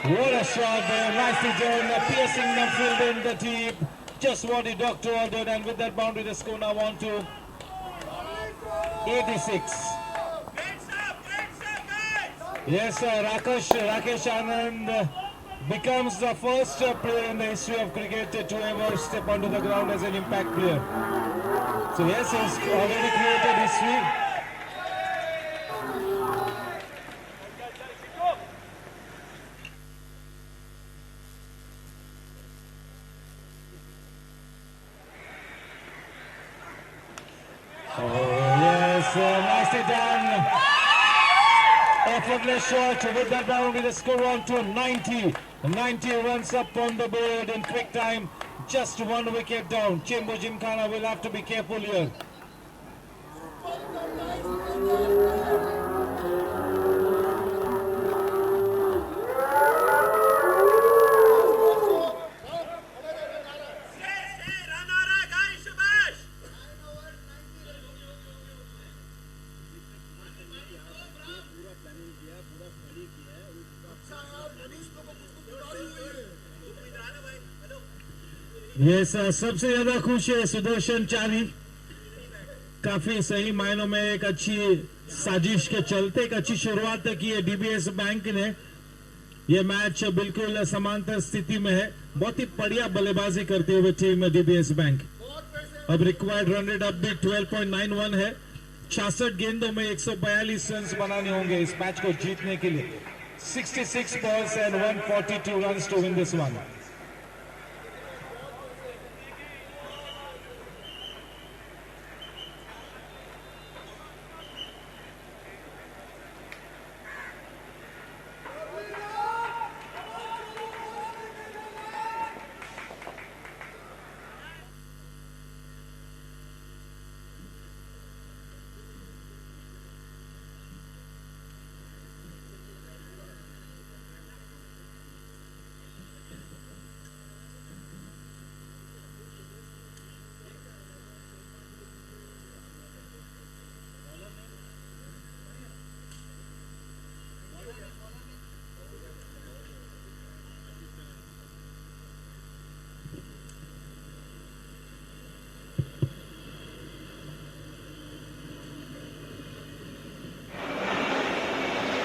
S12: What a shot there, nicely done, piercing the field in the deep. Just what the doctor ordered, and with that boundary the score now on to 86. Yes, Rakesh Anand becomes the first player in the history of cricket to ever step onto the ground as an impact player. So yes, he's already created history. Nicely done. Effortless shot with that boundary. The score on to 90. 90 runs up on the board in quick time. Just 1 wicket down. Chembu Gymkhana will have to be careful here. ये सबसे ज्यादा खुश है सुदर्शन चारी. काफी सही मायनों में एक अच्छी साजिश के चलते एक अच्छी शुरुआत की है डीबीएस बैंक ने. ये मैच बिल्कुल समांतर स्थिति में है. बहुत ही बढ़िया बल्लेबाजी करते हुए टीम डीबीएस बैंक. अब रिक्वायर्ड रन रेट अब भी 12.91 है. 66 गेंदों में 142 रन बनाने होंगे इस मैच को जीतने के लिए. 66 balls and 142 runs to win this one.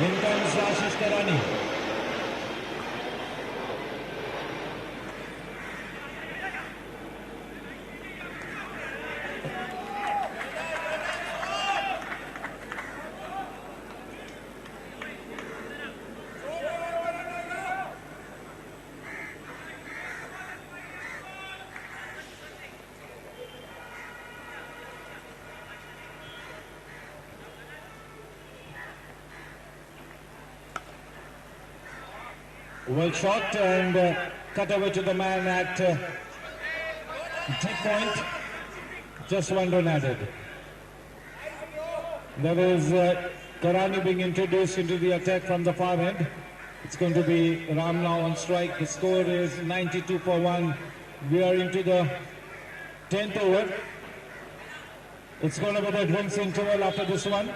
S12: In comes Ashish Karani. Well shot and cut away to the man at deep point. Just 1 run added. There is Karani being introduced into the attack from the far end. It's going to be Ram now on strike. The score is 92 for 1. We are into the 10th over. It's going to be the drinks interval after this one.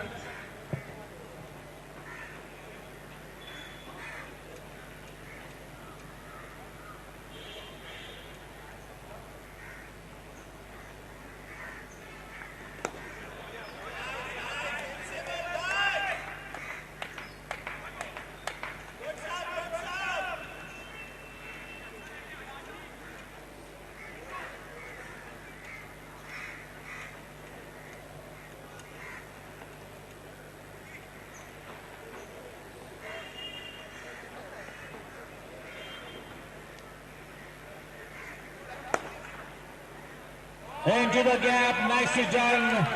S12: Into the gap, nicely done.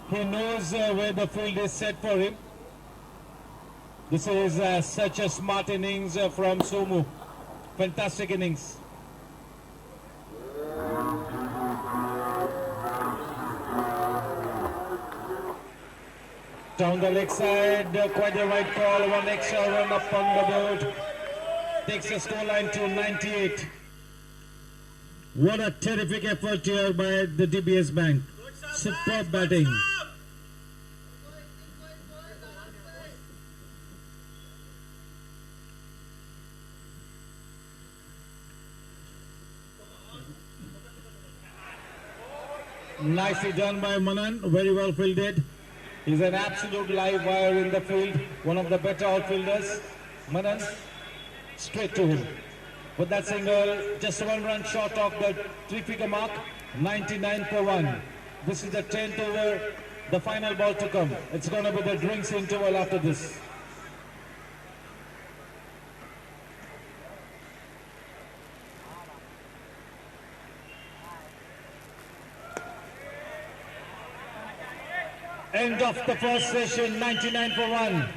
S12: He knows where the field is set for him. This is such a smart innings from Somu. Fantastic innings. Down the leg side, quite the right call. 1 extra run up on the board. Takes the scoreline to 98. What a terrific effort here by the DBS Bank. Superb batting. Nicely done by Manan. Very well fielded. He's an absolute live wire in the field. One of the better outfielders. Manan. Straight to him. With that single, just 1 run short of the 3-figure mark, 99 for 1. This is the 10th over, the final ball to come. It's going to be the drinks interval after this. End of the first session, 99 for 1.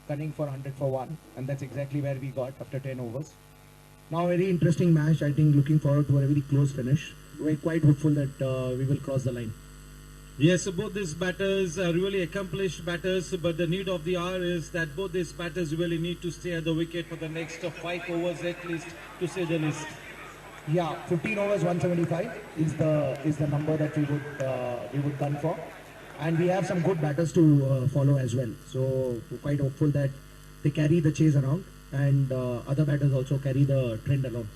S16: gunning for 100 for 1, and that's exactly where we got after 10 overs. Now, very interesting match. I think looking forward to a very close finish. We're quite hopeful that we will cross the line.
S12: Yes, so both these batters are really accomplished batters, but the need of the hour is that both these batters really need to stay at the wicket for the next 5 overs at least, to say the least.
S16: Yeah, 15 overs, 175 is the number that we would gun for, and we have some good batters to follow as well. So we're quite hopeful that they carry the chase around, and other batters also carry the trend along.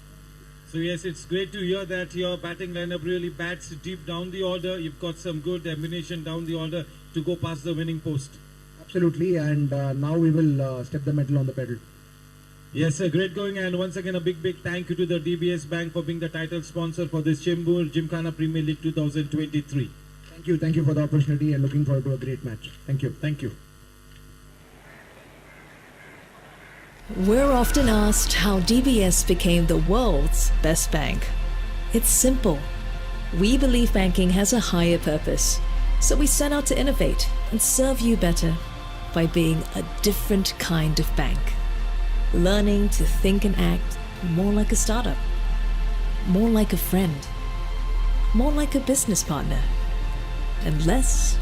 S12: So yes, it's great to hear that your batting lineup really bats deep down the order. You've got some good ammunition down the order to go past the winning post.
S16: Absolutely, and now we will step the metal on the pedal.
S12: Yes, sir, great going, and once again a big thank you to the DBS Bank for being the title sponsor for this Chembur Gymkhana Premier League 2023.
S16: Thank you for the opportunity, and looking forward to a great match. Thank you.
S12: Thank you.
S14: We're often asked how DBS became the world's best bank. It's simple. We believe banking has a higher purpose, so we set out to innovate and serve you better by being a different kind of bank. Learning to think and act more like a startup, more like a friend, more like a business partner, and less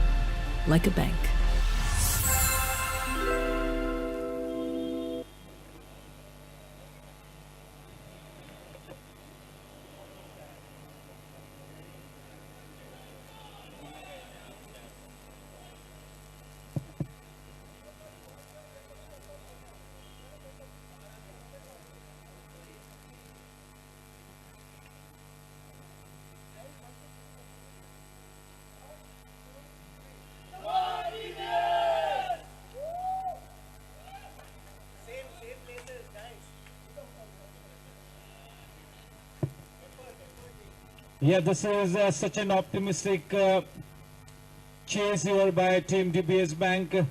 S14: like a bank.
S12: Yeah, this is such an optimistic chase here by Team DBS Bank.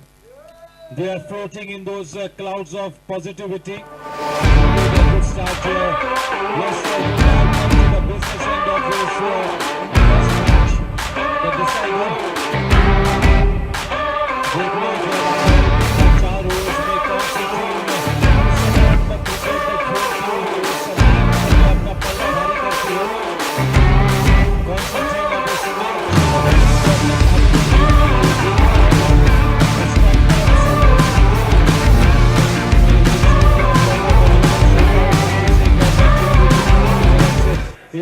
S12: They are floating in those clouds of positivity. Good start here. Yes, we have come to the business end of this first match. The decider. Great work here. Charu is may concentrate. But cricket the throw to is अपना पल्ला भारी करती है.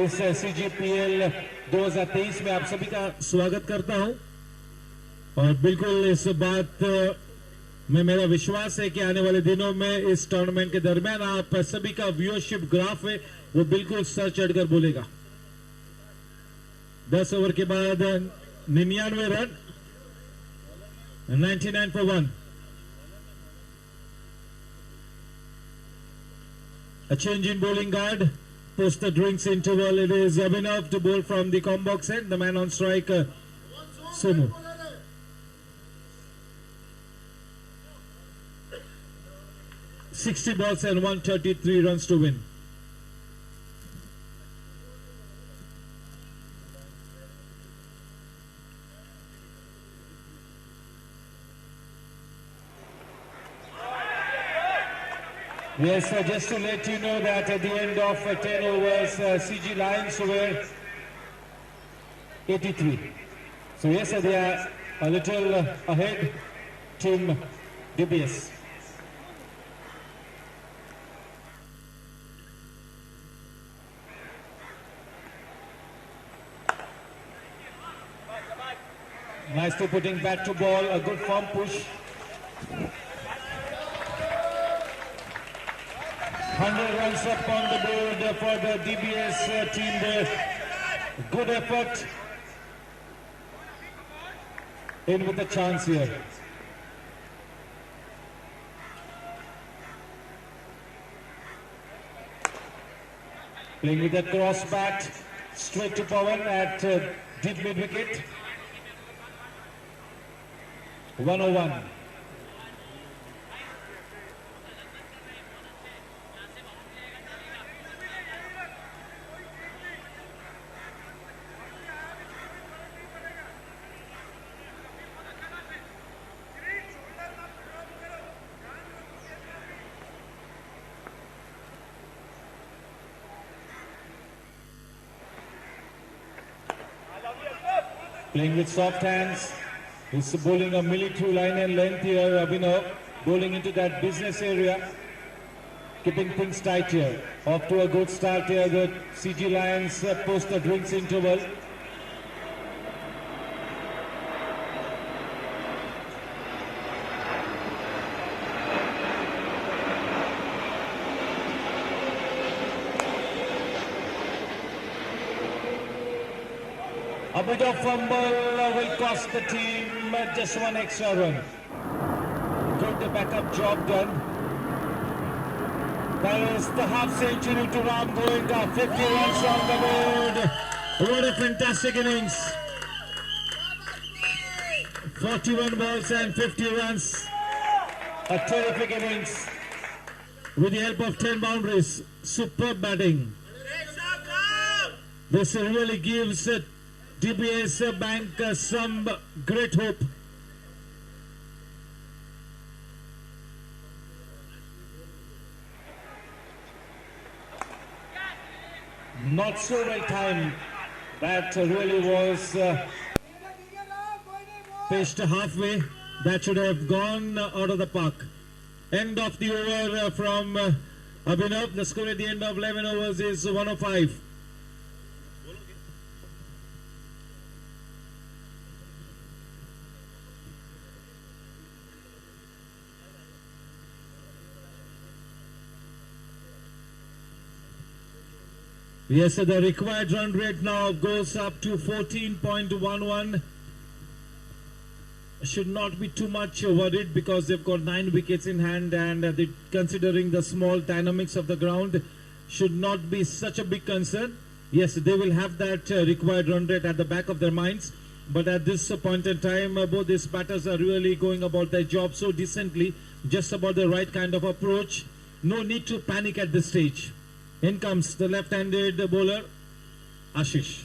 S12: इस CGPL 2023 में आप सभी का स्वागत करता हूं, और बिल्कुल इस बात में मेरा विश्वास है कि आने वाले दिनों में इस टूर्नामेंट के दरमियान आप सभी का व्यूअरशिप ग्राफ है वो बिल्कुल सर चढ़कर बोलेगा. 10 ओवर के बाद 99 run, 99 for 1. A change in bowling guard post the drinks interval. It is Abhinav to bowl from the combox end. The man on strike, Somu. .60 balls and 133 runs to win. Yes, just to let you know that at the end of 10 overs, CG Lions were 83. So yes, they are a little ahead, Team DBS. Nicely putting back to ball, a good firm push. 100 runs up on the board for the DBS team there. Good effort. In with a chance here. Playing with a cross bat, straight to Pawan at deep mid wicket. 101. Playing with soft hands. He's bowling a military line and length here, Abhinav. Bowling into that business area. Keeping things tight here. Off to a good start here. The CG Lions post the drinks interval. A bit of fumble will cost the team just one extra run. Good backup job done. That is the half century to Ram going up. 50 runs on the board. What a fantastic innings. 41 balls and 50 runs. A terrific innings. With the help of 10 boundaries. Superb batting. This really gives DBS Bank some great hope. Not so well timed. That really was pitched halfway. That should have gone out of the park. End of the over from Abhinav. The score at the end of 11 overs is 105. Yes, the required run rate now goes up to 14.11. Should not be too much worried because they've got 9 wickets in hand, and considering the small dynamics of the ground, should not be such a big concern. Yes, they will have that required run rate at the back of their minds. But at this point in time, both these batters are really going about their job so decently, just about the right kind of approach. No need to panic at this stage. In comes the left-handed bowler, Ashish.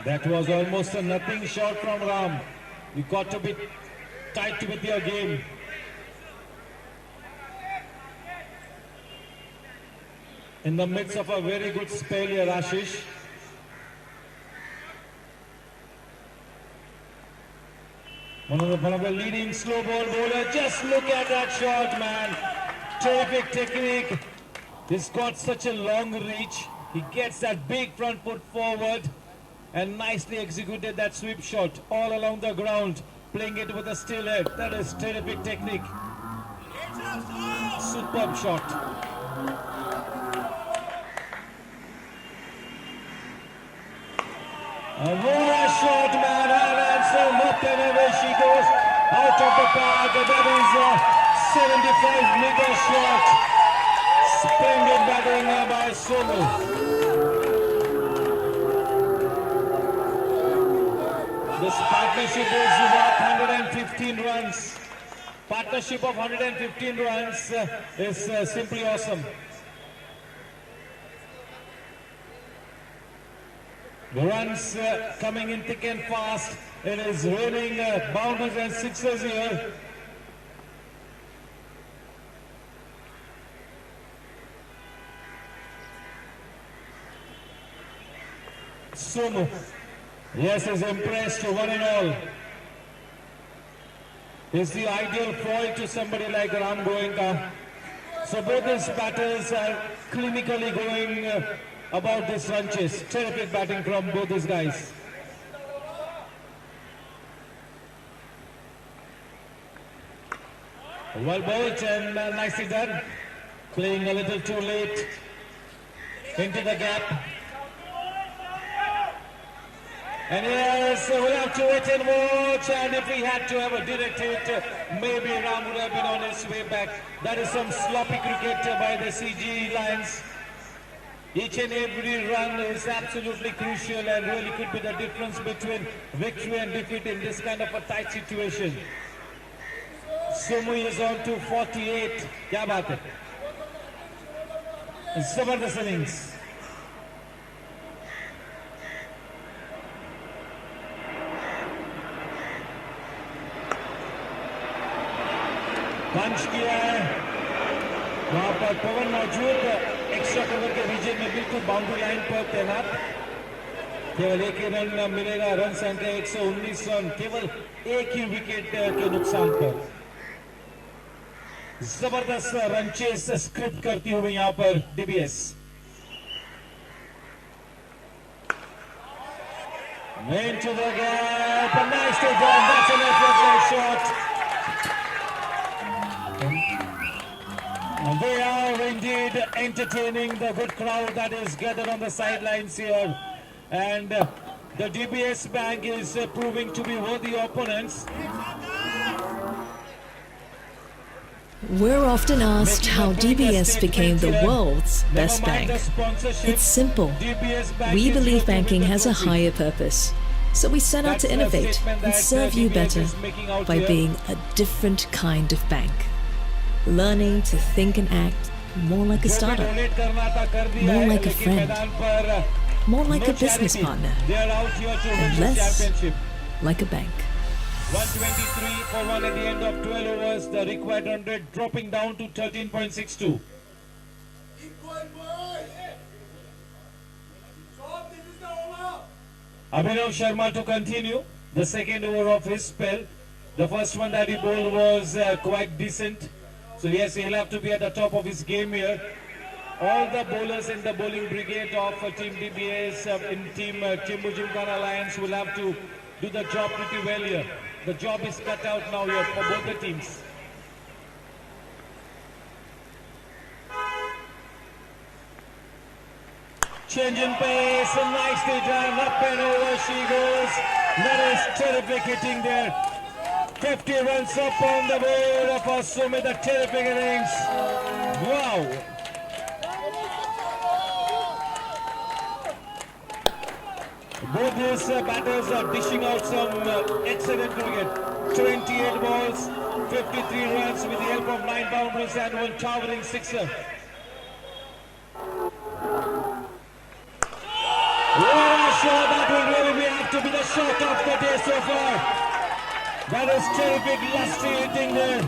S12: That was almost a nothing shot from Ram. You got to be tight with your game. In the midst of a very good spell here, Ashish. One of the leading slow ball bowler. Just look at that shot, man. Terrific technique. He's got such a long reach. He gets that big front foot forward and nicely executed that sweep shot all along the ground, playing it with a still head. That is terrific technique. Superb shot. What a shot, man, and so up and away she goes out of the park. That is a 75-meter shot. Splendid batting by Somu. This partnership is worth 115 runs. Partnership of 115 runs is simply awesome. Runs coming in thick and fast. It is raining boundaries and sixes here. Sumu, yes, is impressed one and all. Is the ideal foil to somebody like Ram Goenka. So both these batters are clinically going about this run chase. Terrific batting from both these guys. Well bowled and nicely done. Playing a little too late into the gap. And yes, we'll have to wait and watch, and if we had to ever direct it, maybe Ram would have been on his way back. That is some sloppy cricket by the CG Lions. Each and every run is absolutely crucial and really could be the difference between victory and defeat in this kind of a tight situation. Sumu is on to 48. Kya baat hai? Zabardast innings. पंच किया है वहां पर पवन मौजूद extra cover के reason में बिल्कुल boundary line पर तैनात केवल एक ही रन मिलेगा रन संख्या 119 रन केवल एक ही विकेट के नुकसान पर जबरदस्त रन चेस स्क्रिप्ट करती हुई यहां पर DBS into the gap a nice to go that's an effective shot. They are indeed entertaining the good crowd that is gathered on the sidelines here. And the DBS Bank is proving to be worthy opponents.
S14: We're often asked how DBS became the world's best bank. It's simple. We believe banking has a higher purpose. So we set out to innovate and serve you better by being a different kind of bank. Learning to think and act more like a startup, more like a friend, more like a business partner, and less like a bank.
S12: 123 for 1 at the end of 12 overs, the required 100 dropping down to 13.62. Abhinav Sharma to continue the second over of his spell. The first one that he bowled was quite decent. So yes, he'll have to be at the top of his game here. All the bowlers in the bowling brigade of Team DBS, in Team Chembu Gymkhana Alliance will have to do the job pretty well here. The job is cut out now here for both the teams. Change in pace, nicely done, up and over she goes. That is terrific hitting there. 50 runs up on the board for Sumit, a terrific innings. Wow. Both these batters are dishing out some excellent cricket. 28 balls, 53 runs with the help of 9 boundaries and one towering sixer. What a shot! That will really have to be the shot of the day so far. That is terrific lusty hitting there.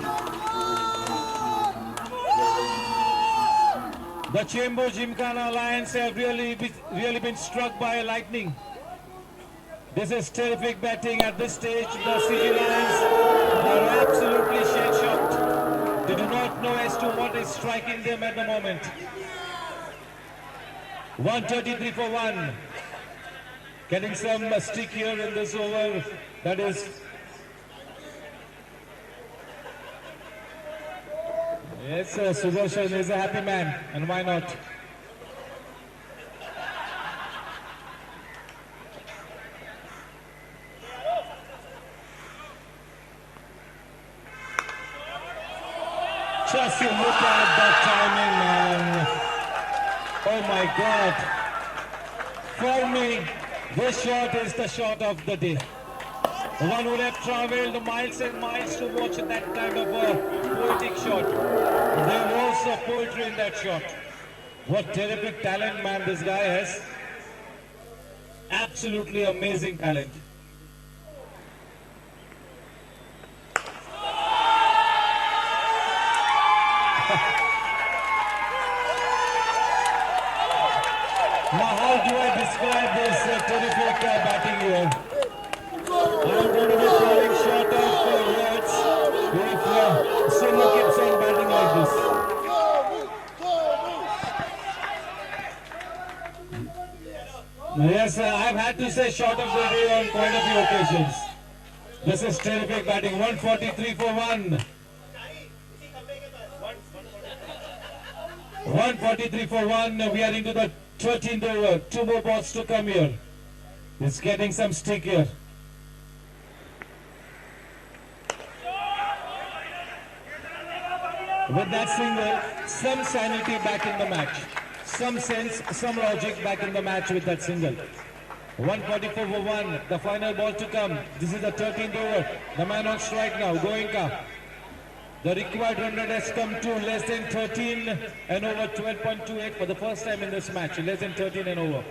S12: The Chembu Gymkhana Alliance have really been struck by lightning. This is terrific batting at this stage. The CG Lions are absolutely shell-shocked. They do not know as to what is striking them at the moment. 133 for 1. Getting some stick here in this over. That is... Yes, Sudarshan is a happy man, and why not? Just look at that timing, man. Oh my God. For me, this shot is the shot of the day. One would have traveled miles and miles to watch that kind of a poetic shot. There was poetry in that shot. What terrific talent, man, this guy has. Absolutely amazing talent. Now, how do I describe this terrific batting here? I'm going to be falling short of words if Sonu keeps on batting like this. Yes, I've had to say short of the day on quite a few occasions. This is terrific batting. 143 for 1. 143 for 1. We are into the 13th over. 2 more balls to come here. It's getting some stick here. With that single, some sanity back in the match. Some sense, some logic back in the match with that single. 144 for 1. The final ball to come. This is the 13th over. The man on strike now, Goenka. The required run rate has come to less than 13 and over 12.28 for the first time in this match. Less than 13 and over.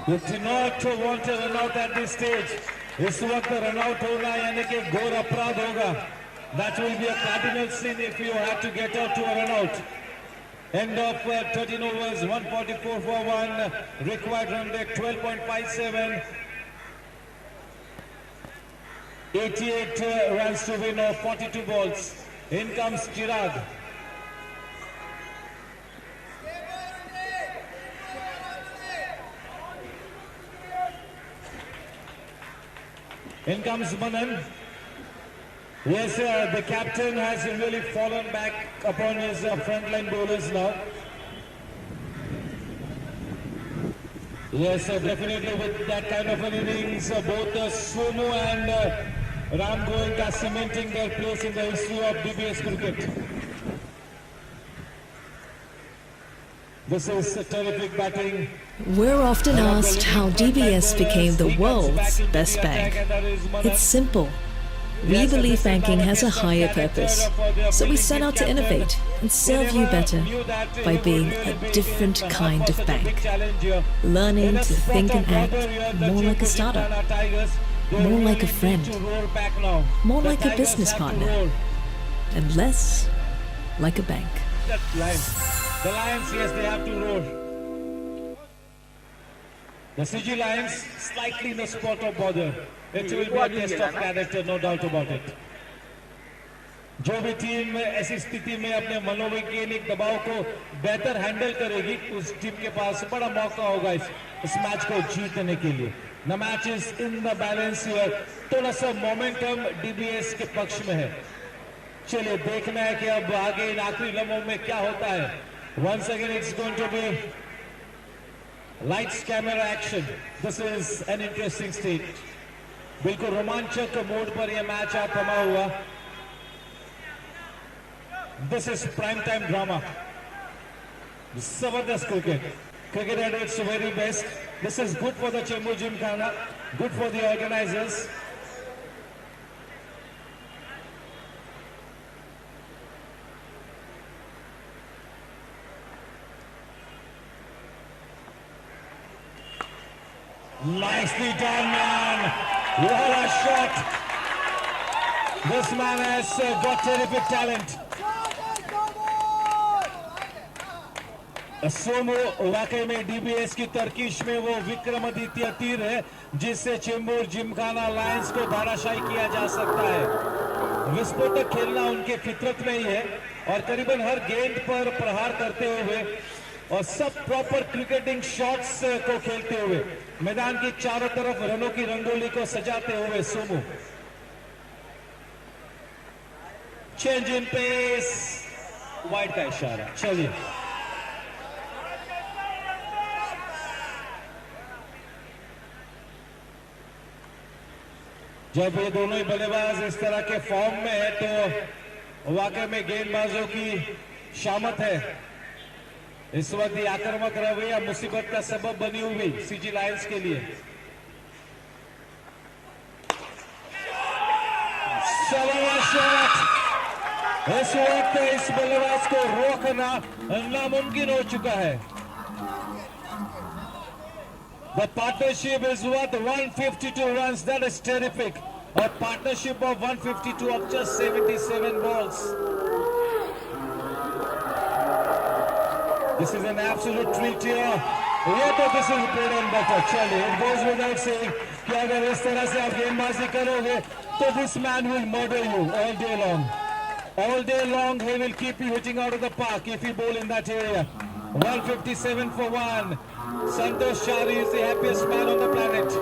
S12: You do not want to run out at this stage. इस वक्त run out होना यानी कि घोर अपराध होगा. That will be a cardinal sin if you have to get out to a run out. End of 13 overs, 144 for 1. Required run rate 12.57. 88 runs to win of 42 balls. In comes Chirag. In comes Manan. Yes, the captain has really fallen back upon his frontline bowlers now. Yes, definitely with that kind of an innings, both Somu and Ram Goenka cementing their place in the history of DBS cricket. This is terrific batting.
S14: We're often asked how DBS became the world's best bank. It's simple. We believe banking has a higher purpose, so we set out to innovate and serve you better by being a different kind of bank. Learning to think and act more like a startup, more like a friend, more like a business partner, and less like a bank.
S12: The Lions, yes, they have to roar. The CG Lions slightly in the spot of bother. It will be a test of character, no doubt about it. जो भी team ऐसी स्थिति में अपने मनोवैज्ञानिक दबाव को बेहतर हैंडल करेगी, उस टीम के पास बड़ा मौका होगा इस मैच को जीतने के लिए. The match is in the balance here. थोड़ा सा मोमेंटम DBS के पक्ष में है. चलिए देखना है कि अब आगे इन आखिरी लम्हों में क्या होता है. Once again, it's going to be lights, camera, action. This is an interesting stage. बिल्कुल रोमांचक मोड पर यह मैच आप थमा हुआ. This is prime time drama. Zabardast cricket. Cricket at its very best. This is good for the Chembu Gymkhana, good for the organizers. Nicely done, man. What a shot. This man has got terrific talent. सोमो वाकई में DBS की तरकीश में वो विक्रमादित्य तीर है जिससे Chembur Gymkhana Lions को धाराशायी किया जा सकता है. विस्फोटक खेलना उनके फितरत में ही है और करीबन हर गेंद पर प्रहार करते हुए और सब प्रॉपर क्रिकेटिंग शॉट्स को खेलते हुए मैदान की चारों तरफ रनों की रंगोली को सजाते हुए सोमो. चेंज इन पेस, वाइड का इशारा. चलिए जब ये दोनों ही बल्लेबाज इस तरह के फॉर्म में है तो वाकई में गेंदबाजों की शामत है. इस वक्त ये आक्रामक रवैया मुसीबत का सबब बनी हुई सीजी लायंस के लिए. सवा शॉट इस वक्त इस बल्लेबाज को रोकना नामुमकिन हो चुका है. The partnership is worth 152 runs. That is terrific. A partnership of 152 of just 77 balls. This is an absolute treat here. What if this is bread and butter? Charlie, it goes without saying कि अगर इस तरह से आप गेंदबाजी करोगे तो this man will murder you all day long. All day long he will keep you hitting out of the park if you bowl in that area. 157 for 1. Santosh Chari is the happiest man on the planet.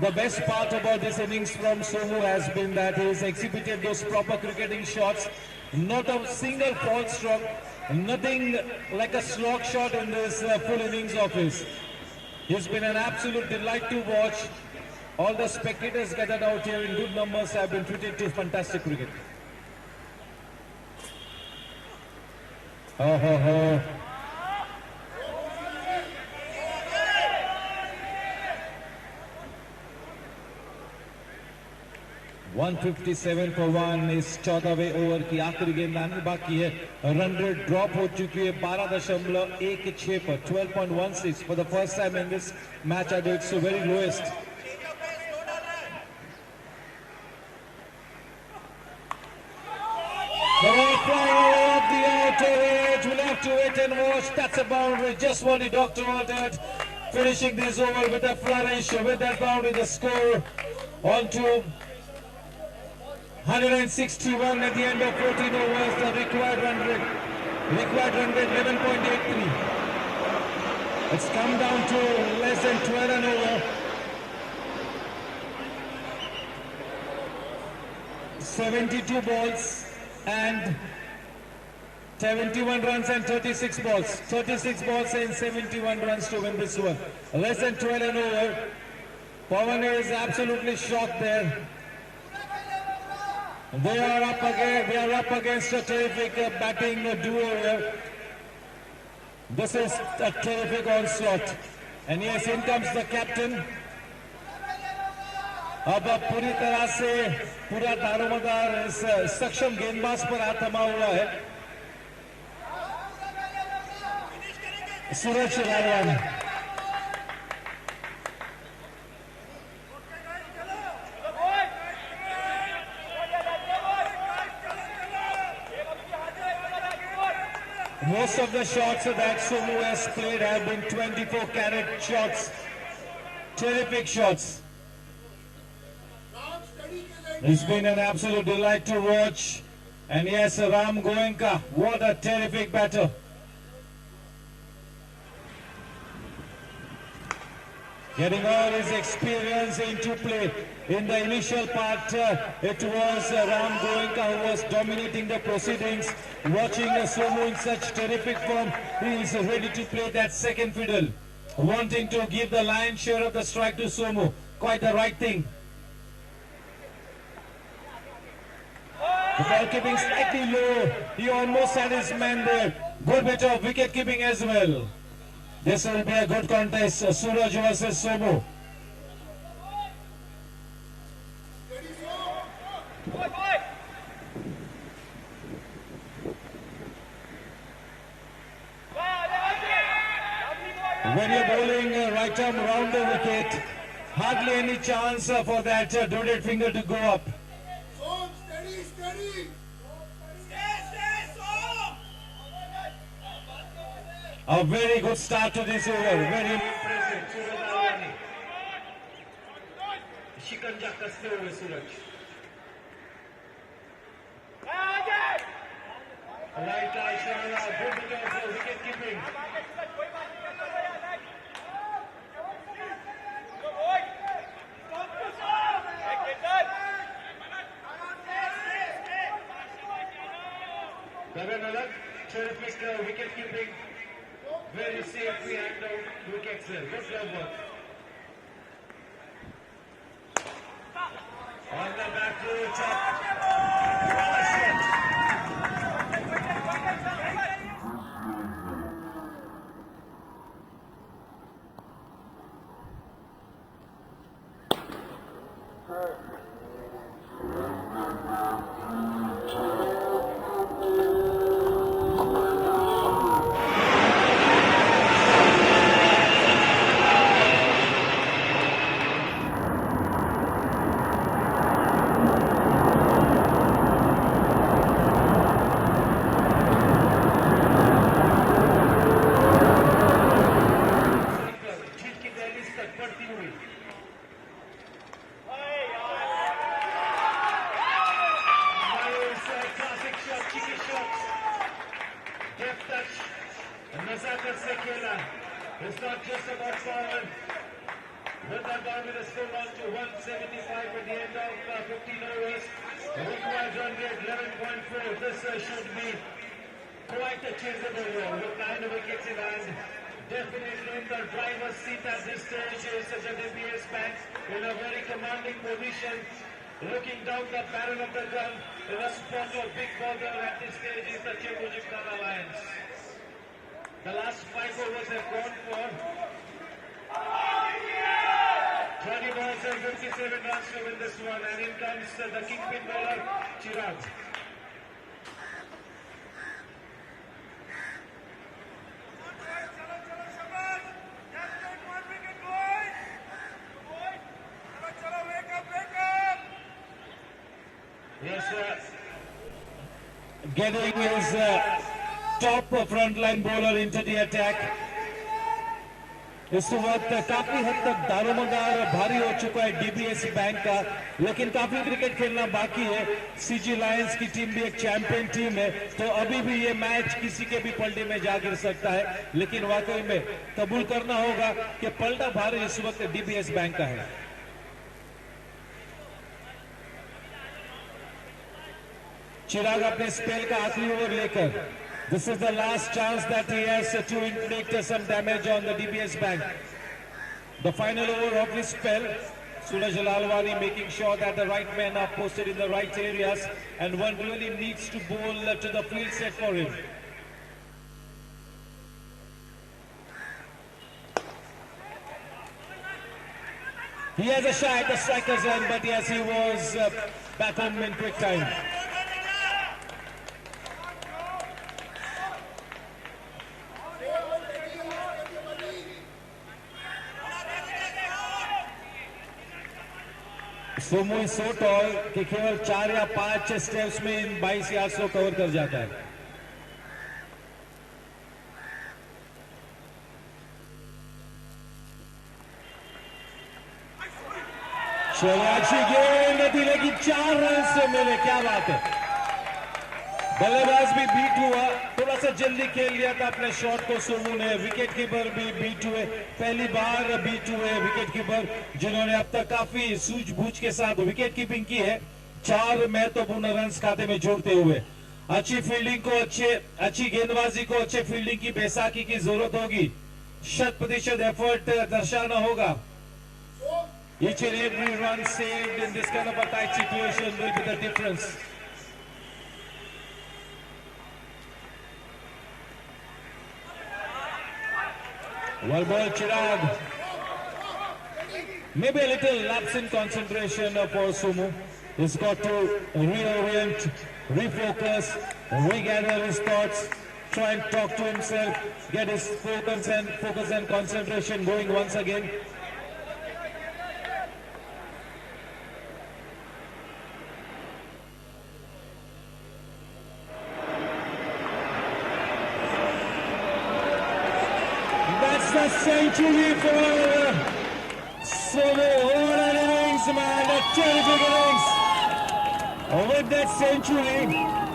S12: The best part about this innings from Somu has been that he has exhibited those proper cricketing shots. Not a single false stroke, nothing like a slog shot in this full innings of his. He's been an absolute delight to watch. All the spectators gathered out here in good numbers have been treated to fantastic cricket. Oh, ho, ho. 157 for 1 इस 14वें over की आखिरी गेंद आने बाकी है. Run rate drop हो चुकी है 12.16 पर 12.16 for the first time in this match. I do it's the very lowest. The ball flying away off the outer edge. We'll have to wait and watch. That's a boundary. Just what the doctor ordered. Finishing this over with a flourish with that boundary. The score on to 161 at the end of 14 overs. The required run rate 11.83. It's come down to less than 12 an over. 72 balls and 71 runs and 36 balls. 36 balls and 71 runs to win this one. Less than 12 an over. Pawan is absolutely shocked there. They are up against a terrific batting duo here. This is a terrific onslaught. And yes, in comes the captain. अब पूरी तरह से पूरा दारोमदार इस सक्षम गेंदबाज पर हाथ थमा हुआ है. सूरज रायवानी. Most of the shots that Somu has played have been 24 carat shots. Terrific shots. It's been an absolute delight to watch. And yes, Ram Goenka, what a terrific batter. Getting all his experience into play. In the initial part, it was Ram Goenka who was dominating the proceedings. Watching Somu in such terrific form, he is ready to play that second fiddle. Wanting to give the lion's share of the strike to Somu. Quite the right thing. The ball keeping slightly low. He almost had his man there. Good bit of wicket keeping as well. This will be a good contest. Suraj versus Somu. When you're bowling right arm round the wicket, hardly any chance for that dotted finger to go up. A very good start to this over. Very impressive. Suraj Shikanja kaste hue Suraj. Right eye, good bit of wicket keeping. Dagan Alag, terrific wicket keeping. Very safely hand out wickets there. Good glove work. On the back foot. It's not just about power. With that ball with a score on to 175 at the end of 15 overs. The required run rate 11.4. This should be quite a chaseable with 9 wickets in hand. Definitely in the driver's seat at this stage is the DBS Bank in a very commanding position. Looking down the barrel of the gun in a spot of big bother at this stage is the Cgpl Alliance. The last 5 overs have gone for 20 balls and 57 runs to win this one, and in comes the kingpin bowler, Chirag. Yes, sir. Getting his top frontline bowler into the attack. इस वक्त काफी हद तक दारोमदार भारी हो चुका है DBS bank का, लेकिन काफी क्रिकेट खेलना बाकी है। सीजी लायंस की टीम भी एक चैंपियन टीम है, तो अभी भी ये मैच किसी के भी पलटे में जा गिर सकता है, लेकिन वाकई में कबूल करना होगा कि पलटा भारी इस वक्त डीबीएस बैंक का है। चिराग अपने स्पेल का आखिरी ओवर लेकर, this is the last chance that he has to inflict some damage on the DBS Bank. The final over of his spell, Suraj Lalwani making sure that the right men are posted in the right areas, and one really needs to bowl to the field set for him. He has a shot at the striker's end, but yes, he was back home in quick time. Somu is so tall कि केवल 4 या 5 steps में इन 22 yards को cover कर जाता है। अच्छी गेंद थी, लेकिन 4 रन से मिले, क्या बात है। बल्लेबाज भी बीट हुआ, थोड़ा सा जल्दी खेल लिया था अपने शॉट को सोमू ने। विकेट कीपर भी बीट हुए, पहली बार बीट हुए विकेट कीपर, जिन्होंने अब तक काफी सूझबूझ के साथ विकेट कीपिंग की है। 4 महत्वपूर्ण रन खाते में जोड़ते हुए अच्छी फील्डिंग को, अच्छी गेंदबाजी को, अच्छे फील्डिंग की बैसाखी की जरूरत होगी। 100% एफर्ट दर्शाना होगा। Each and every run saved in this kind of a tight situation will be the difference. Well ball, Chirag. Maybe a little lapse in concentration for Sumu. He's got to reorient, refocus, regather his thoughts, try and talk to himself, get his focus and concentration going once again. The century for Sumu. What an innings, man! A terrific innings. With that century,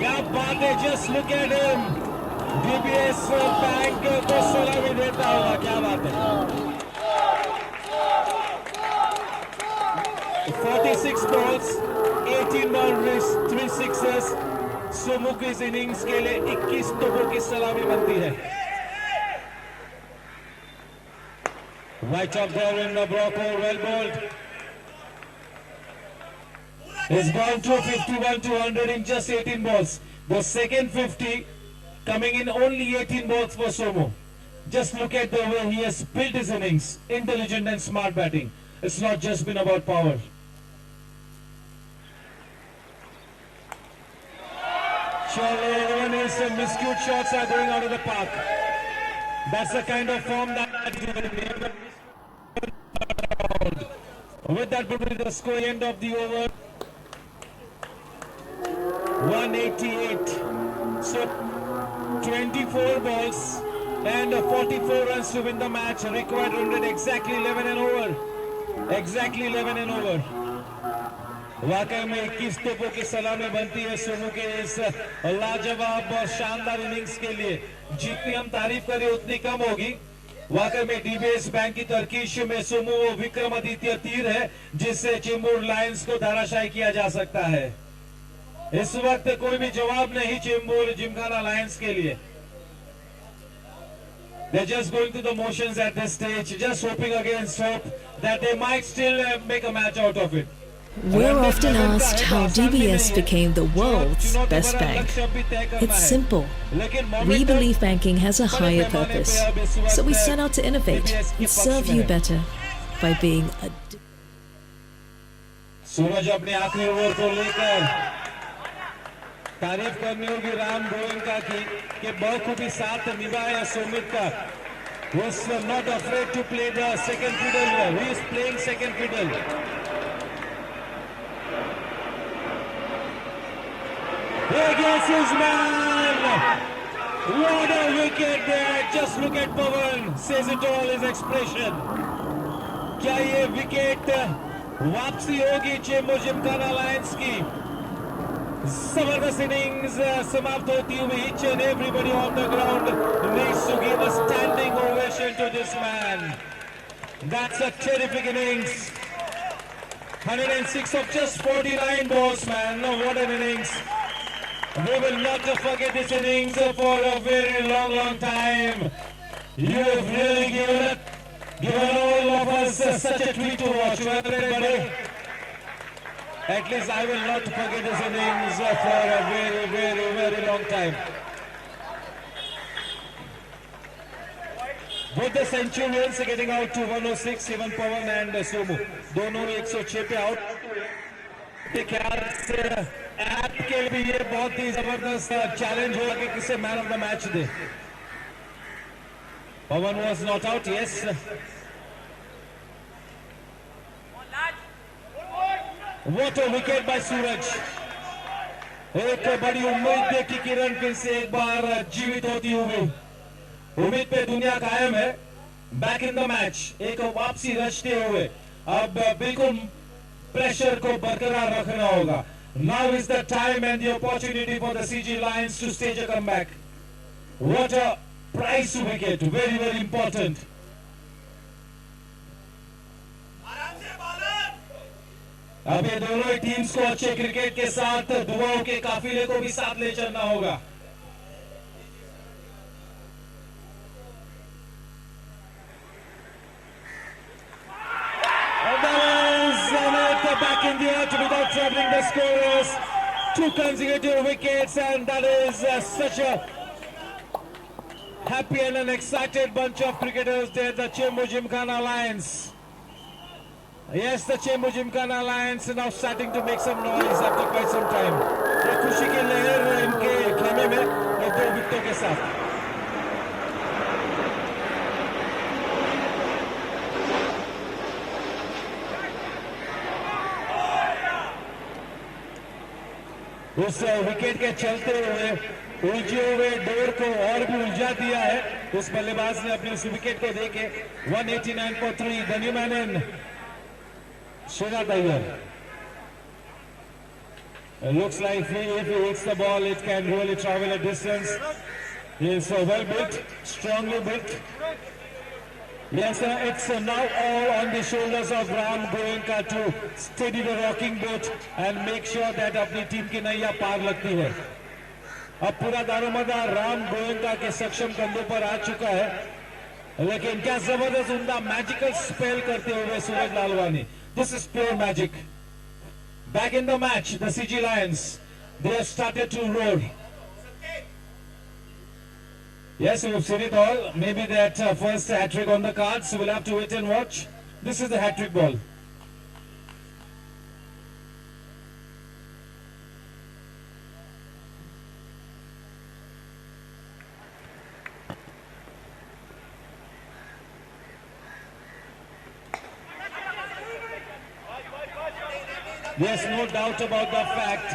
S12: kya baat hai, just look at him. DBS Bank ko salami deta hoga, kya baat hai. 46 balls, 18 boundaries, 3 sixes. Sumu की इस innings के लिए 21 तोपों की सलामी बनती है। Right up there in the Brocco, well bowled. He's gone to 51 to 100 in just 18 balls. The second 50 coming in only 18 balls for Somo. Just look at the way he has built his innings. Intelligent and smart batting. It's not just been about power. Surely even his miscued shots are going out of the park. That's the kind of form that with that will be the score end of the over. 188. So 24 balls and 44 runs to win the match. Required 100, exactly 11 and over. Exactly 11 and over. वाकई में 21 तोपों की सलामी बनती है सोमू के इस लाजवाब और शानदार इनिंग्स के लिए. जितनी हम तारीफ करें उतनी कम होगी. वाकई में डीबीएस बैंक की तरकीश में सोमू वो विक्रमादित्य तीर है जिससे चेंबूर लायंस को धराशायी किया जा सकता है. इस वक्त कोई भी जवाब नहीं चेंबूर जिमखाना लायंस के लिए. They're just going through the motions at this stage, just hoping against hope that they might still make a match out of it.
S14: We're often asked how DBS became the world's best bank. It's simple. We believe banking has a higher purpose, so we set out to innovate and serve you better by being a...
S12: सूरज अपने आखिरी over को लेकर तारीफ करनी होगी राम गोयनका की कि बखूबी साथ निभाया सुमित का. Was not afraid to play the second fiddle here. He is playing second fiddle. Here goes his man. What a wicket there. Just look at Pawan. Says it all, his expression. क्या ये wicket वापसी होगी Chembur Gymkhana Lions की. जबरदस्त innings समाप्त होती हुई. Each and everybody on the ground needs to give a standing ovation to this man. That's a terrific innings. 106 of just 49 balls, man. No, what an innings. We will not forget this innings for a very long, long time. You have really given all of us such a treat to watch, everybody. At least I will not forget this innings for a very, very, very long time. Both the Centurions getting out to 106, even Pawan and Somu. दोनों 106 पे out. के ख्याल से app के लिए ये बहुत ही जबरदस्त चैलेंज होगा कि किसे man of the match they. Pawan was not out, yes. What a wicket by Suraj. एक बड़ी उम्मीद थी कि किरण फिर से एक बार जीवित होती हुई. उम्मीद पे दुनिया कायम है. Back in the match. एक वापसी रचते हुए अब बिल्कुल प्रेशर को बरकरार रखना होगा. Now is the time and the opportunity for the CG Lions to stage a comeback. What a prize wicket. Very, very important. अब ये दोनों ही टीम्स को अच्छे क्रिकेट के साथ दुआओं के काफिले को भी साथ ले चलना होगा. Back in the earth without troubling the scorers. 2 consecutive wickets, and that is such a happy and an excited bunch of cricketers there, the Chembur Gymkhana Lions. Yes, the Chembur Gymkhana Lions are now starting to make some noise after quite some time. ये खुशी की लहर इनके खेमे में ये 2 विकेटों के साथ. उस विकेट के चलते हुए उलझे हुए डोर को और भी उलझा दिया है उस बल्लेबाज ने अपने उस विकेट को देके. 189 for 3. The new man in Srinath Iyer. It looks like if he hits the ball, it can really travel a distance. He is well built, strongly built. Yes, it's now all on the shoulders of Ram Goenka to steady the rocking boat and make sure that अपनी team की नैया पार लगती है. अब पूरा दारोमदार राम गोयनका के सक्षम कंधों पर आ चुका है. लेकिन क्या जबरदस्त उमदा मैजिकल स्पेल करते हुए सूरज Lalwani. This is pure magic. Back in the match, the CG Lions, they have started to roar. Yes, we've seen it all. Maybe that first hat-trick on the cards. We'll have to wait and watch. This is the hat-trick ball. Yes, no doubt about the fact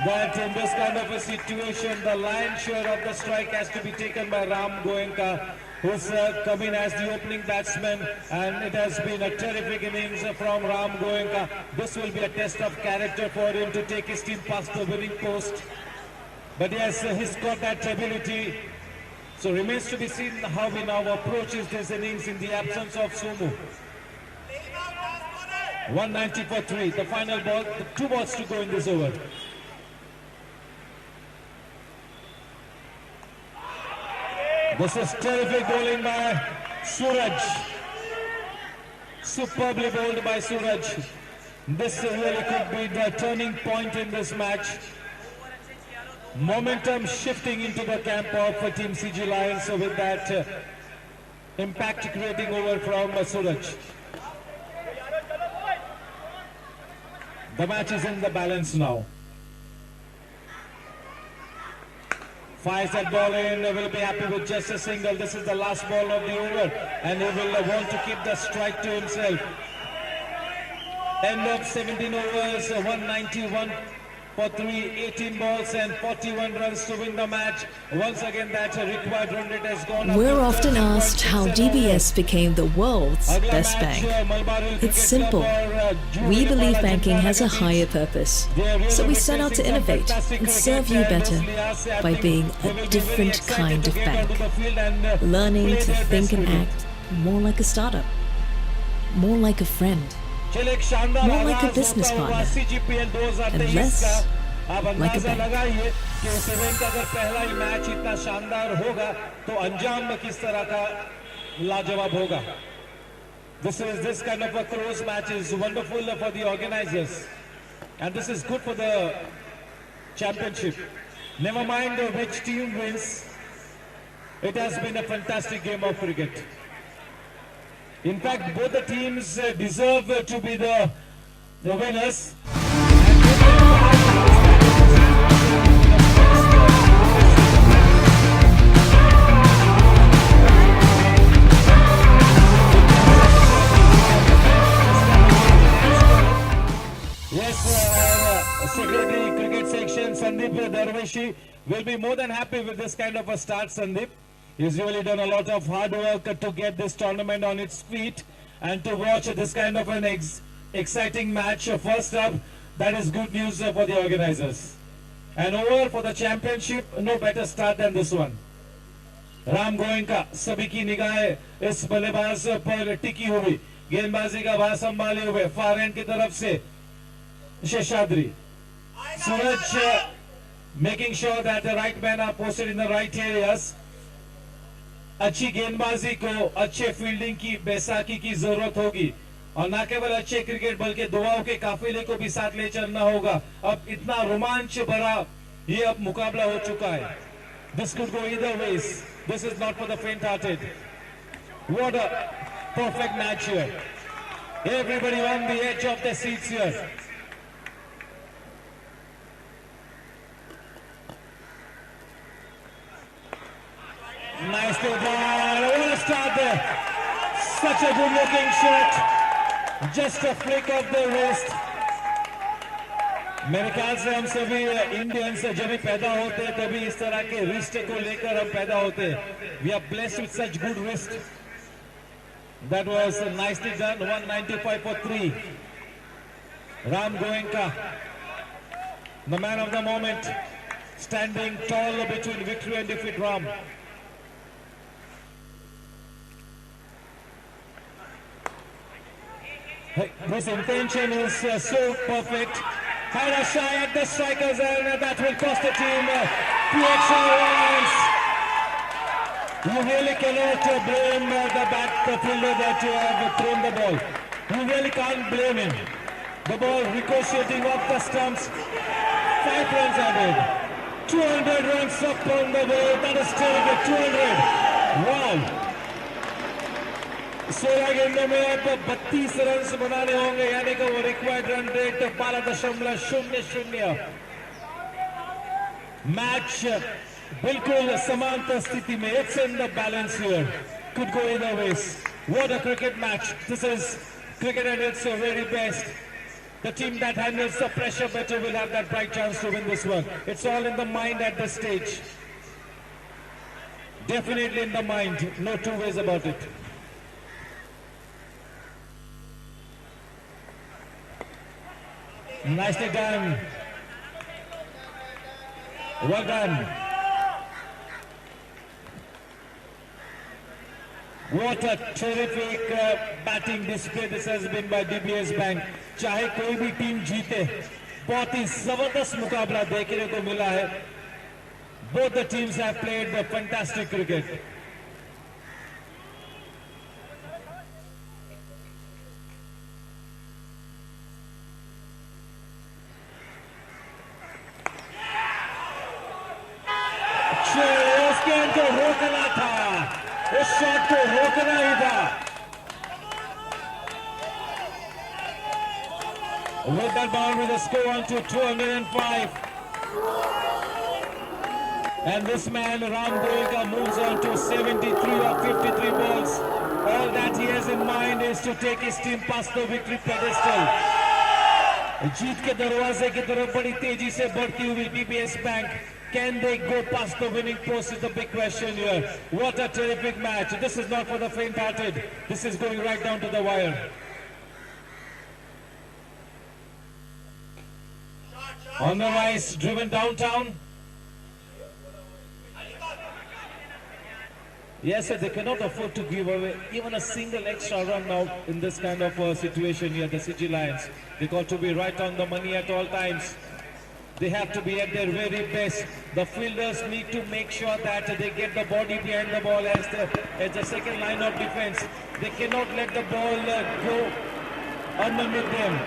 S12: that in this kind of a situation, the lion's share of the strike has to be taken by Ram Goenka, who's come in as the opening batsman, and it has been a terrific innings from Ram Goenka. This will be a test of character for him to take his team past the winning post. But yes, he's got that ability. So remains to be seen how he now approaches this innings in the absence of Sumu. 190 for 3, the final ball, the 2 balls to go in this over. This is terrific bowling by Suraj. Superbly bowled by Suraj. This really could be the turning point in this match. Momentum shifting into the camp of Team CG Lions with that impact creating over from Suraj. The match is in the balance now. Fires that ball in, will be happy with just a single. This is the last ball of the over, and he will want to keep the strike to himself. End of 17 overs, 191 for 3, 18 balls and 41 runs to win the match. Once again, that required run rate has gone up.
S14: We're often asked how DBS became the world's best bank. It's simple. We believe banking has a higher purpose. So we set out to innovate and serve you better by being a different kind of bank. Learning to think and act more like a startup. More like a friend. More like a business partner. And less like a bank.
S12: अगर पहला ही match इतना शानदार होगा तो अंजाम किस तरह का लाजवाब होगा. This kind of a close match is wonderful for the organizers, and this is good for the championship. Never mind which team wins, it has been a fantastic game of cricket. In fact, both the teams deserve to be the winners. Yes, Secretary Cricket Section Sandeep Darvishi will be more than happy with this kind of a start, Sandeep. He's really done a lot of hard work to get this tournament on its feet, and to watch this kind of an exciting match first up, that is good news for the organizers. And over for the championship, no better start than this one. Ram Goenka सभी की निगाहें इस बल्लेबाज पर टिकी हुई, गेंदबाजी का भार संभाले हुए फार एंड की तरफ से Seshadri. Suraj making sure that the right men are posted in the right areas. अच्छी गेंदबाजी को, अच्छे फील्डिंग की, बैसाखी की जरूरत होगी, और न केवल अच्छे क्रिकेट बल्कि दुआओं के काफिले को भी साथ ले चलना होगा. अब इतना रोमांच भरा ये अब मुकाबला हो चुका है. This could go either ways. This is not for the faint-hearted. What a perfect match here. Everybody on the edge of their seats here. Nicely done. What a start there. Such a good looking shot. Just a flick of the wrist. मेरे ख्याल से हम सभी Indians जब भी पैदा होते हैं तभी इस तरह के रिस्ट को लेकर हम पैदा होते हैं. We are blessed with such good wrist. That was nicely done. 195 for 3. Ram Goenka, the man of the moment, standing tall between victory and defeat. Ram. This intention is so perfect. Had a shy at the strikers, and that will cost the team 2 extra runs. You really cannot blame the fielder that you have thrown the ball. You really can't blame him. The ball ricocheting off the stumps. 5 runs added. 200 runs up on the way. That is terrific. 200. Wow. 16 गेंदों में अब 32 run बनाने होंगे, यानी कि वो required run rate 12.00। Match बिल्कुल समांतर स्थिति में. It's in the balance here. Could go either ways. What a cricket match. This is cricket at its very best. The team that handles the pressure better will have that bright chance to win this one. It's all in the mind at this stage. Definitely in the mind. No two ways about it. Nicely done. Well done. What a terrific batting display this has been by DBS Bank. चाहे कोई भी team जीते, बहुत ही जबरदस्त मुकाबला देखने को मिला है. Both the teams have played the fantastic cricket. उस गेंद को रोकना था, उस शॉट को रोकना ही था. With that boundary, the score on to 205. And this man, Ram Golka, moves on to 73 of 53 balls. All that he has in mind is to take his team past the victory pedestal. जीत के दरवाजे की तरफ बड़ी तेजी से बढ़ती हुई DBS Bank. Can they go past the winning post is the big question here. What a terrific match. This is not for the faint-hearted. This is going right down to the wire. On the rise, driven downtown. Yes, sir, they cannot afford to give away even a single extra run now in this kind of situation here, the City Lions. They got to be right on the money at all times. They have to be at their very best. The fielders need to make sure that they get the body behind the ball as the second line of defense. They cannot let the ball go underneath them.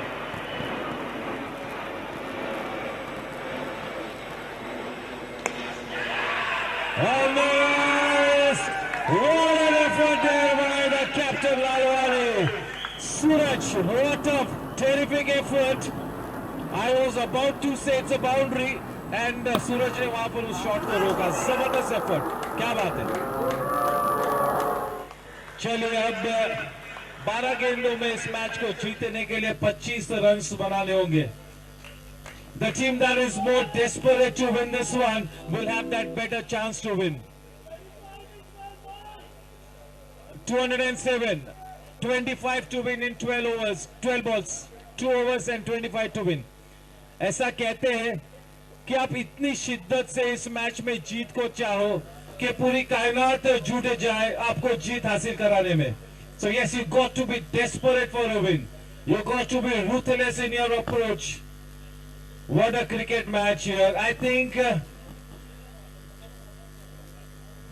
S12: On the rise! What an effort there by the captain Lalwani. Suraj, what a terrific effort. I was about to say it's a boundary and Suraj ने वहां पर उस shot को रोका. जबरदस्त effort. क्या बात है. चलिए अब 12 गेंदों में इस मैच को जीतने के लिए 25 रन बनाने होंगे. The team that is more desperate to win this one will have that better chance to win. 207, 25 to win in 12 overs, 12 balls, 2 overs and 25 to win. ऐसा कहते हैं कि आप इतनी शिद्दत से इस मैच में जीत को चाहो कि पूरी कायनात जुट जाए आपको जीत हासिल कराने में. So yes, you got to be desperate for a win. You got to be ruthless in your approach. What a cricket match here. I think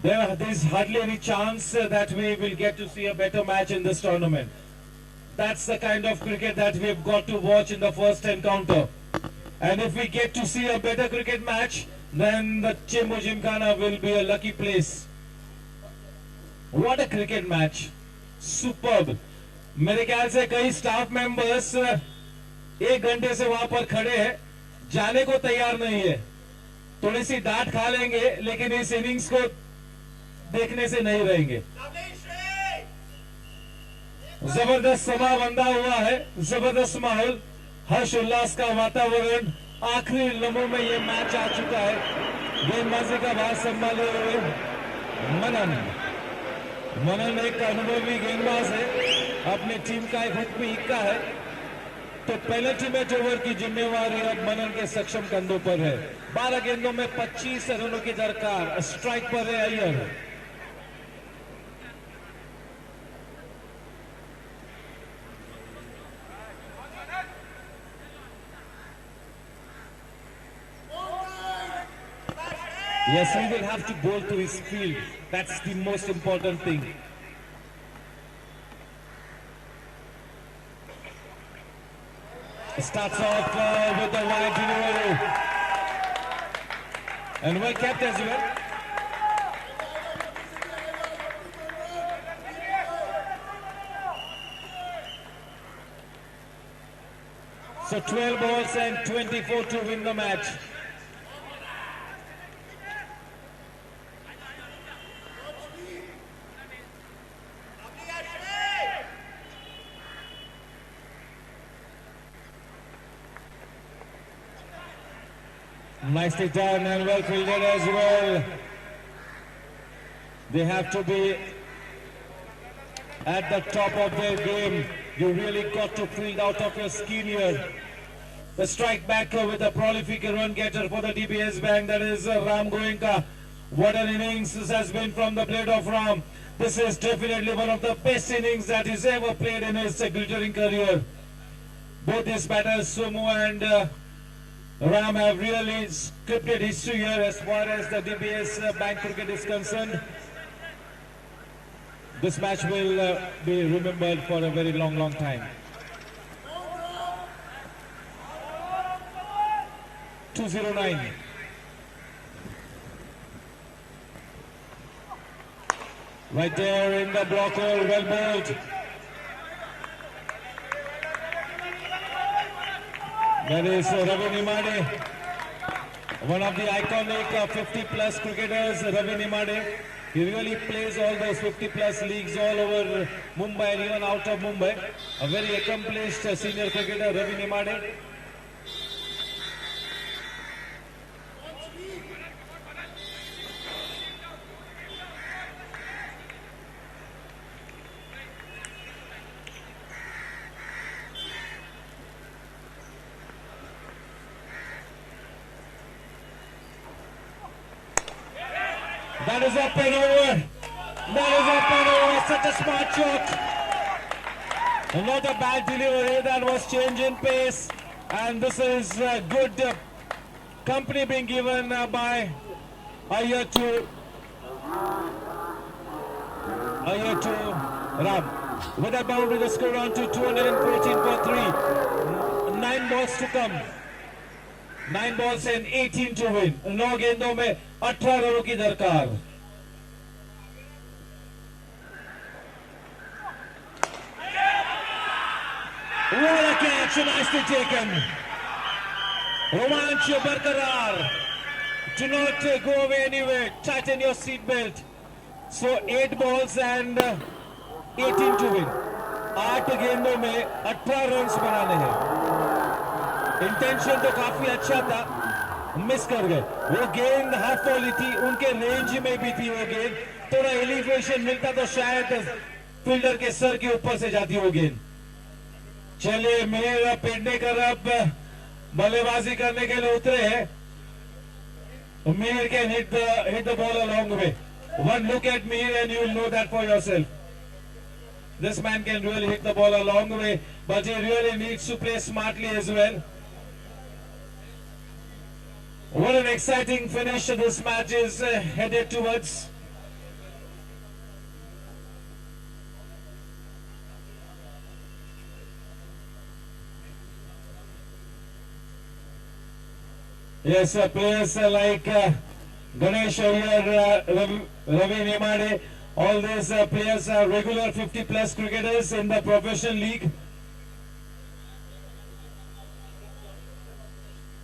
S12: there is hardly any chance that we will get to see a better match in this tournament. That's the kind of cricket that we've got to watch in the first encounter. And if we get to see a better cricket match, then the Chembu Gymkhana will be a lucky place. What a cricket match. Superb. मेरे ख्याल से कई staff members 1 घंटे से वहां पर खड़े हैं, जाने को तैयार नहीं है. थोड़ी सी डांट खा लेंगे लेकिन इस इनिंग्स को देखने से नहीं रहेंगे. जबरदस्त समा बंधा हुआ है, जबरदस्त माहौल, हर्ष उल्लास का वातावरण. आखिरी लम्हों में ये मैच आ चुका है. गेंदबाजी का भार संभाले हुए मनन एक अनुभवी गेंदबाज है, अपनी टीम का एक हुक्मी इक्का है. तो पहले टीमेट ओवर की जिम्मेवारी अब मनन के सक्षम कंधों पर है. 12 गेंदों में 25 रनों की दरकार. स्ट्राइक पर है Iyer. Yes, he will have to bowl to his field. That's the most important thing. Starts off with the wide delivery. And well kept as well. So 12 balls and 24 to win the match. Nicely done and well fielded as well. They have to be at the top of their game. You really got to field out of your skin here. The strike back with a prolific run getter for the DBS Bank, that is Ram Goenka. What an innings this has been from the blade of Ram. This is definitely one of the best innings that he's ever played in his glittering career. Both these batters, Sumo and Ram, have really scripted history here as far as the DBS Bank cricket is concerned. This match will be remembered for a very long time. 209. Right there in the block hole, well bowled. That is Ravi Nimade, one of the iconic 50+ cricketers, Ravi Nimade. He really plays all those 50+ leagues all over Mumbai and even out of Mumbai. A very accomplished senior cricketer, Ravi Nimade. That is up and over. That is up and over. Such a smart shot. Not a bad delivery. That was change in pace. And this is good company being given by Iyer to Ram. With that boundary, the score on to 214 for 3. 9 balls to come. 9 balls and 18 to win. 9 गेंदों में 18 रनों की दरकार. What a catch, nicely taken. Romanch barqarar. Do not go away anywhere. Tighten your seatbelt. So 8 balls and 18 to win. 8 गेंदों में 18 runs बनाने हैं. Intention तो काफी अच्छा था, मिस कर गए. वो गेंद हाफ वाली थी, उनके रेंज में भी थी वो गेंद. थोड़ा एलिवेशन मिलता तो शायद फील्डर के सर के ऊपर से जाती वो गेंद. चलिए मेरा पेडनेकर अब बल्लेबाजी करने के लिए उतरे हैं. Mir can hit the ball a long way. One look at Mir and you will know that for yourself. This man can really hit the ball a long way, but he really needs to play smartly as well. What an exciting finish this match is headed towards. Yes, players like Ganesh Iyer, Ravi Nimade, all these players are regular 50+ cricketers in the professional league.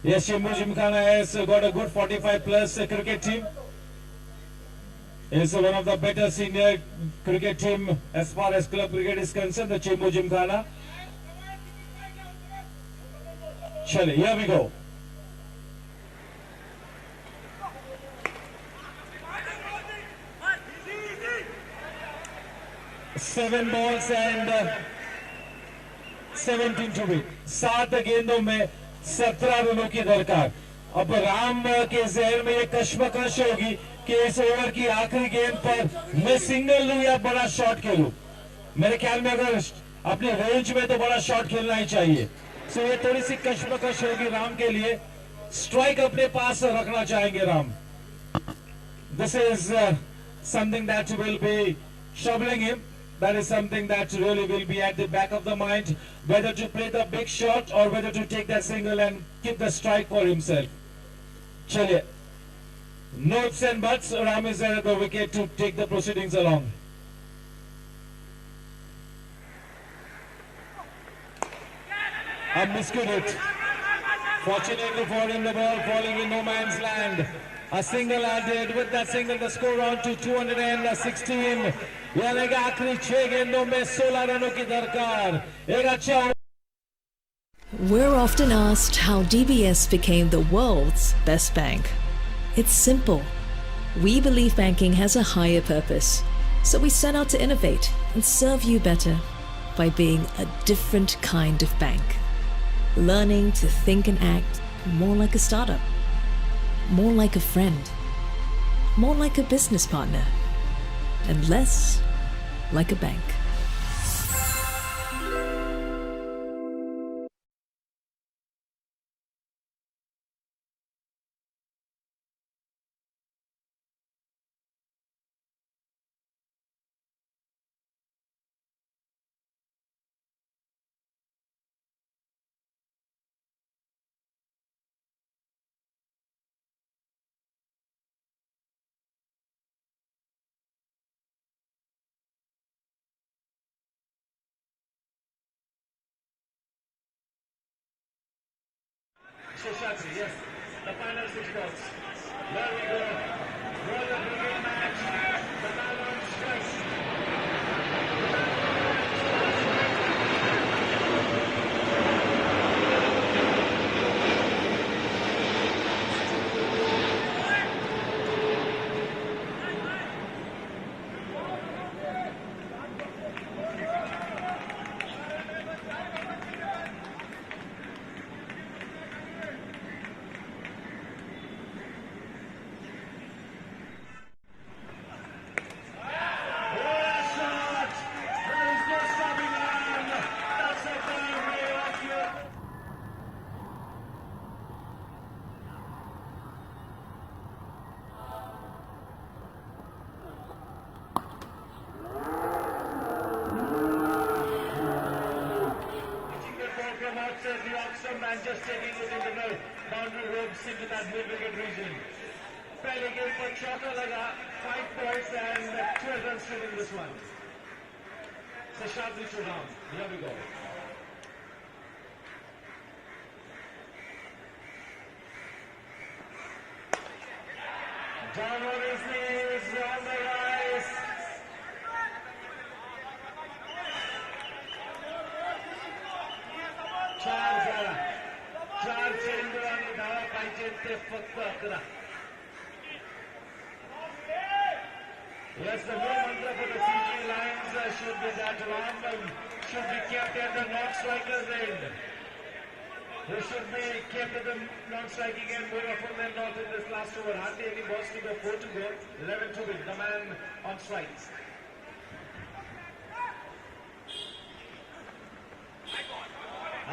S12: Yes, Gymkhana has got a good 45+ cricket team. It's one of the better senior cricket team as far as club cricket is concerned, the Gymkhana. Chale, here we go. Seven balls and 17 to win. 7 गेंदों में 17 रनों की दरकार. अब राम के जहन में ये कश्मकश होगी कि इस ओवर की आखिरी गेंद पर मैं सिंगल लूं या बड़ा शॉट खेलूं. मेरे ख्याल में अगर अपने रेंज में तो बड़ा शॉट खेलना ही चाहिए. सो ये थोड़ी सी कश्मकश होगी राम के लिए. स्ट्राइक अपने पास रखना चाहेंगे Ram. This is something that will be troubling him. That is something that really will be at the back of the mind, whether to play the big shot or whether to take that single and keep the strike for himself. Chaliye. Notes and buts, Ram is there at the wicket to take the proceedings along. A miscue hit. Fortunately for him, the ball falling in no man's land. A single added. With that single, the score on to 216. यानी कि आखिरी 6 गेंदों में 16 रनों की दरकार. एक अच्छा.
S14: We're often asked how DBS became the world's best bank. It's simple. We believe banking has a higher purpose, so we set out to innovate and serve you better by being a different kind of bank. Learning to think and act more like a startup, more like a friend, more like a business partner, and less like a bank.
S12: Sheshatri, yes, the final 6 balls. There we go. What a brilliant match. The man on strikes. The Oxford man just taking it into the boundary ropes into that mid-wicket region. Pehli game for chauka laga, 5 points and 12 runs to win this one. Seshadri Chodam, here we go. Down on his knees, on the rise. चार चेंडू आणि धावा पाहिजे ते फक्त 11. Yes, the new mantra for the CG Lions should be that Ram should be kept at the non-striker's end. He should be kept at the non-striking end more often than not in this last over. Hardly any balls to go, 4 to go, 11 to win. The man on strikes.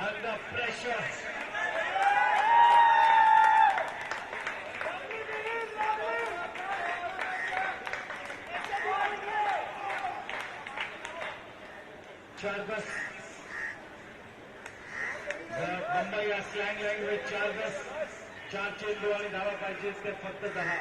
S12: Under pressure. Chargas. The Bombay slang language, Chargas. 4 चेंडू आणि धावा पाहिजे ते फक्त 10.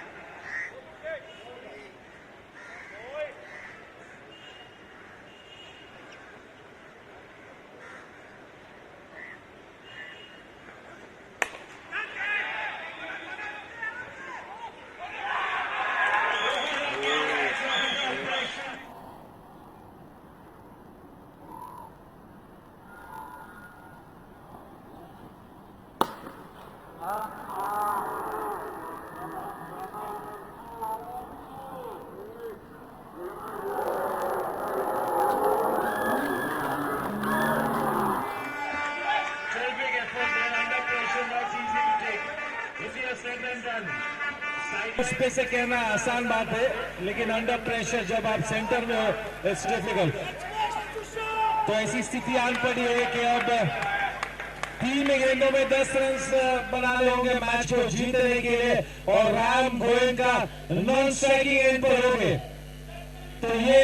S12: उस पे से कहना आसान बात है, लेकिन अंडर प्रेशर जब आप सेंटर में हो इट्स डिफिकल्ट. तो ऐसी स्थिति आन पड़ी है कि अब 3 गेंदों में 10 रन बनाने होंगे मैच को जीतने के लिए और राम गोयन का नॉन स्ट्राइकिंग एंड पर होंगे. तो ये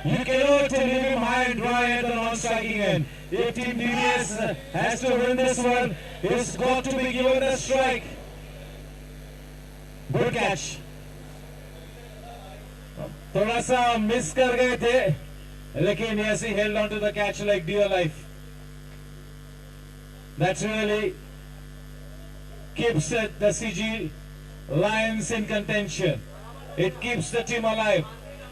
S12: You cannot leave him high and dry at the non-striking end. If Team DBS has to win this one, it's got to be given a strike. Good catch. थोड़ा सा miss कर गए थे, लेकिन yes, he held on to the catch like dear life. That's really keeps the CG Lions in contention. It keeps the team alive.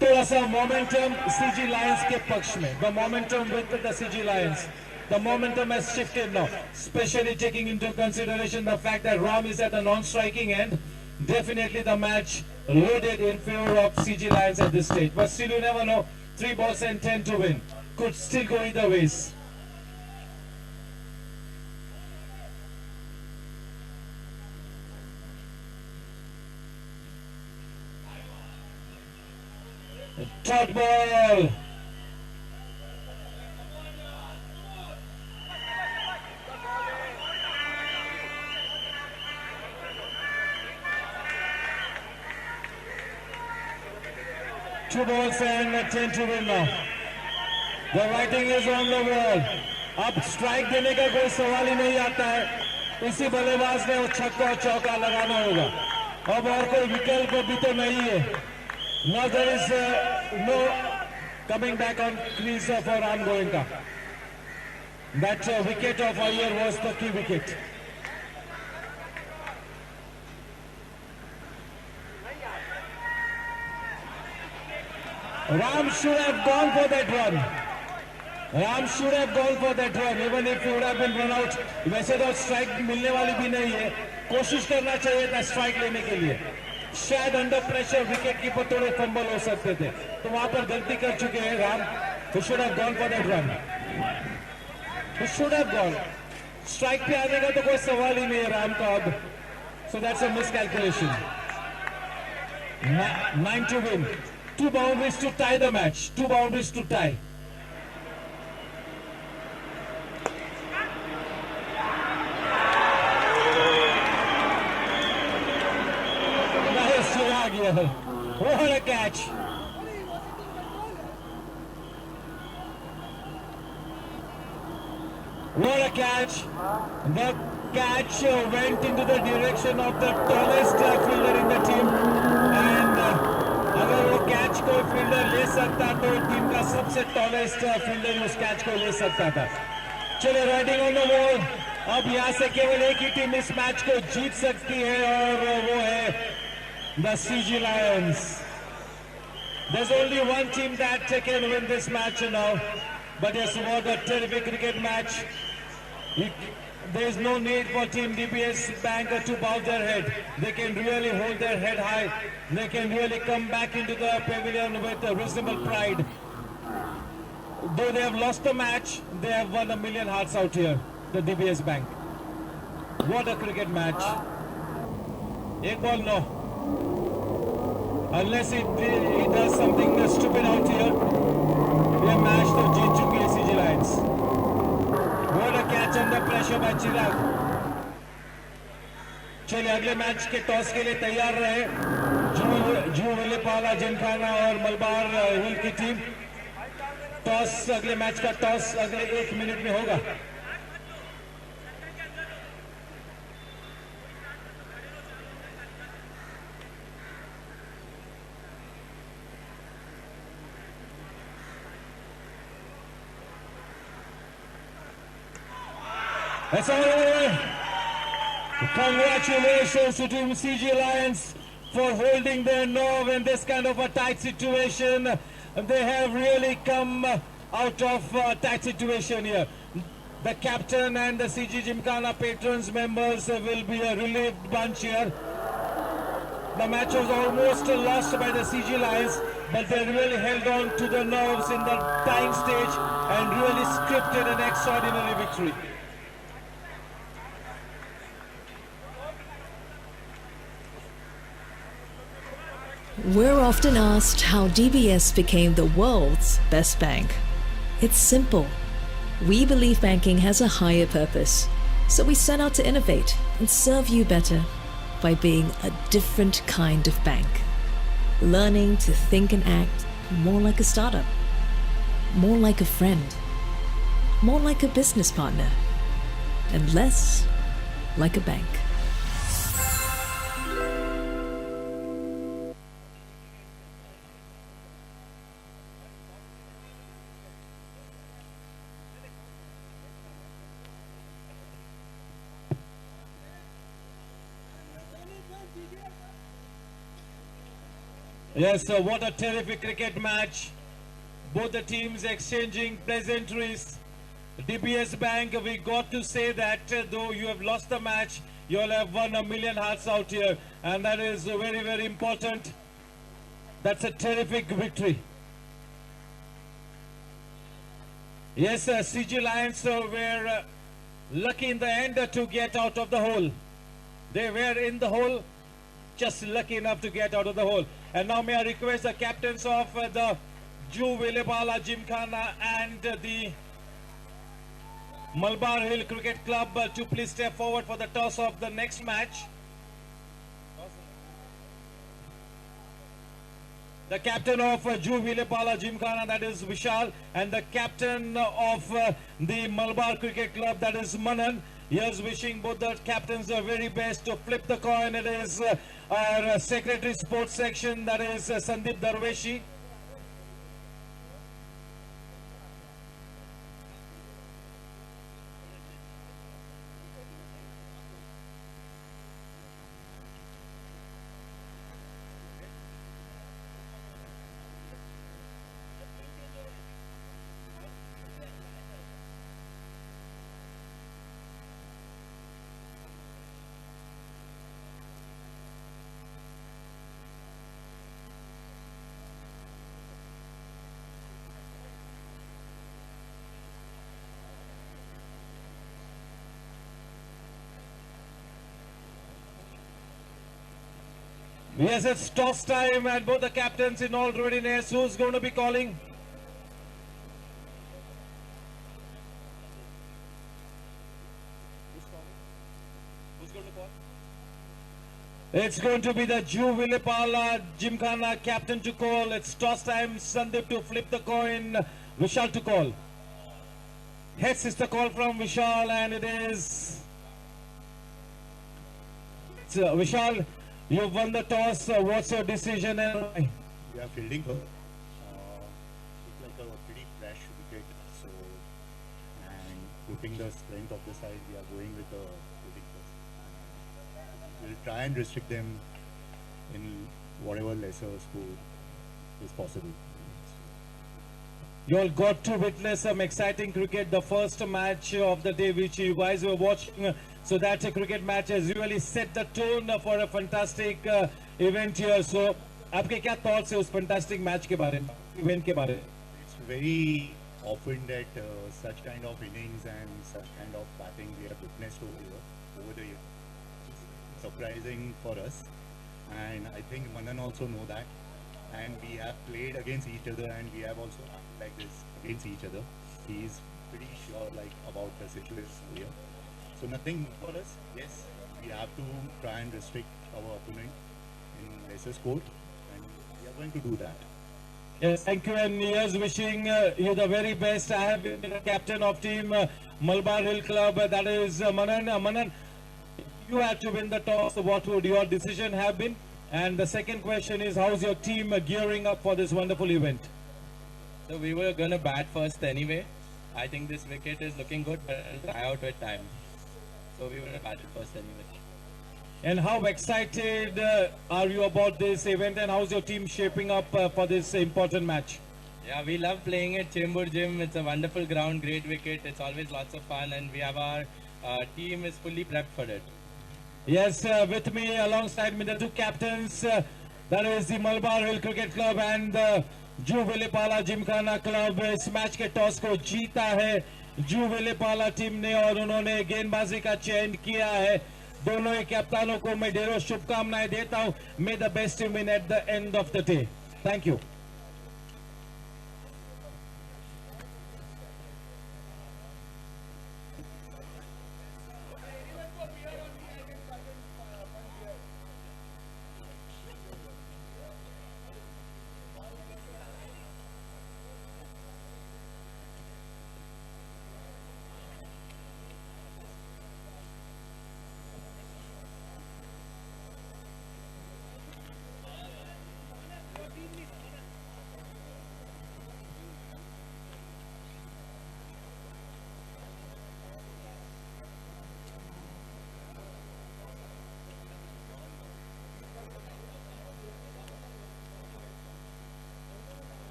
S12: थोड़ा सा momentum CG Lions के पक्ष में. The momentum with the CG Lions. The momentum has shifted now, especially taking into consideration the fact that Ram is at the non-striking end. Definitely the match loaded in favor of CG Lions at this stage. But still you never know. 3 balls and 10 to win. Could still go either ways. Third ball. Two balls and 10 to win now. The writing is on the wall. अब strike देने का कोई सवाल ही नहीं आता है. इसी बल्लेबाज ने वो छक्का और चौका लगाना होगा. अब और कोई विकल्प भी तो नहीं है. Now there is no coming back on crease for Ram Goenka. That wicket of Iyer was the key wicket. Ram should have gone for that run. Ram should have gone for that run, even if he would have been run out. वैसे तो strike मिलने वाली भी नहीं है. कोशिश करना चाहिए था स्ट्राइक लेने के लिए. शायद अंडर प्रेशर विकेट कीपर थोड़े फंबल हो सकते थे, तो वहां पर गलती कर चुके हैं Ram. He should have gone for that run. He should have gone. Strike पे आने का तो कोई सवाल ही नहीं है राम का अब. So that's a miscalculation. 9 to win. 2 boundaries to tie the match. 2 boundaries to tie. What a catch. What a catch. The catch went into the direction of the tallest fielder in the team. And अगर वो catch को fielder ले सकता तो team का सबसे tallest fielder उस catch को ले सकता था. चलो राइडिंग ऑन द वॉल. अब यहाँ से केवल एक ही टीम इस मैच को जीत सकती है और वो है the CG Lions. There's only one team that can win this match now. But yes, what a terrific cricket match. There's no need for Team DBS Bank to bow their head. They can really hold their head high. They can really come back into the pavilion with a reasonable pride. Though they have lost the match, they have won 1 million hearts out here, the DBS Bank. What a cricket match. Ek ball no. Unless he does something stupid out here, ये match तो जीत चुकी है CG Lions. What a catch under pressure by चिराग. चलिए अगले match के toss के लिए तैयार रहे. जू वेलेपाला, जिमखाना और मलबार हिल की टीम. टॉस अगले मैच का टॉस अगले 1 मिनट में होगा. That's all over. Congratulations to Team CG Lions for holding their nerve in this kind of a tight situation. They have really come out of a tight situation here. The captain and the CG Gymkhana patrons members will be a relieved bunch here. The match was almost lost by the CG Lions, but they really held on to the nerves in the dying stage and really scripted an extraordinary victory.
S14: We're often asked how DBS became the world's best bank. It's simple. We believe banking has a higher purpose, so we set out to innovate and serve you better by being a different kind of bank. Learning to think and act more like a startup. more like a friend, more like a business partner, and less like a bank.
S12: Yes, what a terrific cricket match. Both the teams exchanging pleasantries. DBS Bank, we got to say that though you have lost the match, you all have won 1 million hearts out here. And that is very, very important. That's a terrific victory. Yes, CG Lions were lucky in the end to get out of the hole. They were in the hole, just lucky enough to get out of the hole. And now may I request the captains of the Cgpl Gymkhana and the Malabar Hill Cricket Club to please step forward for the toss of the next match. The captain of Cgpl Gymkhana, that is Vishal, and the captain of the Malabar Cricket Club, that is Manan. Here's wishing both the captains the very best to flip the coin. It is our Secretary Sports Section, that is Sandeep Darweshi. Yes, it's toss time and both the captains in all readiness. Who's going to be calling? Who's going to call? It's going to be the Cgpl Gymkhana captain to call. It's toss time. Sandeep to flip the coin. Vishal to call. Heads is the call from Vishal, and it is... So, Vishal, you've won the toss. What's your decision and why?
S17: We are fielding her. It's like a pretty fresh wicket. So, and putting the strength of the side, we are going with the fielding first. We'll try and restrict them in whatever lesser score is possible.
S12: You all got to witness some exciting cricket. The first match of the day which you guys were watching. So that cricket match has really set the tone for a fantastic event here. So, आपके क्या thoughts है उस fantastic match के बारे में, event के बारे में?
S17: It's very often that such kind of innings and such kind of batting we have witnessed over the year. It's surprising for us, and I think Manan also know that. And we have played against each other, and we have also acted like this against each other. He is pretty sure about the situation here. So nothing for us. Yes, we have to try and restrict our opponent in lesser score, and we are going to do that.
S12: Yes, thank you, and yes, wishing you the very best. I have been the captain of team Malabar Hill Club, that is Manan. Manan, you had to win the toss. What would your decision have been? And the second question is, how's your team gearing up for this wonderful event?
S18: So we were going to bat first anyway. I think this wicket is looking good, but it'll dry out with time. So we were batted first anyway.
S12: And how excited are you about this event, and how's your team shaping up for this important match?
S18: Yeah, we love playing at Chembur Gym. It's a wonderful ground, great wicket. It's always lots of fun, and we have our team is fully prepped for it.
S12: Yes, with me alongside me the two captains, that is the Malabar Hill Cricket Club and the Cgpl Gymkhana Club. इस match के toss को जीता है Cgpl team ने और उन्होंने गेंदबाजी का चयन किया है. दोनों ही कप्तानों को मैं ढेरों शुभकामनाएं देता हूं. May the best team win at the end of the day. Thank you.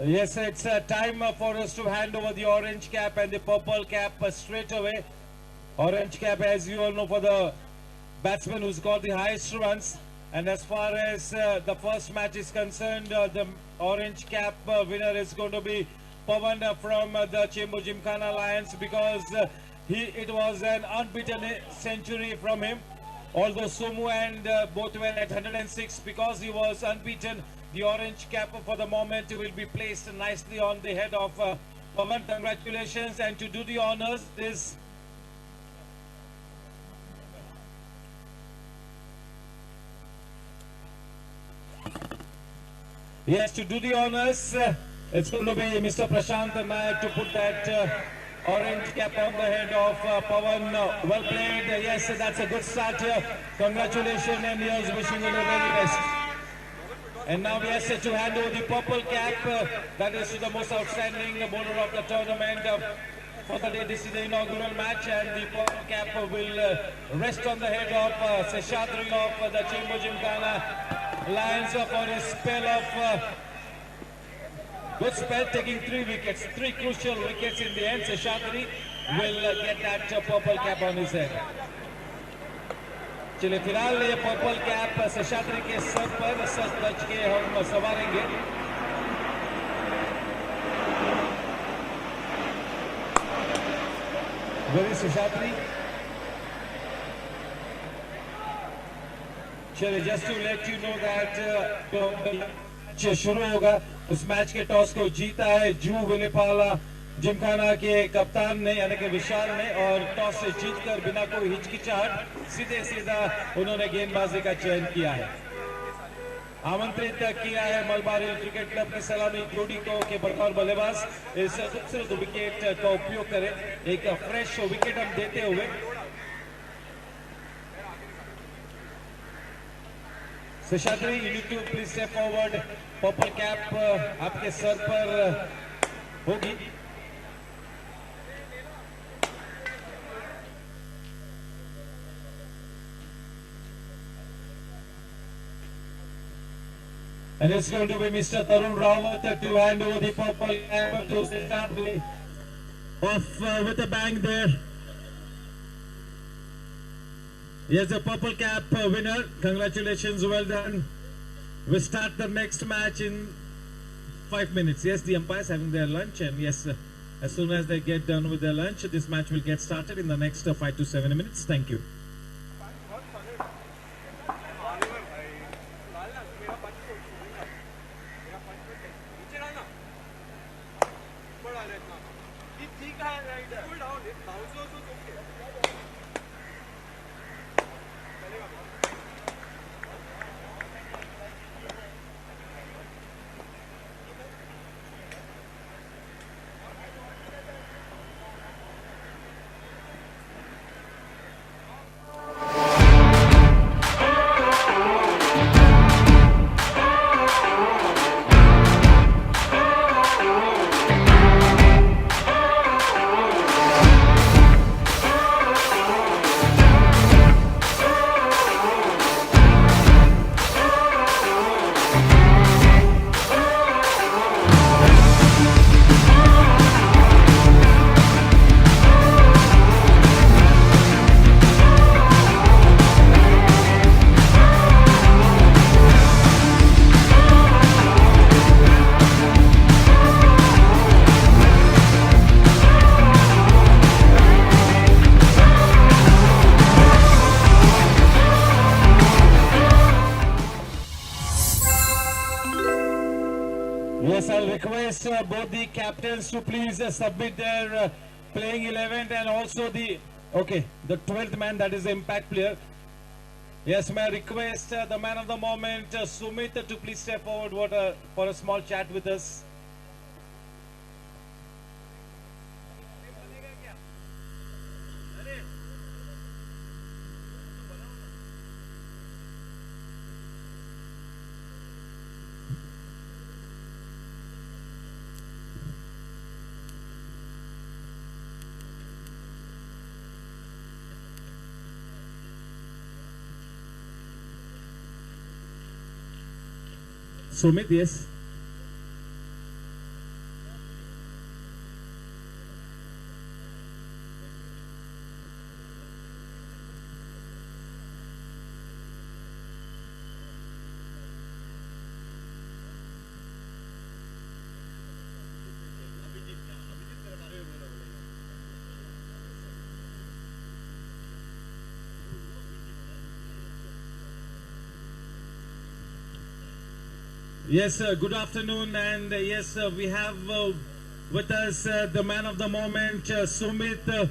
S12: Yes, it's time for us to hand over the orange cap and the purple cap straight away. Orange cap, as you all know, for the batsman who's got the highest runs. And as far as the first match is concerned, the orange cap winner is going to be Pawan from the Chembu Gymkhana Lions, because it was an unbeaten century from him. Although Sumu and both were at 106, because he was unbeaten, the orange cap for the moment will be placed nicely on the head of Pawan. Congratulations, and to do the honors is yes, to do the honors, it's going to be Mr. Prashant Nayak to put that orange cap on the head of Pawan. Well played. Yes, that's a good start here. Congratulations, and here's wishing you the very best. And now, yes, to hand over the purple cap, that is to the most outstanding bowler of the tournament. For the day, this is the inaugural match, and the purple cap will rest on the head of Seshadri of the Chembu Gymkhana Lions for a spell of good spell, taking 3 wickets, 3 crucial wickets in the end. Seshadri will get that purple cap on his head. चलिए फिलहाल ये purple cap Seshadri के sir पर सच धज के हम सवारेंगे. Where is Seshadri? चलिए just to let you know that शुरू होगा. उस मैच के टॉस को जीता है जू विलेपाला जिमखाना के कप्तान ने, यानी कि विशाल ने, और टॉस से जीतकर बिना कोई हिचकिचाहट सीधा उन्होंने गेंदबाजी का चयन किया है. आमंत्रित किया है मलबार हिल क्रिकेट क्लब की सलामी जोड़ी को के बतौर बल्लेबाज इस खूबसूरत विकेट का उपयोग करें. एक फ्रेश विकेट हम देते हुए Seshadri, you need to please step forward. Purple cap आपके सर पर होगी. And it's going to be Mr. Tarun Rawat to hand over the purple cap to Seshadri. Off with a bang there. Yes, the purple cap winner. Congratulations, well done. We start the next match in 5 minutes. Yes, the umpires having their lunch, and yes, as soon as they get done with their lunch, this match will get started in the next 5 to 7 minutes. Thank you. Yes, I'll request both the captains to please submit their playing 11 and also the 12th man, that is the impact player. Yes, may I request the man of the moment, Sumit, to please step forward for a small chat with us. Sumit, yes. Yes, good afternoon, and yes, we have with us the man of the moment, Sumit,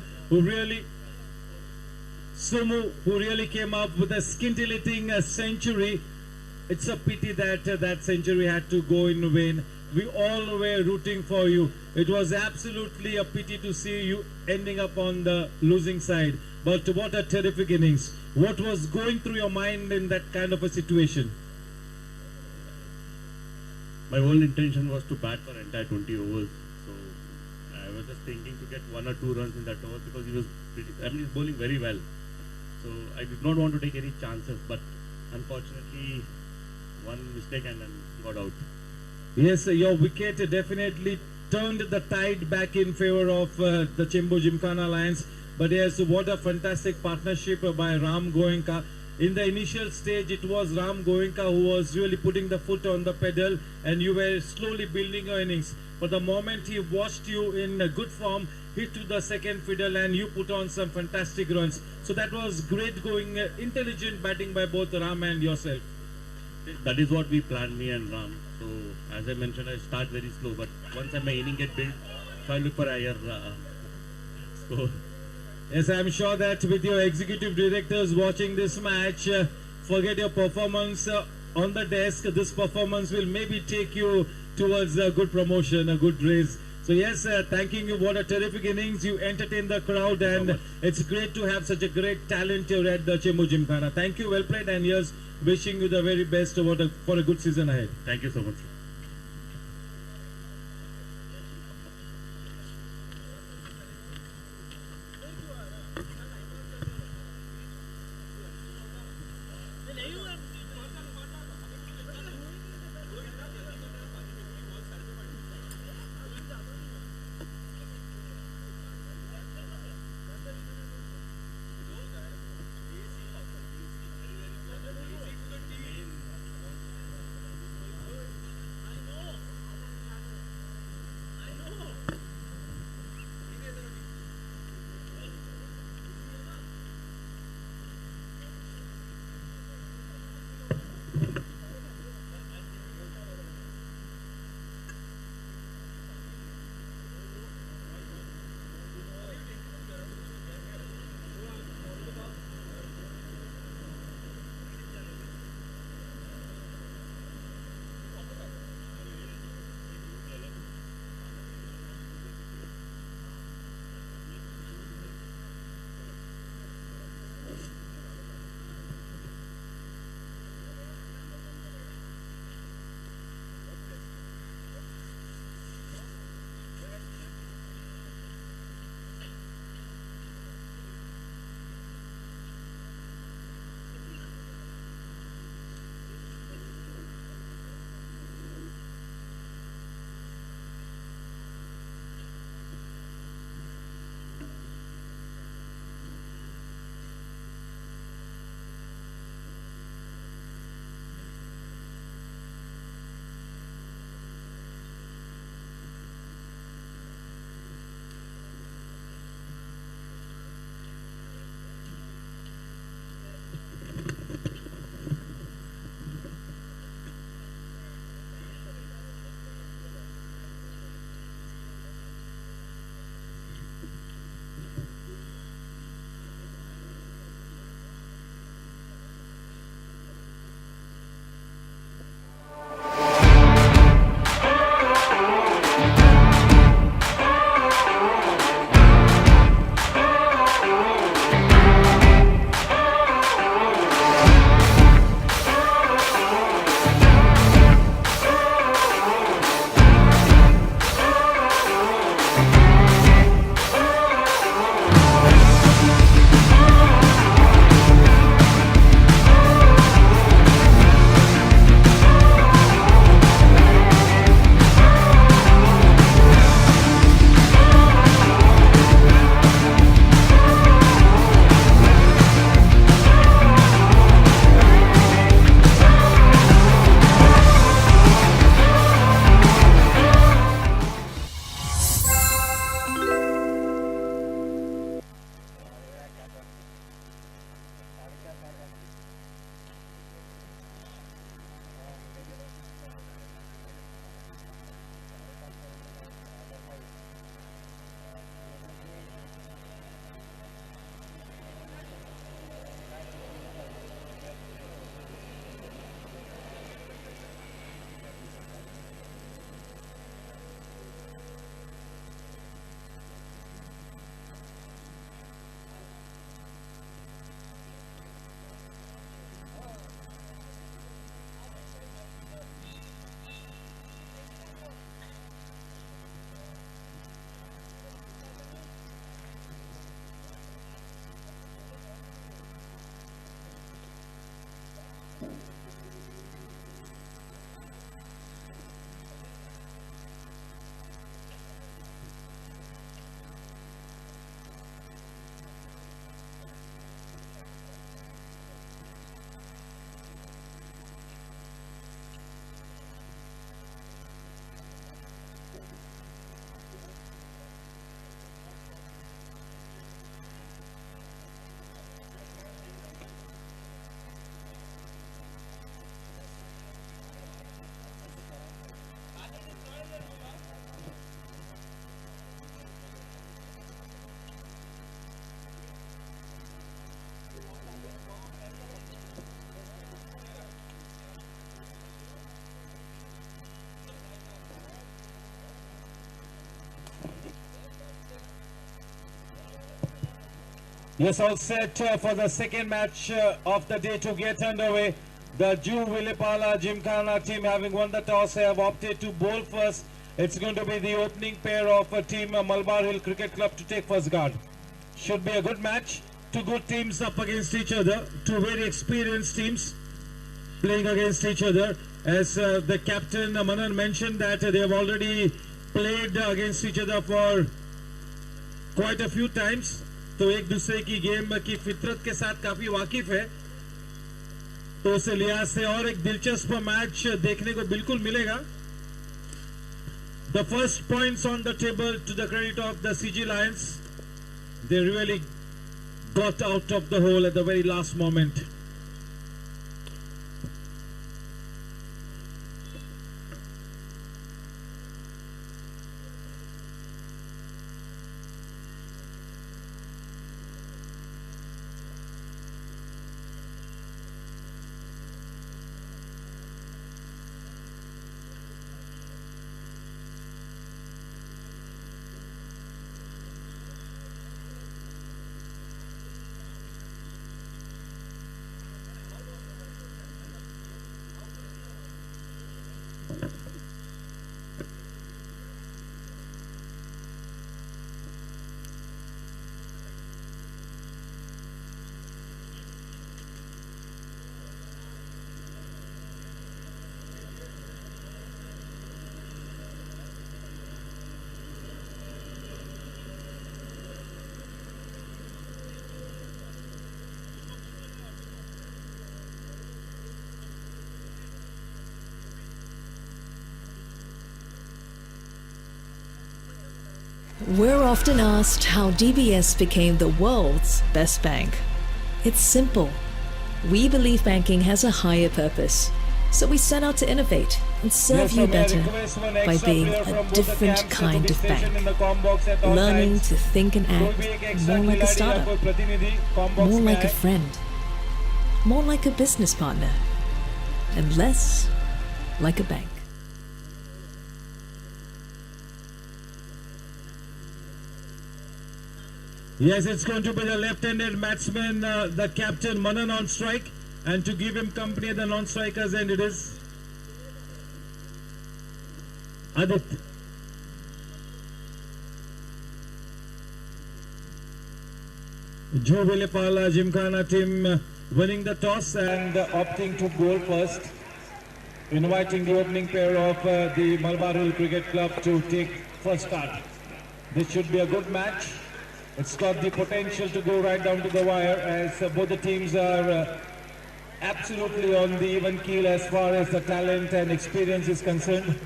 S12: Sumu, who really came up with a scintillating century. It's a pity that that century had to go in vain. We all were rooting for you. It was absolutely a pity to see you ending up on the losing side. But what a terrific innings. What was going through your mind in that kind of a situation?
S19: My whole intention was to bat for entire 20 overs. So I was just thinking to get 1 or 2 runs in that over because he's bowling very well. So I did not want to take any chances, but unfortunately one mistake and then got out.
S12: Yes, your wicket definitely turned the tide back in favor of the Chembu Gymkhana Lions. But yes, what a fantastic partnership by Ram Goenka. In the initial stage, it was Ram Goenka who was really putting the foot on the pedal, and you were slowly building your innings. But the moment he watched you in good form, hit to the second fiddle and you put on some fantastic runs. So that was great going, intelligent batting by both Ram and yourself.
S19: That is what we planned, me and Ram. So as I mentioned, I start very slow, but once my inning get built, so I look for higher score.
S12: Yes, I'm sure that with your executive directors watching this match, forget your performance on the desk. This performance will maybe take you towards a good promotion, a good race. So yes, thanking you. What a terrific innings. You entertain the crowd, and it's great to have such a great talent here at the Chembu Gymkhana. Thank you, well played, and yes, wishing you the very best for a good season ahead.
S19: Thank you so much.
S12: Yes, all set for the second match of the day to get underway. The Cgpl Gymkhana team, having won the toss, have opted to bowl first. It's going to be the opening pair of team Malabar Hill Cricket Club to take first guard. Should be a good match. Two good teams up against each other. Two very experienced teams playing against each other. As the captain Manan mentioned that they have already played against each other for quite a few times. तो एक दूसरे की game की फितरत के साथ काफी वाकिफ है, तो उस लिहाज से और एक दिलचस्प मैच देखने को बिल्कुल मिलेगा. The first points on the table to the credit of the CG Lions. They really got out of the hole at the very last moment.
S14: We're often asked how DBS became the world's best bank. It's simple. We believe banking has a higher purpose. So we set out to innovate and serve you better by being a different kind of bank. Learning to think and act more like a startup, more like a friend, more like a business partner, and less like a bank.
S12: Yes, it's going to be the left-handed batsman, the captain Manan on strike, and to give him company at the non-strikers end it is Adit. Cgpl Gymkhana team winning the toss and opting to bowl first, inviting the opening pair of the Malabar Hill Cricket Club to take first start. This should be a good match. It's got the potential to go right down to the wire, as both the teams are absolutely on the even keel as far as the talent and experience is concerned.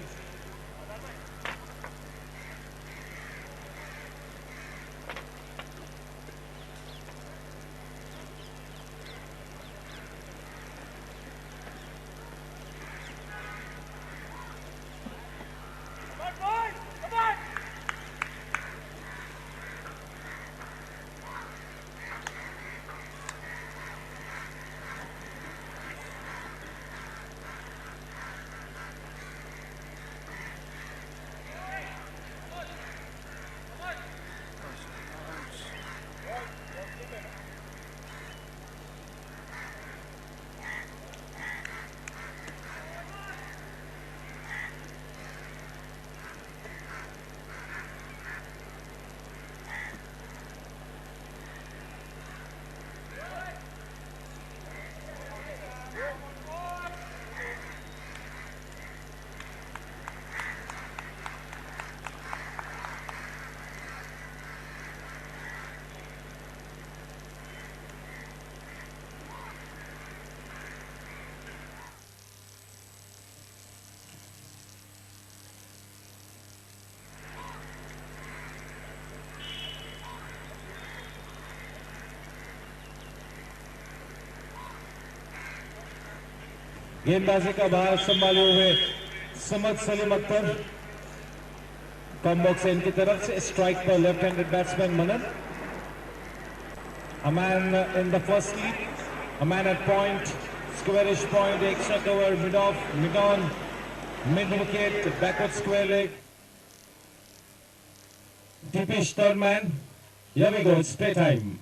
S12: गेंदबाजी का भार संभाले हुए समद सलीम अख्तर कम box and की तरफ से strike पर left handed batsman Manan. A man in the first sleep, a man at point, squarish point, extra cover, mid-off, mid-on, mid-wicket, backward square leg. Deepish third man. Here we go, it's play time.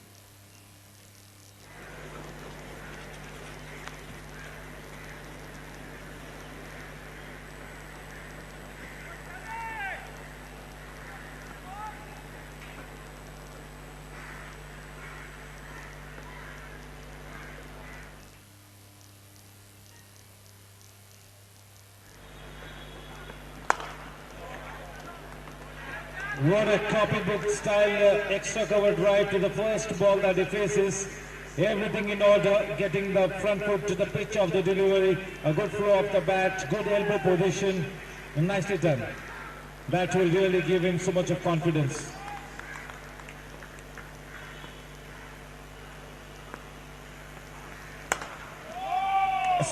S12: What a copybook style extra cover drive to the first ball that he faces. Everything in order, getting the front foot to the pitch of the delivery, a good flow of the bat, good elbow position, nicely done. That will really give him so much of confidence.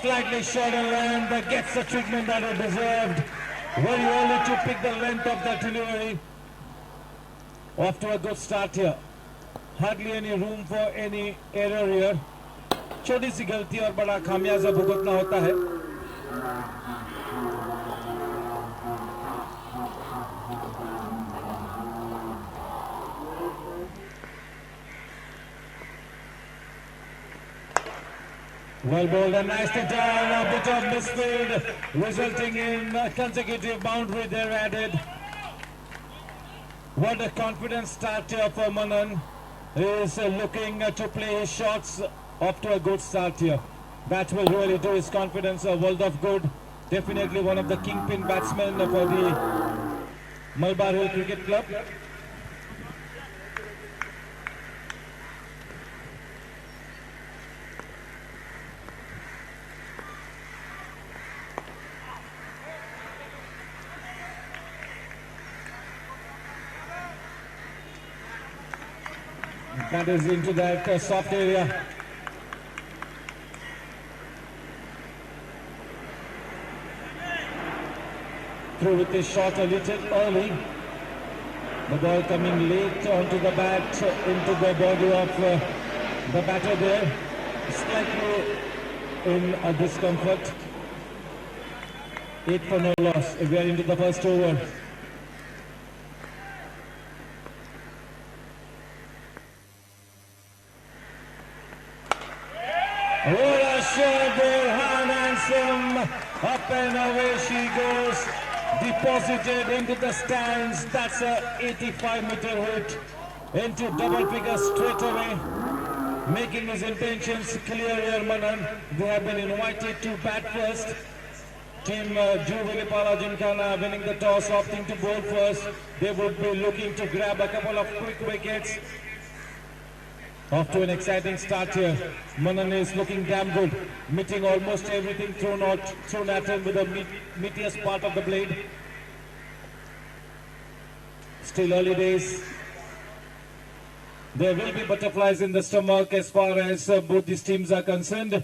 S12: Slightly shorter length that gets the treatment that it deserved. Very early to pick the length of that delivery. Off to a good start here. Hardly any room for any error here. छोटी सी गलती और बड़ा खामियाजा भुगतना होता है. Well bowled and nicely done, a bit of misfield, resulting in a consecutive boundary there added. What a confident start here for Manan. He is looking to play his shots off to a good start here. That will really do his confidence a world of good. Definitely one of the kingpin batsmen for the Malabar Hill Cricket Club. That is into that soft area. Through with his shot a little early. The ball coming late onto the bat, into the body of the batter there. Slightly in a discomfort. 8 for no loss. We are into the first over. What a shot there, handsome. Up and away she goes. Deposited into the stands. That's a 85-meter hit into double figures straight away. Making his intentions clear here, Manan. They have been invited to bat first. Team Cgpl Gymkhana winning the toss, opting to bowl first. They would be looking to grab a couple of quick wickets. Off to an exciting start here. Manan is looking damn good, meeting almost everything thrown at him with the meatiest part of the blade. Still early days. There will be butterflies in the stomach as far as both these teams are concerned.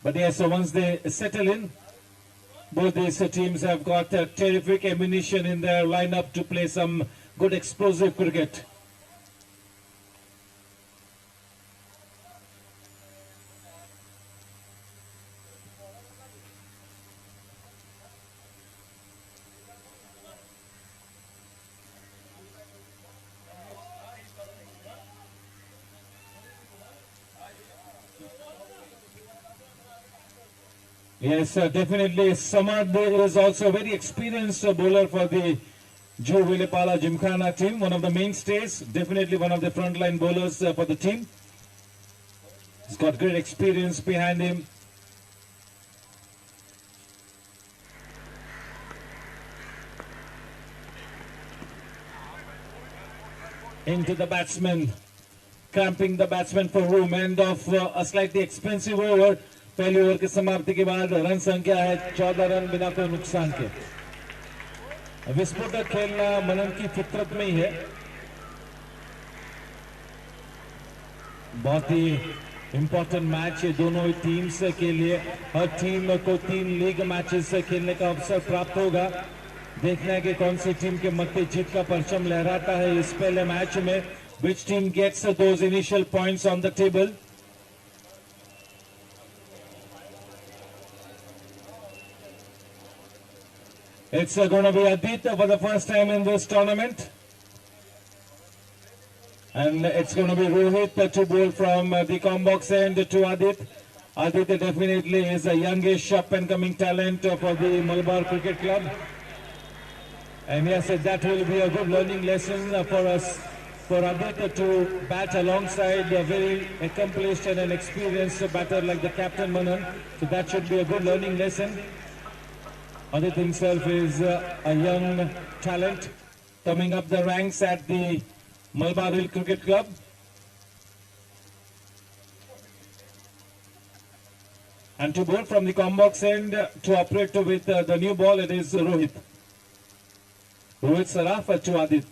S12: But yes, so once they settle in, both these teams have got terrific ammunition in their lineup to play some good explosive cricket. Yes, definitely. Samad is also a very experienced bowler for the Cgpl Gymkhana team. One of the mainstays, definitely one of the frontline bowlers for the team. He's got great experience behind him. Into the batsman, cramping the batsman for room. End of a slightly expensive over. पहले over की समाप्ति के बाद run संख्या है 14 run बिना कोई नुकसान के. विस्फोटक खेलना मनन की फितरत में ही है. बहुत ही इंपॉर्टेंट मैच है दोनों टीम्स के लिए. हर टीम को 3 लीग मैचेस खेलने का अवसर प्राप्त होगा. देखना है कि कौन सी टीम के मत्थे जीत का परचम लहराता है इस पहले मैच में. Which team gets those initial points on the table? It's going to be Aditya for the first time in this tournament. And it's going to be Rohit to bowl from the combox end to Aditya. Aditya definitely is a youngish up and coming talent for the Malabar Cricket Club. And yes, that will be a good learning lesson for us, for Aditya to bat alongside a very accomplished and an experienced batter like the captain Manan. So that should be a good learning lesson. Aditya himself is a young talent coming up the ranks at the Malabar Hill Cricket Club. And to bowl from the combox end to operate with the new ball, it is Rohit. Rohit Saraf to Adit.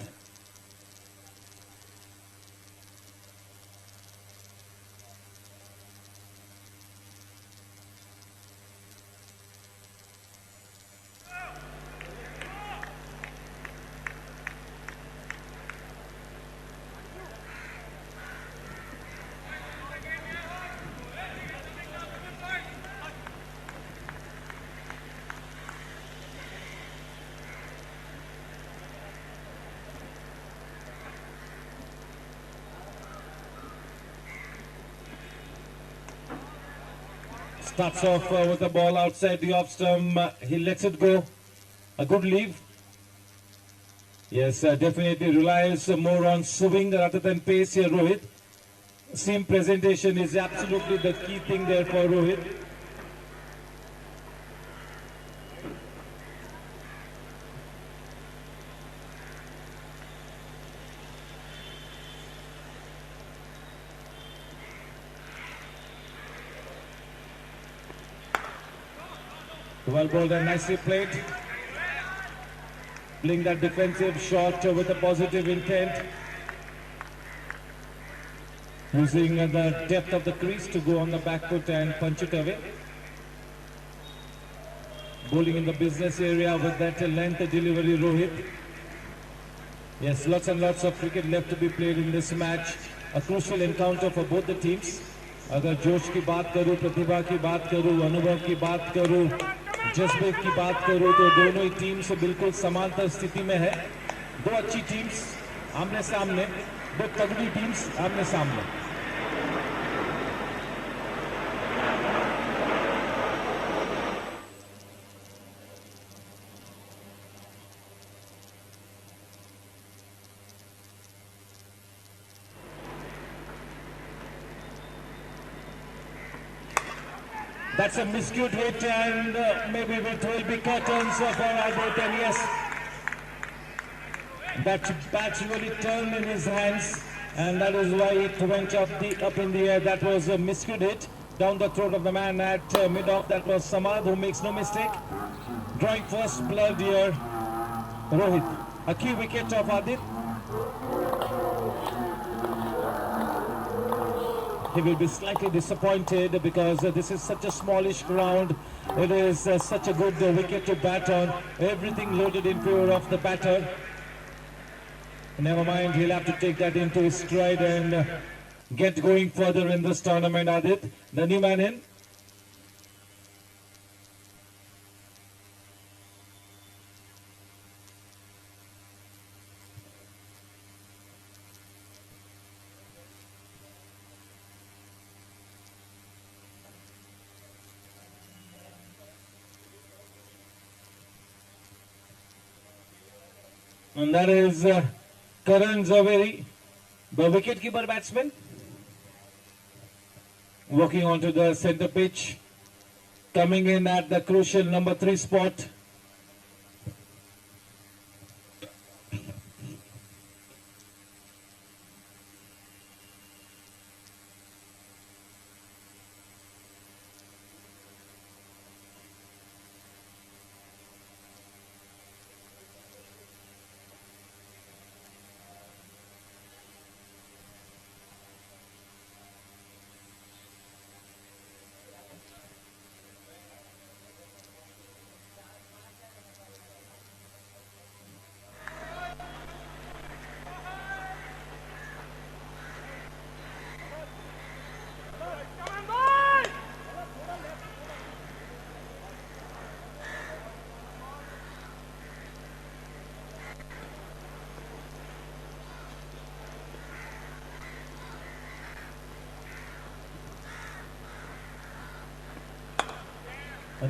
S12: Starts off with the ball outside the off stump. He lets it go. A good leave. Yes, definitely relies more on swing rather than pace here, Rohit. Seam presentation is absolutely the key thing there for Rohit. Well bowled and nicely played. Playing that defensive shot with a positive intent. Using the depth of the crease to go on the back foot and punch it away. Bowling in the business area with that length delivery, Rohit. Yes, lots and lots of cricket left to be played in this match. A crucial encounter for both the teams. अगर जोश की बात करूं, प्रतिभा की बात करूं, अनुभव की बात करूं, जज्बे की बात करूं तो दोनों ही टीम्स बिल्कुल समांतर स्थिति में है. दो अच्छी टीम्स आमने सामने, दो तगड़ी टीम्स आमने सामने. That's a miscued hit, and maybe it will be curtains for Adit. And yes, that bat really turned in his hands, and that is why it went up in the air. That was a miscued hit down the throat of the man at mid-off. That was Samad, who makes no mistake. Drawing first blood here, Rohit. A key wicket of Adit. He will be slightly disappointed because this is such a smallish ground. It is such a good wicket to bat on. Everything loaded in favor of the batter. Never mind, he'll have to take that into his stride and get going further in this tournament, Adit. The new man in. And that is Karan Zaveri, the wicket-keeper batsman, walking onto the centre pitch, coming in at the crucial number 3 spot.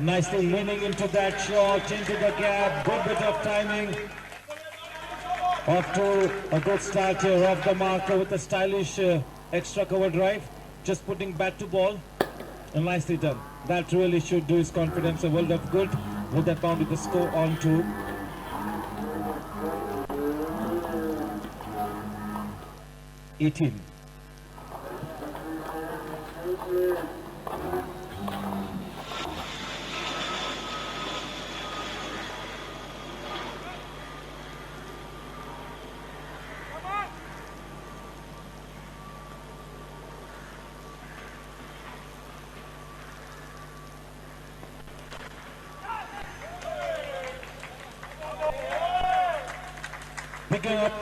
S12: Nicely leaning into that shot, into the gap, good bit of timing. Off to a good start here off the marker with a stylish extra cover drive. Just putting bat to ball, and nicely done. That really should do his confidence a world of good. Would have pounded the score on to 18.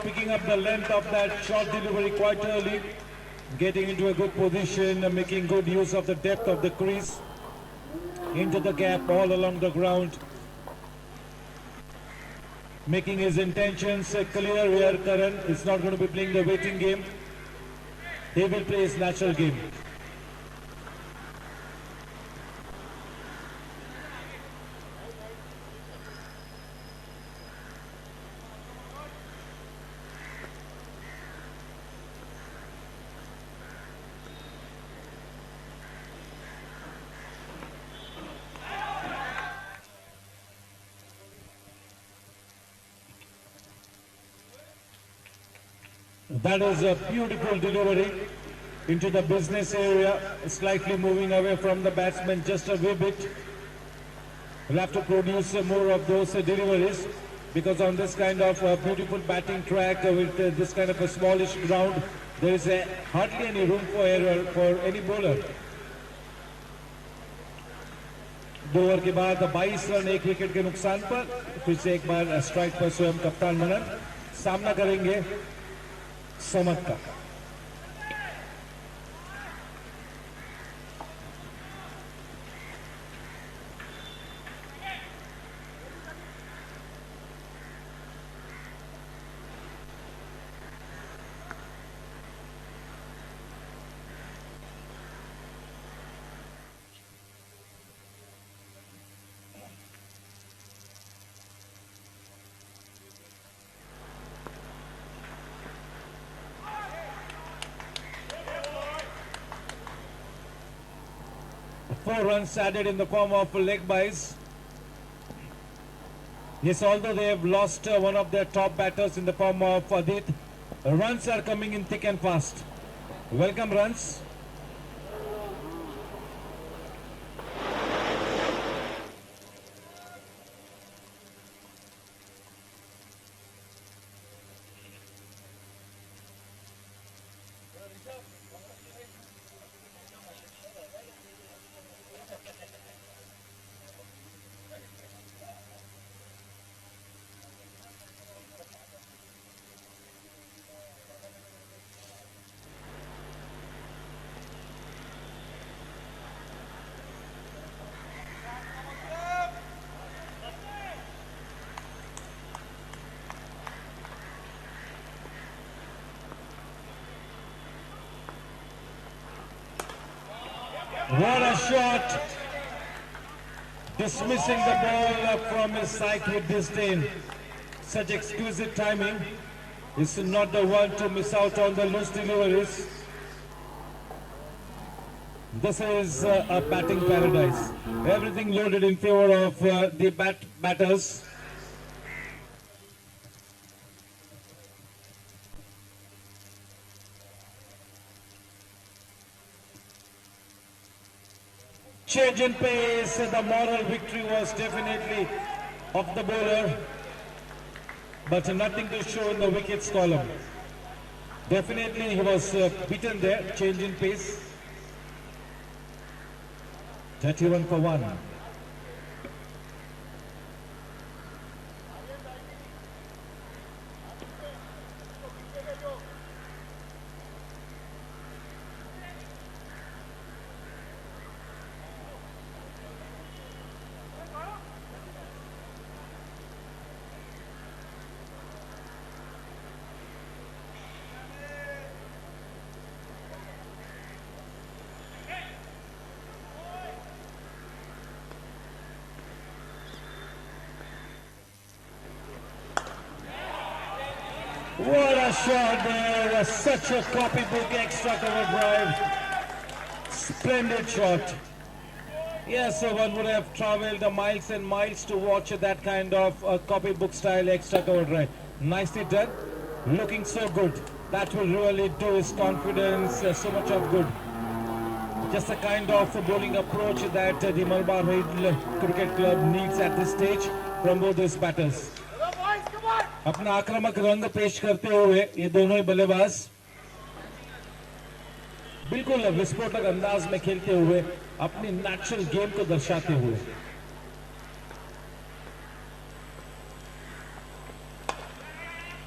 S12: Picking up the length of that short delivery quite early, getting into a good position, making good use of the depth of the crease, into the gap all along the ground, making his intentions clear here. Karan is not going to be playing the waiting game. He will play his natural game. That is a beautiful delivery into the business area, slightly moving away from the batsman just a wee bit. We'll have to produce more of those deliveries, because on this kind of beautiful batting track with this kind of a smallish ground, there is hardly any room for error for any bowler. 2 over के बाद 22 run 1 wicket के नुकसान पर फिर से एक बार strike पर स्वयं कप्तान मनन सामना करेंगे समत का. Four runs added in the form of leg byes. Yes, although they have lost one of their top batters in the form of Adit, runs are coming in thick and fast. Welcome runs. What a shot! Dismissing the ball from his side with disdain. Such exquisite timing. Is not the one to miss out on the loose deliveries. This is a batting paradise. Everything loaded in favor of the batters. Change in pace, the moral victory was definitely of the bowler, but nothing to show in the wickets column. Definitely he was beaten there, change in pace. 31 for 1. What a shot there, such a copybook extra cover drive. Splendid shot. Yes, so one would have travelled miles and miles to watch that kind of copybook style extra cover drive. Nicely done, looking so good. That will really do his confidence so much of good. Just the kind of bowling approach that the Malabar Hill Cricket Club needs at this stage from both these batters. अपना आक्रामक रंग पेश करते हुए ये दोनों ही बल्लेबाज बिल्कुल विस्फोटक अंदाज में खेलते हुए अपनी नेचुरल गेम को दर्शाते हुए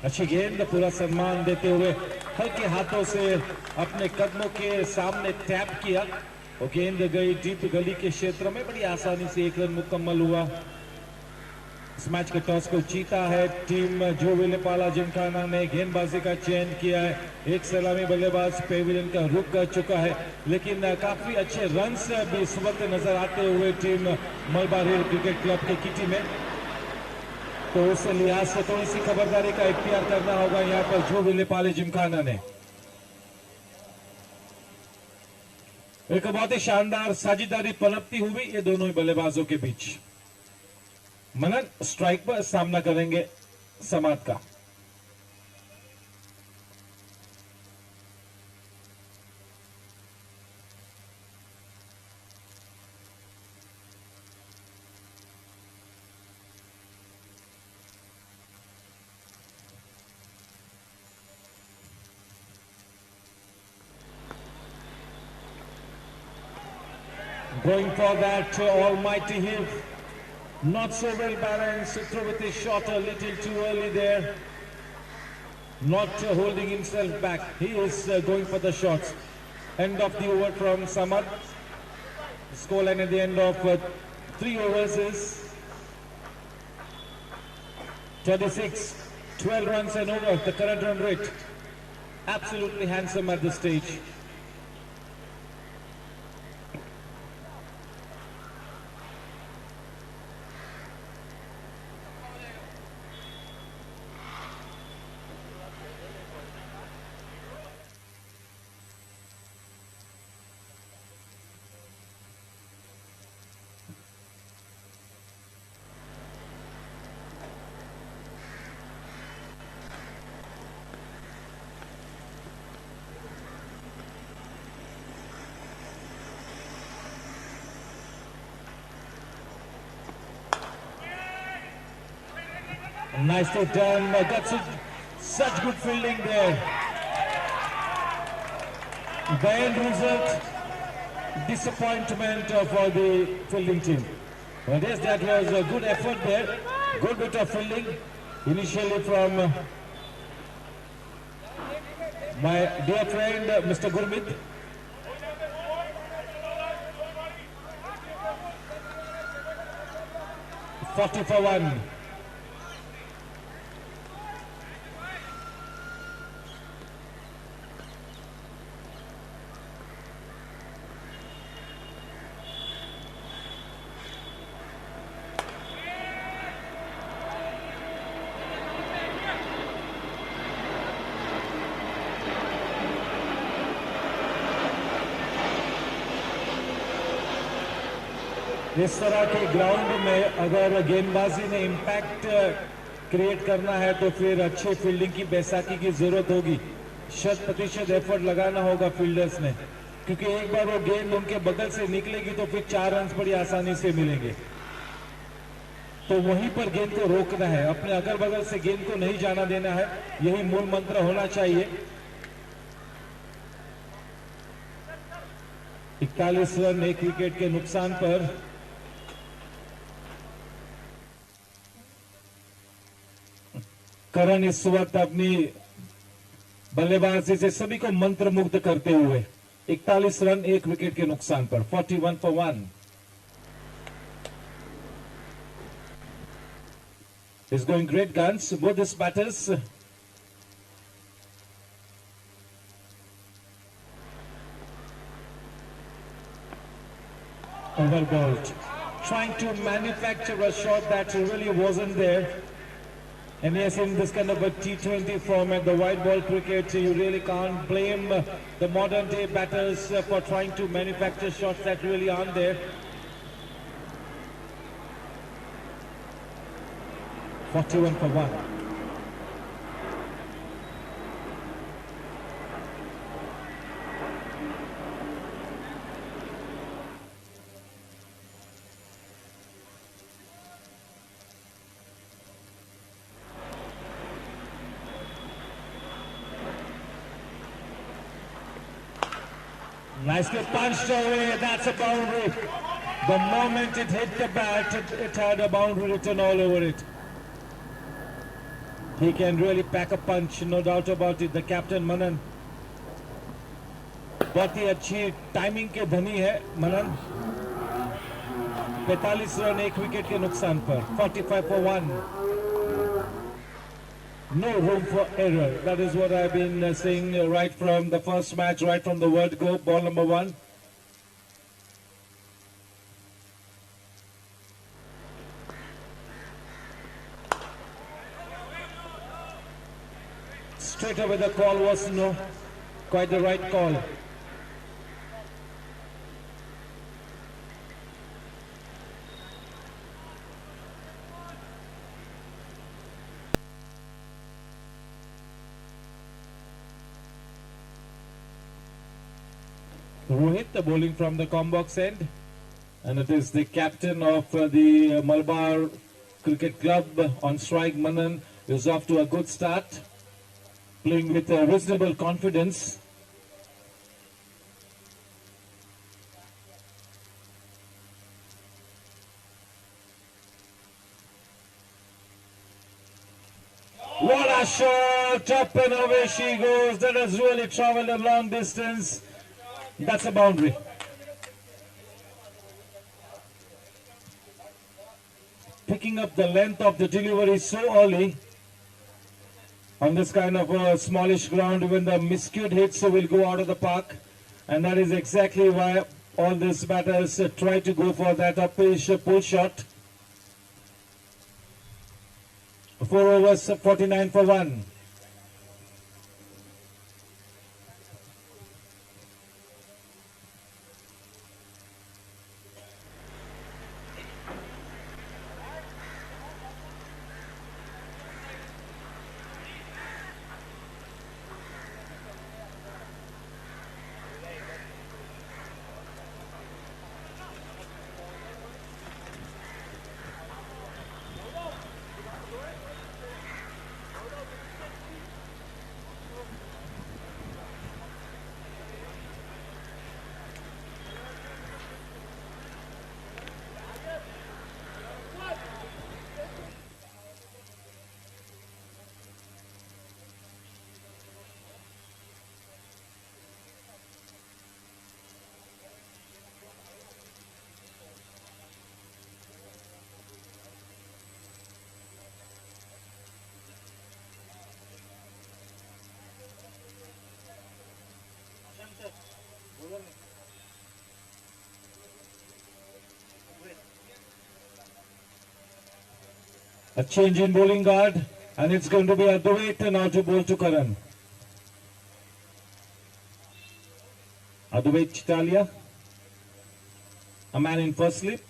S12: अच्छी गेंद पूरा सम्मान देते हुए हल्के हाथों से अपने कदमों के सामने टैप किया और गेंद गई डीप गली के क्षेत्र में बड़ी आसानी से 1 रन मुकम्मल हुआ। इस मैच के टॉस को जीता है टीम जो विलेपाला जिमखाना ने गेंदबाजी का चयन किया है। एक सलामी बल्लेबाज पेविलियन का रुक कर चुका है, लेकिन काफी अच्छे रन्स भी इस वक्त नजर आते हुए team Malabar Hill Cricket club के किटी में। तो उस लिहाज से थोड़ी सी खबरदारी का इख्तियार करना होगा यहाँ पर जो विलेपाला जिमखाना ने। एक बहुत ही शानदार साझेदारी पनपती हुई ये दोनों ही बल्लेबाजों के बीच। मनन स्ट्राइक पर सामना करेंगे समात का। Going for that almighty hit. Not so well balanced, through with his shot a little too early there. Not holding himself back. He is going for the shots. End of the over from Samad. Scoreline at the end of 3 overs is 26. 12 runs and over, the current run rate. Absolutely handsome at this stage. Nicely done. Got such good fielding there. The end result, disappointment for the fielding team. But yes, that was a good effort there. Good bit of fielding initially from my dear friend Mr. Gurmit. $40 for 1. इस तरह के ground में अगर गेंदबाजी ने impact create करना है तो फिर अच्छे फील्डिंग की बैसाखी की जरूरत होगी। 100% एफर्ट लगाना होगा फील्डर्स ने, क्योंकि एक बार वो गेंद उनके बगल से निकलेगी तो फिर 4 रन बड़ी आसानी से मिलेंगे। तो वहीं पर गेंद को रोकना है, अपने अगल बगल से गेंद को नहीं जाना देना है, यही मूल मंत्र होना चाहिए। 41 रन 1 विकेट के नुकसान पर करण इस वक्त अपनी बल्लेबाजी से सभी को मंत्रमुग्ध करते हुए 41 रन 1 विकेट के नुकसान पर 41 for 1 is going great guns, both these batters. Overbowled, trying to manufacture a shot that really wasn't there. And yes, in this kind of a T20 format, the white ball cricket, you really can't blame the modern day batters for trying to manufacture shots that really aren't there. 41 for 1. Nicely punched away, that's a boundary. The moment it hit the bat, it had a boundary written all over it. He can really pack a punch, no doubt about it. The captain Manan बहुत ही अच्छी timing के धनी है मनन. 45 run एक wicket के नुकसान पर. 45 for 1. No room for error. That is what I've been saying right from the first match, right from the word go. Ball number 1. Straight away the call was no, quite the right call. Rohit, the bowling from the Combox end, and it is the captain of the Malabar Cricket Club on strike. Manan is off to a good start, playing with reasonable confidence. What a shot! Up and away she goes. That has really traveled a long distance. That's a boundary. Picking up the length of the delivery so early on this kind of a smallish ground, even the miscued hits will go out of the park, and that is exactly why all these batters try to go for that uppish pull shot. 4 overs, 49 for 1. A change in bowling guard, and it's going to be a Advait now to bowl to Karan. Advait Chitalia, a man in first slip.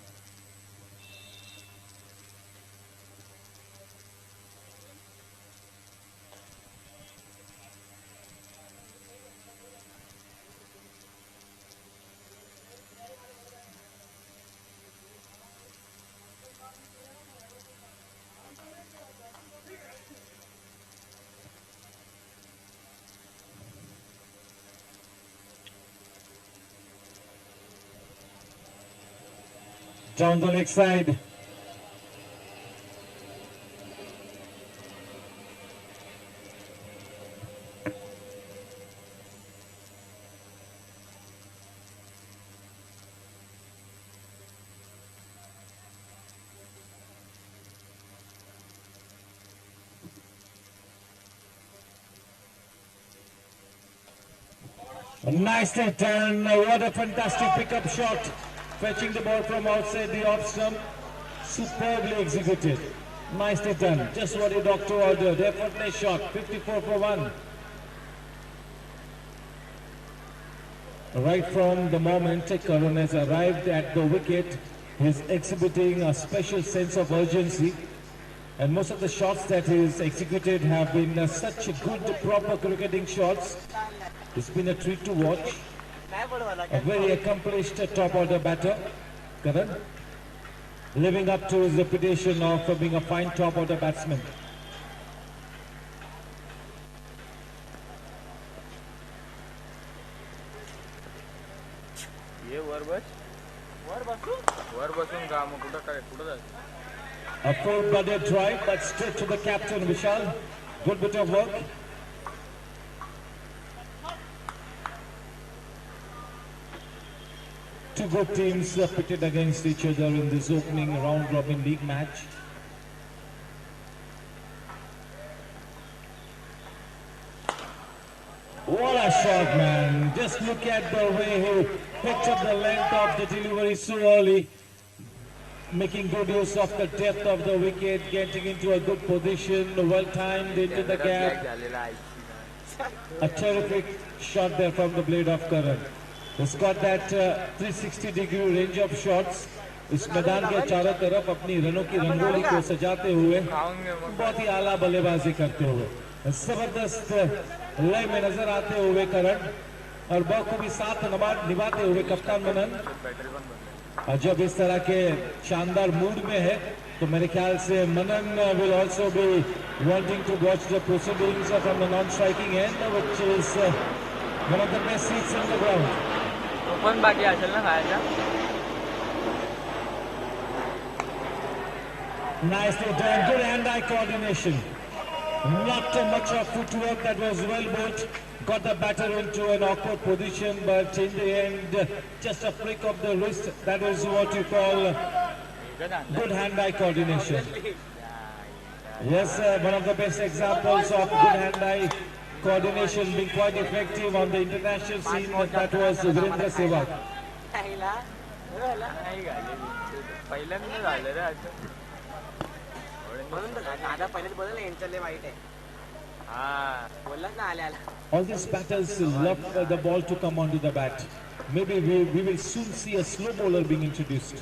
S12: Down the leg side. A nice hit, and what a fantastic pickup shot. Fetching the ball from outside the off stump. Superbly executed. Nicely done. Just what the doctor ordered. Effortless shot. 54 for 1. Right from the moment Karan has arrived at the wicket, he's exhibiting a special sense of urgency. And most of the shots that he's executed have been such good, proper cricketing shots. It's been a treat to watch. A very accomplished top order batter, Karan, living up to his reputation of being a fine top order batsman.
S8: ये वर बसून का मग कुठं जायचं?
S12: A full-blooded drive, but straight to the captain, Vishal. Good bit of work. Two good teams pitted against each other in this opening round-robin league match. What a shot, man. Just look at the way he picked up the length of the delivery so early. Making good use of the depth of the wicket, getting into a good position, well timed into the gap. A terrific shot there from the blade of Karan. He's got that 360-degree range of shots. इस मैदान के चारों तरफ अपनी रनों की रंगोली को सजाते हुए बहुत ही आला बल्लेबाजी करते हुए जबरदस्त लय में नजर आते हुए करण और बखूबी साथ निभाते हुए कप्तान मनन। और जब इस तरह के शानदार मूड में है तो मेरे ख्याल से मनन will also be wanting to watch the proceedings from the non-striking end, which is one of the best seats in the ground.
S8: Open बाकी असेल ना खायचा.
S12: Nicely done, good hand-eye coordination. Not much of footwork, that was well built. Got the batter into an awkward position, but in the end, just a flick of the wrist. That is what you call good hand-eye coordination. Yes, one of the best examples of good hand-eye coordination being quite effective on the international scene, that was Virendra Sehwag.
S8: पहिल्यांदा झालं रे असं. म्हणून तर दादा पहिलेच बोलले यांच्याले white आहे. हा बोललाच ना आल्या आल्या.
S12: All these batters love the ball to come onto the bat. Maybe we will soon see a slow bowler being introduced.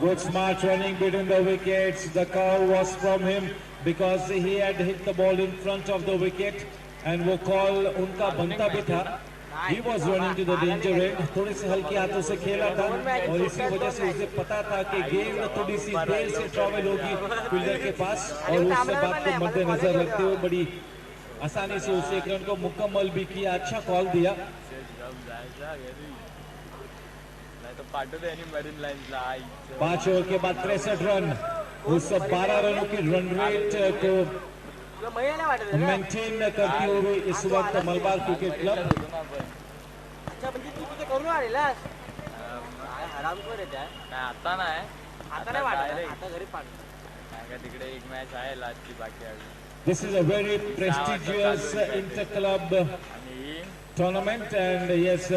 S12: Good smart running between the wickets. The call was from him because he had hit the ball in front of the wicket, and वो call उनका बनता भी था. He was running to the danger end. थोड़ी सी हल्की हाथों से खेला था और इसी वजह से उसे पता था कि गेंद थोड़ी सी देर से ट्रैवल होगी फील्डर के पास, और उस बात को मद्देनजर रखते हुए बड़ी आसानी से उस एक रन को मुकम्मल भी किया. अच्छा कॉल दिया. पांच ओवर के बाद 63 रन. उस 12 रनों की रन रेट को मेंटेन करती हुई इस वक्त मलबार क्रिकेट क्लब
S8: आता नाही आता नाही वाटत. आता घरी पाठ तिकडे एक मॅच आहे लास्टची बाकी आहे.
S12: This is a very prestigious inter-club tournament, and yes,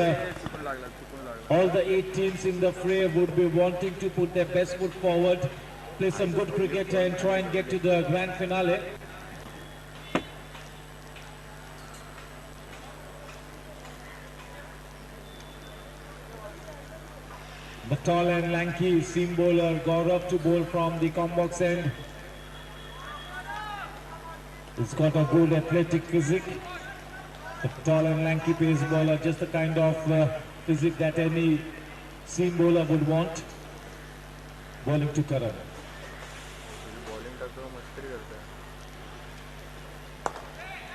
S12: all the 8 teams in the fray would be wanting to put their best foot forward, play some good cricket and try and get to the grand finale. The tall and lanky seam bowler Gaurav to bowl from the combox end. He's got a good athletic physique. The tall and lanky pace bowler, just the kind of physique that any seam bowler would want. Bowling to Karan.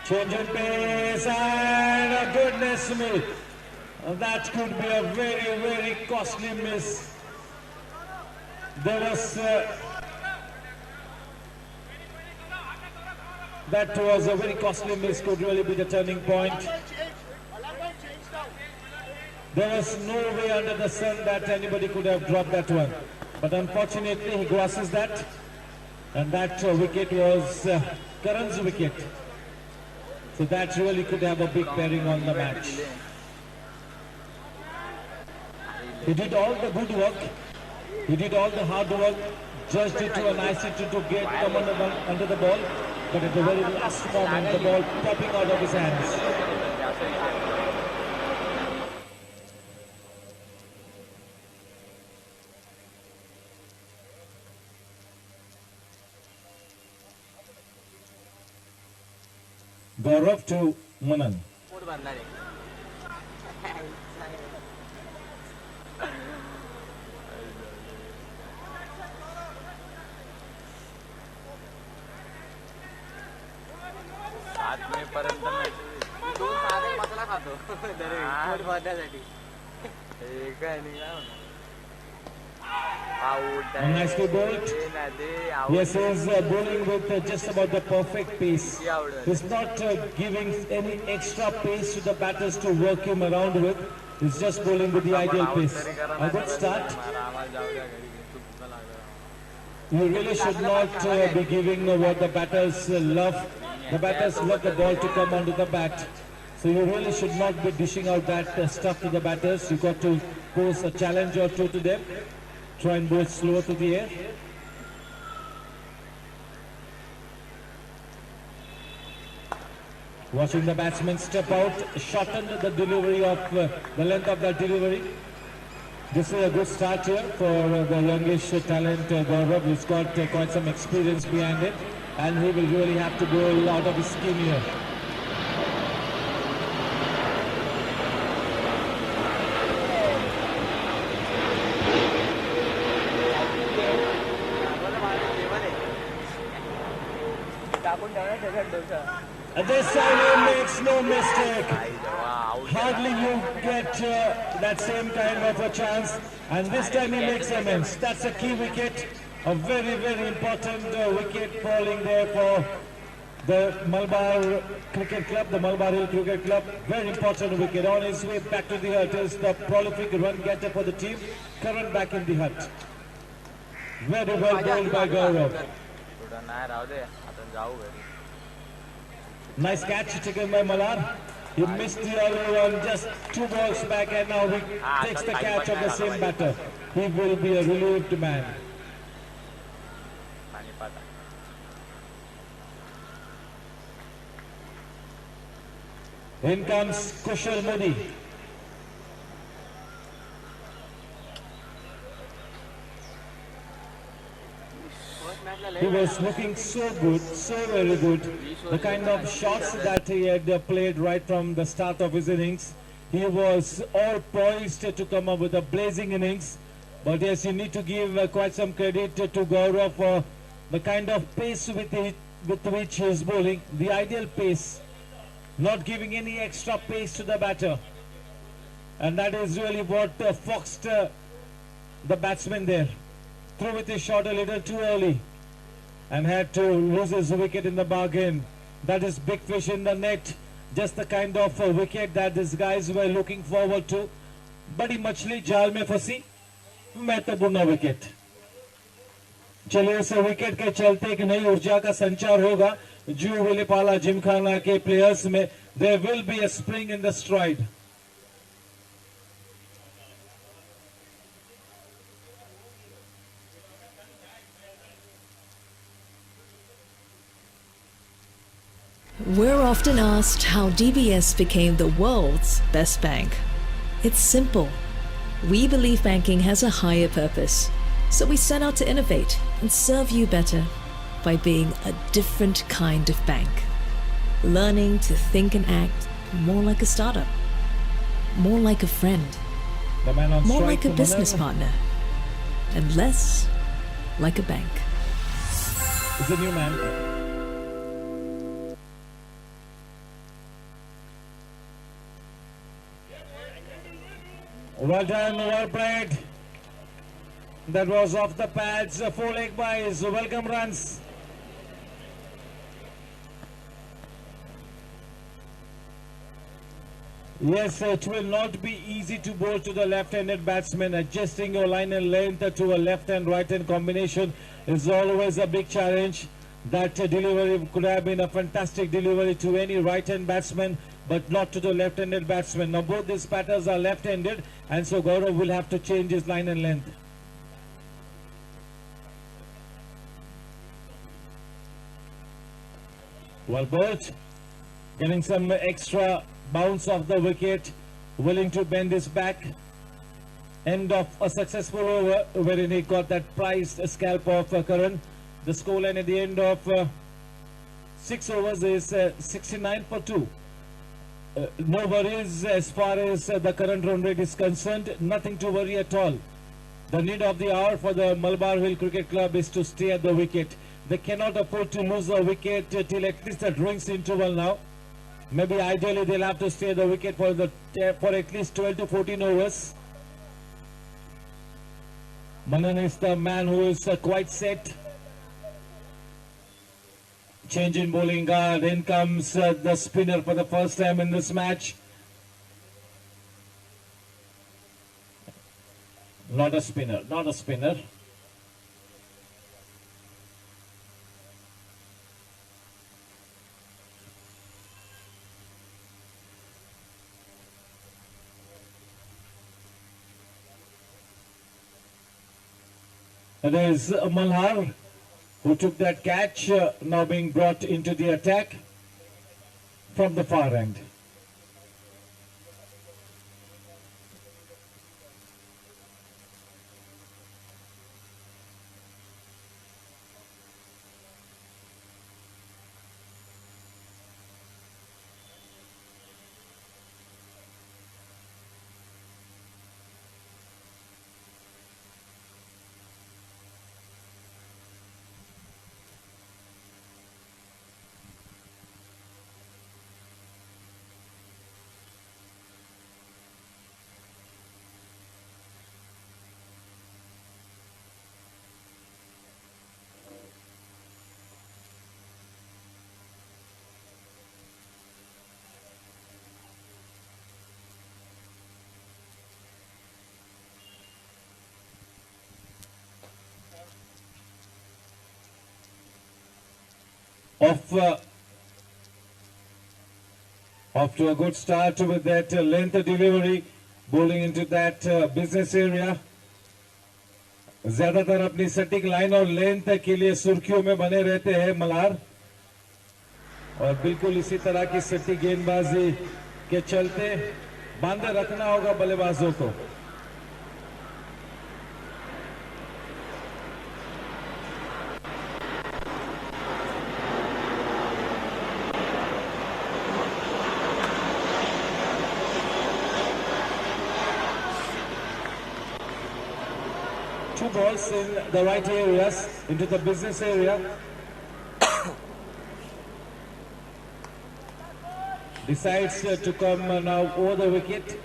S12: Change in pace, and goodness me, that could be a very, very costly miss. There was that was a very costly miss, could really be the turning point. There was no way under the sun that anybody could have dropped that one. But unfortunately, he grasses that. And that wicket was Karan's wicket. So that really could have a big bearing on the match. He did all the good work. He did all the hard work. Judged it to a nicety to get come under the ball. But at the very last moment, the ball popping out of his hands. Gaurav to Manan.
S8: आत्मेपर्यंत match दोन साधे मसाला खातो pot भरण्यासाठी हे काय नाही काय म्हणा
S12: Nicely bowled. Yes, he's bowling with just about the perfect pace. He's not giving any extra pace to the batters to work him around with. He's just bowling with the ideal pace. A good start. You really should not be giving what the batters love. The batters love the ball to come onto the bat. So you really should not be dishing out that stuff to the batters. You got to pose a challenge or two to them. Try and bowl slower to the air. Watching the batsman step out, shorten the delivery of the length of that delivery. This is a good start here for the youngish talent Gaurav, who's got quite some experience behind it, and he will really have to bowl out of his skin here. This time he makes no mistake. Hardly you get that same kind of a chance, and this time he makes amends. That's a key wicket, a very, very important wicket falling there for the Malabar Cricket Club, the Malabar Hill Cricket Club. Very important wicket. On his way back to the hut is the prolific run getter for the team, Karan back in the hut. Very well bowled by Gaurav. Nice catch taken by Malar. He missed the early one just 2 balls back, and now he takes the catch of the same batter. He will be a relieved man. In comes Kushal Modi. He was looking so good, so very good. The kind of shots that he had played right from the start of his innings. He was all poised to come up with a blazing innings. But yes, you need to give quite some credit to Gaurav for the kind of pace with which he is bowling. The ideal pace. Not giving any extra pace to the batter. And that is really what foxed the batsman there. Threw with his shot a little too early and had to lose his wicket in the bargain. That is big fish in the net. Just the kind of wicket that these guys were looking forward to. बड़ी मछली जाल में फंसी, महत्वपूर्ण wicket. चलिए इस wicket के चलते एक नई ऊर्जा का संचार होगा जू विलीपाला जिमखाना के प्लेयर्स में. There will be a spring in the stride.
S14: We're often asked how DBS became the world's best bank. It's simple. We believe banking has a higher purpose, so we set out to innovate and serve you better by being a different kind of bank. Learning to think and act more like a startup, more like a friend, more like a business partner, and less like a bank.
S12: It's a new man. Well done, well played. That was off the pads, 4 leg byes, welcome runs. Yes, it will not be easy to bowl to the left-handed batsman. Adjusting your line and length to a left and right-hand combination is always a big challenge. That delivery could have been a fantastic delivery to any right-hand batsman, but not to the left-handed batsman. Now both these batters are left-handed, and so Gaurav will have to change his line and length. Well bowled, getting some extra bounce off the wicket, willing to bend his back. End of a successful over wherein he got that prized scalp of Karan. The scoreline at the end of 6 overs is 69 for 2. No worries as far as the current run rate is concerned. Nothing to worry at all. The need of the hour for the Malabar Hill Cricket Club is to stay at the wicket. They cannot afford to lose a wicket till at least the drawings interval now. Maybe ideally they'll have to stay the wicket for at least 12 to 14 overs. Manan is the man who is quite set. Change in bowling guard. In comes the spinner for the first time in this match. Not a spinner, not a spinner. It is Malhar who took that catch, now being brought into the attack from the far end. Off to a good start with that length delivery, bowling into that business area. ज्यादातर अपनी सटीक line और length के लिए सुर्खियों में बने रहते हैं मल्हार, और बिल्कुल इसी तरह की सटीक गेंदबाजी के चलते बांधे रखना होगा बल्लेबाजों को. Two balls in the right areas, into the business area. Decides to come now over the wicket.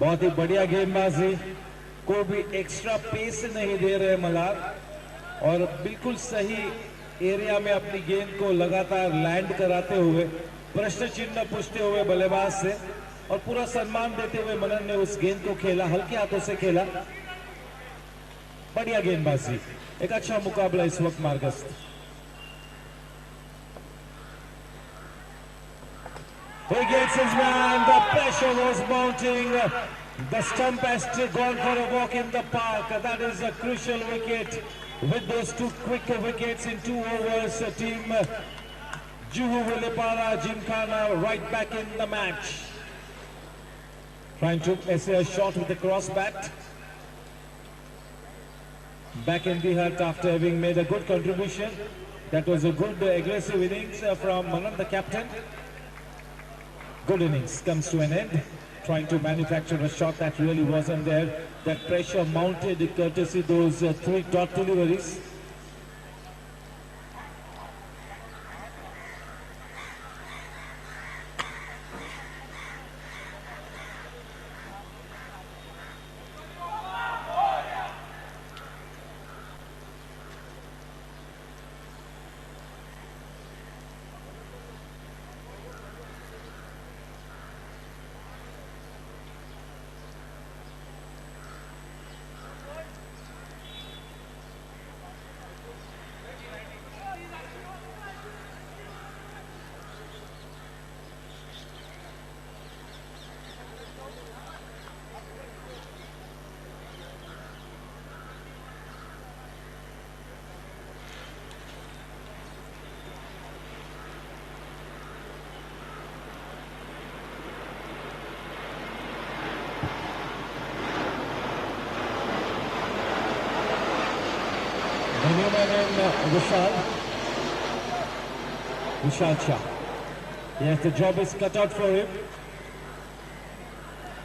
S12: बहुत ही बढ़िया गेंदबाजी, को भी एक्स्ट्रा पेस नहीं दे रहे मल्हार, और बिल्कुल सही एरिया में अपनी गेंद को लगातार लैंड कराते हुए प्रश्न चिन्ह पूछते हुए बल्लेबाज से, और पूरा सम्मान देते हुए मनन ने उस गेंद को खेला, हल्के हाथों से खेला. बढ़िया गेंदबाजी, एक अच्छा मुकाबला इस वक्त मार्गस्थ. He gets his man, the pressure was mounting. The stump has gone for a walk in the park. That is a crucial wicket. With those two quick wickets in 2 overs, team Juhu Vilipara Gymkhana right back in the match. Trying to essay a shot with the cross bat. Back in the hut after having made a good contribution. That was a good aggressive innings from Manan, the captain. Good innings comes to an end, trying to manufacture a shot that really wasn't there. That pressure mounted courtesy those 3 dot deliveries. coming in Vishal Shah. Yes, the job is cut out for him.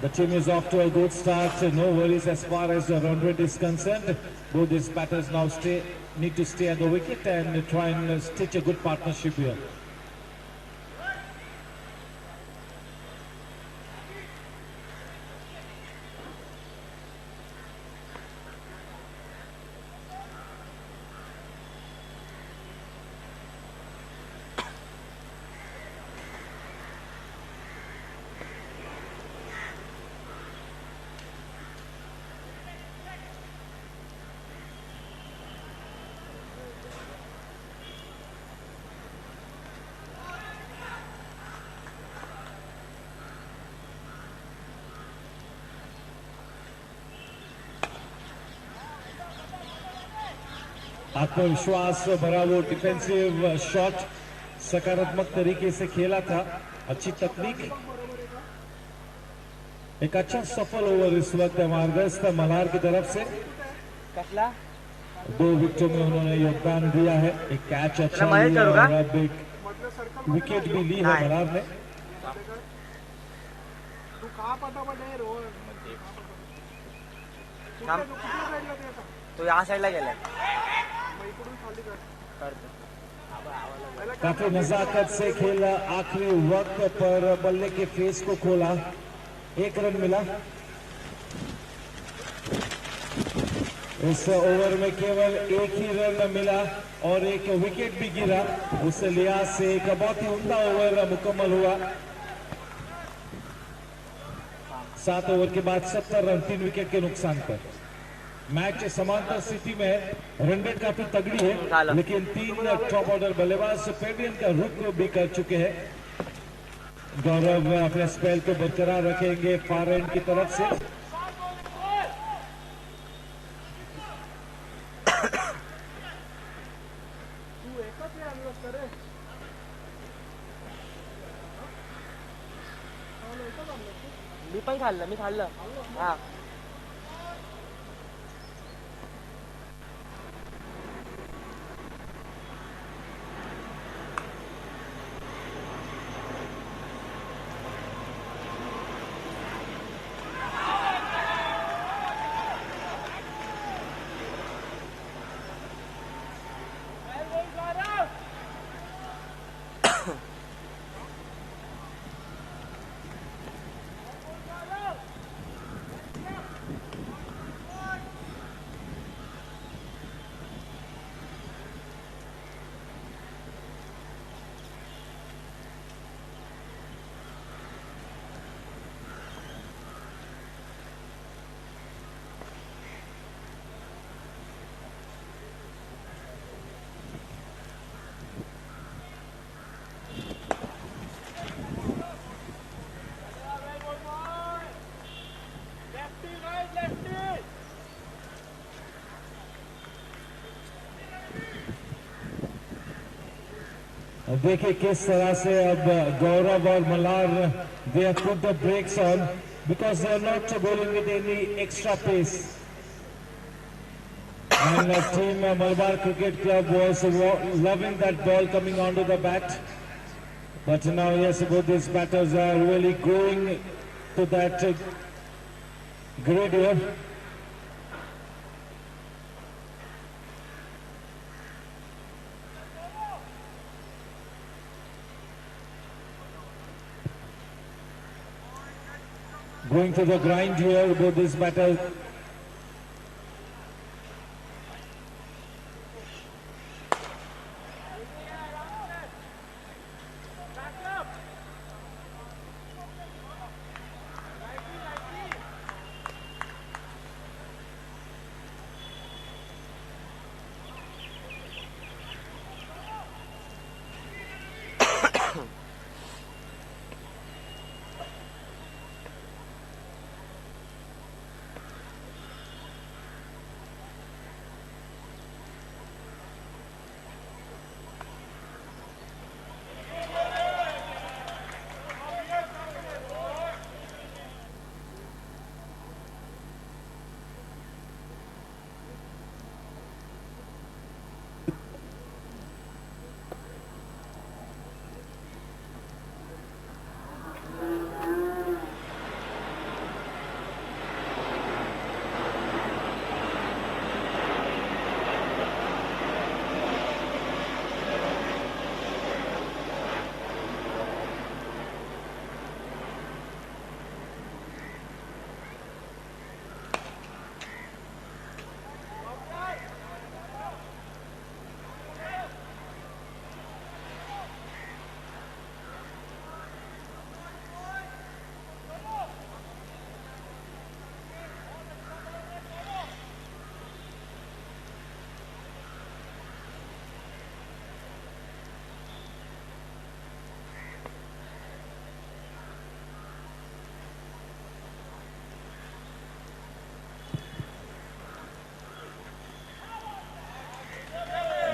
S12: The team is off to a good start. No worries as far as the run rate is concerned. Both these batters now need to stay at the wicket and try and stitch a good partnership here. आत्मविश्वास भरा वो defensive shot सकारात्मक तरीके से खेला था, अच्छी तकनीक, एक अच्छा सफल ओवर इस वक्त मार्गस्थ मल्हार की तरफ से। 2 विकेटों में उन्होंने योगदान दिया है, एक कैच अच्छा लिया और अब एक विकेट भी ली है मल्हार ने।
S8: तो यहाँ साइड ला गेला
S12: काफी नजाकत से खेला, आखिरी वक्त पर बल्ले के फेस को खोला, 1 रन मिला। इस ओवर में केवल 1 ही रन मिला और एक विकेट भी गिरा, उस लिहाज से एक बहुत ही उम्दा ओवर मुकम्मल हुआ। 7 ओवर के बाद 70 रन 3 विकेट के नुकसान पर। मैच समांतर स्थिति में, रन रेट काफी तगड़ी है, लेकिन 3 टॉप ऑर्डर बल्लेबाज पेविलियन का रुख भी कर चुके हैं। गौरव अपने स्पेल को बरकरार रखेंगे फार एंड की तरफ से।
S8: मी पण खाल्लं हा
S12: देखिए किस तरह से अब गौरव और Malhar they have put the brakes on because they are not bowling with any extra pace. And the team Malabar Cricket Club was loving that ball coming onto the bat. But now yes, both these batters are really going to that grade here. Going to the grind here, both these batters.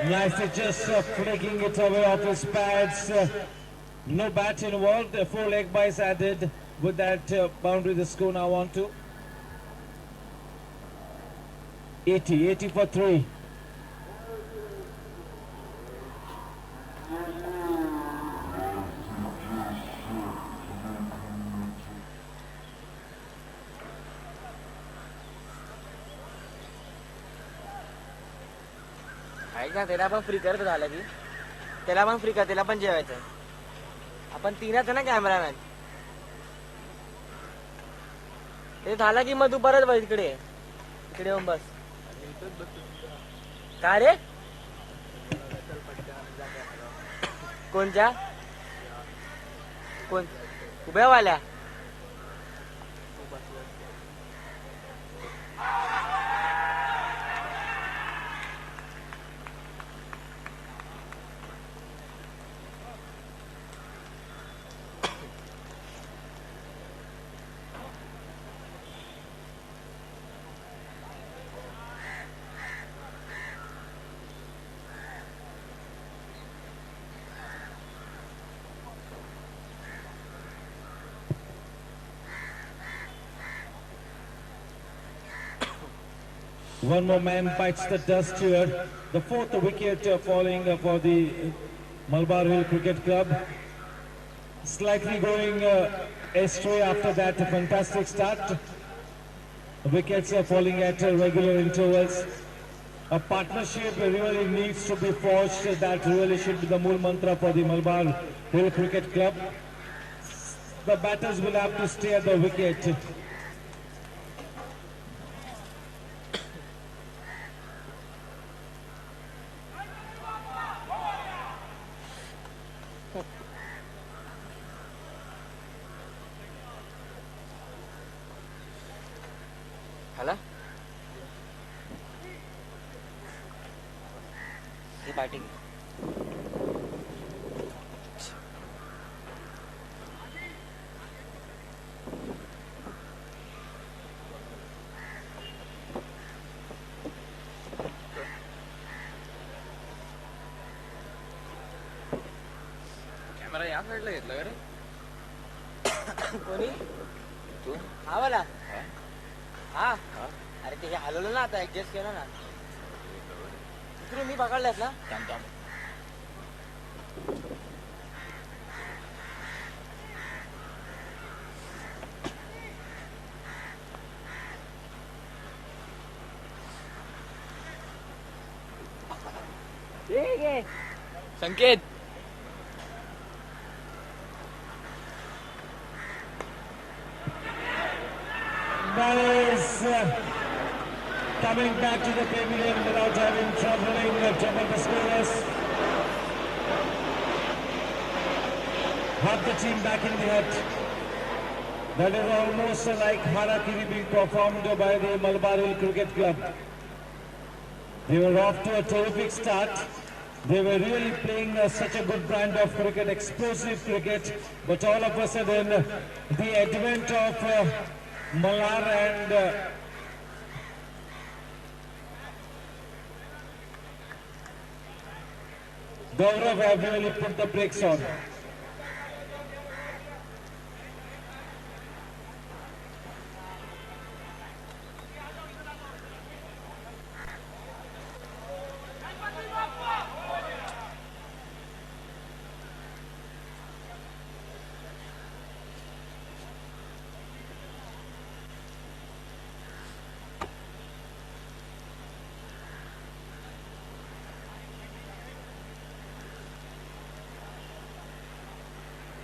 S12: Nicely just flicking it away off his pads. No bat involved. 4 leg byes added with that boundary. The score now on to 80 for 3.
S8: ऐक ना त्याला पण free कर झालं की त्याला पण free कर त्याला पण जेवायचं आपण तीनच आहे ना कॅमेरामॅन ते झालं की मग तू परत बस इकडे इकडे येऊन बस काय रे कोणच्या कोण उभ्यावाल्या
S12: One more man bites the dust here. The 4th wicket falling for the Malabar Hill Cricket Club. Slightly going astray after that fantastic start. Wickets are falling at regular intervals. A partnership really needs to be forged. That really should be the mool mantra for the Malabar Hill Cricket Club. The batters will have to stay at the wicket.
S8: हला ये party camera या साईडला घेतला का रे कोणी तू हा वाला हा अरे ते हलवलं ना आता ऍडजस्ट केलं ना इकडे मी पकडल्यास ना ठीक आहे संकेत
S12: coming back to the pavilion without having trouble the scorers. Have the team back in the hut. That is almost like harakiri being performed by the Malabar Hill Cricket Club. They were off to a terrific start. They were really playing such a good brand of cricket, explosive cricket. But all of a sudden, the advent of Malar and Gaurav have really put the brakes on.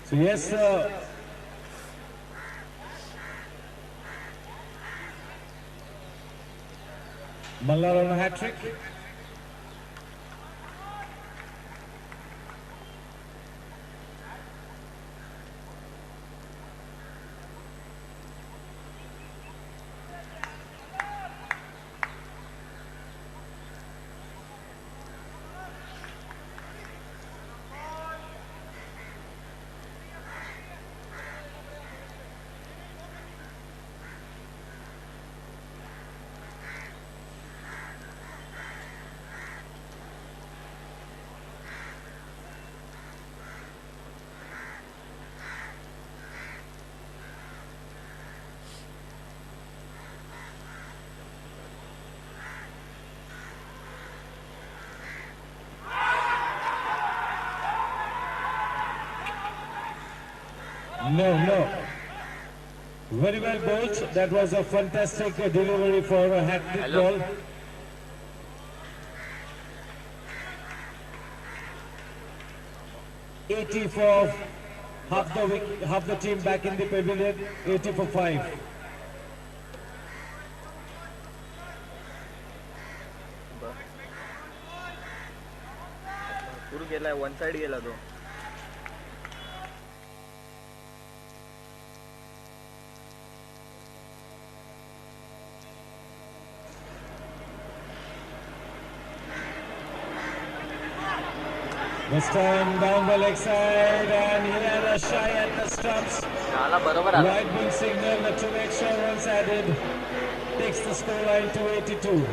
S12: So yes, Mallar on a hat-trick. No. Very well bowled. That was a fantastic delivery for a hat-trick ball. $80 for half the team back in the pavilion. 80 for 5.
S8: सुरू केलाय one side गेला तो
S12: This time down the leg side, and he had a shy at the stumps. Right wing signal, the 2 extra runs added, takes the scoreline to 82.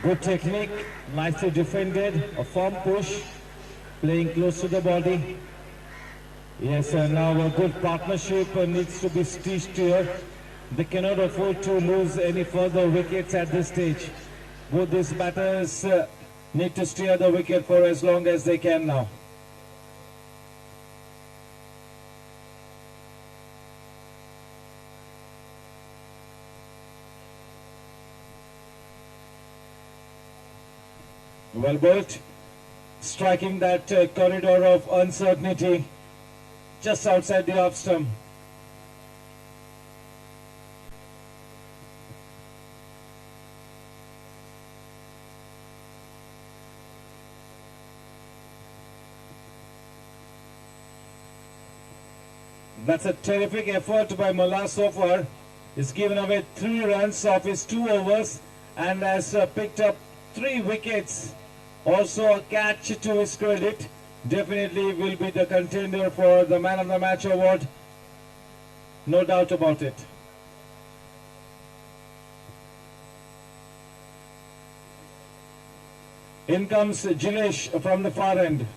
S12: Good technique, nicely defended, a firm push, playing close to the body. Yes, and now a good partnership needs to be stitched here. They cannot afford to lose any further wickets at this stage. Both these batters need to steer the wicket for as long as they can now. Well bowled, striking that corridor of uncertainty just outside the off stump. That's a terrific effort by Mullah so far. He's given away 3 runs off his 2 overs and has picked up 3 wickets. Also a catch to his credit. Definitely will be the contender for the Man of the Match award. No doubt about it. In comes Jinesh from the far end.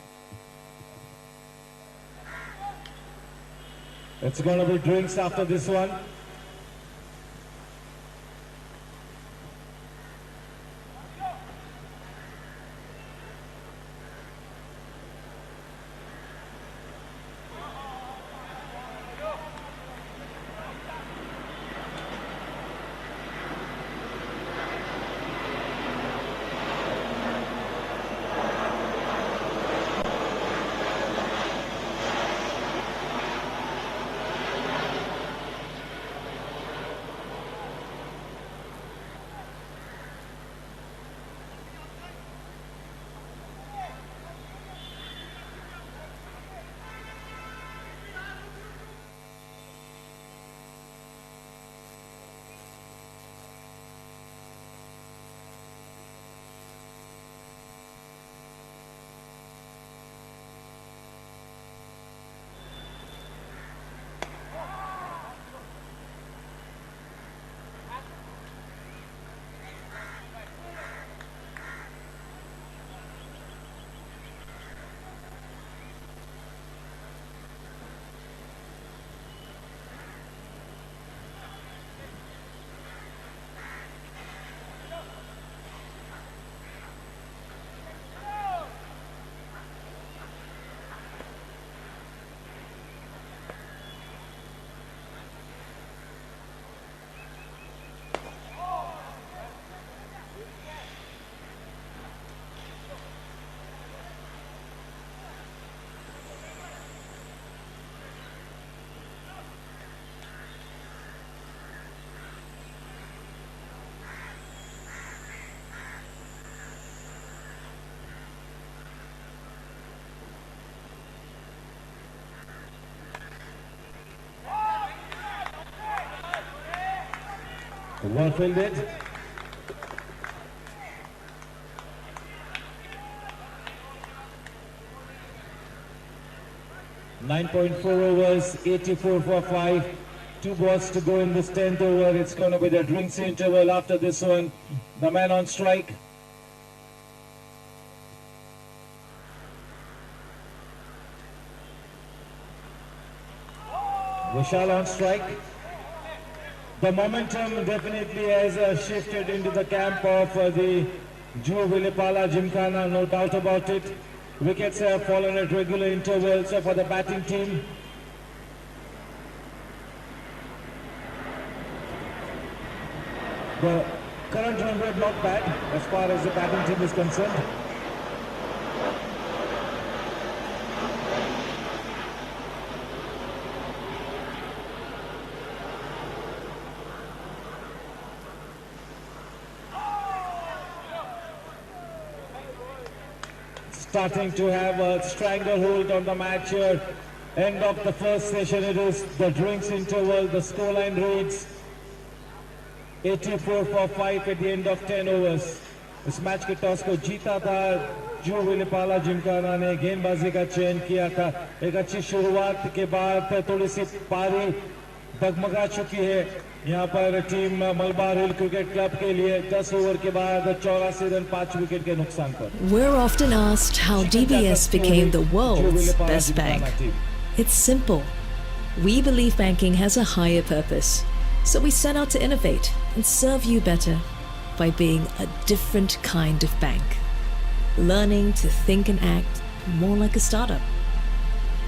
S12: It's going to be drinks after this one. Well fielded. .4 overs, 84 for 5. 2 balls to go in this 10th over. It's going to be the drinks interval after this one. The man on strike. Vishal on strike. The momentum definitely has shifted into the camp of the Cgpl Gymkhana, no doubt about it. Wickets have fallen at regular intervals for the batting team. The current run rate not bad as far as the batting team is concerned. Starting to have a stranglehold on the match here. End of the first session, it is the drinks interval. The scoreline reads 84 for 5 at the end of 10 overs. इस match के toss को जीता था Cgpl Gymkhana ने, गेंदबाजी का चयन किया था। एक अच्छी शुरुआत के बाद थोड़ी सी पारी डगमगा चुकी है यहाँ पर team Malabar Hill Cricket club के लिए 10 ओवर के बाद 84 रन 5 विकेट के नुकसान पर।
S14: We're often asked how DBS became the world's best bank. It's simple. We believe banking has a higher purpose, so we set out to innovate and serve you better by being a different kind of bank. Learning to think and act more like a startup,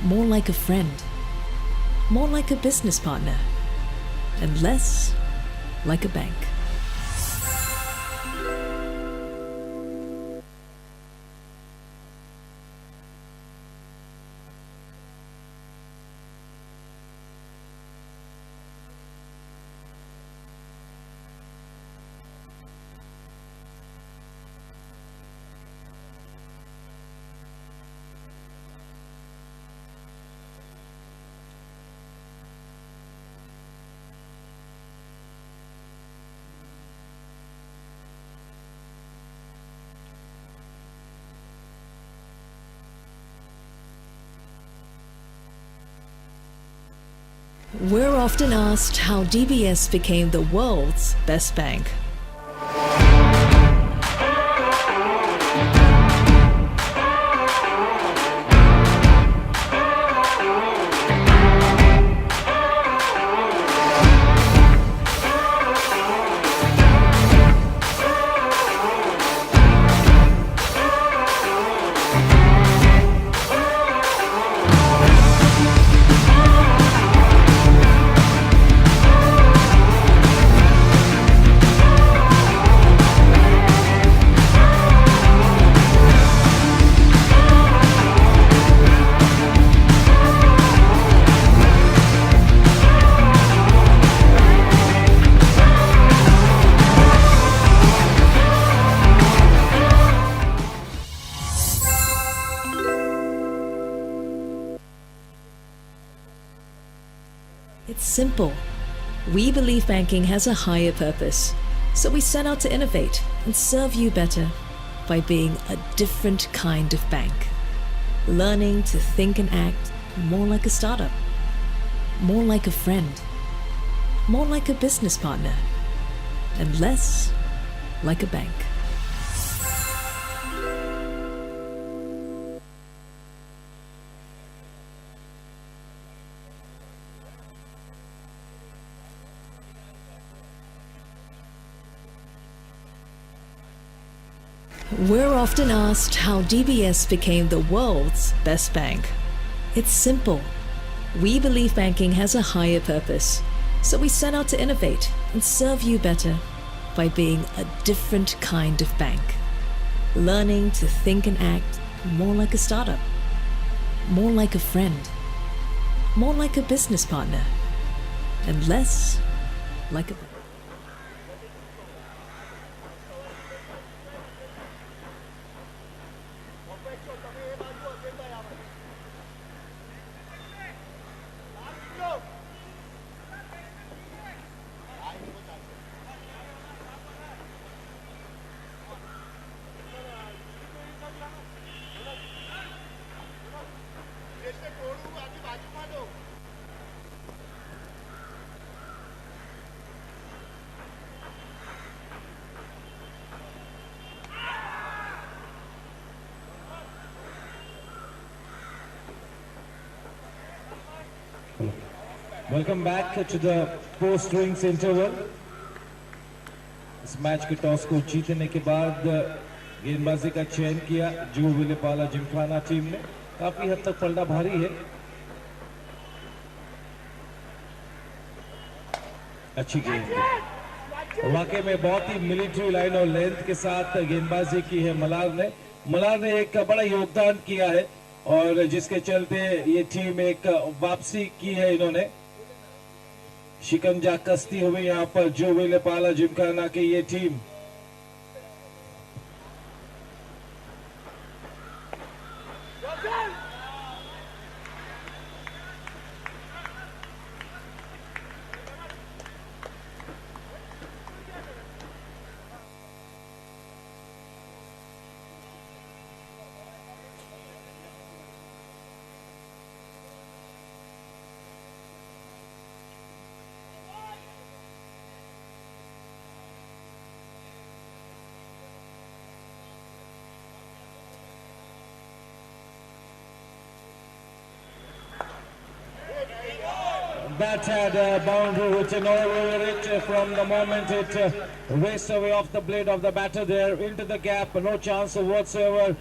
S14: more like a friend, more like a business partner, and less like a bank. We're often asked how DBS became the world's best bank. It's simple. We believe banking has a higher purpose, so we set out to innovate and serve you better by being a different kind of bank. Learning to think and act more like a startup, more like a friend, more like a business partner, and less like a bank. We're often asked how DBS became the world's best bank. It's simple. We believe banking has a higher purpose, so we set out to innovate and serve you better by being a different kind of bank. Learning to think and act more like a startup, more like a friend, more like a business partner, and less like a bank.
S12: Welcome back to the post-rings interval. इस match के toss को जीतने के बाद गेंदबाजी का चयन किया जो विलेपाला जिमखाना टीम ने. काफी हद तक पलड़ा भारी है. अच्छी गेंद, वाकई में बहुत ही मिलिट्री लाइन और लेंथ के साथ गेंदबाजी की है मलार ने एक बड़ा योगदान किया है और जिसके चलते ये टीम एक वापसी की है. इन्होंने शिकंजा कसती हुई यहाँ पर जो विलेपाला जिमखाना की ये team. That had a boundary written all over it from the moment it raced away off the blade of the batter there into the gap. No chance whatsoever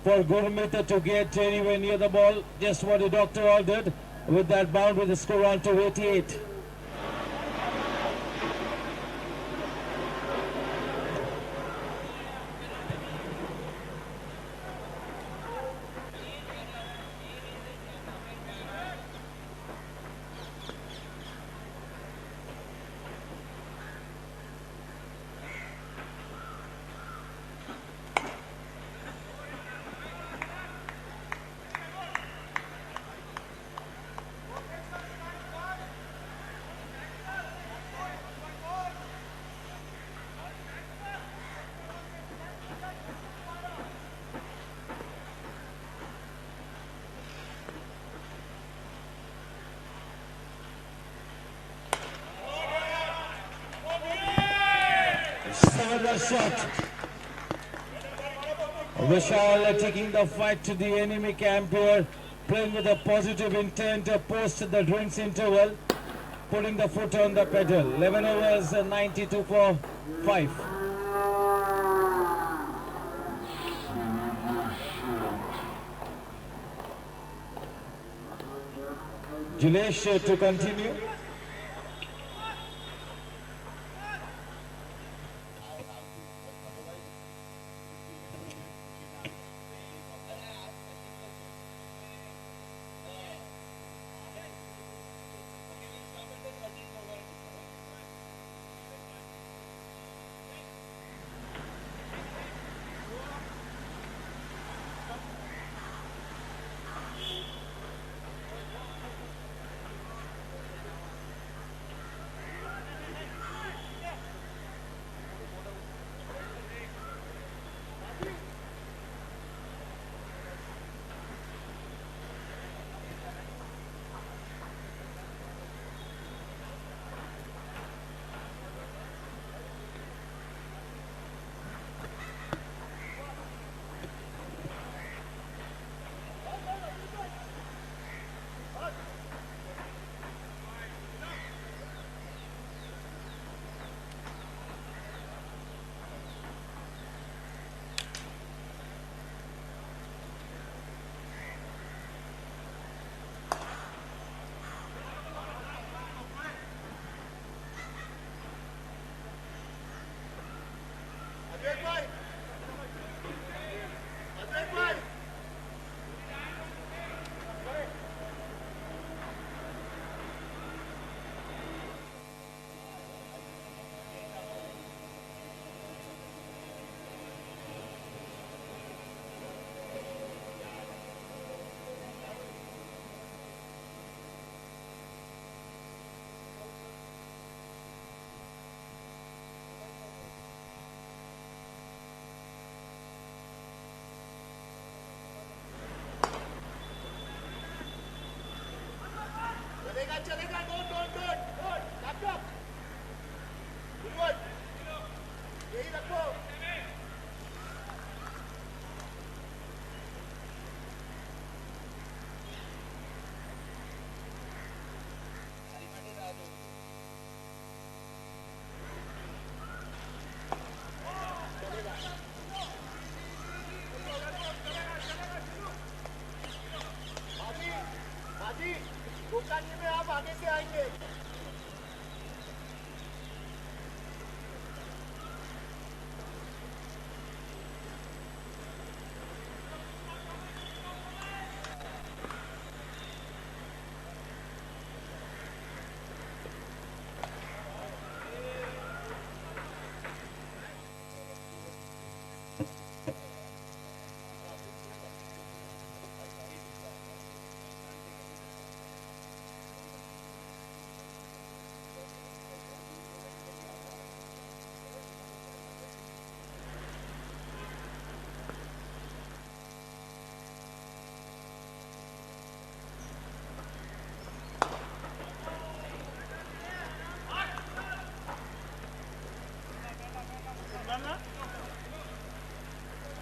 S12: for Gurmeet to get anywhere near the ball. Just what the doctor ordered with that boundary, the score on to 88. Another shot. Vishal taking the fight to the enemy camp here, playing with a positive intent post the drinks interval, putting the foot on the pedal. 11 overs, 92 for 5. Jilesh to continue.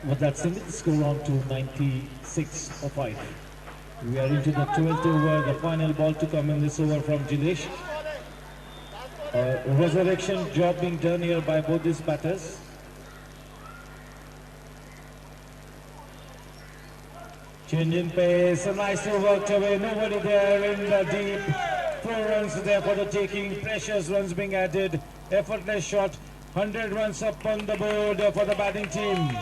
S12: With that sending the score on to 96-5. We are into the 12th over, the final ball to come in this over from Jinesh. Resurrection job being done here by both these batters. Change in pace, nicely worked away, nobody there in the deep. 4 runs there for the taking, precious runs being added, effortless shot, 100 runs up on the board for the batting team.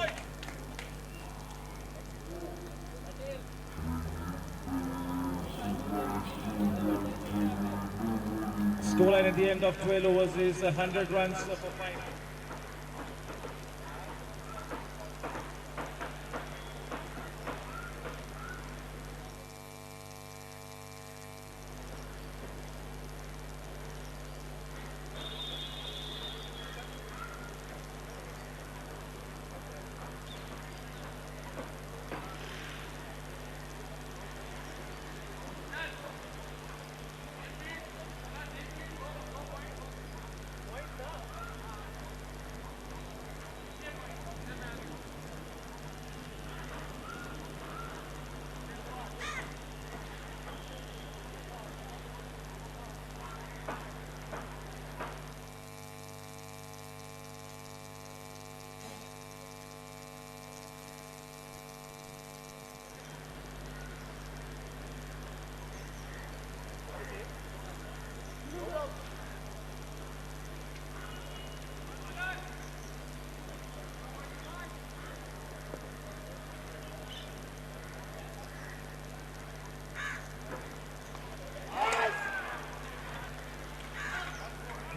S12: Scoreline at the end of 12 overs is 100 runs for 5.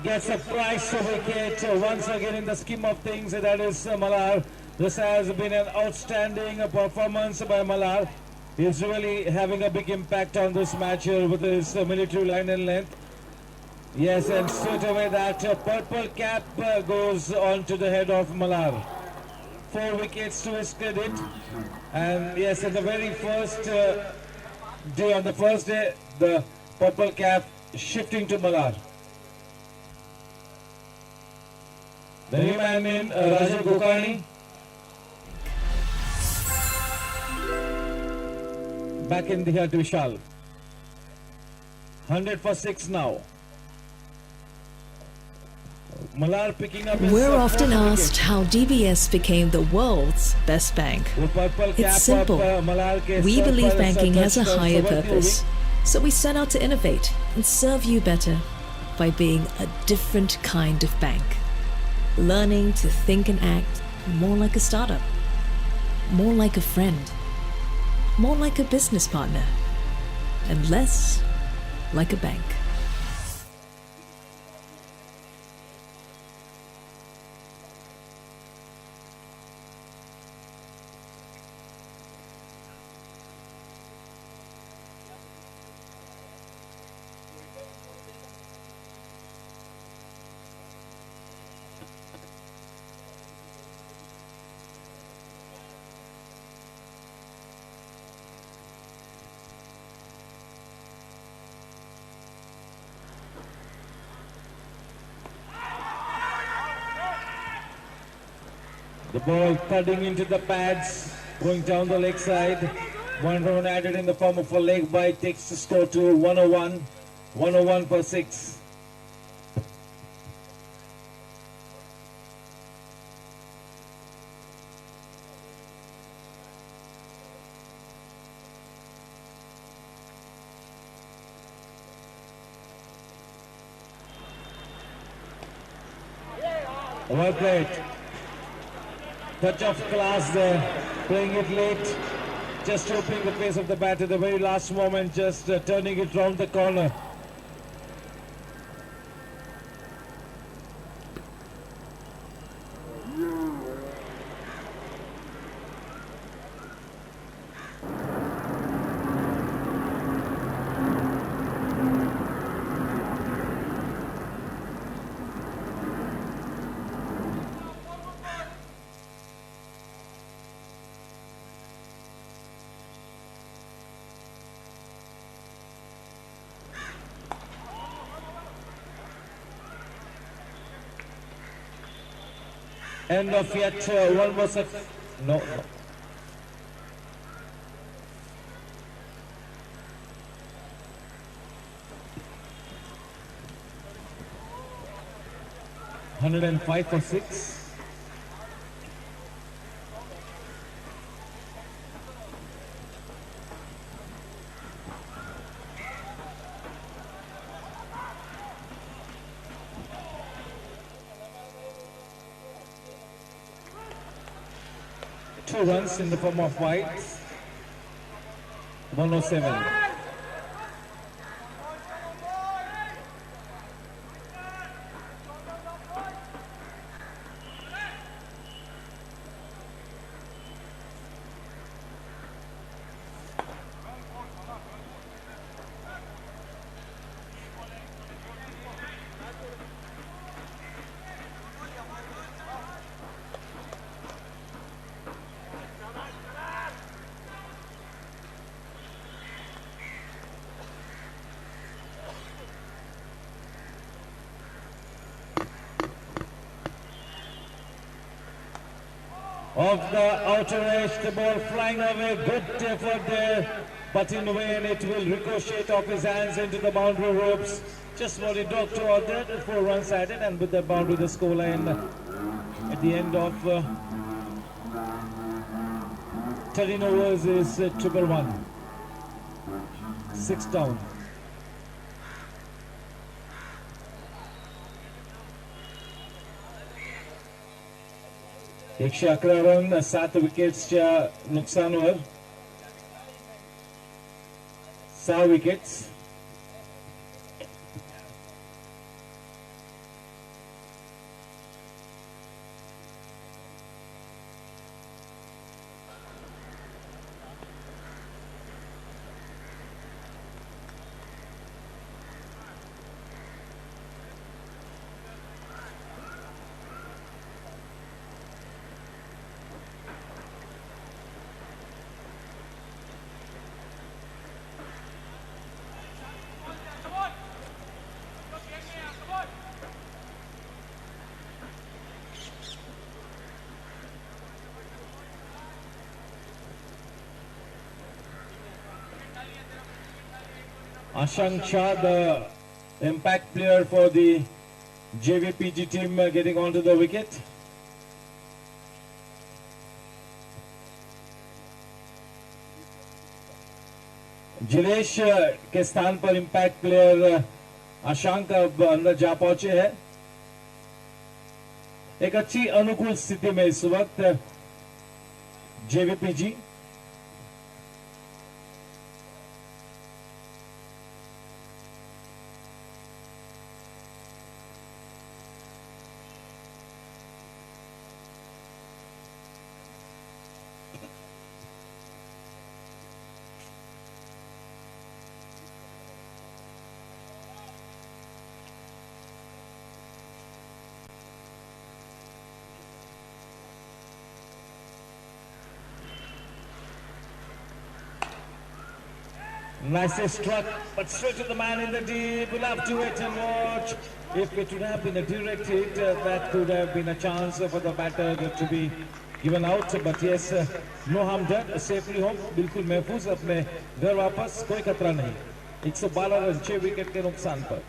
S12: Gets a price wicket once again in the scheme of things. That is Malar. This has been an outstanding performance by Malar. He's really having a big impact on this match here with his military line and length. Yes, and straight away that purple cap goes on to the head of Malar. 4 wickets to his credit. And yes, in the very first day, on the first day, the purple cap shifting to Malar. The new man in Rajan Gokani. Back in the here to Vishal. 100 for 6 now. Malar picking up his
S14: We're often asked how DBS became the world's best bank. It's simple. We believe banking has a higher purpose. So we set out to innovate and serve you better by being a different kind of bank. Learning to think and act more like a startup, more like a friend, more like a business partner, and less like a bank.
S12: The ball thudding into the pads, going down the leg side. 1 run added in the form of a leg bite takes the score to 101. 101 for 6. Well played. Touch of class there, playing it late, just opening the pace of the bat at the very last moment, just turning it round the corner. End of yet one more set. No. 105 for 6. Two runs in the form of whites. 107. Off the outer edge, the ball flying away, good effort there, but in vain, it will ricochet off his hands into the boundary ropes. Just what he doctor ordered, 4 runs added, and with the boundary, the scoreline at the end of 13 overs is 1-1. 6 down. एकशे 11 run 7 विकेट्सच्या नुकसानवर 6 wickets. Ashank Shah, the impact player for the JVPG team, getting onto the wicket. जिलेश के स्थान पर impact player Ashank अब अंदर जा पहुंचे हैं. एक अच्छी अनुकूल स्थिति में इस वक्त जेवीपीजी. Nicely struck, but straight to the man in the deep. We'll have to wait and watch. If it would have been a direct hit, that could have been a chance for the batter to be given out. But yes, no harm done. Safely home, बिल्कुल महफूज अपने घर वापस, कोई खतरा नहीं. 112 run 6 wicket के नुकसान पर.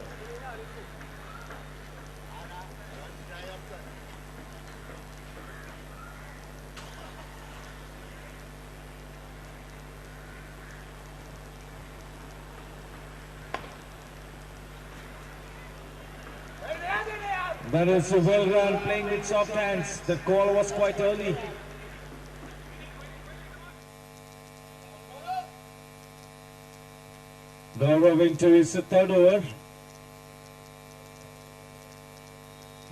S12: That is a well run, playing with soft hands. The call was quite early. Gaurav into his 3rd over.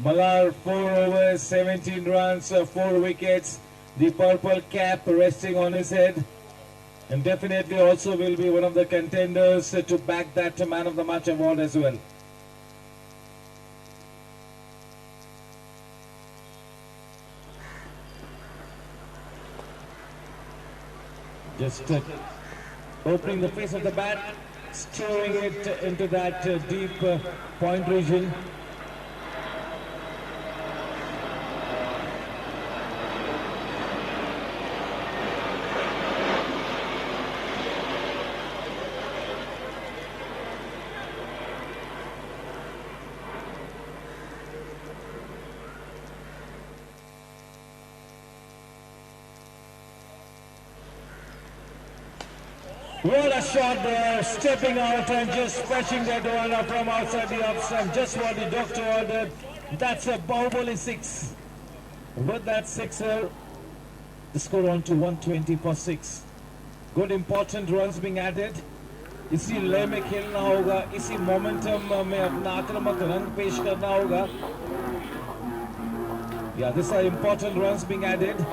S12: Malar 4 overs, 17 runs, 4 wickets. The purple cap resting on his head. And definitely also will be one of the contenders to back that man of the match award as well. Just opening the face of the bat, steering it into that deep point region. What a shot there, stepping out and just fetching that one from outside the off stump. Just what the doctor ordered. That's a Bahubali 6. With that sixer, the score on to 120 for 6. Good important runs being added. इसी लय में खेलना होगा, इसी momentum में अपना आक्रामक रंग पेश करना होगा. Yeah, these are important runs being added.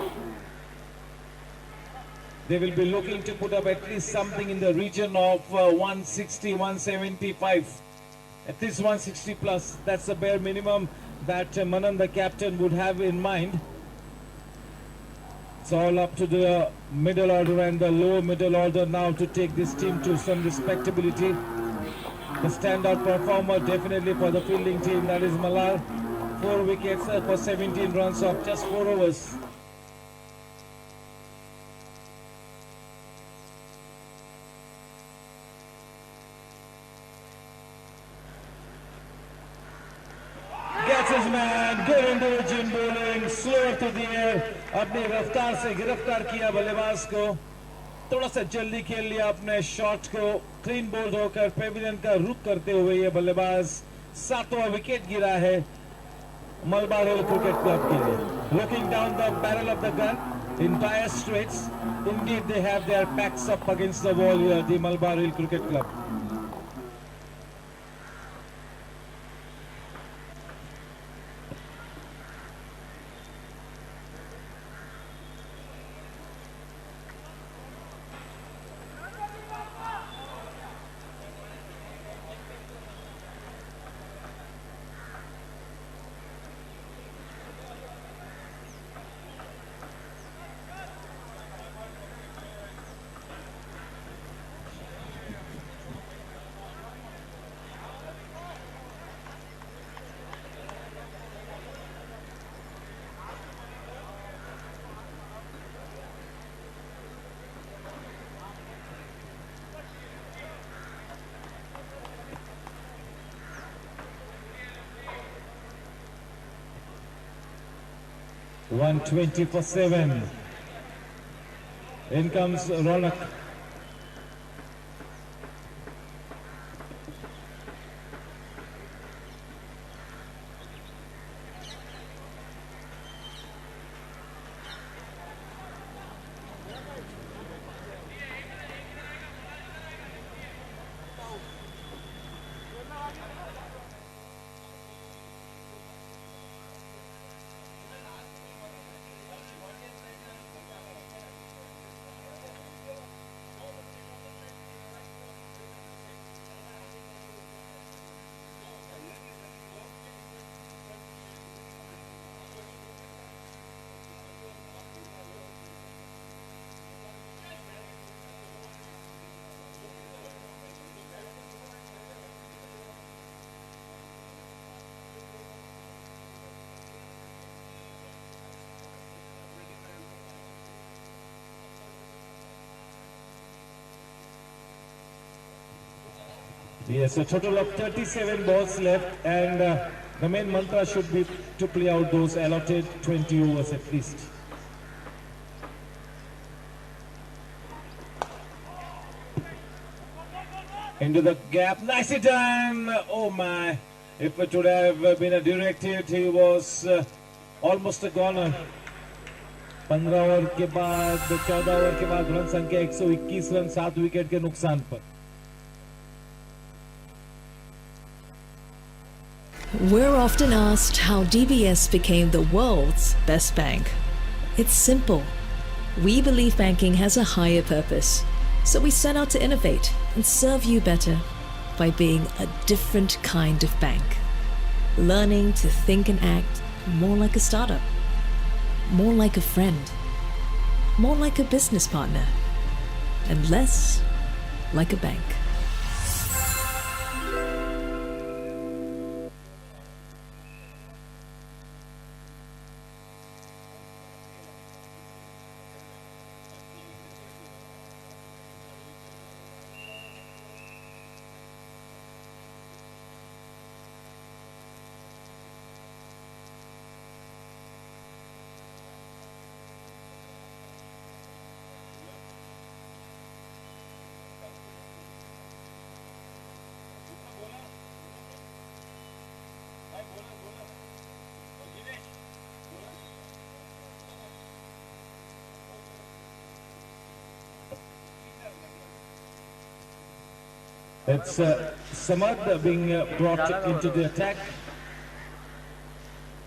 S12: They will be looking to put up at least something in the region of 160, 175. At least 160 plus. That's the bare minimum that Manan, the captain, would have in mind. It's all up to the middle order and the lower middle order now to take this team to some respectability. The standout performer definitely for the fielding team, that is Malal. 4 wickets for 17 runs off just 4 overs. Gets his man, good intelligent bowling, slower to the air. अपनी रफ्तार से गिरफ्तार किया बल्लेबाज को. थोड़ा सा जल्दी खेल लिया अपने शॉट को. क्लीन बोल्ड होकर पेविलियन का रुख करते हुए ये बल्लेबाज 7वां विकेट गिरा है मलबार हिल क्रिकेट क्लब के लिए. Looking down the barrel of the gun in dire straits, indeed they have their backs up against the wall here, the Malabar Hill Cricket Club. .120 for 7. In comes Ronak. Yes, a total of 37 balls left, and the main mantra should be to play out those allotted 20 overs at least. Into the gap, nicely done! Oh my, if it would have been a directed, he was almost a goner. 15 over के बाद 14 over के बाद run संख्या 121 run 7 wicket के नुकसान पर.
S14: We're often asked how DBS became the world's best bank. It's simple. We believe banking has a higher purpose, so we set out to innovate and serve you better by being a different kind of bank. Learning to think and act more like a startup, more like a friend, more like a business partner, and less like a bank.
S12: It's Samad being brought into the attack.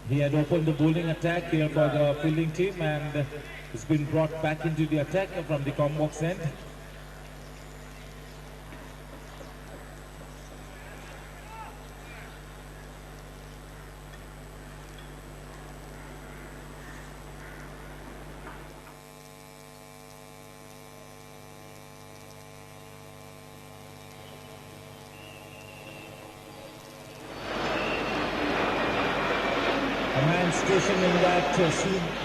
S12: He had opened the bowling attack here for the fielding team and it's been brought back into the attack from the combox end. Station in that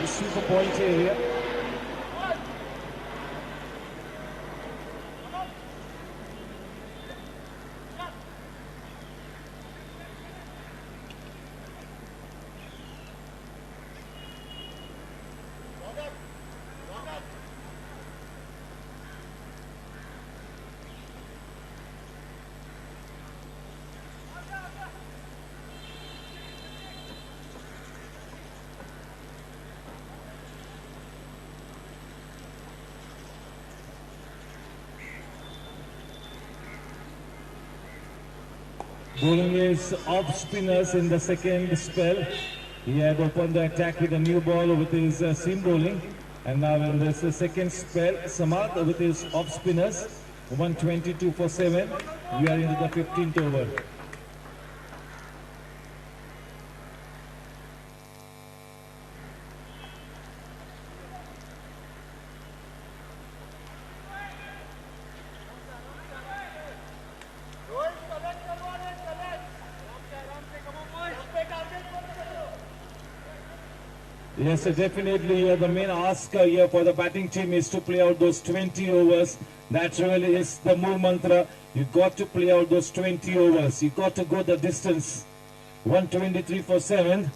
S12: super point area. Bowling is off spinners in the second spell. He had opened the attack with a new ball with his seam bowling. And now in this second spell, Samad with his off spinners, 122 for 7. We are into the 15th over. Yes, definitely the main ask here for the batting team is to play out those 20 overs. That really is the Mool mantra. You got to play out those 20 overs. You got to go the distance. 123 for 7.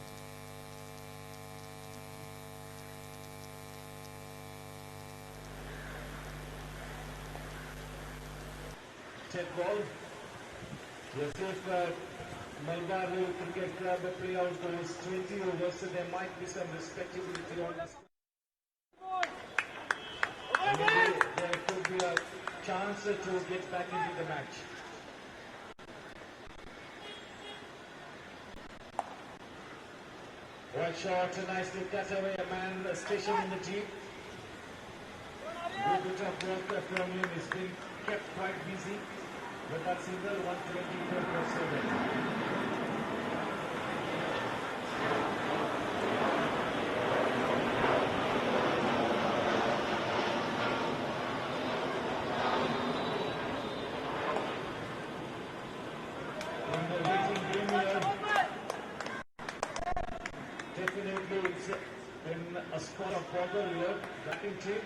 S12: Check ball. Yes, if Malabar Cricket Club play out those 20 overs, so there might be some respectability on this. Maybe there could be a chance to get back into the match. Right shot, nicely cut away, a man stationed in the deep. Good bit of work from him, he's been kept quite busy. But that single 124 for 7. Definitely it's in a spot of bother here, batting team,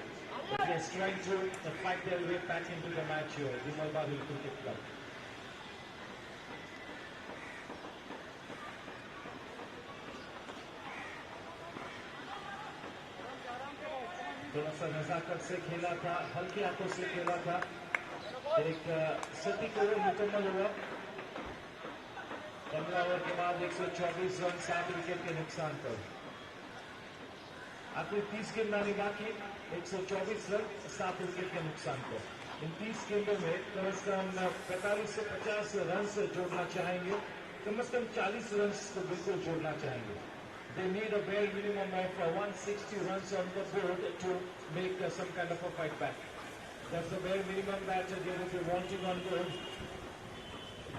S12: but he is trying to fight their way back into the match here, the Malabar Cricket Club. थोड़ा सा नजाकत से खेला था, हल्की हाथों से खेला था, एक सटीक ओवर मुकम्मल हुआ। 15 ओवर के बाद 124 रन 7 विकेट के नुकसान पर। आखिरी 30 गेंदबाजी बाकी, 124 रन 7 विकेट के नुकसान पर। इन 30 गेंदों में कम से कम 45 से 50 रन से जोड़ना चाहेंगे, कम से कम 40 रन को बिल्कुल जोड़ना चाहेंगे। They need a bare minimum of 160 runs on the board to make some kind of a fight back. That's the bare minimum that they will be wanting on board.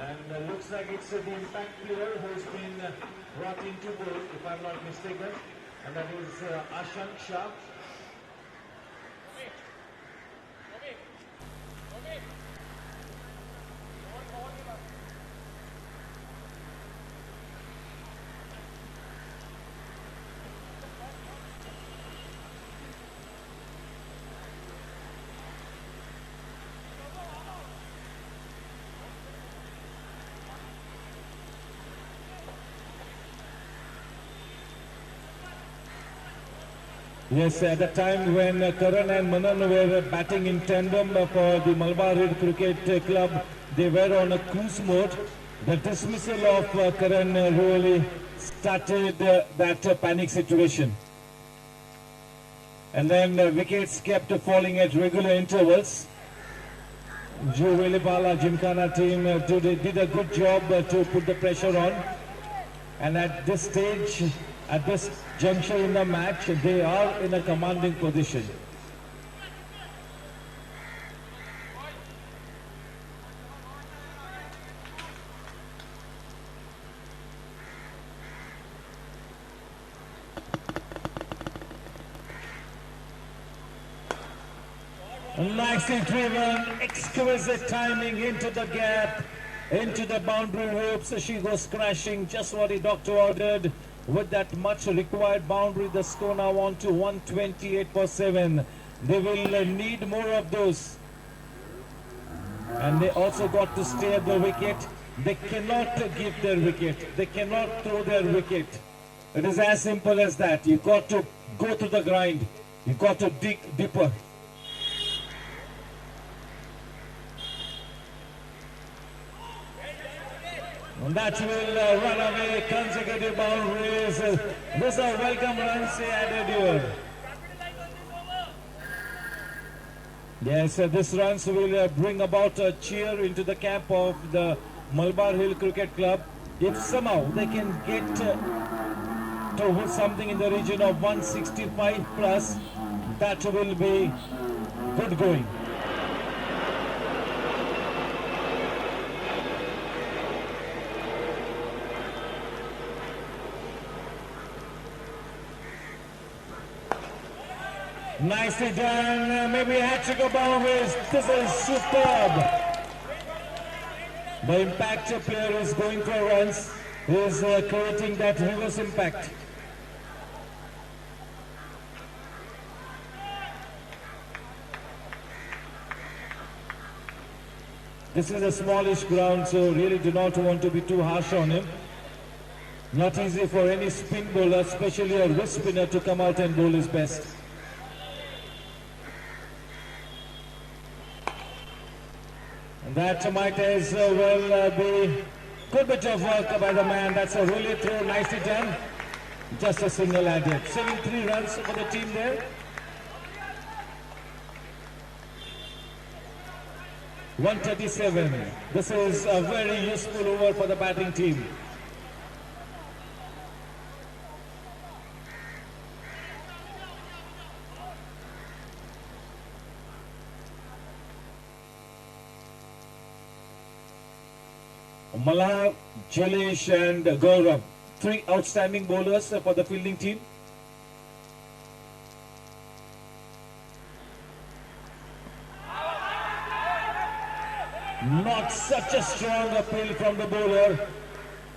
S12: And looks like it's the impact player who's been brought into board, if I'm not mistaken, and that is Ashank Shah. Yes, at the time when Karan and Manan were batting in tandem for the Malabar Cricket Club, they were on a cruise mode. The dismissal of Karan really started that panic situation. And then wickets kept falling at regular intervals. Juvelipala Gymkhana team did a good job to put the pressure on. And at this stage, at this juncture in the match, they are in a commanding position. Nicely driven, exquisite timing into the gap, into the boundary ropes. She goes crashing, just what the doctor ordered. With that much required boundary, the score now on to 128/7. They will need more of those. And they also got to stay at the wicket. They cannot give their wicket. They cannot throw their wicket. It is as simple as that. You got to go to the grind. You got to dig deeper. And that will run away, consecutive boundaries. This is a welcome runs added here. Yes, this runs will bring about a cheer into the camp of the Malabar Hill Cricket Club. If somehow they can get to win something in the region of 165 plus, that will be good going. Nicely done, maybe a hat-trick of boundaries. This is superb. The impact player is going for runs, is creating that reverse impact. This is a smallish ground, so really do not want to be too harsh on him. Not easy for any spin bowler, especially a wrist spinner, to come out and bowl his best. That might as well be good bit of work by the man. That's a really throw, nicely done. Just a single added. 73 runs for the team there. 137. This is a very useful over for the batting team. Malhar, Jalesh and Gaurav, three outstanding bowlers for the fielding team. Not such a strong appeal from the bowler,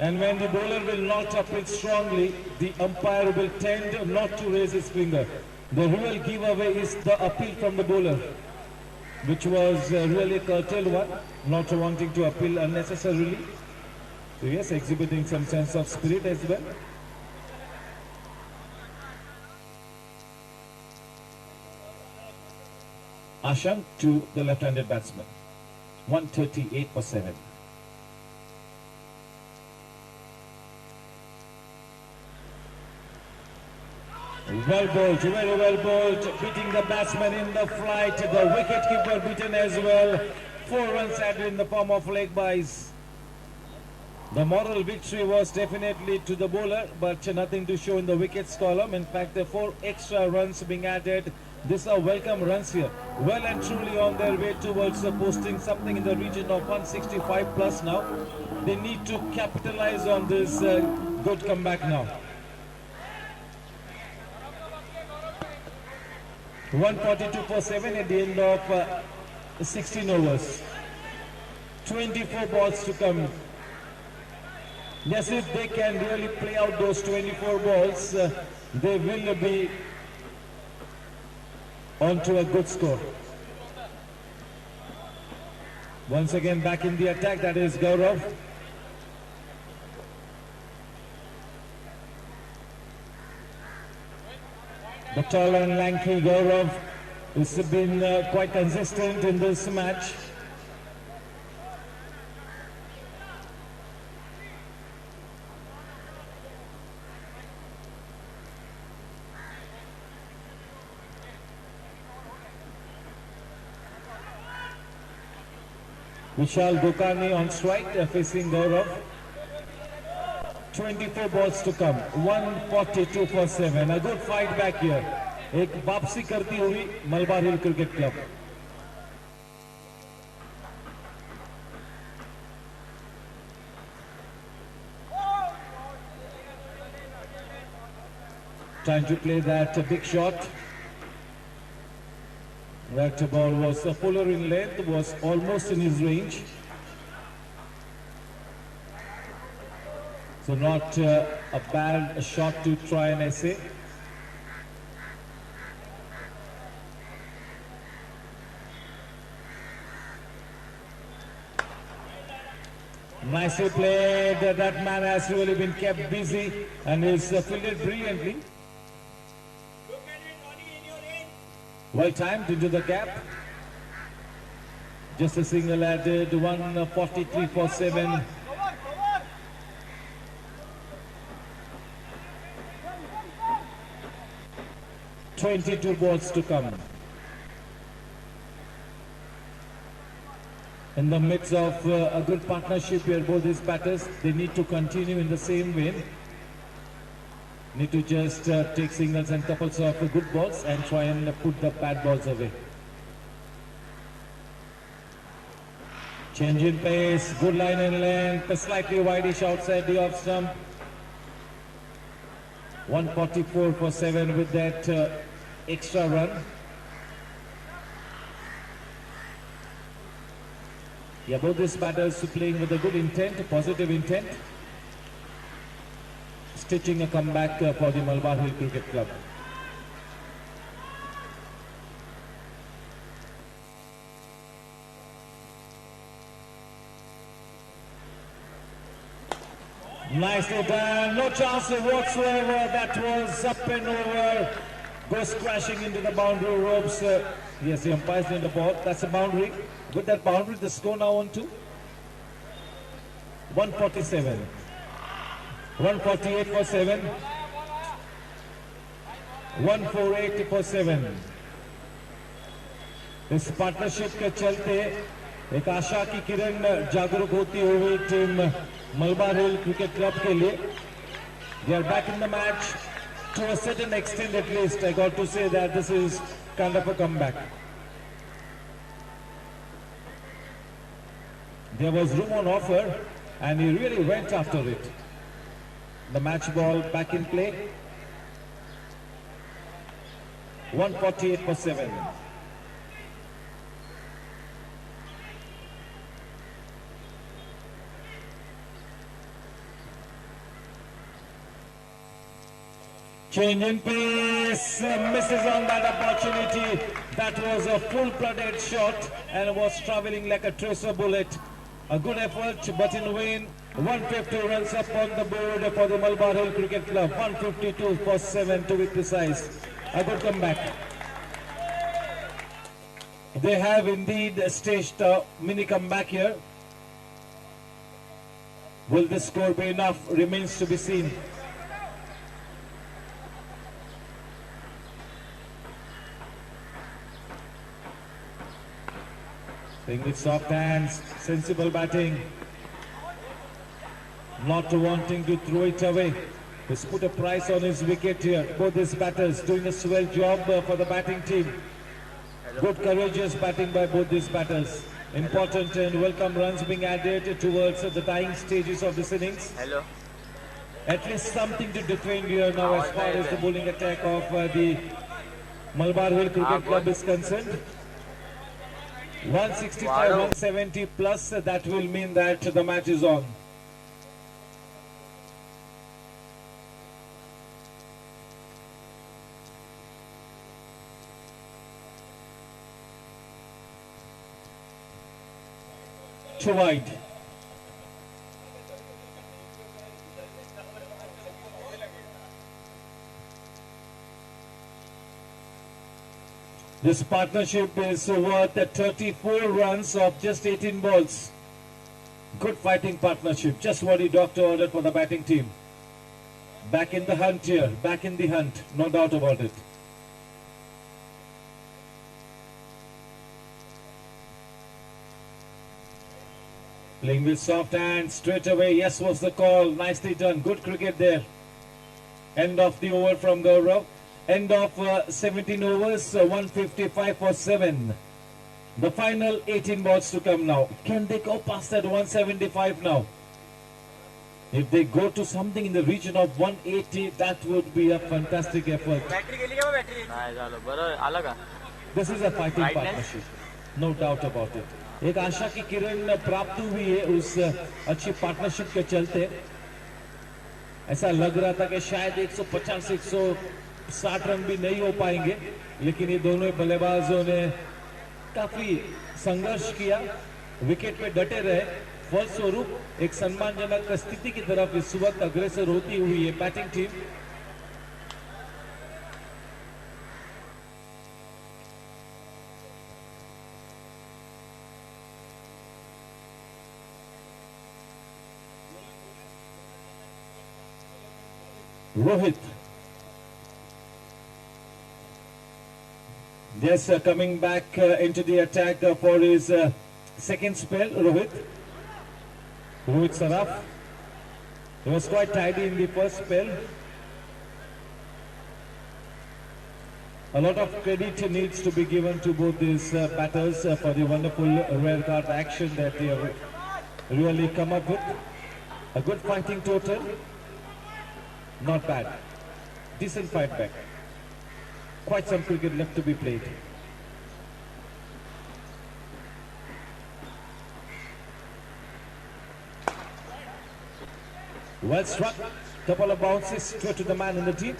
S12: and when the bowler will not appeal strongly, the umpire will tend not to raise his finger. The real giveaway is the appeal from the bowler, which was really a curtailed one, not wanting to appeal unnecessarily. So yes, exhibiting some sense of spirit as well. Asham to the left-handed batsman. 138/7. Well bowled, very well bowled, beating the batsman in the flight, the wicket-keeper beaten as well. 4 runs added in the form of leg byes. The moral victory was definitely to the bowler, but nothing to show in the wickets column. In fact, the 4 extra runs being added. These are welcome runs here. Well and truly on their way towards posting something in the region of 165 plus now. They need to capitalize on this good comeback now. 142/7 at the end of 16 overs. 24 balls to come. Yes, if they can really play out those 24 balls, they will be onto a good score. Once again back in the attack, that is Gaurav. The tall and lanky Gaurav has been quite consistent in this match. Vishal Gokani on strike, facing Gaurav. 24 balls to come. 142 for 7. A good fight back here. एक वापसी करती हुई Malabar Hill Cricket Club. Trying to play that big shot. That ball was fuller in length, was almost in his range. So not a bad shot to try and essay. Nicely played. That man has really been kept busy and is fielded brilliantly. Well timed into the gap. Just a single added. 143 for 7. .22 balls to come. In the midst of a good partnership here, both these batters, they need to continue in the same vein. Need to just take singles and couples of good balls and try and put the bad balls away. Change in pace, good line and length, slightly wideish outside the off stump. 144 for 7 with that extra run. Yeah, both these batters playing with a good intent, a positive intent. Stitching a comeback for the Malabar Hill Cricket Club. Nicely done, no chance whatsoever. That was up and over, goes crashing into the boundary ropes. Yes, the umpire's in the ball. That's a boundary. With that boundary, the score now on to 147. 148 for 7. 148 for 7. इस partnership के चलते एक आशा की किरण जागरूक होती हुई team Malabar Hill Cricket club के लिए. They are back in the match to a certain extent at least. I got to say that this is kind of a comeback. There was room on offer and he really went after it. The match ball back in play. 148 for 7. Change in pace, misses on that opportunity. That was a full-blooded shot and was traveling like a tracer bullet. A good effort, but in vain. 150 runs up on the board for the Malabar Hill Cricket Club. 152 for 7 to be precise. A good comeback. They have indeed staged a mini comeback here. Will this score be enough? Remains to be seen. Playing with soft hands, sensible batting. Not wanting to throw it away. He's put a price on his wicket here. Both these batters doing a swell job for the batting team. Good courageous batting by both these batters. Important and welcome runs being added towards the dying stages of this innings.
S8: Hello.
S12: At least something to defend here now as far as the bowling attack of the Malabar Hill Cricket Club is concerned. 165, 170 plus, that will mean that the match is on. Too wide. This partnership is worth 34 runs of just 18 balls. Good fighting partnership. Just what the doctor ordered for the batting team. Back in the hunt here. Back in the hunt. No doubt about it. Playing with soft hands straight away. Yes was the call. Nicely done. Good cricket there. End of the over from Gaurav. End of 17 overs. 155 for 7. The final 18 balls to come now. Can they go past that 175 now? If they go to something in the region of 180, that would be a fantastic effort. This is a fighting partnership. No doubt about it. एक आशा की किरण प्राप्त हुई है उस अच्छी partnership के चलते. ऐसा लग रहा था कि शायद 150-160 रन भी नहीं हो पाएंगे, लेकिन ये दोनों बल्लेबाजों ने काफी संघर्ष किया, विकेट पे डटे रहे. फलस्वरूप एक सम्मानजनक स्थिति की तरफ इस वक्त अग्रसर होती हुई है batting team. Rohit. Yes, coming back into the attack for his second spell, Rohit Saraf. He was quite tidy in the first spell. A lot of credit needs to be given to both these batters for the wonderful rare card action that they have really come up with. A good fighting total. Not bad. Decent fight back. Quite some cricket left to be played. Well struck. Couple of bounces straight to the man in the team.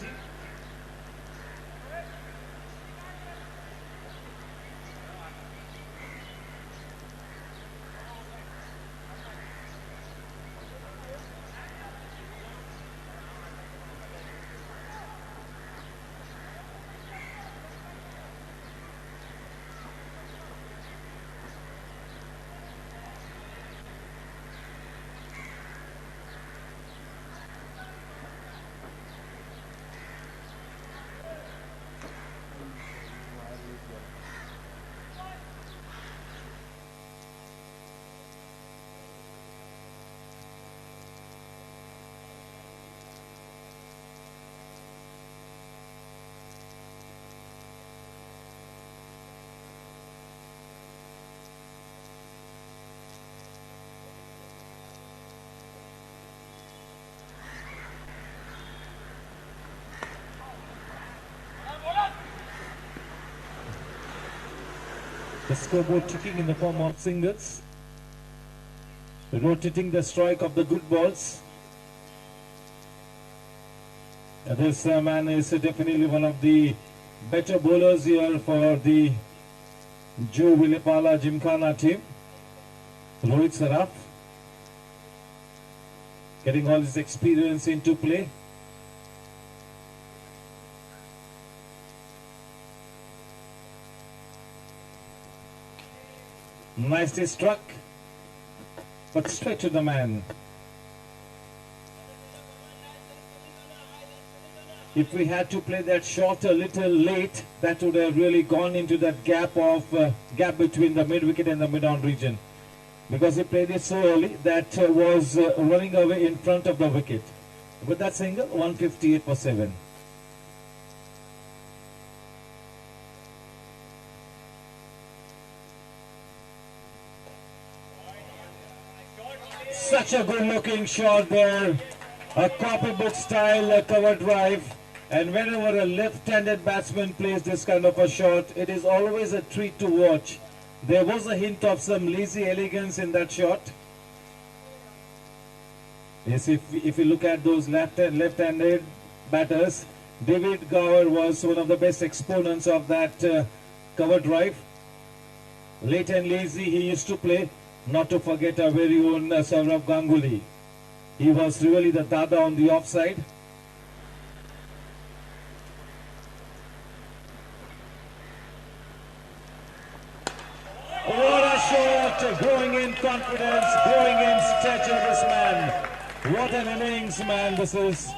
S12: The scoreboard ticking in the form of singles. Rotating the strike of the good balls. This man is definitely one of the better bowlers here for the Joe Villepala Gymkhana team. Rohit Saraf. Getting all his experience into play. Nicely struck, but straight to the man. If we had to play that shot a little late, that would have really gone into that gap between the mid wicket and the mid-on region, because he played it so early that was running away in front of the wicket. With that single, 158 for 7. Such a good looking shot there, a copybook style cover drive, and whenever a left-handed batsman plays this kind of a shot, it is always a treat to watch. There was a hint of some lazy elegance in that shot. Yes, if you look at those left-handed batters, David Gower was one of the best exponents of that cover drive. Late and lazy he used to play. Not to forget our very own Saurav Ganguly. He was really the dada on the offside. What a shot! Growing in confidence, growing in stature, this man. What an innings, man, this is.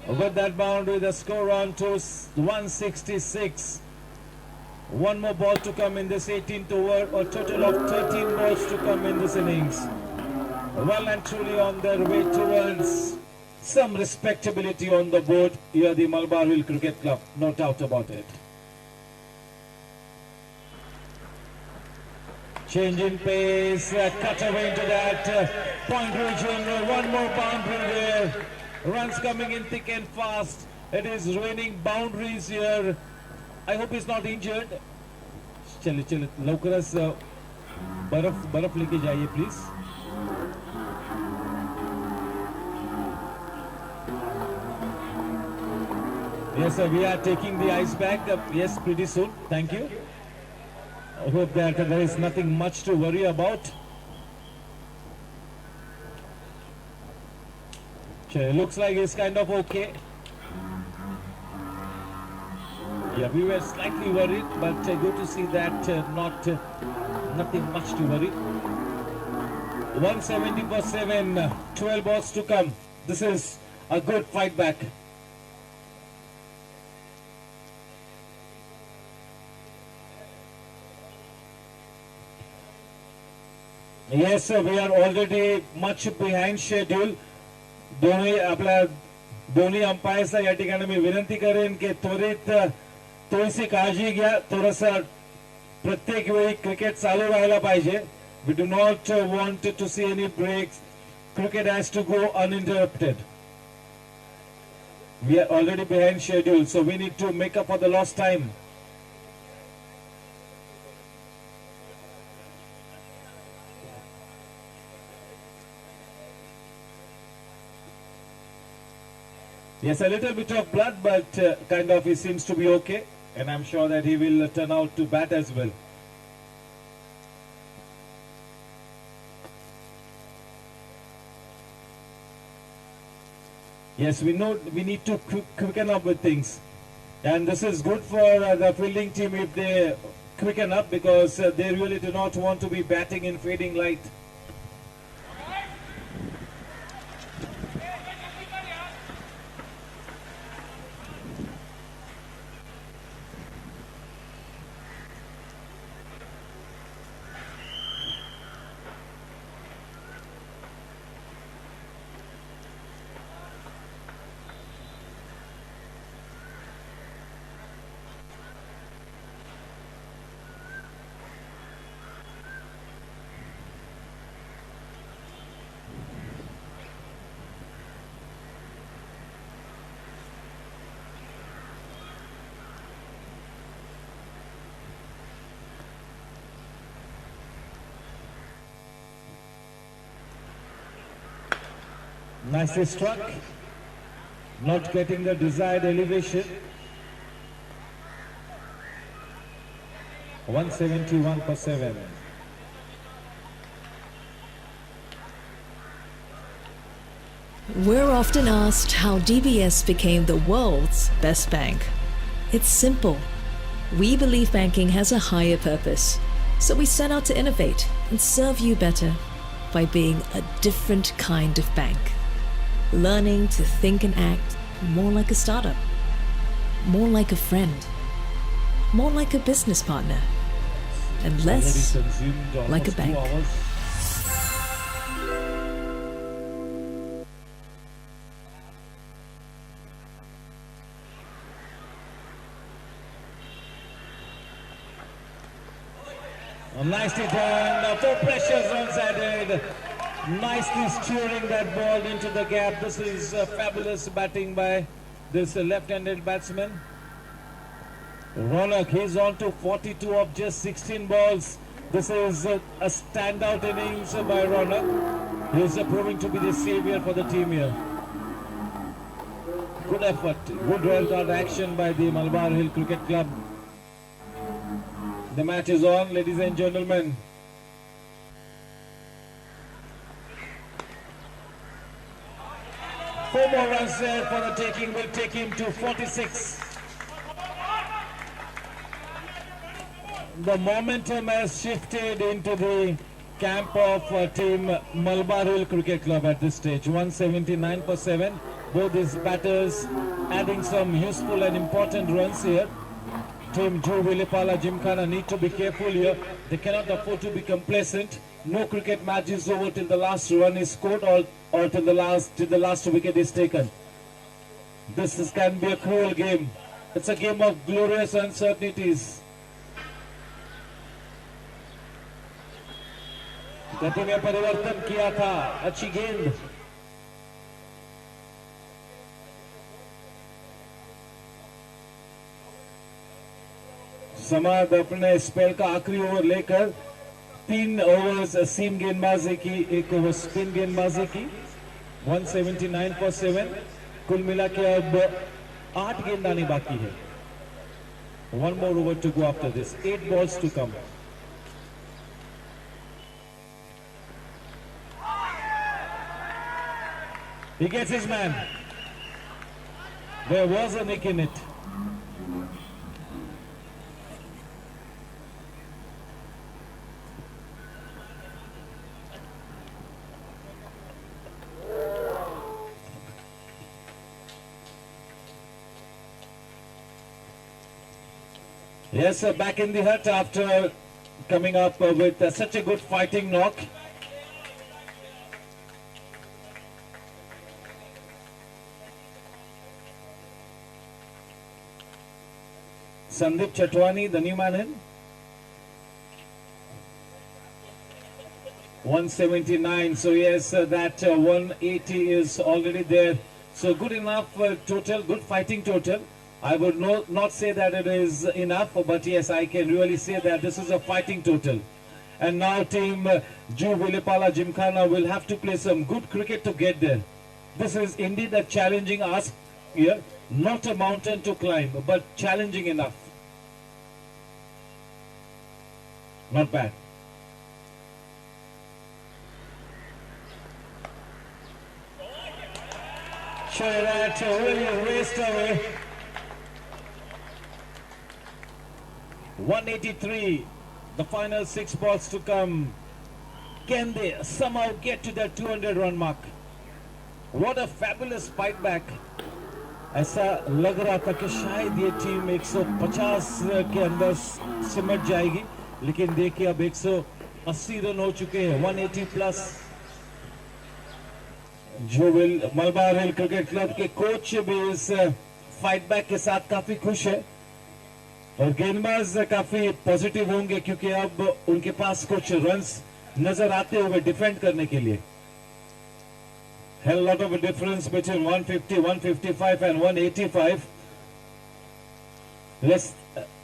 S12: With that boundary, the score on to 166. One more ball to come in this 18th over, a total of 13 balls to come in this innings. Well and truly on their way towards some respectability on the board here, the Malabar Hill Cricket Club, no doubt about it. Change in pace, cut away into that point region, one more boundary there. Runs coming in thick and fast. It is raining boundaries here. I hope he's not injured. चलिए चलिए लवकरच बर्फ लेके जाइए please. Yes sir, we are taking the ice back. Yes, pretty soon. Thank you. I hope that there is nothing much to worry about. Looks like it's kind of okay. Yeah, we were slightly worried, but good to see that nothing much to worry. 170 for 7, 12 balls to come. This is a good fight back. Yes, sir, we are already much behind schedule. दोन्ही अंपायर्सला या ठिकाणी मी विनंती करेन की त्वरित थोडीशी काळजी घ्या. थोडंसं प्रत्येक वेळी क्रिकेट चालू राहायला पाहिजे. We do not want to see any breaks. Cricket has to go uninterrupted. We are already behind schedule, so we need to make up for the lost time. Yes, a little bit of blood, but kind of he seems to be okay, and I'm sure that he will turn out to bat as well. Yes, we know we need to quicken up with things, and this is good for the fielding team if they quicken up, because they really do not want to be batting in fading light. Nicely struck, not getting the desired elevation. 171 for 7.
S14: We're often asked how DBS became the world's best bank. It's simple. We believe banking has a higher purpose, so we set out to innovate and serve you better by being a different kind of bank. Learning to think and act more like a startup, more like a friend, more like a business partner, and less like a bank.
S12: Nicely done, 4 pressures runs added. Nicely steering that ball into the gap. This is fabulous batting by this left-handed batsman. Ronak, he's on to 42 of just 16 balls. This is a standout innings by Ronak. He's proving to be the savior for the team here. Good effort, good well-thought action by the Malabar Hill Cricket Club. The match is on, ladies and gentlemen. Four more runs there for the taking will take him to 46. The momentum has shifted into the camp of team Malabar Hill Cricket Club at this stage. 179 for 7. Both these batters adding some useful and important runs here. Team Cgpl Gymkhana need to be careful here. They cannot afford to be complacent. No cricket match is over till the last run is scored or till the last wicket is taken. This can be a cruel game. It's a game of glorious uncertainties. गति में परिवर्तन किया था, अच्छी गेंद. समाद अपने spell का आखिरी ओवर लेकर 3 ओवर्स सीम गेंदबाजी की, 1 ओवर स्पिन गेंदबाजी की. 179 for 7. कुल मिला के अब 8 गेंद आनी बाकी है. 1 more over to go after this. 8 balls to come. He gets his man. There was a nick in it. Yes, back in the hut after coming up with such a good fighting knock. Sandeep Chatwani, the new man in. 179. So yes, that 180 is already there. So good enough total, good fighting total. I would not say that it is enough, but yes, I can really say that this is a fighting total. And now team Cgpl Gymkhana will have to play some good cricket to get there. This is indeed a challenging ask here. Not a mountain to climb, but challenging enough. Not bad. Sure, that really raced away. 183, the final 6 balls to come. Can they somehow get to that 200 run mark? What a fabulous fight back. ऐसा लग रहा था कि शायद ये team 150 के अंदर सिमट जाएगी, लेकिन देखिए अब 180 रन हो चुके हैं. 180 प्लस. जो मलबार हिल क्रिकेट क्लब के कोच भी इस फाइट बैक के साथ काफी खुश है और गेंदबाज काफी पॉजिटिव होंगे क्योंकि अब उनके पास कुछ रन्स नजर आते हुए डिफेंड करने के लिए. Had a lot of a difference between 150, 155 and 185.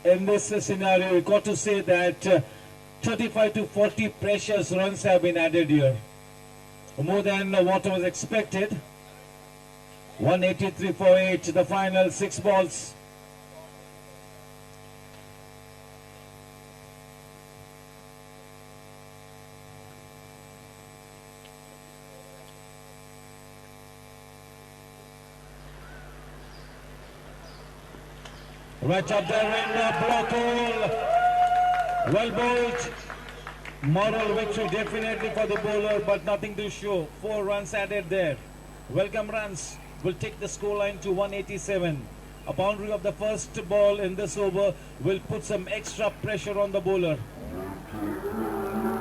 S12: In this scenario, we got to say that 35 to 40 precious runs have been added here. More than what was expected. 183 for 8, the final 6 balls. Right up there in the block hole. Well bowled. Moral victory definitely for the bowler, but nothing to show. 4 runs added there. Welcome runs will take the scoreline to 187. A boundary of the first ball in this over will put some extra pressure on the bowler.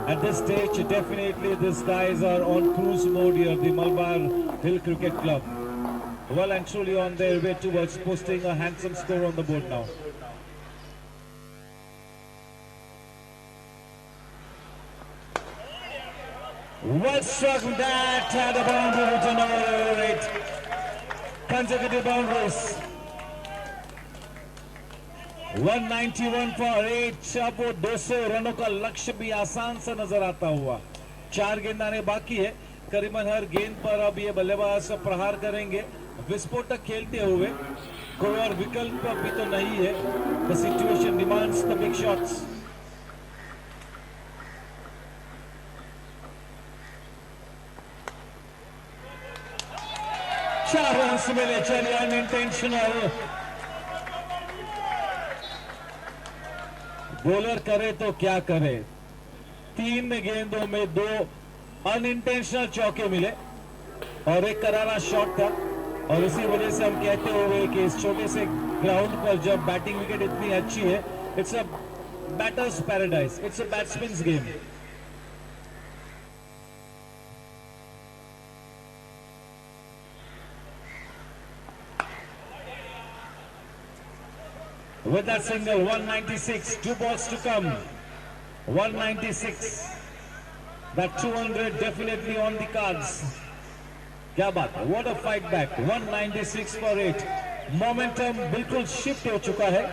S12: At this stage, definitely these guys are on cruise mode here, the Malabar Hill Cricket Club. Well and truly on their way towards posting a handsome score on the board now. Well struck, that had a boundary written over it. Consecutive boundaries. 191 for 8. अब वो 200 रनों का लक्ष्य भी आसान सा नजर आता हुआ. 4 गेंद आने बाकी है. करीबन हर गेंद पर अब ये बल्लेबाज प्रहार करेंगे. विस्फोटक खेलते हुए कोई और विकल्प अभी तो नहीं है. The situation demands the big shots. चार रन मिले, चलिए अनइंटेंशनल. बॉलर करे तो क्या करे. 3 गेंदों में 2 अनइंटेंशनल चौके मिले और एक करारा शॉट था और इसी वजह से हम कहते हुए कि इस छोटे से ग्राउंड पर जब बैटिंग विकेट इतनी अच्छी है, it's a batters paradise, it's a batsmen game. With that single, 196, 2 balls to come. 196. That 200 definitely on the cards. क्या बात है, what a fight back. 196 for 8. Momentum बिल्कुल शिफ्ट हो चुका है.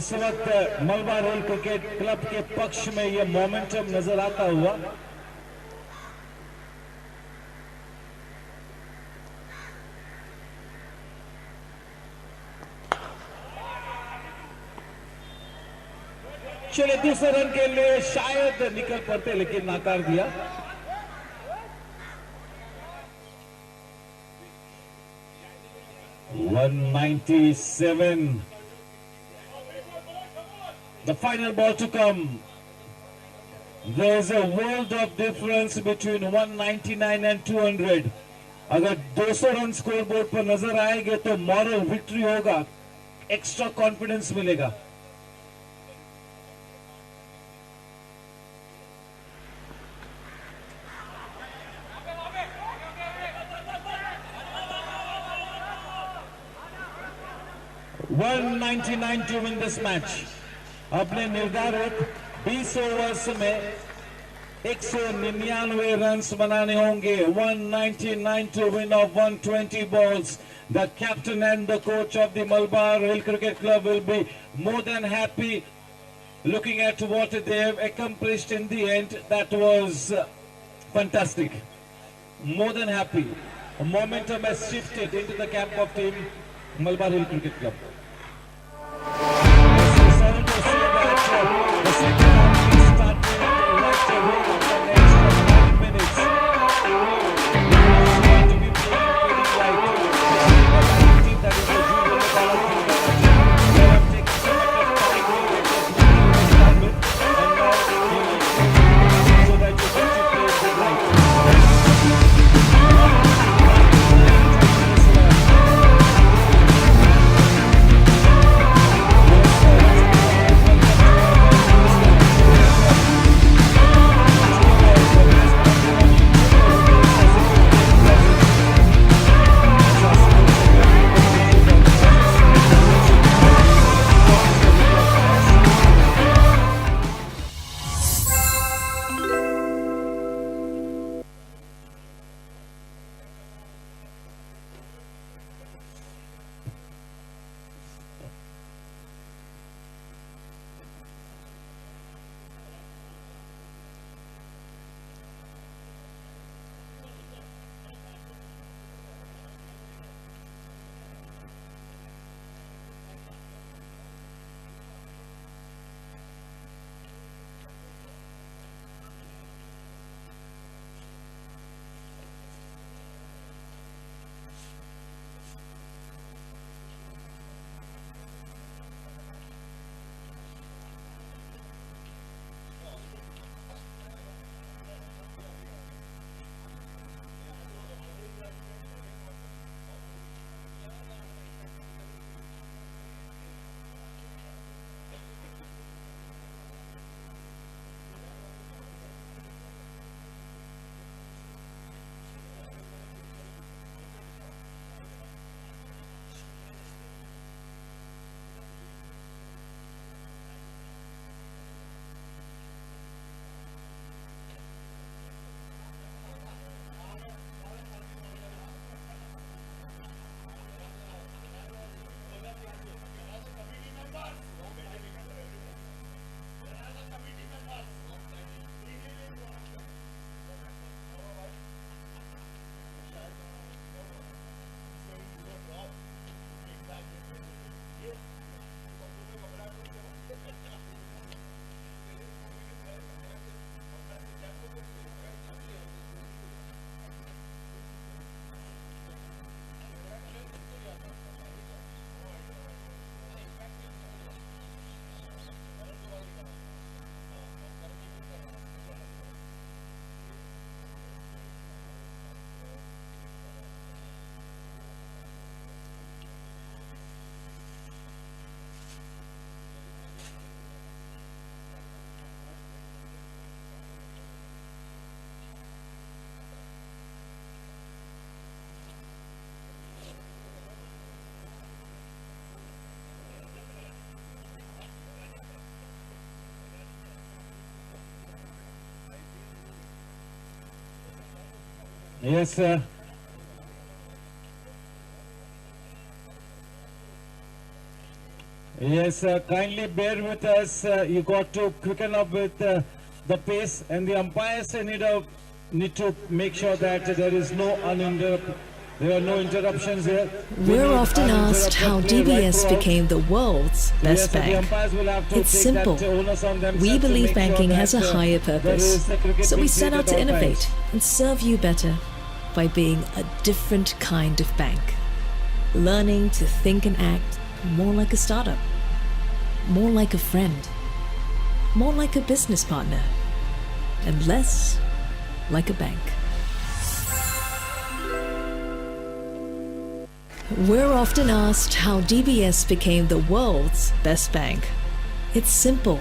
S12: इस वक्त मलबार हिल क्रिकेट क्लब के पक्ष में यह मोमेंटम नजर आता हुआ. चलिए दूसरे रन के लिए शायद निकल पड़ते, लेकिन नाकार दिया. $197. The final ball to come. There is a world of difference between 199 and 200. अगर 200 रन स्कोर बोर्ड पर नजर आएंगे तो मॉरल विक्ट्री होगा, एक्स्ट्रा कॉन्फिडेंस मिलेगा. $199 to win this match. अपने निर्धारित 20 ओवर्स में 199 रन्स बनाने होंगे. 199 to win of 120 balls. The captain and the coach of the Malabar Hill Cricket Club will be more than happy looking at what they have accomplished in the end. That was fantastic. More than happy. Momentum has shifted into the camp of team Malabar Hill Cricket Club. The second half is started right away after the extra 9 minutes. It's going to be playing pretty light. The team that is the Jubilee Bala team they have taken so much of time to get their team established, and now they will so that you get to play good light. Yes, sir. Yes, kindly bear with us. You got to quicken up with the pace, and the umpires need to make sure that there is no there are no interruptions here.
S14: We're often asked how DBS became the world's best bank. It's simple. We believe banking has a higher purpose, so we set out to innovate and serve you better by being a different kind of bank. Learning to think and act more like a startup, more like a friend, more like a business partner, and less like a bank. We're often asked how DBS became the world's best bank. It's simple.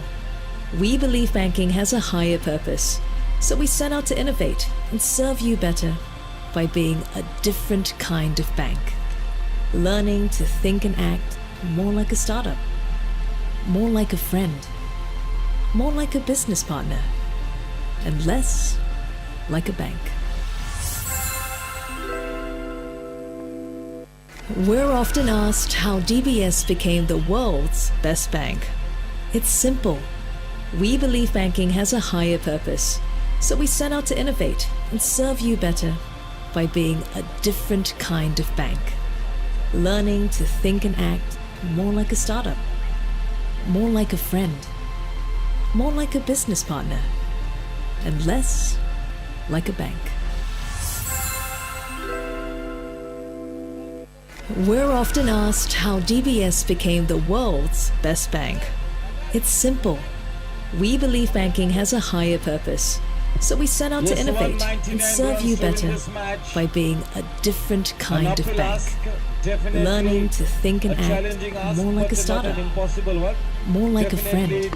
S14: We believe banking has a higher purpose, so we set out to innovate and serve you better by being a different kind of bank. Learning to think and act more like a startup, more like a friend, more like a business partner, and less like a bank. We're often asked how DBS became the world's best bank. It's simple. We believe banking has a higher purpose, so we set out to innovate and serve you better by being a different kind of bank. Learning to think and act more like a startup, more like a friend, more like a business partner, and less like a bank. We're often asked how DBS became the world's best bank. It's simple. We believe banking has a higher purpose, so we set out to innovate and serve you better by being a different kind of bank. Learning to think and act more like a startup, more like a friend,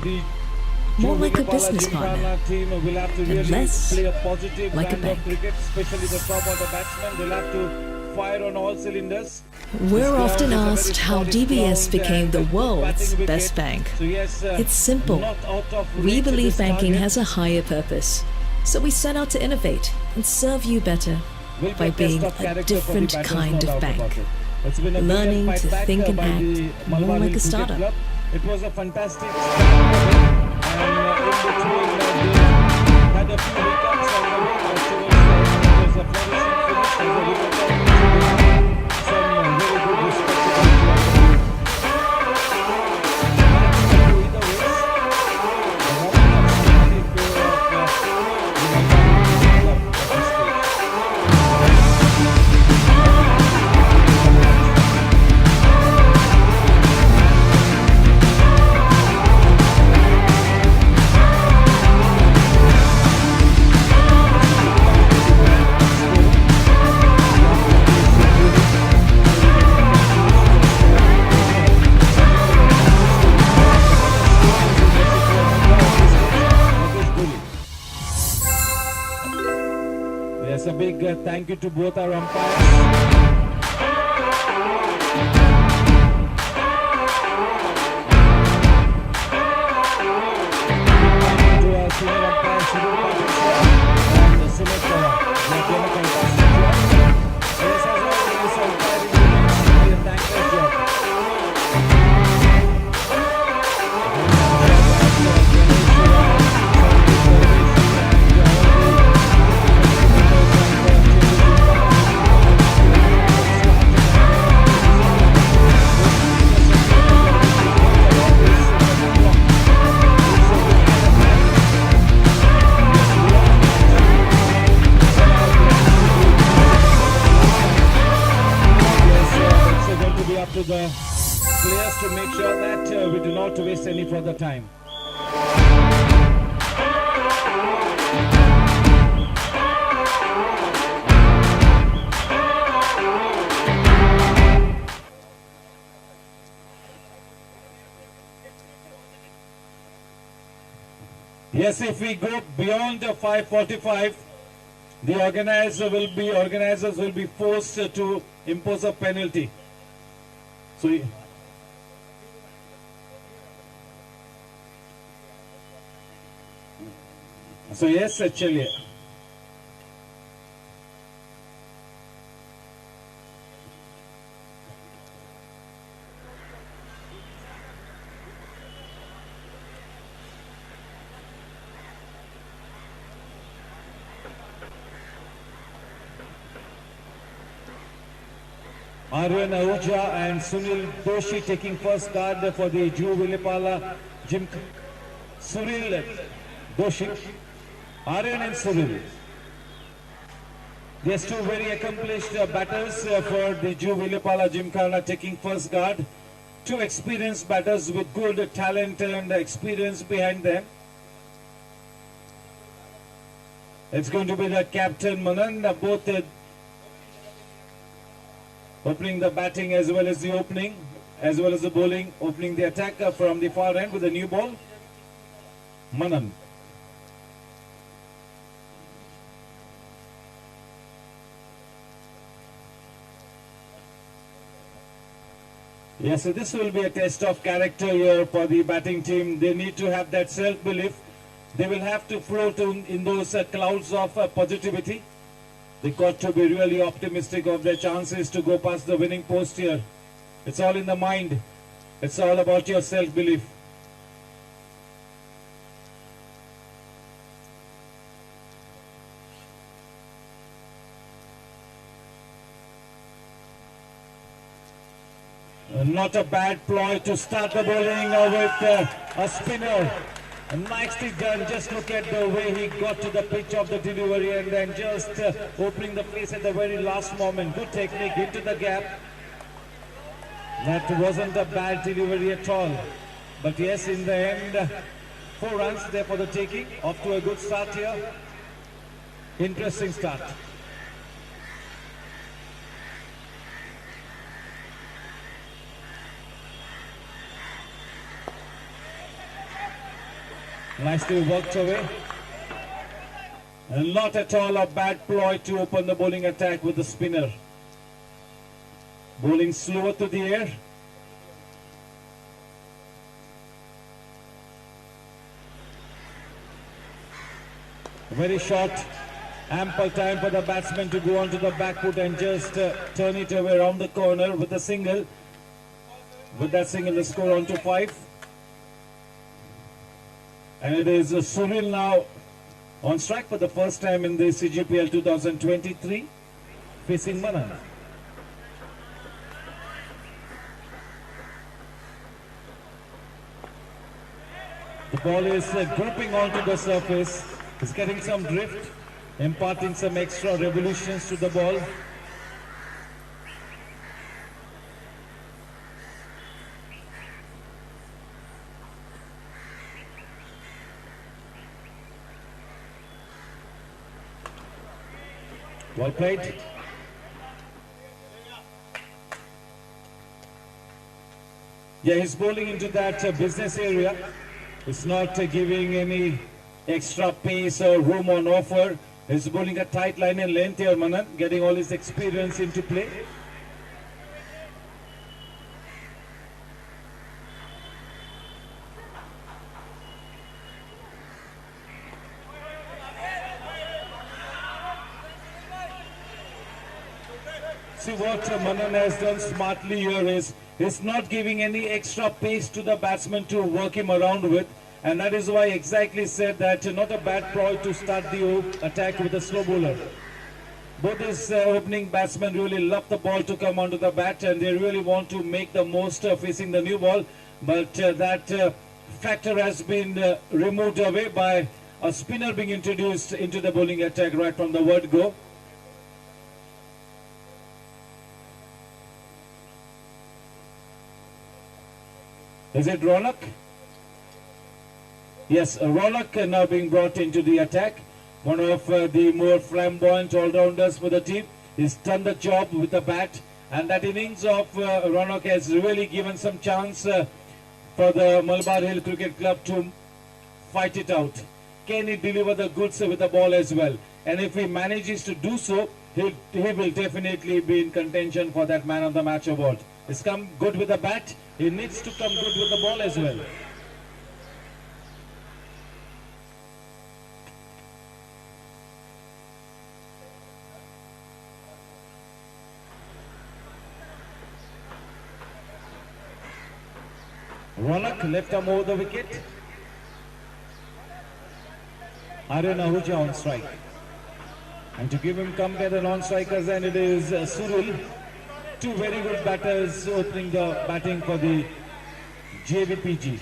S14: more like a business partner, and less like a bank.
S12: Especially the top of the batsmen, they'll have to fire on all cylinders.
S14: We're often asked how DBS became the world's best bank. It's simple. We believe banking has a higher purpose, so we set out to innovate and serve you better by being a different kind of bank. Learning to think and act more like a startup.
S12: It was a fantastic start, and in between they had a few hiccups on the way, but it was a flourishing finish. Some very good respectable Yes, a big thank you to both our umpires. To the players to make sure that we do not waste any further time. Yes, if we go beyond the 5:45, the organizers will be forced to impose a penalty. So yes, actually. Aryan Ahuja and Sunil Doshi taking first guard for the Juve Villepala Gym. Sunil Doshi, Aryan and Sunil. There's two very accomplished batters for the Juve Villepala Gymkhana taking first guard. Two experienced batters with good talent and experience behind them. It's going to be the captain Manan, both opening the batting as well as the opening, as well as the bowling, opening the attack from the far end with a new ball. Manan. Yes, so this will be a test of character here for the batting team. They need to have that self-belief. They will have to float in those clouds of positivity. They got to be really optimistic of their chances to go past the winning post here. It's all in the mind. It's all about your self-belief. Not a bad ploy to start the bowling with a spinner. Nicely done. Just look at the way he got to the pitch of the delivery and then just opening the face at the very last moment. Good technique into the gap. That wasn't a bad delivery at all. But yes, in the end, 4 runs there for the taking. Off to a good start here. Interesting start. Nicely worked away. And not at all a bad ploy to open the bowling attack with the spinner. Bowling slower to the air. Very short, ample time for the batsman to go onto the back foot and just turn it away around the corner with a single. With that single, the score on to 5. And it is Sunil now on strike for the first time in the Cgpl 2023, facing Manan. The ball is gripping onto the surface. It's getting some drift, imparting some extra revolutions to the ball. Well played. Yeah, he's bowling into that business area. It's not giving any extra pace or room on offer. He's bowling a tight line and length here, Manan, getting all his experience into play. See what Manan has done smartly here is he's not giving any extra pace to the batsman to work him around with, and that is why I exactly said that not a bad ploy to start the attack with a slow bowler. Both his opening batsmen really love the ball to come onto the bat and they really want to make the most of facing the new ball, but that factor has been removed away by a spinner being introduced into the bowling attack right from the word go. Is it Ronak? Yes, Ronak now being brought into the attack. One of the more flamboyant all-rounders for the team. He's done the job with the bat. And that innings of Ronak has really given some chance for the Malabar Hill Cricket Club to fight it out. Can he deliver the goods with the ball as well? And if he manages to do so, he will definitely be in contention for that man of the match award. He's come good with the bat. He needs to come good with the ball as well. Ronak left arm over the wicket. Aryan Ahuja on strike. And to give him comfort and on strikers, and it is Surul. Two very good batters opening the batting for the JVPG.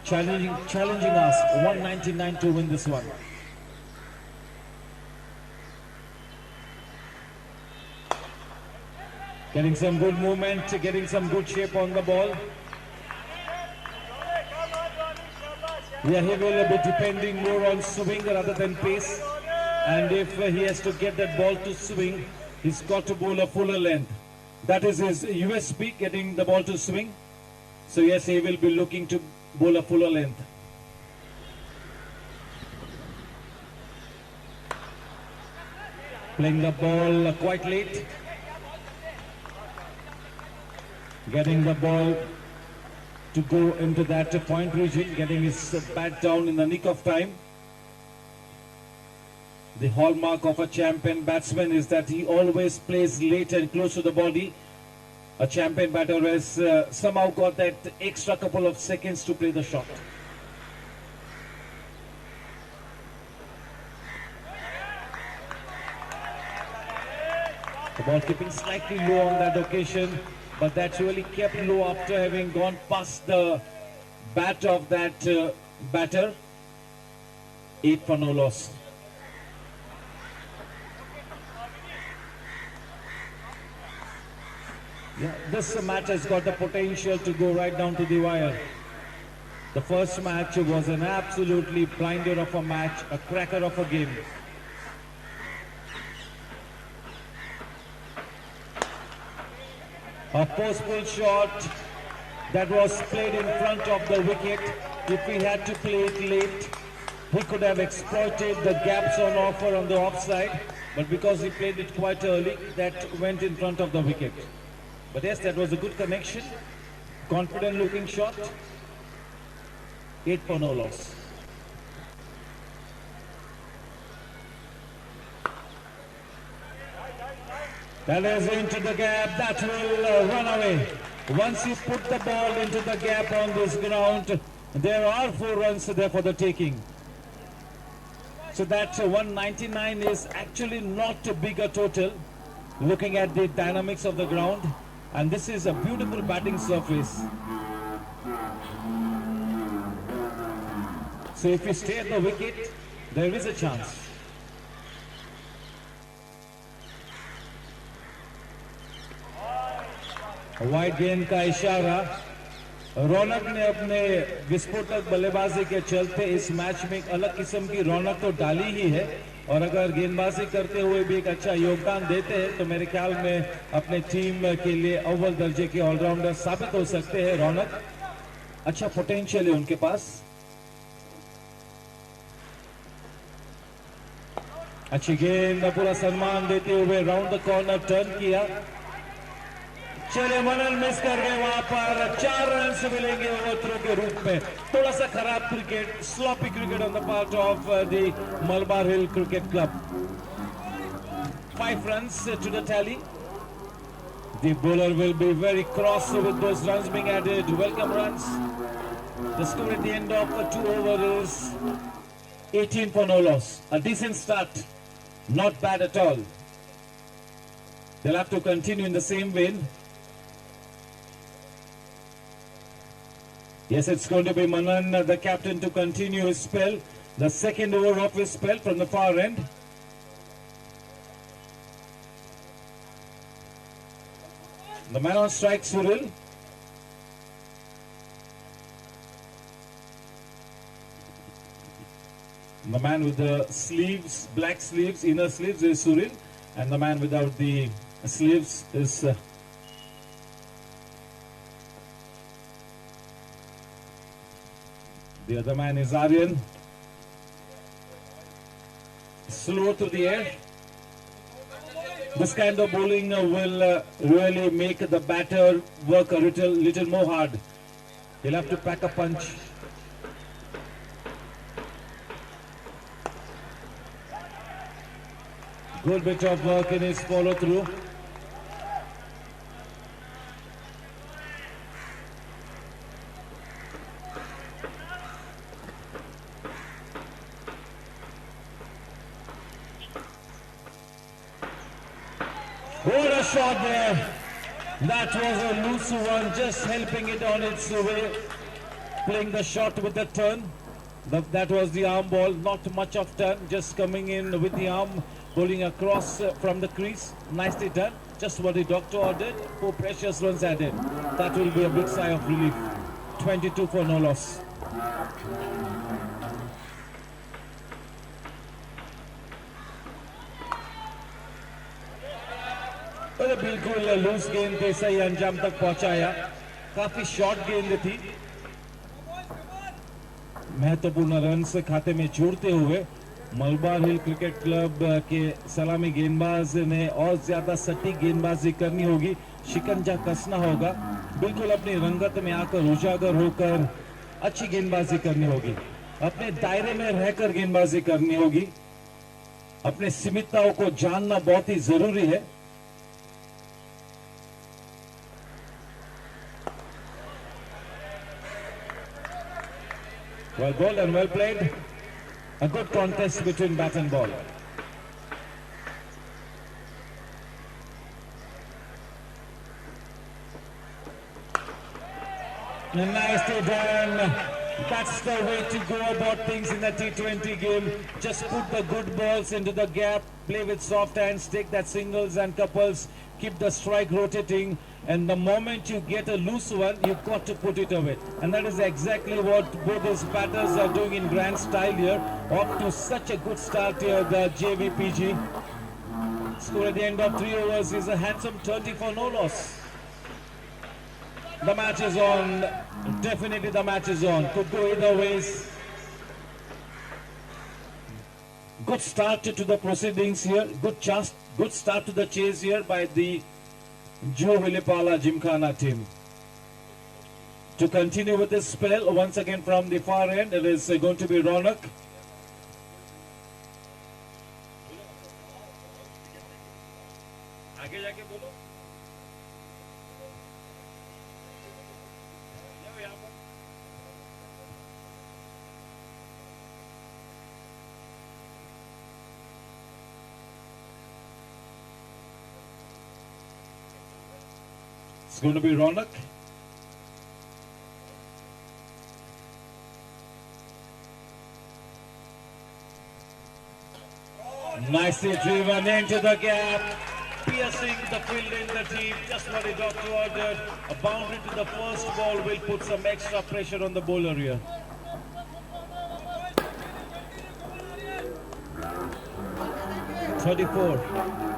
S12: Challenging us, 199 to win this one. Getting some good movement, getting some good shape on the ball. Yeah, he will be depending more on swing rather than pace. And if he has to get that ball to swing, he's got to bowl a fuller length. That is his USP, getting the ball to swing. So yes, he will be looking to bowl a fuller length. Playing the ball quite late. Getting the ball to go into that point region, getting his bat down in the nick of time. The hallmark of a champion batsman is that he always plays late and close to the body. A champion batter has somehow got that extra couple of seconds to play the shot. The ball keeping slightly low on that occasion, but that's really kept low after having gone past the bat of that batter. 8 for no loss. Yeah, this match has got the potential to go right down to the wire. The first match was an absolutely blinder of a match, a cracker of a game. A post-pull shot that was played in front of the wicket. If he had to play it late, he could have exploited the gaps on offer on the offside. But because he played it quite early, that went in front of the wicket. But yes, that was a good connection. Confident looking shot. 8 for no loss. That is into the gap. That will run away. Once you put the ball into the gap on this ground, there are 4 runs there for the taking. So that 199 is actually not a bigger total, looking at the dynamics of the ground. And this is a beautiful batting surface. So if you stay at the wicket, there is a chance. Wide गेंद का इशारा। रौनक ने अपने विस्फोटक बल्लेबाजी के चलते इस मैच में एक अलग किस्म की रौनक तो डाली ही है, और अगर गेंदबाजी करते हुए भी एक अच्छा योगदान देते हैं तो मेरे ख्याल में अपने टीम के लिए अव्वल दर्जे के ऑलराउंडर साबित हो सकते हैं। रौनक, अच्छा पोटेंशियल है उनके पास। अच्छी गेंद, पूरा सम्मान देते हुए राउंड द कॉर्नर टर्न किया। चले मनन मिस कर गए, वहां पर 4 रन से मिलेंगे ओवरथ्रो के रूप में। थोड़ा सा खराब cricket, sloppy cricket on the part of the Malabar Hill Cricket club. 5 runs to the tally. The bowler will be very cross with those runs being added. Welcome runs. The score at the end of the 2 overs is 18 for no loss. A decent start, not bad at all. They'll have to continue in the same vein. Yes, it's going to be Manan, the captain, to continue his spell. The second over of his spell from the far end. The man on strike, Suril. The man with the sleeves, black sleeves, inner sleeves is Suril. And the man without the sleeves is the other man is Aryan. Slow to the air. This kind of bowling will really make the batter work a little more hard. He'll have to pack a punch. Good bit of work in his follow through. What a shot there. That was a loose one, just helping it on its way. Playing the shot with the turn. That was the arm ball, not much of turn, just coming in with the arm, bowling across from the crease. Nicely done. Just what the doctor ordered. 4 precious runs added. That will be a big sigh of relief. 22 for no loss. बिल्कुल loose गेंद पे सही अंजाम तक पहुंचाया. काफी short गेंद थी. महत्वपूर्ण रन से खाते में जोड़ते हुए मलबार हिल क्रिकेट क्लब के सलामी गेंदबाज ने और ज्यादा सटीक गेंदबाजी करनी होगी. शिकंजा कसना होगा. बिल्कुल अपनी रंगत में आकर उजागर होकर अच्छी गेंदबाजी करनी होगी. अपने दायरे में रहकर गेंदबाजी करनी होगी. अपने सीमितताओं को जानना बहुत ही जरूरी है. Well bowled and well played. A good contest between bat and ball. Nicely done. That's the way to go about things in the T20 game. Just put the good balls into the gap, play with soft hands, take that singles and couples, keep the strike rotating, and the moment you get a loose one, you've got to put it away. And that is exactly what both these batters are doing in grand style here. Off to such a good start here, the JVPG. Score at the end of 3 overs is a handsome 30 for no loss. The match is on. Definitely the match is on. Could go either ways. Good start to the proceedings here. Good start to the chase here by the Joe Willipala Gymkhana team. To continue with this spell, once again from the far end, it is going to be Ronak. It's going to be Ronak. Nicely driven into the gap, piercing the field in the deep, just what the doctor ordered. A boundary to the first ball will put some extra pressure on the bowler here. .34.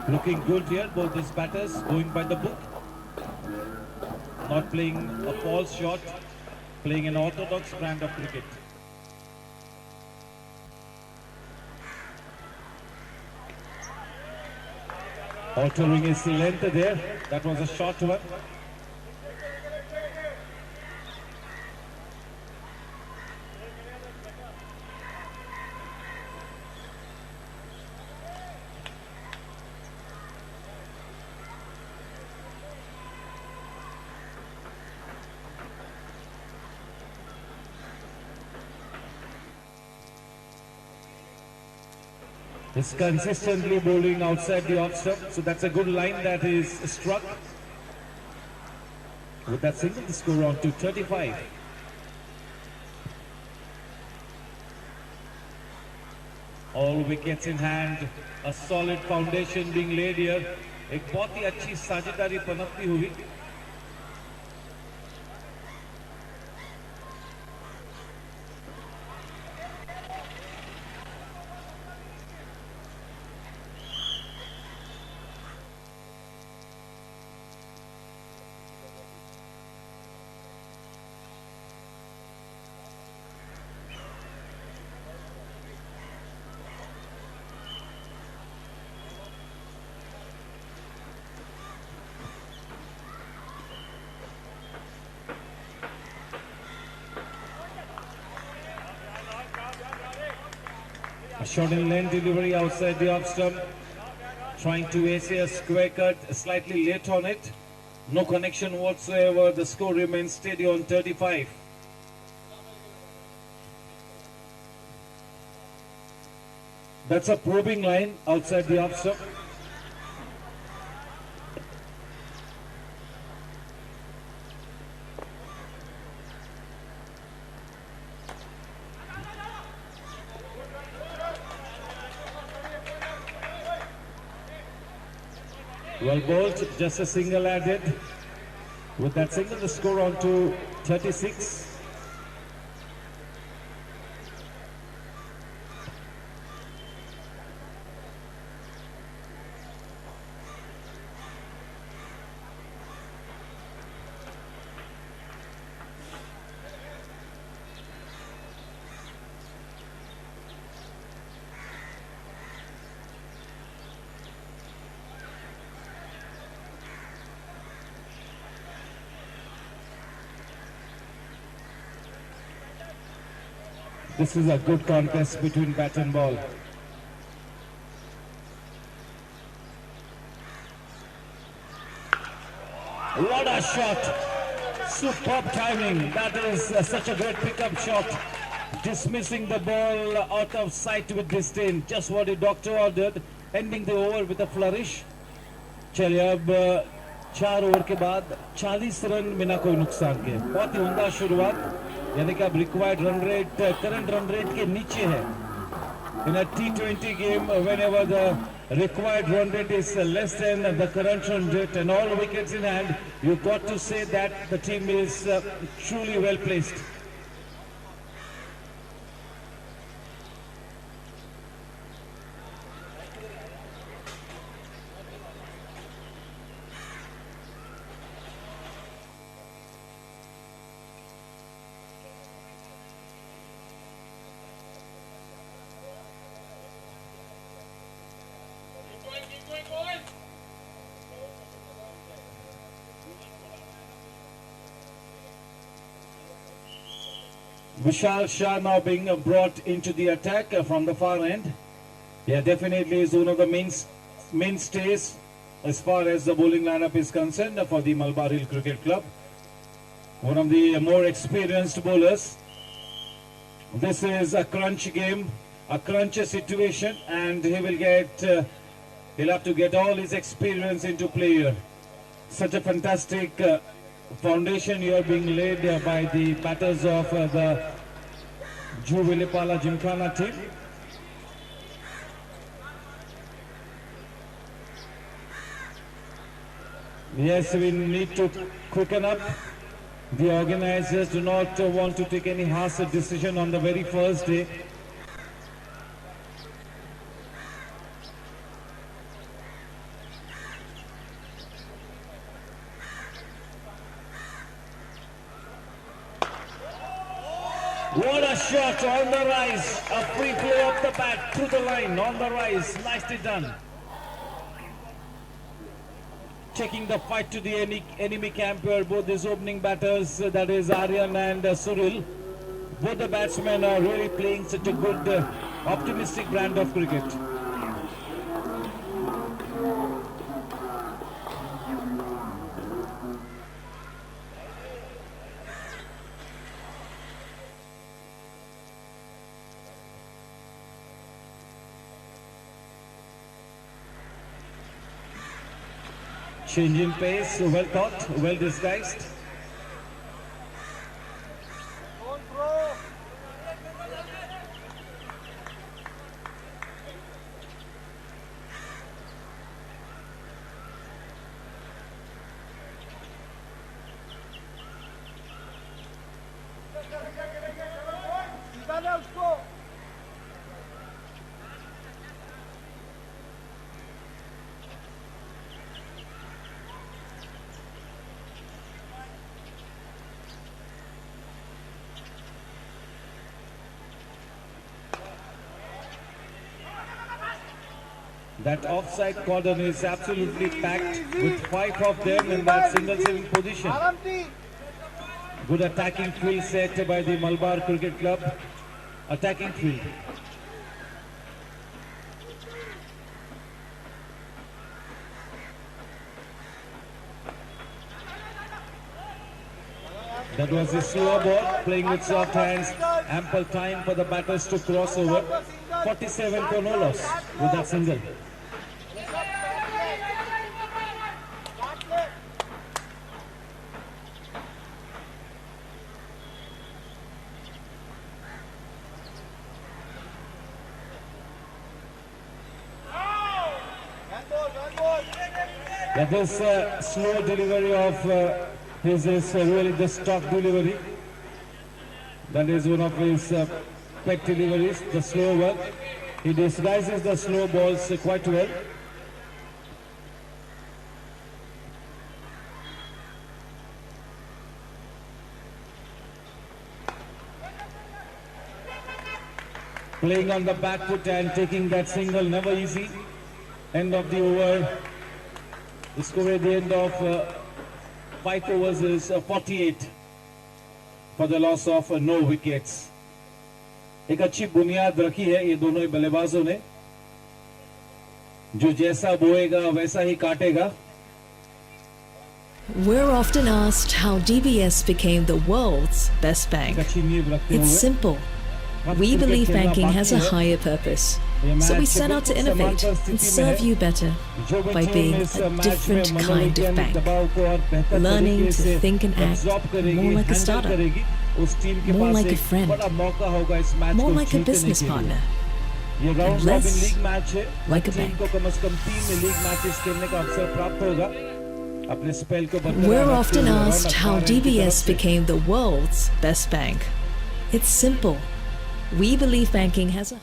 S12: Looking good here, both these batters going by the book. Not playing a false shot, playing an orthodox brand of cricket. Altering his length there, that was a short one. Is consistently bowling outside the off stump, so that's a good line that is struck. With that single, the score on to 35. All wickets in hand, a solid foundation being laid here. एक बहुत ही अच्छी साझेदारी पनपती हुई. A short and lane delivery outside the off stump. Trying to ace a square cut, slightly late on it. No connection whatsoever. The score remains steady on 35. That's a probing line outside the off stump. Well bowled, just a single added. With that single, the score on to 36. This is a good contest between bat and ball. What a shot! Superb timing. That is such a great pickup shot. Dismissing the ball out of sight with disdain. Just what the doctor ordered. Ending the over with a flourish. चलिए अब 4 over के बाद 40 run बिना कोई नुकसान के बहुत ही उम्दा शुरुआत यानी कि अब required run rate current run rate के नीचे है in a T20 game whenever the required run rate is less than the current run rate and all wickets in hand, you've got to say that the team is truly well placed. Vishal Shah now being brought into the attack from the far end. Yeah, definitely is one of the mainstays as far as the bowling lineup is concerned for the Malabar Hill Cricket Club. One of the more experienced bowlers. This is a crunch game, a crunch situation, and he will get, he'll have to get all his experience into play here. Such a fantastic foundation here being laid by the batters of the Cgpl Gymkhana team. Yes, we need to quicken up. The organizers do not want to take any harsh decision on the very first day. What a shot on the rise. A free flow off the bat through the line on the rise. Nicely done. Taking the fight to the enemy camp here, both these opening batters, that is Aryan and Suril. Both the batsmen are really playing such a good, optimistic brand of cricket. Change in pace, well thought, well disguised. That offside cordon is absolutely packed with 5 of them in that single saving position. Good attacking field set by the Malabar Cricket Club. Attacking field. That was a slow ball, playing with soft hands. Ample time for the batters to cross over. 47 for no loss with that single. Yeah, this slow delivery of his is really the stock delivery. That is one of his pet deliveries, the slow one. He disguises the slow balls quite well. Playing on the back foot and taking that single, never easy. End of the over. The score at the end of 5 overs is 48 for the loss of no wickets. एक अच्छी बुनियाद रखी है ये दोनों ही बल्लेबाजों ने, जो जैसा बोएगा वैसा ही काटेगा.
S14: We're often asked how DBS became the world's best bank. It's simple. We believe banking has a higher purpose. So we set out to innovate and serve you better by being a different kind of bank. Learning to think and act more like a startup, more like a friend, more like a business partner, and less like a bank. We're often asked how DBS became the world's best bank. It's simple. We believe banking has a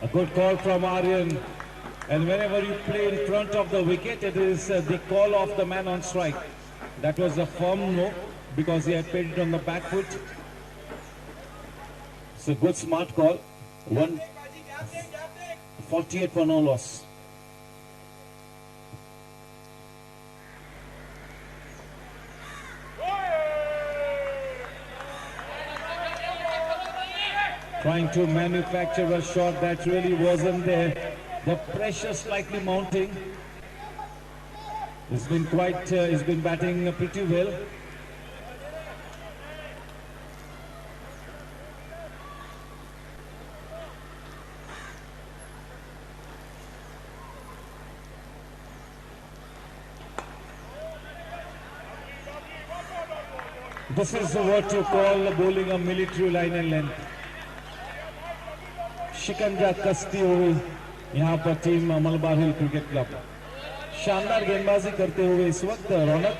S12: good call from Aryan. And whenever you play in front of the wicket, it is the call of the man on strike. That was a firm no, because he had played it on the back foot. It's a good smart call. 148 for no loss. Trying to manufacture a shot that really wasn't there. The pressure slightly mounting. He's been batting pretty well. This is what you call bowling a military line and length. शिकंजा कसती हुई यहाँ पर team Malabar Hill Cricket club. शानदार गेंदबाजी करते हुए इस वक्त रौनक.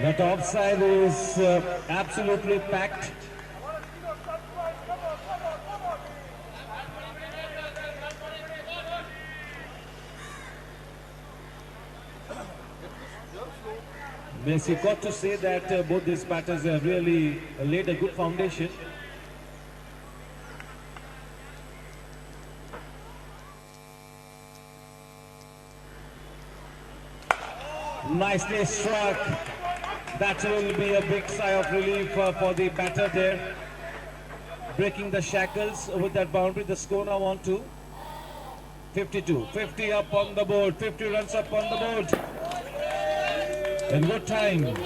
S12: That offside is absolutely packed. Yes, you got to say that both these batters have really laid a good foundation. Nicely struck. That will be a big sigh of relief for the batter there. Breaking the shackles with that boundary. The score now on to 52. 50 up on the board. 50 runs up on the board. In good time.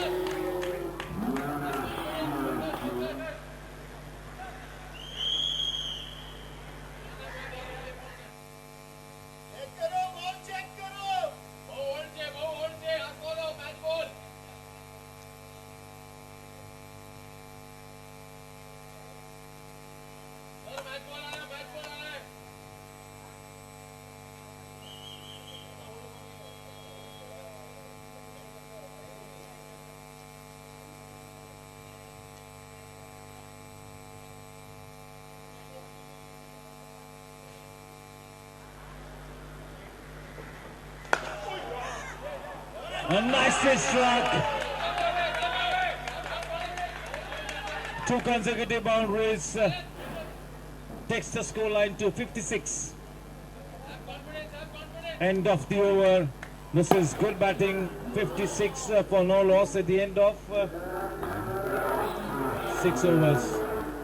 S12: And nicely struck. 2 consecutive boundaries takes the scoreline to 56. End of the over. This is good batting. 56 for no loss at the end of 6 overs.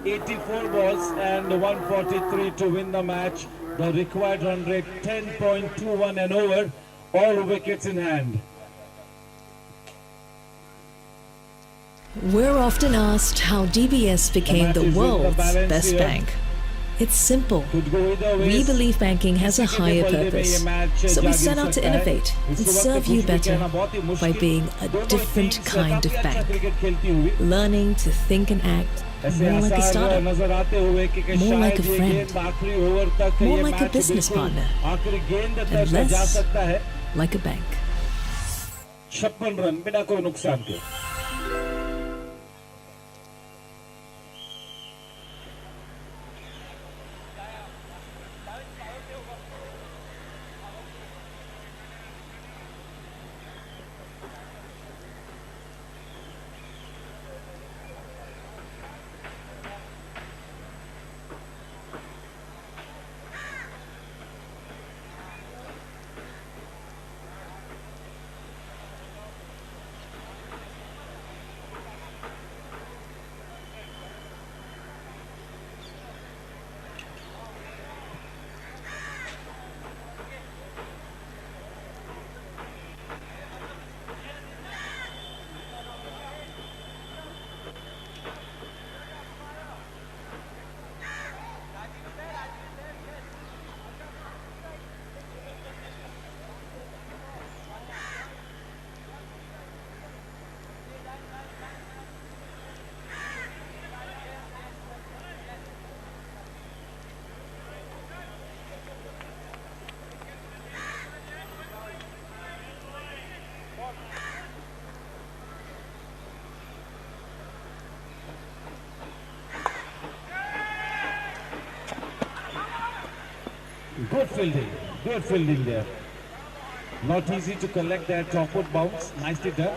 S12: 84 balls and 143 to win the match. The required run rate 10.21 and over. All wickets in hand.
S14: We're often asked how DBS became the world's best bank. It's simple. We believe banking has a higher purpose, so we set out to innovate and serve you better by being a different kind of bank. Learning to think and act more like a startup, more like a friend, more like a business partner, and less like a bank.
S12: 56 run बिना कोई नुकसान के. Good fielding there. Not easy to collect that top-foot bounce. Nicely done.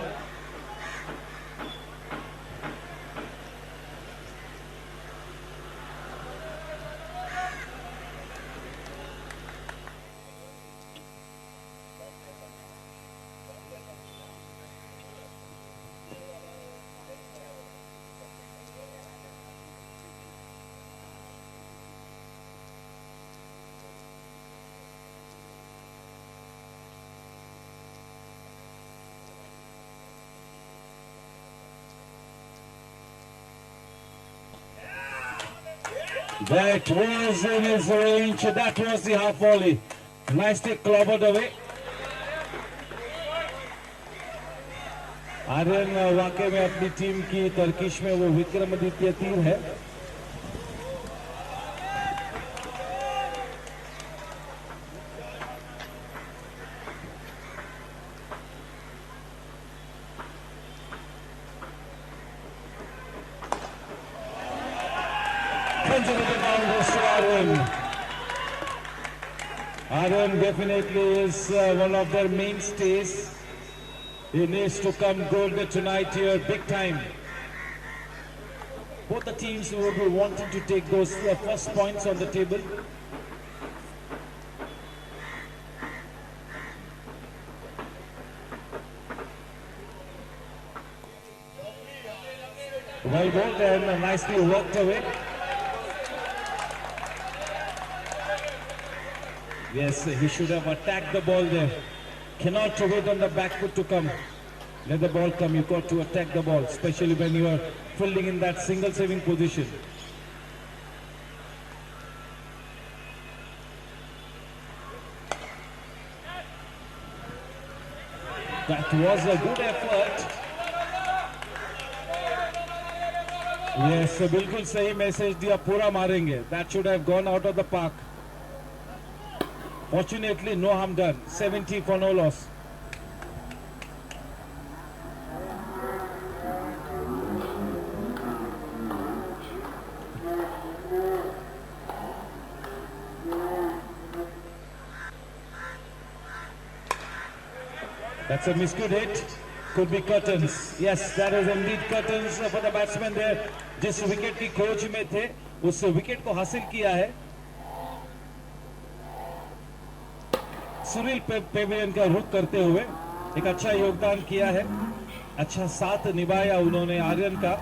S12: That was in his range. That was the half volley. Nicely clobbered away. Aryan वाकई में अपनी team की तरकीश में वो विक्रमादित्य तीर है. Aryan definitely is one of their mainstays. He needs to come good tonight here, big time. Both the teams will be wanting to take those first points on the table. Well bowled and nicely worked away. Yes, he should have attacked the ball there. Cannot wait on the back foot to come. Let the ball come. You've got to attack the ball, especially when you are fielding in that single saving position. That was a good effort. Yes, बिल्कुल सही message दिया, पूरा मारेंगे. That should have gone out of the park. Fortunately, no harm done. 70 for no loss. That's a miscue hit. Could be curtains. Yes, that is indeed curtains for the batsman there. जिस wicket की खोज में थे उस wicket को हासिल किया है. सुनील पेविलियन का रुख करते हुए एक अच्छा योगदान किया है. अच्छा साथ निभाया उन्होंने आर्यन का.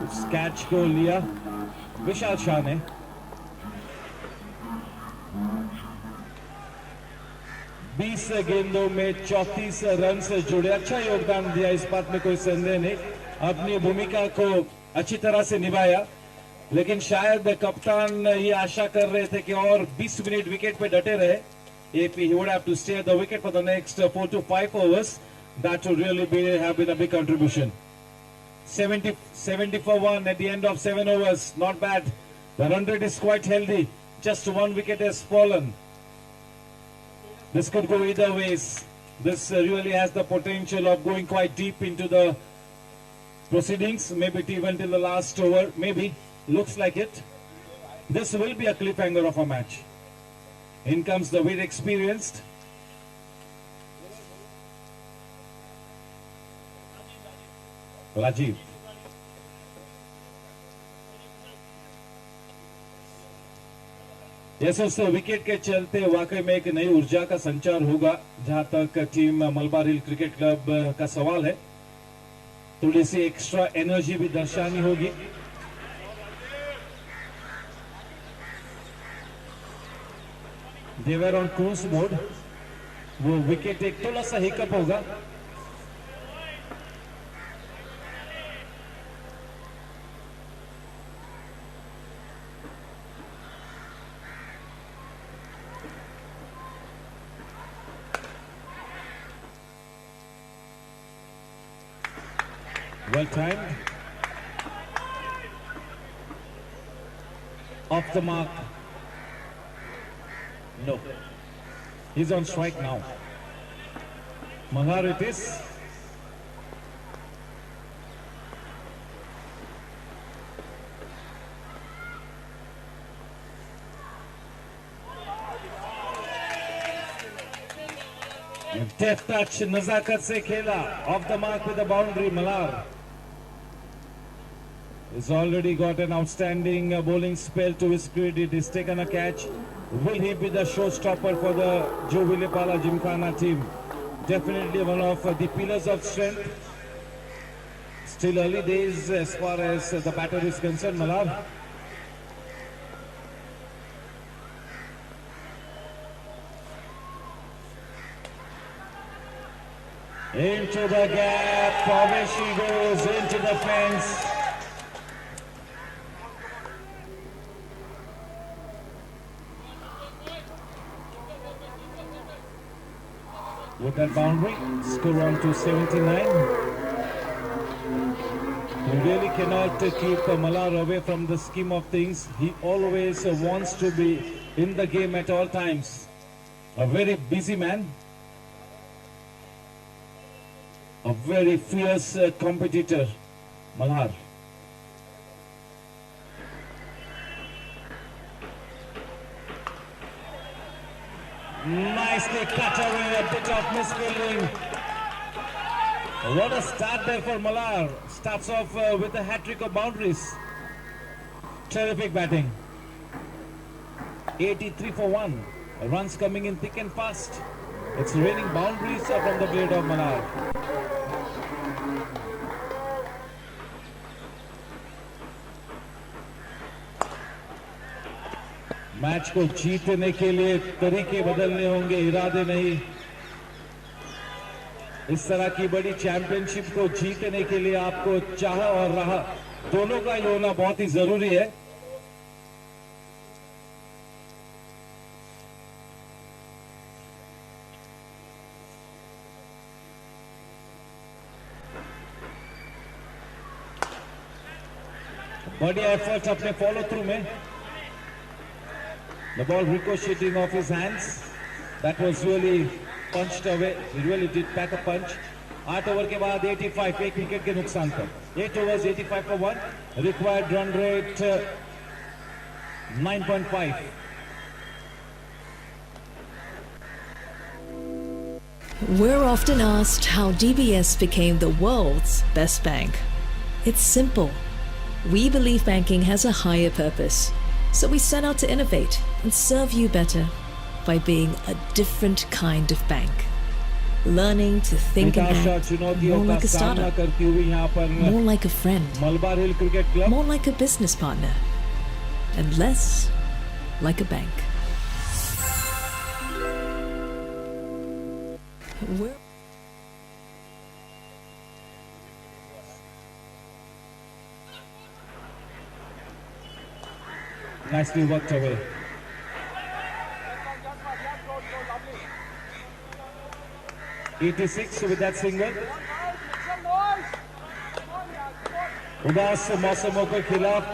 S12: उस कैच को लिया विशाल शाह ने. बीस गेंदों में 34 रन से जुड़े. अच्छा योगदान दिया, इस बात में कोई संदेह नहीं. अपनी भूमिका को अच्छी तरह से निभाया. लेकिन शायद कप्तान ये आशा कर रहे थे कि और 20 मिनट विकेट पे डटे रहे. If he would have to stay at the wicket for the next 4 to 5 overs, that would really have been a big contribution. 70 for 1 at the end of 7 overs. Not bad. The run rate is quite healthy. Just 1 wicket has fallen. This could go either ways. This really has the potential of going quite deep into the proceedings. Maybe even till the last over. Maybe. Looks like it. This will be a cliffhanger of a match. In comes the very experienced Rajiv. Yes, उस wicket के चलते वाकई में एक नई ऊर्जा का संचार होगा. जहां तक team Malabar Hill Cricket club का सवाल है, थोड़ी सी एक्स्ट्रा एनर्जी भी दर्शानी होगी. They were on cruise mode. वो विकेट एक थोड़ा सा हिकअप होगा. Well timed. Off the mark. No. He's on strike now. Malhar it is. Deft touch, nazakat se khela. Off the mark with the boundary, Malhar. He's already got an outstanding bowling spell to his credit. He's taken a catch. Will he be the showstopper for the Cgpl Gymkhana team? Definitely one of the pillars of strength. Still early days as far as the batter is concerned, Malhar. Into the gap, away she goes into the fence. With that boundary, score on to 79. You really cannot keep Malhar away from the scheme of things. He always wants to be in the game at all times. A very busy man. A very fierce competitor, Malhar. Nicely cut away, a bit of misfielding. What a start there for Malhar. Starts off with a hat-trick of boundaries. Terrific batting. 83 for 1. Runs coming in thick and fast. It's raining boundaries from the blade of Malhar. Match को जीतने के लिए तरीके बदलने होंगे, इरादे नहीं. इस तरह की बड़ी चैंपियनशिप को जीतने के लिए आपको चाह और राह दोनों का ही होना बहुत ही जरूरी है. बढ़िया एफर्ट अपने फॉलो थ्रू में. The ball ricocheting off his hands. That was really punched away. He really did pack a punch. 8 over के बाद 85, एक विकेट के नुकसान पर. 8 overs, 85 for 1. Required run rate 9.5.
S14: We're often asked how DBS became the world's best bank. It's simple. We believe banking has a higher purpose, so we set out to innovate and serve you better by being a different kind of bank. Learning to think and act more like a startup, more like a friend, more like a business partner, and less like a bank.
S12: Nicely worked away. '86 with that single. उदास मौसमों के खिलाफ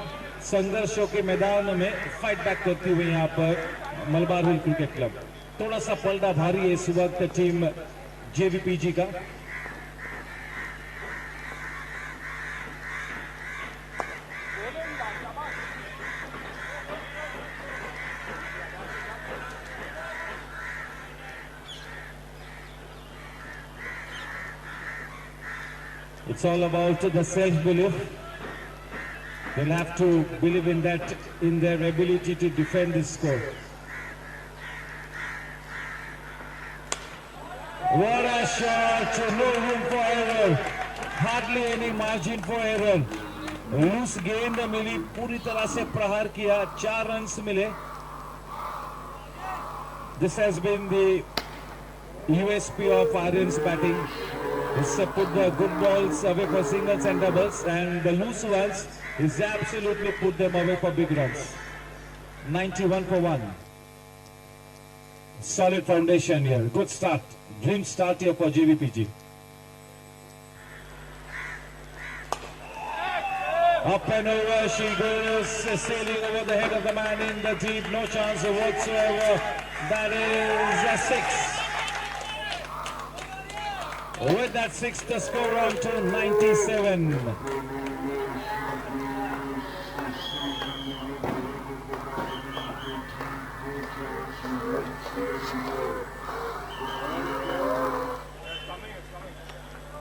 S12: संघर्षों के मैदान में fight back करती हुई यहाँ पर मलबार हिल क्रिकेट क्लब. थोड़ा सा पलटा भारी है इस वक्त टीम जेवीपीजी का. It's all about the self-belief. They'll have to believe in that, in their ability to defend this score. What a shot! No room for error. Hardly any margin for error. Loose गेंद मिली, पूरी तरह से प्रहार किया, 4 runs मिले. This has been the USP of Aryan's batting. He's put the good balls away for singles and doubles, and the loose ones, he's absolutely put them away for big runs. 91 for 1. Solid foundation here. Good start. Dream start here for JVPG. Up and over she goes, sailing over the head of the man in the deep. No chance whatsoever. That is a 6. With that 6, the score on to 97.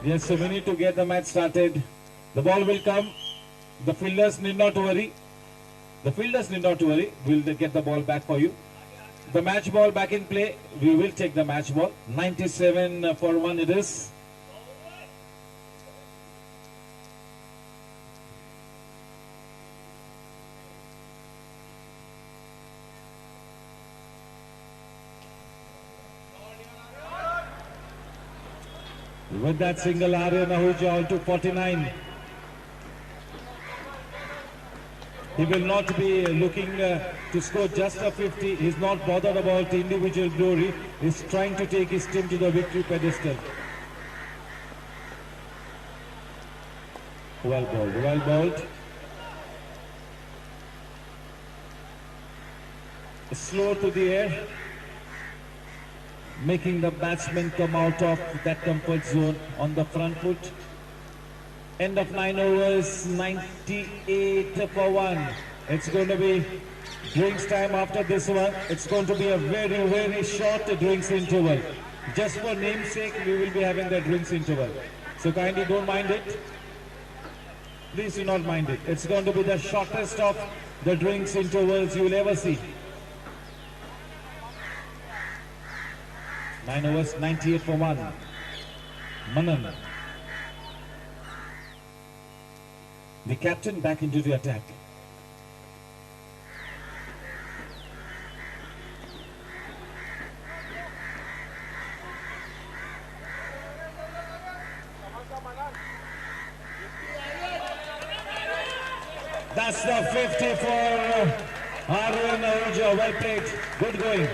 S12: Yes, so we need to get the match started. The ball will come. The fielders need not worry. The fielders need not worry. We'll get the ball back for you. The match ball back in play. We will take the match ball. 97 for 1 it is. With that single, Aryan Ahuja all to 49. He will not be looking to score just a 50. He's not bothered about individual glory. He's trying to take his team to the victory pedestal. Well bowled, well bowled. Slow to the air, making the batsman come out of that comfort zone on the front foot. End of 9 overs, 98 for 1. It's going to be drinks time after this one. It's going to be a very, very short drinks interval. Just for namesake, we will be having the drinks interval. So kindly don't mind it. Please do not mind it. It's going to be the shortest of the drinks intervals you will ever see. 9 overs, 98 for 1. Manan. The captain back into the attack. That's the 50 for Aryan Ahuja. Well played. Good going.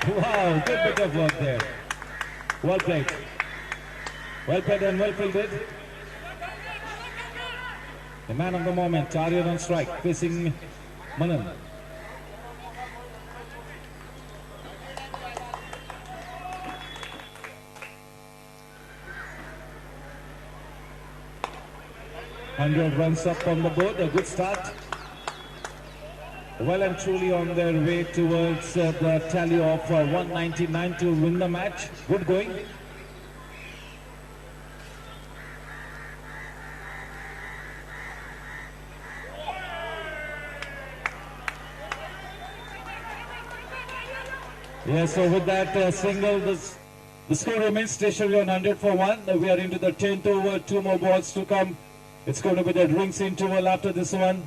S12: Wow, good bit of work there. Well played. Well played and well fielded. The man of the moment, Aryan on strike, facing Manan. 100 runs up on the board, a good start. Well and truly on their way towards the tally of 199 to win the match. Good going. Yeah, so with that single, the score remains stationary on 100 for 1. We are into the 10th over, 2 more balls to come. It's going to be the drinks interval after this one.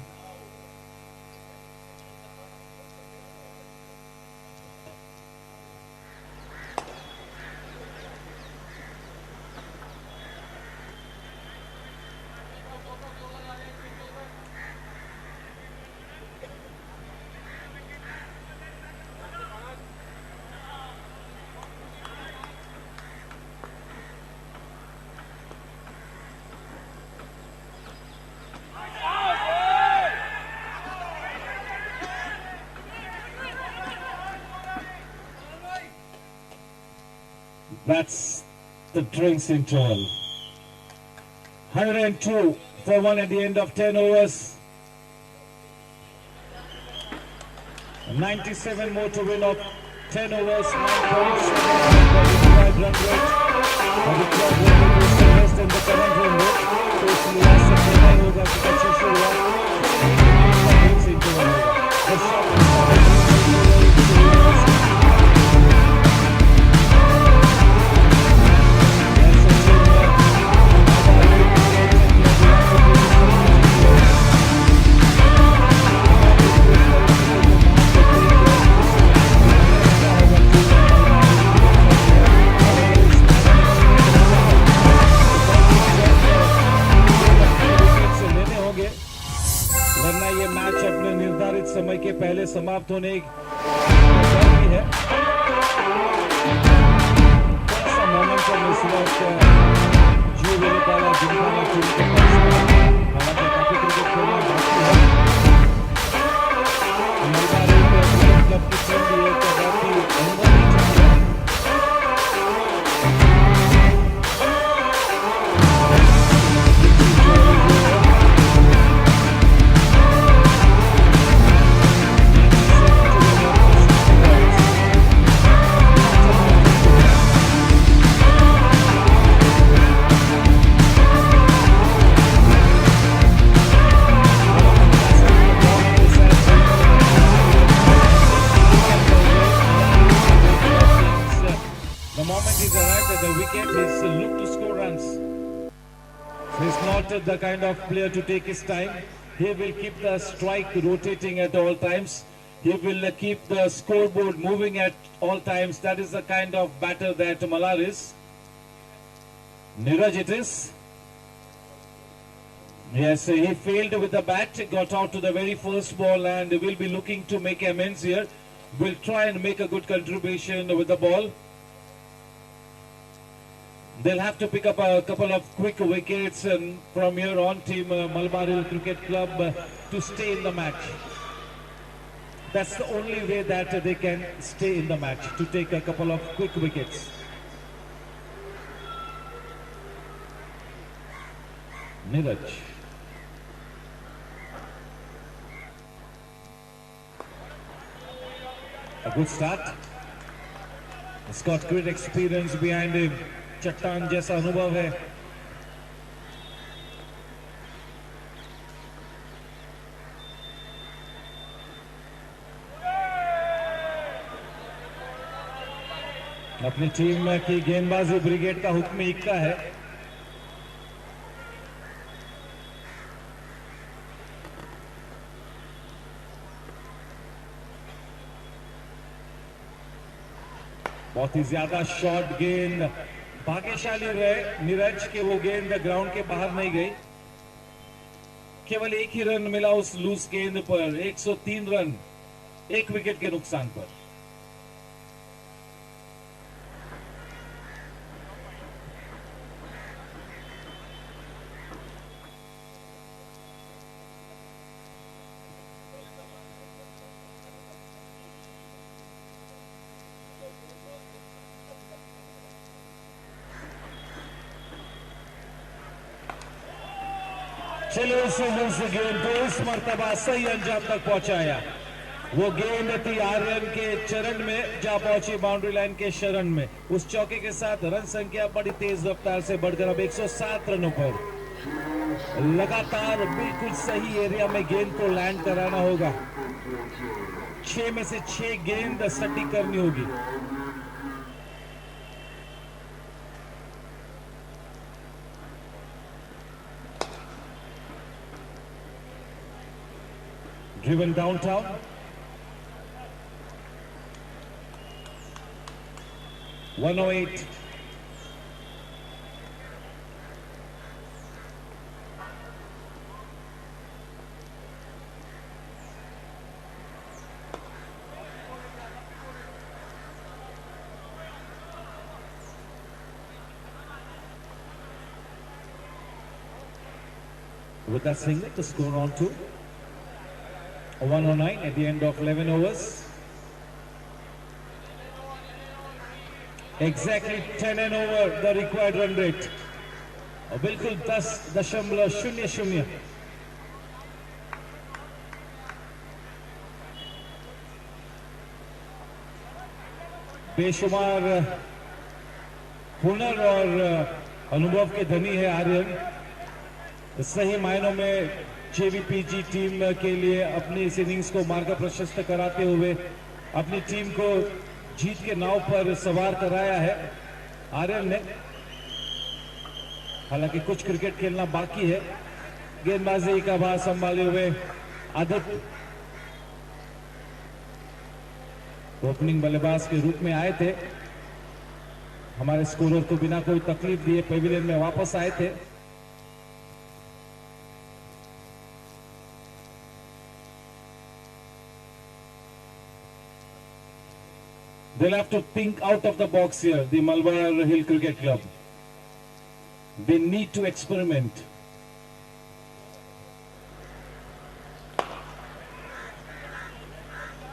S12: That's the drinks interval. 102 for 1 at the end of 10 overs. 97 more to win of 10 overs. 9.7 run rate. And the club will be the best in the current run rate. Total loss of 9 overs to the Cgpl. Drinks interval. The shot is वरना ये match अपने निर्धारित समय के पहले समाप्त होने है। ऐसा मोमेंटम इस वक्त जिम्खाना टीम के पास है। हालांकि काफी क्रिकेट खेलना बाकी है। मलबारी क्लब की टीम भी एक काफी अनुभवी टीम है। The kind of player to take his time. He will keep the strike rotating at all times. He will keep the scoreboard moving at all times. That is the kind of batter that Malar is. Neeraj it is. Yes, he failed with the bat, got out to the very first ball and will be looking to make amends here. Will try and make a good contribution with the ball. They'll have to pick up a couple of quick wickets from here on, team Malabar Cricket Club to stay in the match. That's the only way that they can stay in the match, to take a couple of quick wickets. Neeraj. A good start. He's got great experience behind him. चट्टान जैसा अनुभव है। अपनी team की गेंदबाजी brigade का हुक्म एक का है। बहुत ही ज्यादा शॉर्ट गेंद, भाग्यशाली रहे नीरज के वो गेंद ग्राउंड के बाहर नहीं गई। केवल एक ही रन मिला उस लूज गेंद पर, 103 रन 1 विकेट के नुकसान पर। चलो उसे गेंद को इस मर्तबा सही अंजाम तक पहुंचाया। वो गेंद थी आर्यन के चरण में, जा पहुंची बाउंड्री लाइन के शरण में। उस चौके के साथ रन संख्या बड़ी तेज रफ्तार से बढ़कर अब 107 रनों पर। लगातार बिल्कुल सही एरिया में गेंद को लैंड कराना होगा। 6 में से 6 गेंद सटीक करनी होगी। Driven downtown. (108). With that singlet, the score on to 109 at the end of 11 overs. Exactly 10 and over the required run rate. बिल्कुल 10.00। बेशुमार हुनर और अनुभव के धनी है आर्यन। सही मायनों में जेवीपीजी टीम के लिए अपनी इस इनिंग्स को मार्ग प्रशस्त कराते हुए अपनी टीम को जीत के नाव पर सवार कराया है आर्यन ने। हालांकि कुछ क्रिकेट खेलना बाकी है। गेंदबाजी का भार संभाले हुए आदित्य ओपनिंग बल्लेबाज के रूप में आए थे। हमारे स्कोरर को बिना कोई तकलीफ दिए पेविलियन में वापस आए थे। They'll have to think out of the box here, the Malabar Hill Cricket Club. They need to experiment.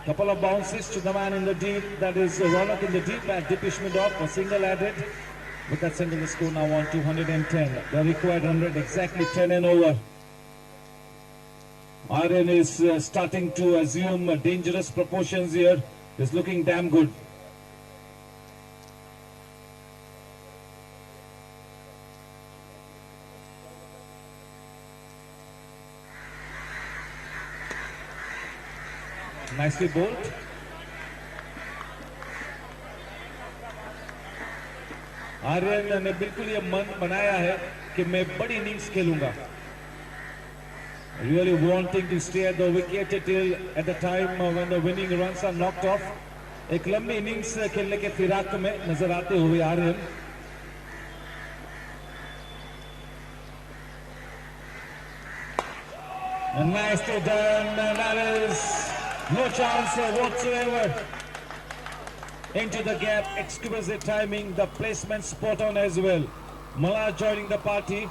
S12: Couple of bounces to the man in the deep, that is Ronak in the deep, and Dipish Midov, a single added. With that single, the score now on 210. The required 100, exactly 10 and over. Aryan is starting to assume dangerous proportions here. He's looking damn good. Nicely bowled. Aryan ने बिल्कुल ये मन बनाया है कि मैं बड़ी innings खेलूंगा. Really wanting to stay at the wicket till at the time when the winning runs are knocked off. एक लंबी इनिंग्स खेलने के फिराक में नजर आते हुए Aryan. And nicely done, and that is no chance whatsoever. Into the gap, exquisite timing, the placement spot on as well. Mala joining the party.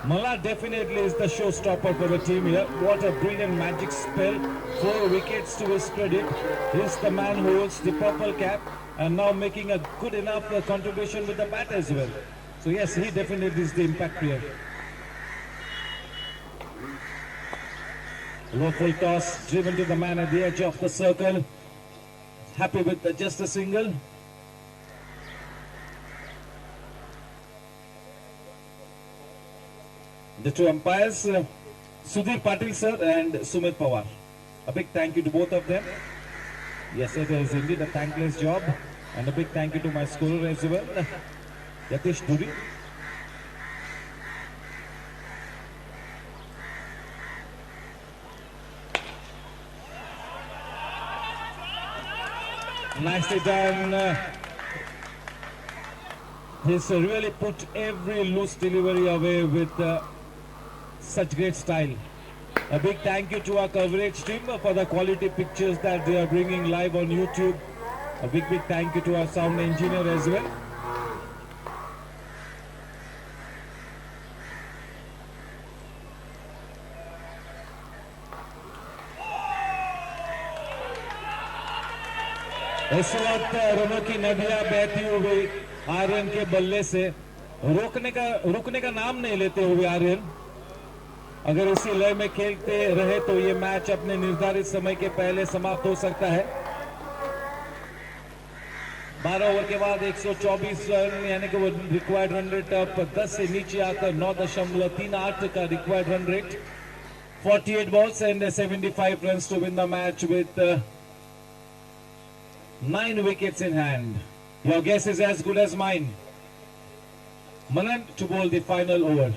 S12: Mala definitely is the showstopper for the team here. What a brilliant magic spell. 4 wickets to his credit. He's the man who holds the purple cap and now making a good enough contribution with the bat as well. So yes, he definitely is the impact player. Low full toss, driven to the man at the edge of the circle. Happy with just a single. The two umpires, Sudhir Patil sir and Sumit Pawar. A big thank you to both of them. Yes, it is indeed a thankless job. And a big thank you to my scorer as well, Yatish Duri. Nicely done. He's really put every loose delivery away with such great style. A big thank you to our coverage team for the quality pictures that they are bringing live on YouTube. A big thank you to our sound engineer as well. इस वक्त रनों की नदियां बहती हुई आर्यन के बल्ले से रुकने का नाम नहीं लेते हुए आर्यन अगर इसी लय में खेलते रहे तो ये मैच अपने निर्धारित समय के पहले समाप्त हो सकता है। 12 ओवर के बाद 124 रन यानी कि वो रिक्वायर्ड रन रेट अब 10 से नीचे आकर 9.38 का required run rate. 48 balls and 75 runs to win the match with 9 wickets in hand. Your guess is as good as mine. Manan to bowl the final over.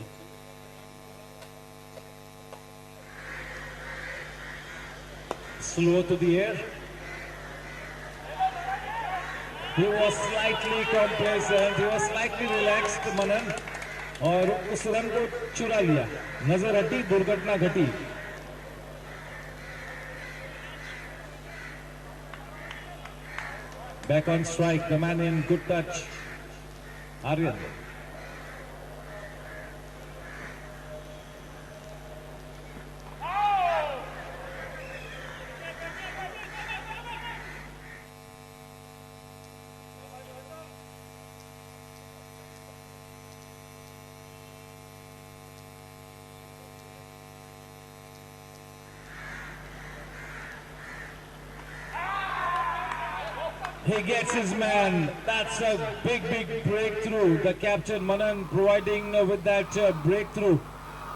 S12: Slow to the air. He was slightly complacent, he was slightly relaxed, Manan, और उस run को चुरा लिया। नजर हटी, दुर्घटना घटी। Back on strike, the man in good touch, Aryan. He gets his man. That's a big breakthrough. The captain Manan providing with that breakthrough.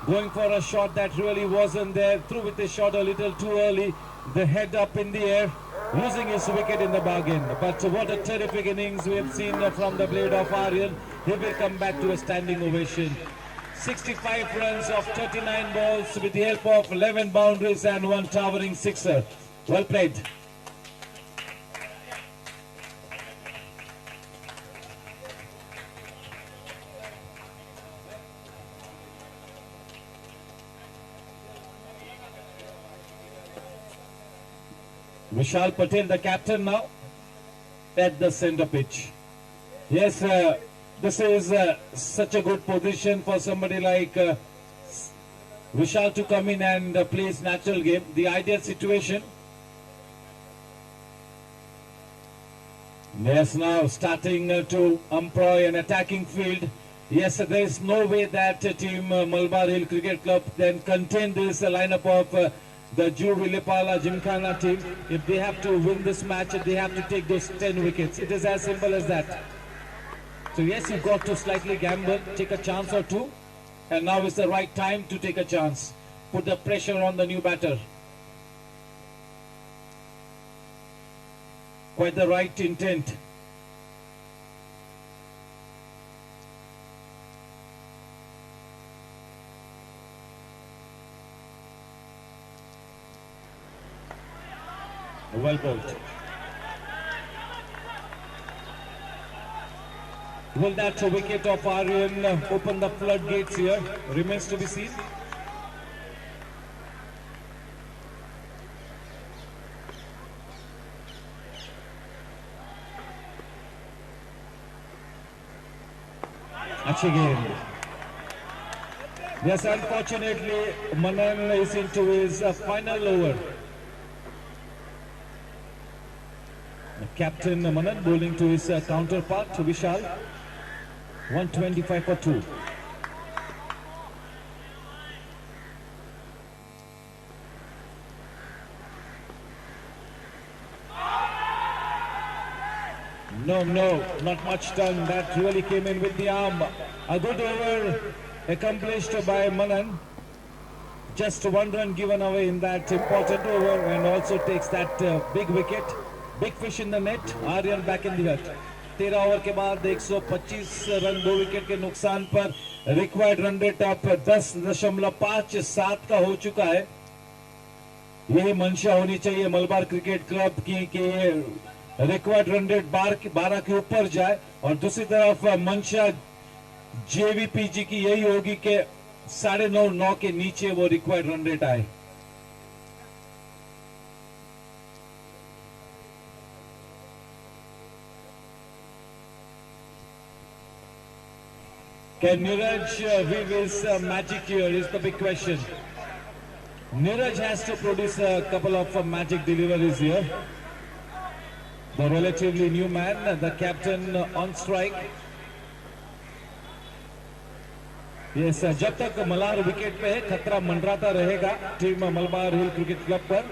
S12: Going for a shot that really wasn't there. Through with the shot a little too early. The head up in the air. Losing his wicket in the bargain. But what a terrific innings we have seen from the blade of Aryan. He will come back to a standing ovation. 65 runs of 39 balls with the help of 11 boundaries and 1 towering sixer. Well played. Vishal Patel, the captain now, at the center pitch. Yes, this is such a good position for somebody like Vishal to come in and play his natural game. The ideal situation. Yes, now starting to employ an attacking field. Yes, there is no way that team Malabar Hill Cricket Club then contain this lineup of the Cgpl Gymkhana team. If they have to win this match, they have to take those 10 wickets. It is as simple as that. So yes, you've got to slightly gamble, take a chance or two. And now is the right time to take a chance. Put the pressure on the new batter. Quite the right intent. Well bowled. Will that wicket of Aryan open the floodgates here? Remains to be seen. Again. Yes, unfortunately, Manan is into his final over. Captain Manan bowling to his counterpart, Vishal. 125 for 2. No, not much done. That really came in with the arm. A good over accomplished by Manan. Just 1 run given away in that important over and also takes that big wicket. Big fish in the net. Aryan back in the net. 13 over के बाद 125 run 2 wicket के नुकसान पर required run rate अब 10.57 का हो चुका है। यही मंशा होनी चाहिए मलबार क्रिकेट क्लब की कि रिक्वायर्ड रन रेट 12 के ऊपर जाए और दूसरी तरफ मंशा जेवीपीजी की यही होगी कि 9.5 के नीचे वो रिक्वायर्ड रन रेट आए। Can Niraj weave his magic here is the big question. Niraj has to produce a couple of magic deliveries here. The relatively new man, the captain on strike. Yes, जब तक Malhar wicket पे है खतरा मंडराता रहेगा team Malabar Hill Cricket club पर।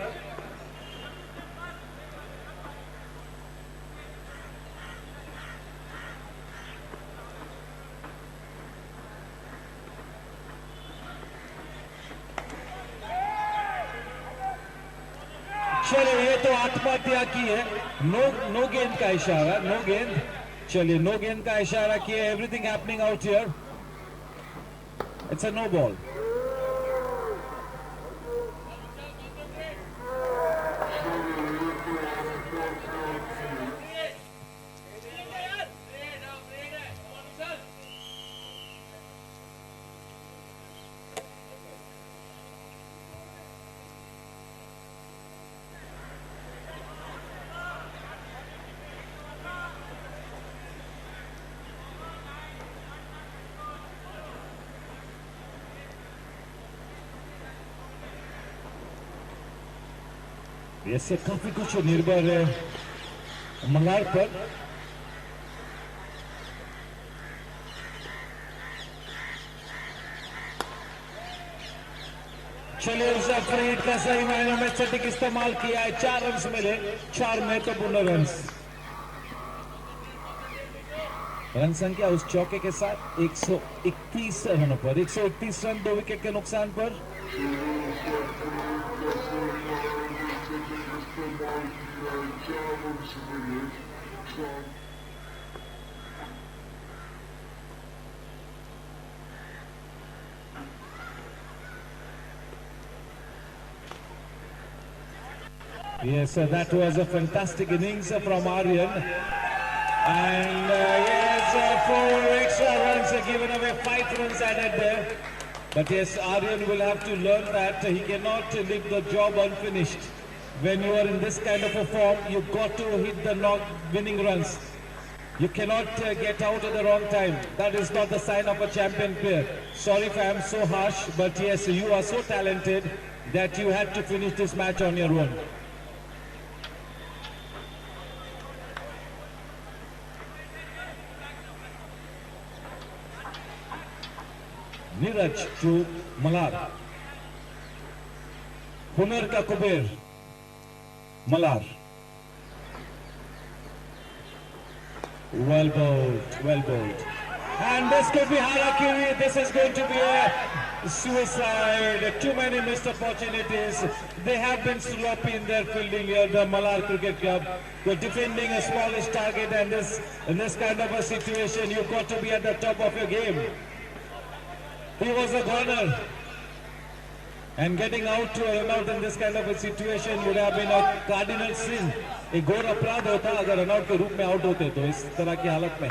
S12: चलिए, ये तो आत्महत्या की है। नो गेंद का इशारा, नो गेंद। चलिए, नो गेंद का इशारा किया। Everything happening out here. It's a no ball. इससे काफी कुछ निर्भर है मलार पर। चलिए, उस फ्रीड का सही मायनों में सटीक इस्तेमाल किया है। 4 रन मिले, 4 महत्वपूर्ण रन। रन संख्या उस चौके के साथ 131 रनों पर, 131 रन 2 विकेट के नुकसान पर। Yes, that was a fantastic innings from Aryan. And yes, 4 extra runs given away, 5 runs added there. But yes, Aryan will have to learn that he cannot leave the job unfinished. When you are in this kind of a form, you've got to hit the winning runs. You cannot get out at the wrong time. That is not the sign of a champion player. Sorry if I am so harsh, but yes, you are so talented that you had to finish this match on your own. Neeraj to Malar. Hunar ka Kuber. Malar. Well bowled, well bowled. And this could be Harakiri. This is going to be a suicide. Too many missed opportunities. They have been sloppy in their fielding here, the Malar Cricket Club. They're defending a smallish target, and in this kind of a situation, you've got to be at the top of your game. He was a goner. And getting out to a run out in this kind of a situation would have been a cardinal sin. एक घोर अपराध होता अगर run out के रूप में out होते तो इस तरह की हालत में।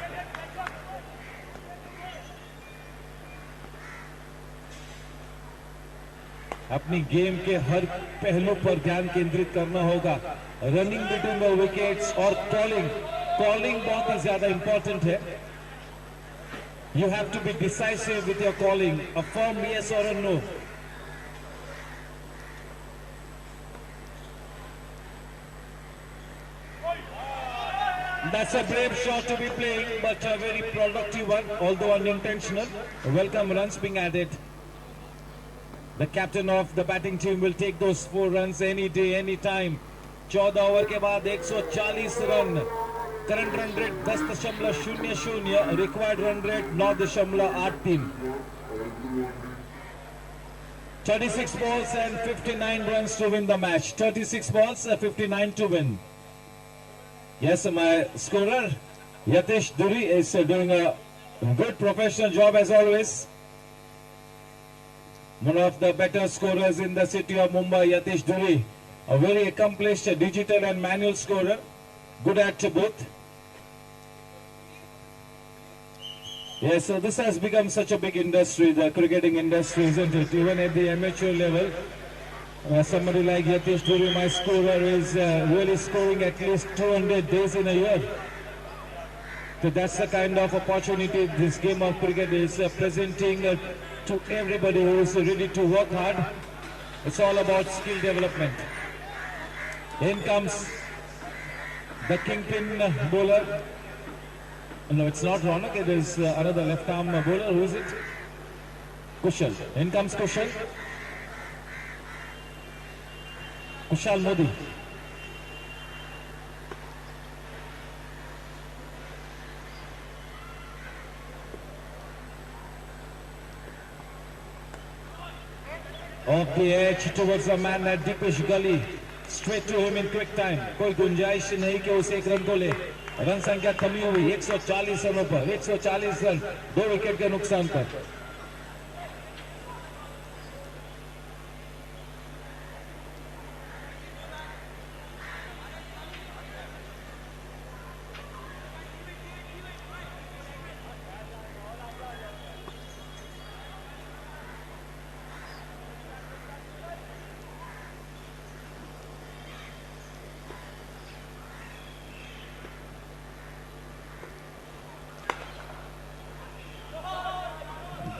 S12: अपनी गेम के हर पहलू पर ध्यान केंद्रित करना होगा। रनिंग बिटवीन द विकेट्स और कॉलिंग बहुत ही ज्यादा इंपॉर्टेंट है। You have to be decisive with your calling, a firm yes or a no. That's a brave shot to be playing, but a very productive one, although unintentional. Welcome runs being added. The captain of the batting team will take those 4 runs any day, any time. 14 over के बाद 140 run. Current run rate 10.00, required run rate 9.83. 36 balls and 59 runs to win the match. 36 balls, 59 to win. Yes, my scorer, Yatish Duri, is doing a good professional job as always. One of the better scorers in the city of Mumbai, Yatish Duri. A very accomplished digital and manual scorer. Good at both. Yes, so this has become such a big industry, the cricketing industry, isn't it? Even at the amateur level. Somebody like Yatish Duri, my scorer, is really scoring at least 200 days in a year. So that's the kind of opportunity this game of cricket is presenting to everybody who is ready to work hard. It's all about skill development. In comes the kingpin bowler. No, it's not Ronak, it is another left-arm bowler. Who is it? Kushal. In comes Kushal. Kushal Modi. Off the edge towards the man at Deepesh Gully. Straight to him in quick time. कोई गुंजाइश नहीं कि उसे एक run को ले. Run संख्या कमी हुई 140 रनों पर. 140 रन 2 विकेट के नुकसान पर.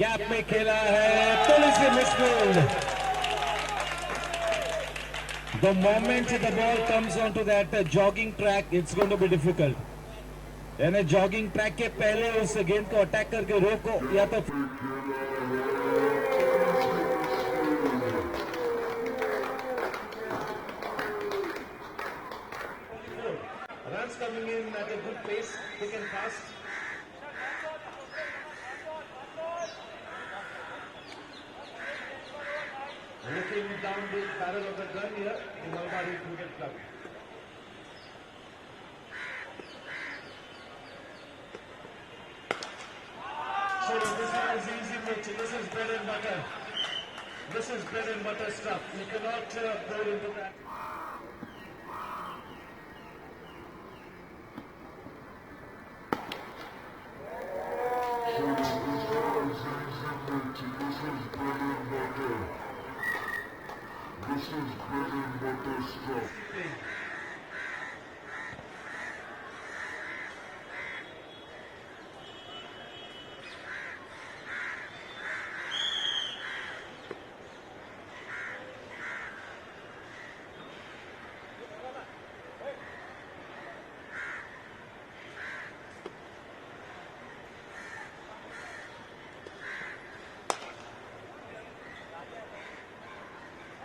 S12: गैप में खेला है थोड़ी सी misfield. The moment the ball comes onto that jogging track, it's going to be difficult. यानी jogging track के पहले उस गेंद को अटैक करके रोको या तो runs coming in at a good pace, quick and fast. Looking down the barrel of the gun here, the Malbari Cricket Club. So this is easy pitch. This is bread and butter. This is bread and butter stuff. You cannot go into that.
S20: This is bread and butter stuff.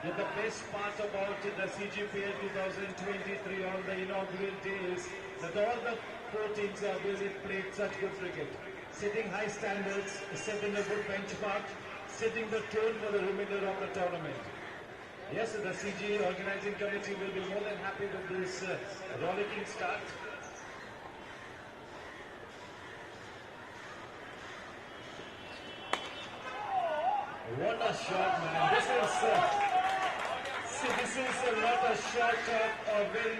S12: The best part about the Cgpl 2023 on the inaugural day is that all the 4 teams have really played such good cricket, setting high standards, setting a good benchmark, setting the tone for the remainder of the tournament. Yes, the CG organizing committee will be more than happy with this rollicking start. What a shot, man. This is not a shot of a very...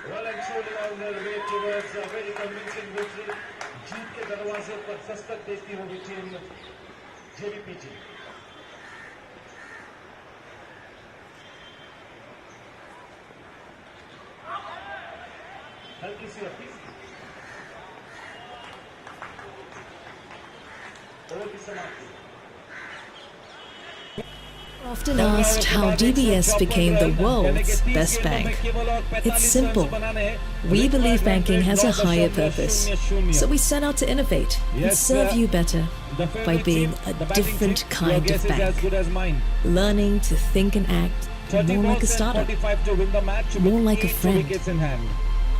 S12: Well and truly on their way towards a very convincing victory. जीत के दरवाजे पर दस्तक देती होगी team JVPG. हल्की सी appeal over की समाप्ति.
S14: Often asked how DBS became the world's best bank. It's simple. We believe banking has a higher purpose. So we set out to innovate and serve you better by being a different kind of bank. Learning to think and act more like a startup, more like a friend,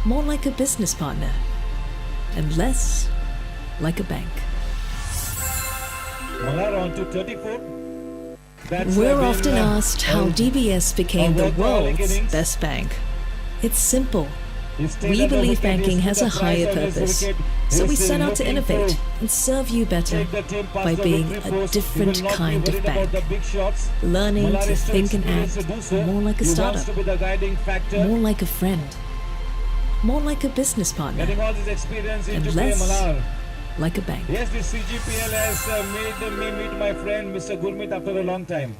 S14: more like a business partner, and less like a bank.
S12: On to 34.
S14: We're often asked how DBS became the world's best bank. It's simple. We believe banking has a higher purpose. So we set out to innovate and serve you better by being a different kind of bank. Learning to think and act more like a startup, more like a friend, more like a business partner, and less like a bank.
S12: Yes, the Cgpl has made me meet my friend Mr. Gurmeet after a long time.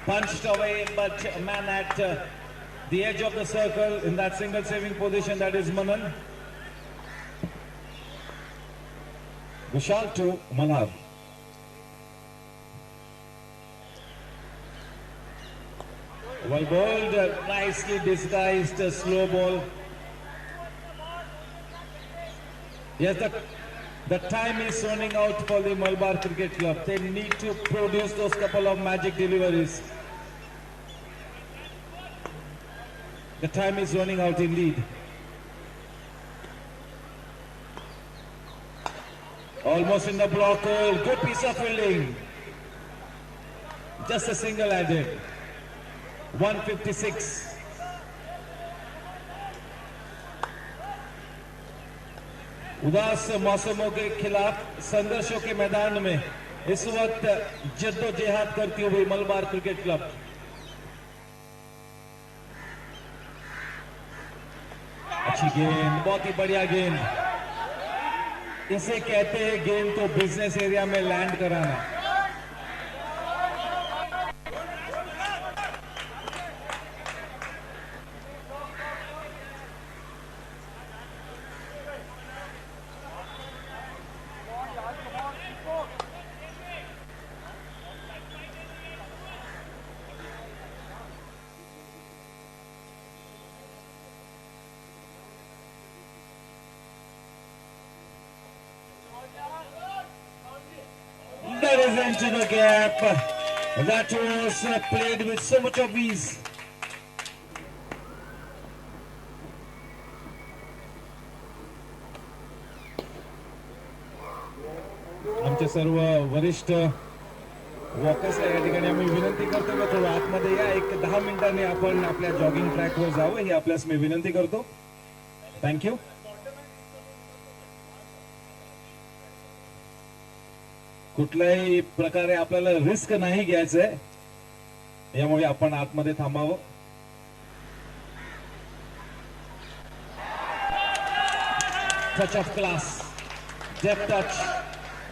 S12: punched away, but a man at the edge of the circle in that single saving position, that is Manan. Vishal to Manar. Well bowled, nicely disguised slow ball. Yes, the time is running out for the Malabar Cricket Club. They need to produce those couple of magic deliveries. The time is running out indeed. Almost in the block hole. Good piece of fielding. Just a single added. 156. उदास मौसमों के खिलाफ संघर्षों के मैदान में इस वक्त जद्दोजहद करती हुई मलबार क्रिकेट क्लब। अच्छी गेंद, बहुत ही बढ़िया गेंद। इसे कहते हैं गेंद को बिजनेस एरिया में लैंड कराना। That is into the gap. That was played with so much of ease. आमचे सर्व वरिष्ठ वॉकर्सला या ठिकाणी आम्ही विनंती करतो की थोडं आतमध्ये या. 10 मिनिटांनी आपण आपल्या जॉगिंग ट्रॅकवर जावं ही आपल्यास मी विनंती करतो. थँक्यू. कुठल्याही प्रकारे आपल्याला रिस्क नाही घ्यायचंय, यामुळे आपण आतमध्ये थांबावं. Touch of class, depth touch,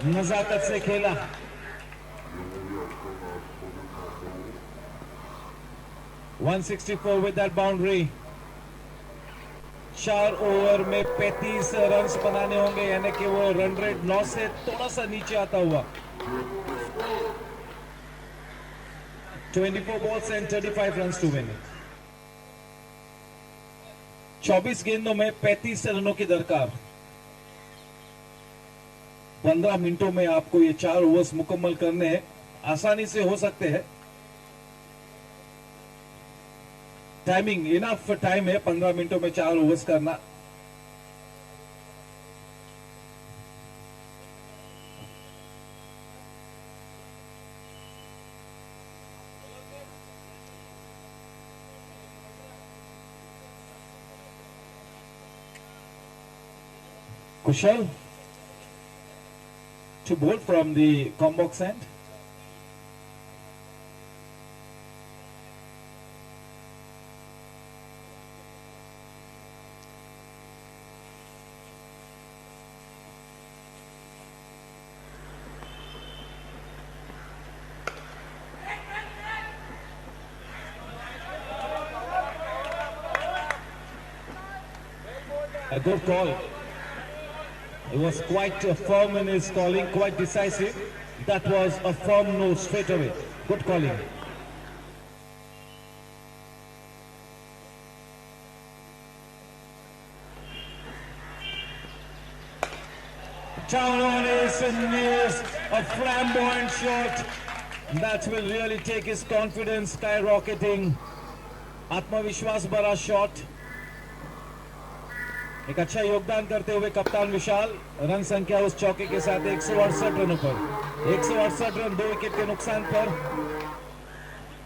S12: नजाकत से खेला. $164 with that boundary. 4 ओवर में 35 रन बनाने होंगे, यानी कि वो रन रेट 9 से थोड़ा सा नीचे आता हुआ. 24 balls and 35 runs to win. 24 गेंदों में 35 रनों की दरकार. 15 मिनटों में आपको ये 4 ओवर्स मुकम्मल करने हैं. आसानी से हो सकते हैं. टाइमिंग इनफ टाइम है 15 मिनटों में 4 ओवर्स करना. Kushal to bowl from the Combox end. A good call. He was quite firm in his calling, quite decisive. That was a firm no straight away. Good calling. Down on his knees, a flamboyant shot. That will really take his confidence skyrocketing. Atmavishwas भरा shot. एक अच्छा योगदान करते हुए कप्तान विशाल. Run संख्या उस चौके के साथ 168 रनों पर. 168 रन 2 विकेट के नुकसान पर.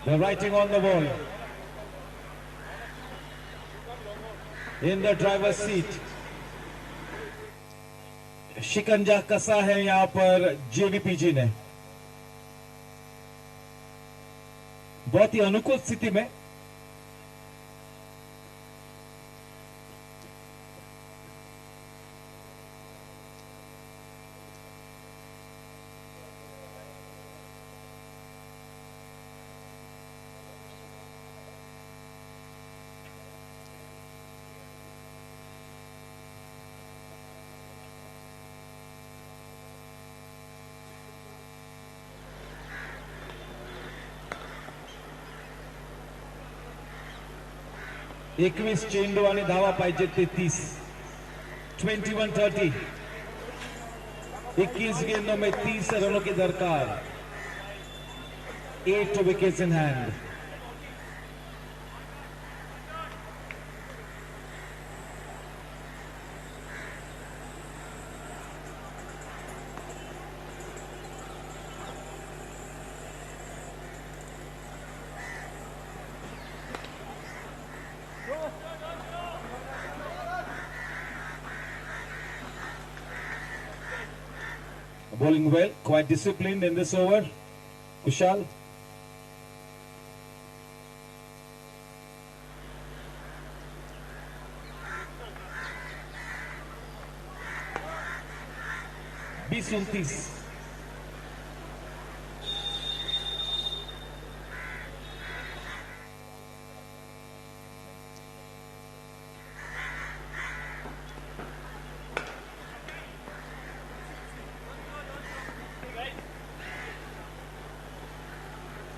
S12: The writing on the wall. In the driver's seat. शिकंजा कसा है यहां पर जेवीपीजी ने. बहुत ही अनुकूल स्थिति में 21 चेंडू आणि धावा पाहिजे ते 30. 21-30. 21 गेंदों में 30 रनों की दरकार. 8 wickets in hand. Bowling well, quite disciplined in this over. Kushal. Bisuntis.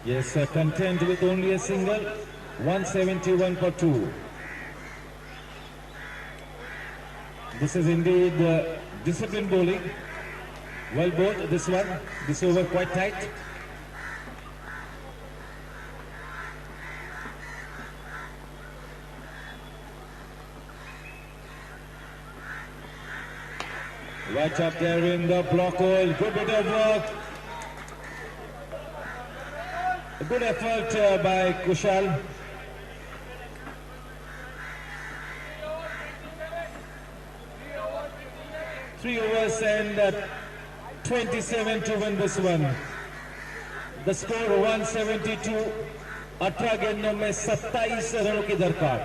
S12: Yes, content with only a single. 171 for 2. This is indeed disciplined bowling. Well bowled, this one. This over quite tight. Right up there in the block hole. Good bit of work. A good effort by Kushal. Three overs and 27 to win this one. The score 172. 18 गेंदों में 27 रनों की दरकार.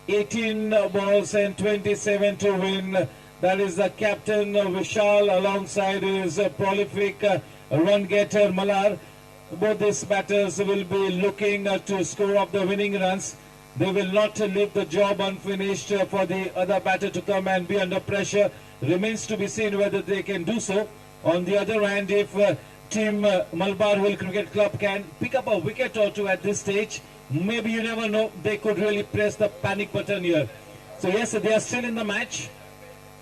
S12: 18 balls and 27 to win. That is the captain Vishal alongside his prolific run getter Malar. Both these batters will be looking to score up the winning runs. They will not leave the job unfinished for the other batter to come and be under pressure. Remains to be seen whether they can do so. On the other hand, if team Malabar Hill Cricket Club can pick up a wicket or two at this stage, maybe you never know, they could really press the panic button here. So yes, they are still in the match.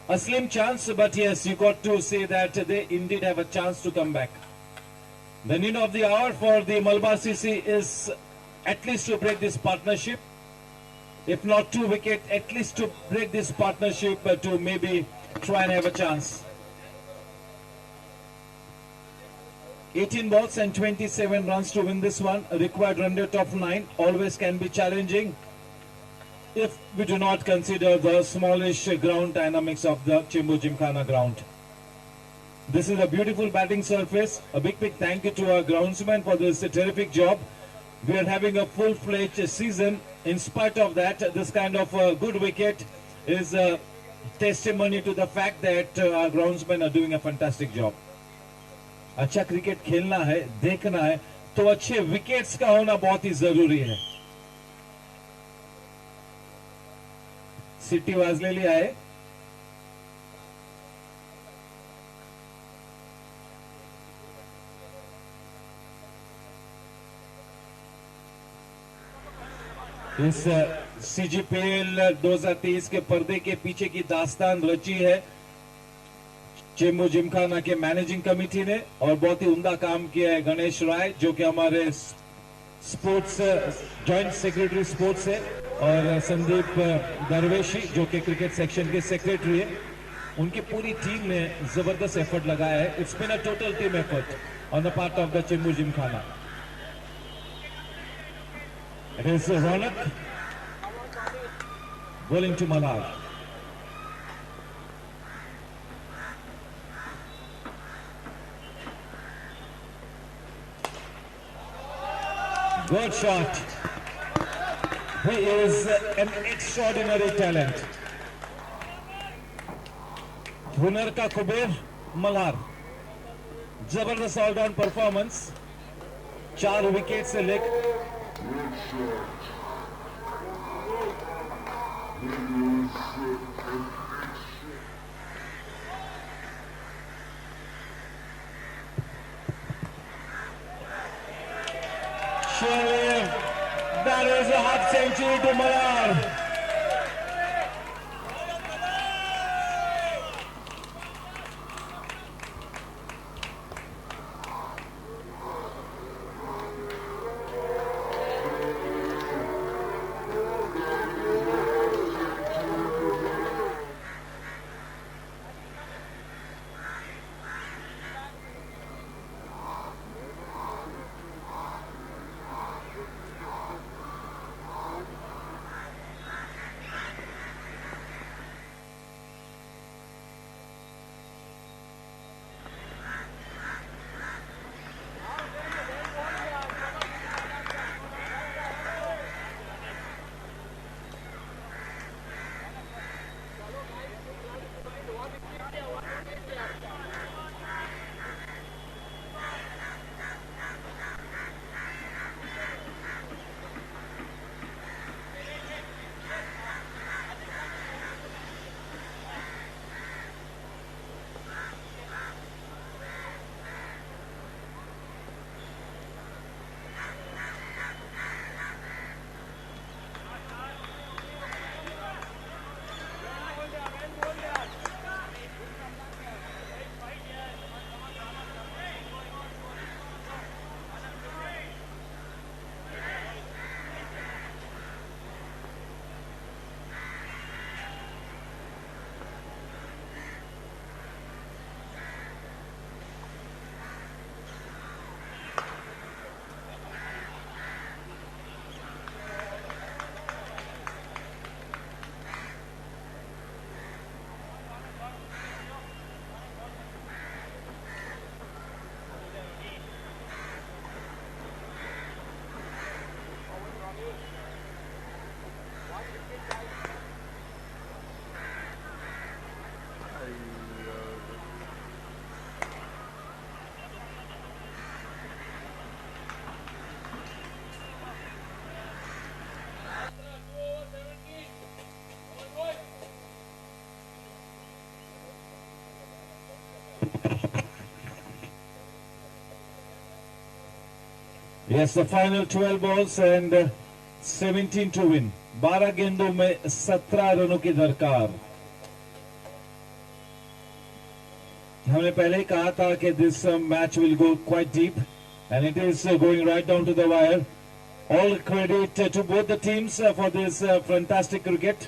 S12: A slim chance, but yes, you got to say that they indeed have a chance to come back. The need of the hour for the Malabar CC is at least to break this partnership. If not 2 wickets, at least to break this partnership to maybe try and have a chance. 18 balls and 27 runs to win this one. A required run rate of 9 always can be challenging if we do not consider the smallish ground dynamics of the Chimbu Gymkhana ground. This is a beautiful batting surface. A big thank you to our groundsman for this terrific job. We are having a full-fledged season. In spite of that, this kind of good wicket is a testimony to the fact that our groundsmen are doing a fantastic job. अच्छा cricket खेलना है, देखना है, तो अच्छे wickets का होना बहुत ही जरूरी है. सिटी वाजलेली आहे. इस CGPL 2023 के पर्दे के पीछे की दास्तान रची है चेंबू जिमखाना के मैनेजिंग कमेटी ने, और बहुत ही उम्दा काम किया है गणेश राय जो कि हमारे स्पोर्ट्स जॉइंट सेक्रेटरी स्पोर्ट्स है, और संदीप दरवेशी जो कि क्रिकेट सेक्शन के सेक्रेटरी है. उनकी पूरी टीम ने जबरदस्त एफर्ट लगाया है. It's been a total team effort on the part of the Chembur Gymkhana. It is Ronak bowling to Malar. Good shot. He is an extraordinary talent. Hunar ka Kuber Malar. जबरदस्त all-round performance. 4 wicket से लेकर that is a half century to Malar. Yes, the final 12 balls and 17 to win. 12 गेंदों में 17 रनों की दरकार. हमने पहले ही कहा था कि this match will go quite deep, and it is going right down to the wire. All credit to both the teams for this fantastic cricket.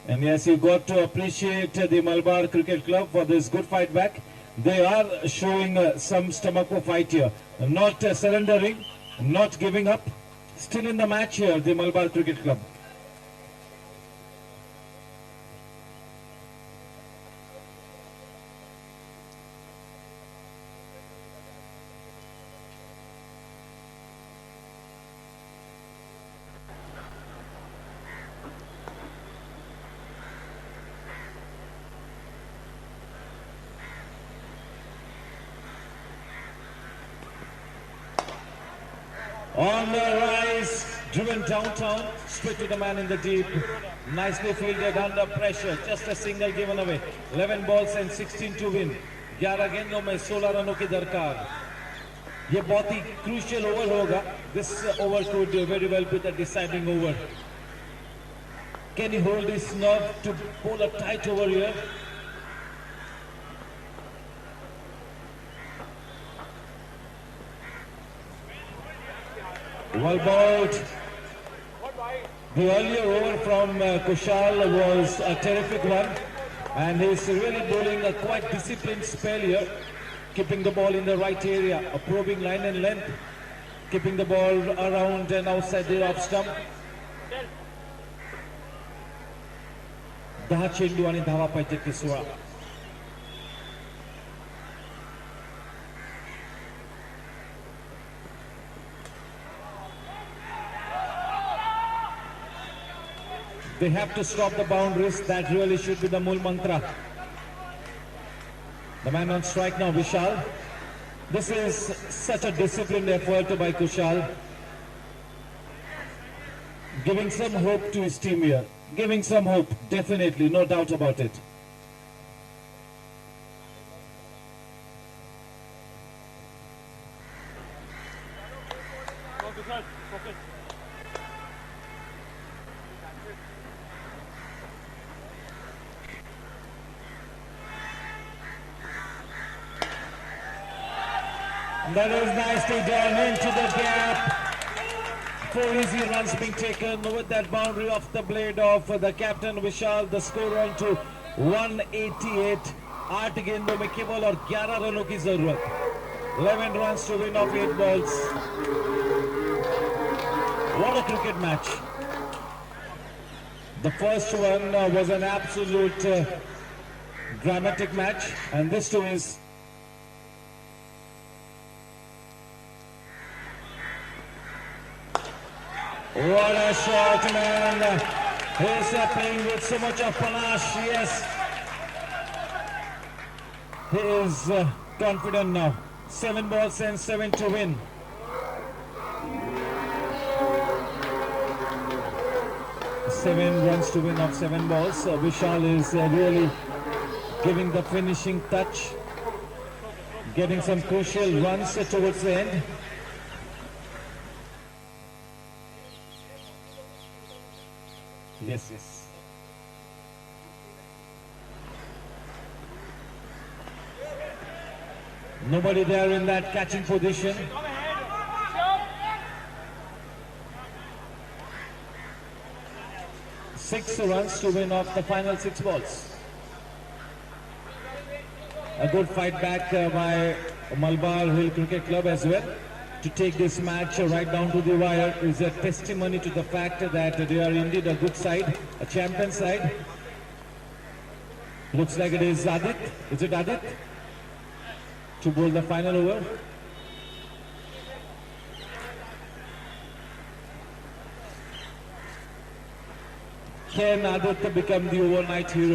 S12: And yes, you got to appreciate the Malabar Cricket Club for this good fight back. They are showing some stomach for fight here. Not surrendering, not giving up. Still in the match here, the Malabar Cricket Club. On the rise, driven downtown, straight to the man in the deep. Nicely fielded under pressure, just a single given away. 11 balls and 16 to win. 11 गेंदों में 16 रनों की दरकार. ये बहुत ही crucial over होगा. This over could very well be the deciding over. Can he hold his nerve to pull a tight over here? Well bowled. The earlier over from Kushal was a terrific one, and he's really bowling a quite disciplined spell here, keeping the ball in the right area, a probing line and length, keeping the ball around and outside the off stump. 10 चेंडू आणि धावा पाहिजे की 16. They have to stop the boundaries. That really should be the Mool Mantra. The man on strike now, Vishal. This is such a disciplined effort by Kushal. Giving some hope to his team here. Giving some hope, definitely, no doubt about it. That is nicely done into the gap. 4 easy runs being taken with that boundary off the blade of the captain Vishal. The score on to 188. 8 गेंदों में केवल और 11 रनों की जरूरत. 11 runs to win off 8 balls. What a cricket match. The first one was an absolute dramatic match, and this too is. What a shot, man. He's playing with so much of panache, yes. He is confident now. 7 balls and 7 to win. Seven runs to win off 7 balls. Vishal is really giving the finishing touch, getting some crucial runs towards the end. Yes, yes. Nobody there in that catching position. Six runs to win off the final 6 balls. A good fight back by Malabar Hill Cricket Club as well. To take this match right down to the wire is a testimony to the fact that they are indeed a good side, a champion side. Looks like it is Adit. Is it Adit? To bowl the final over. Can Adit become the overnight hero?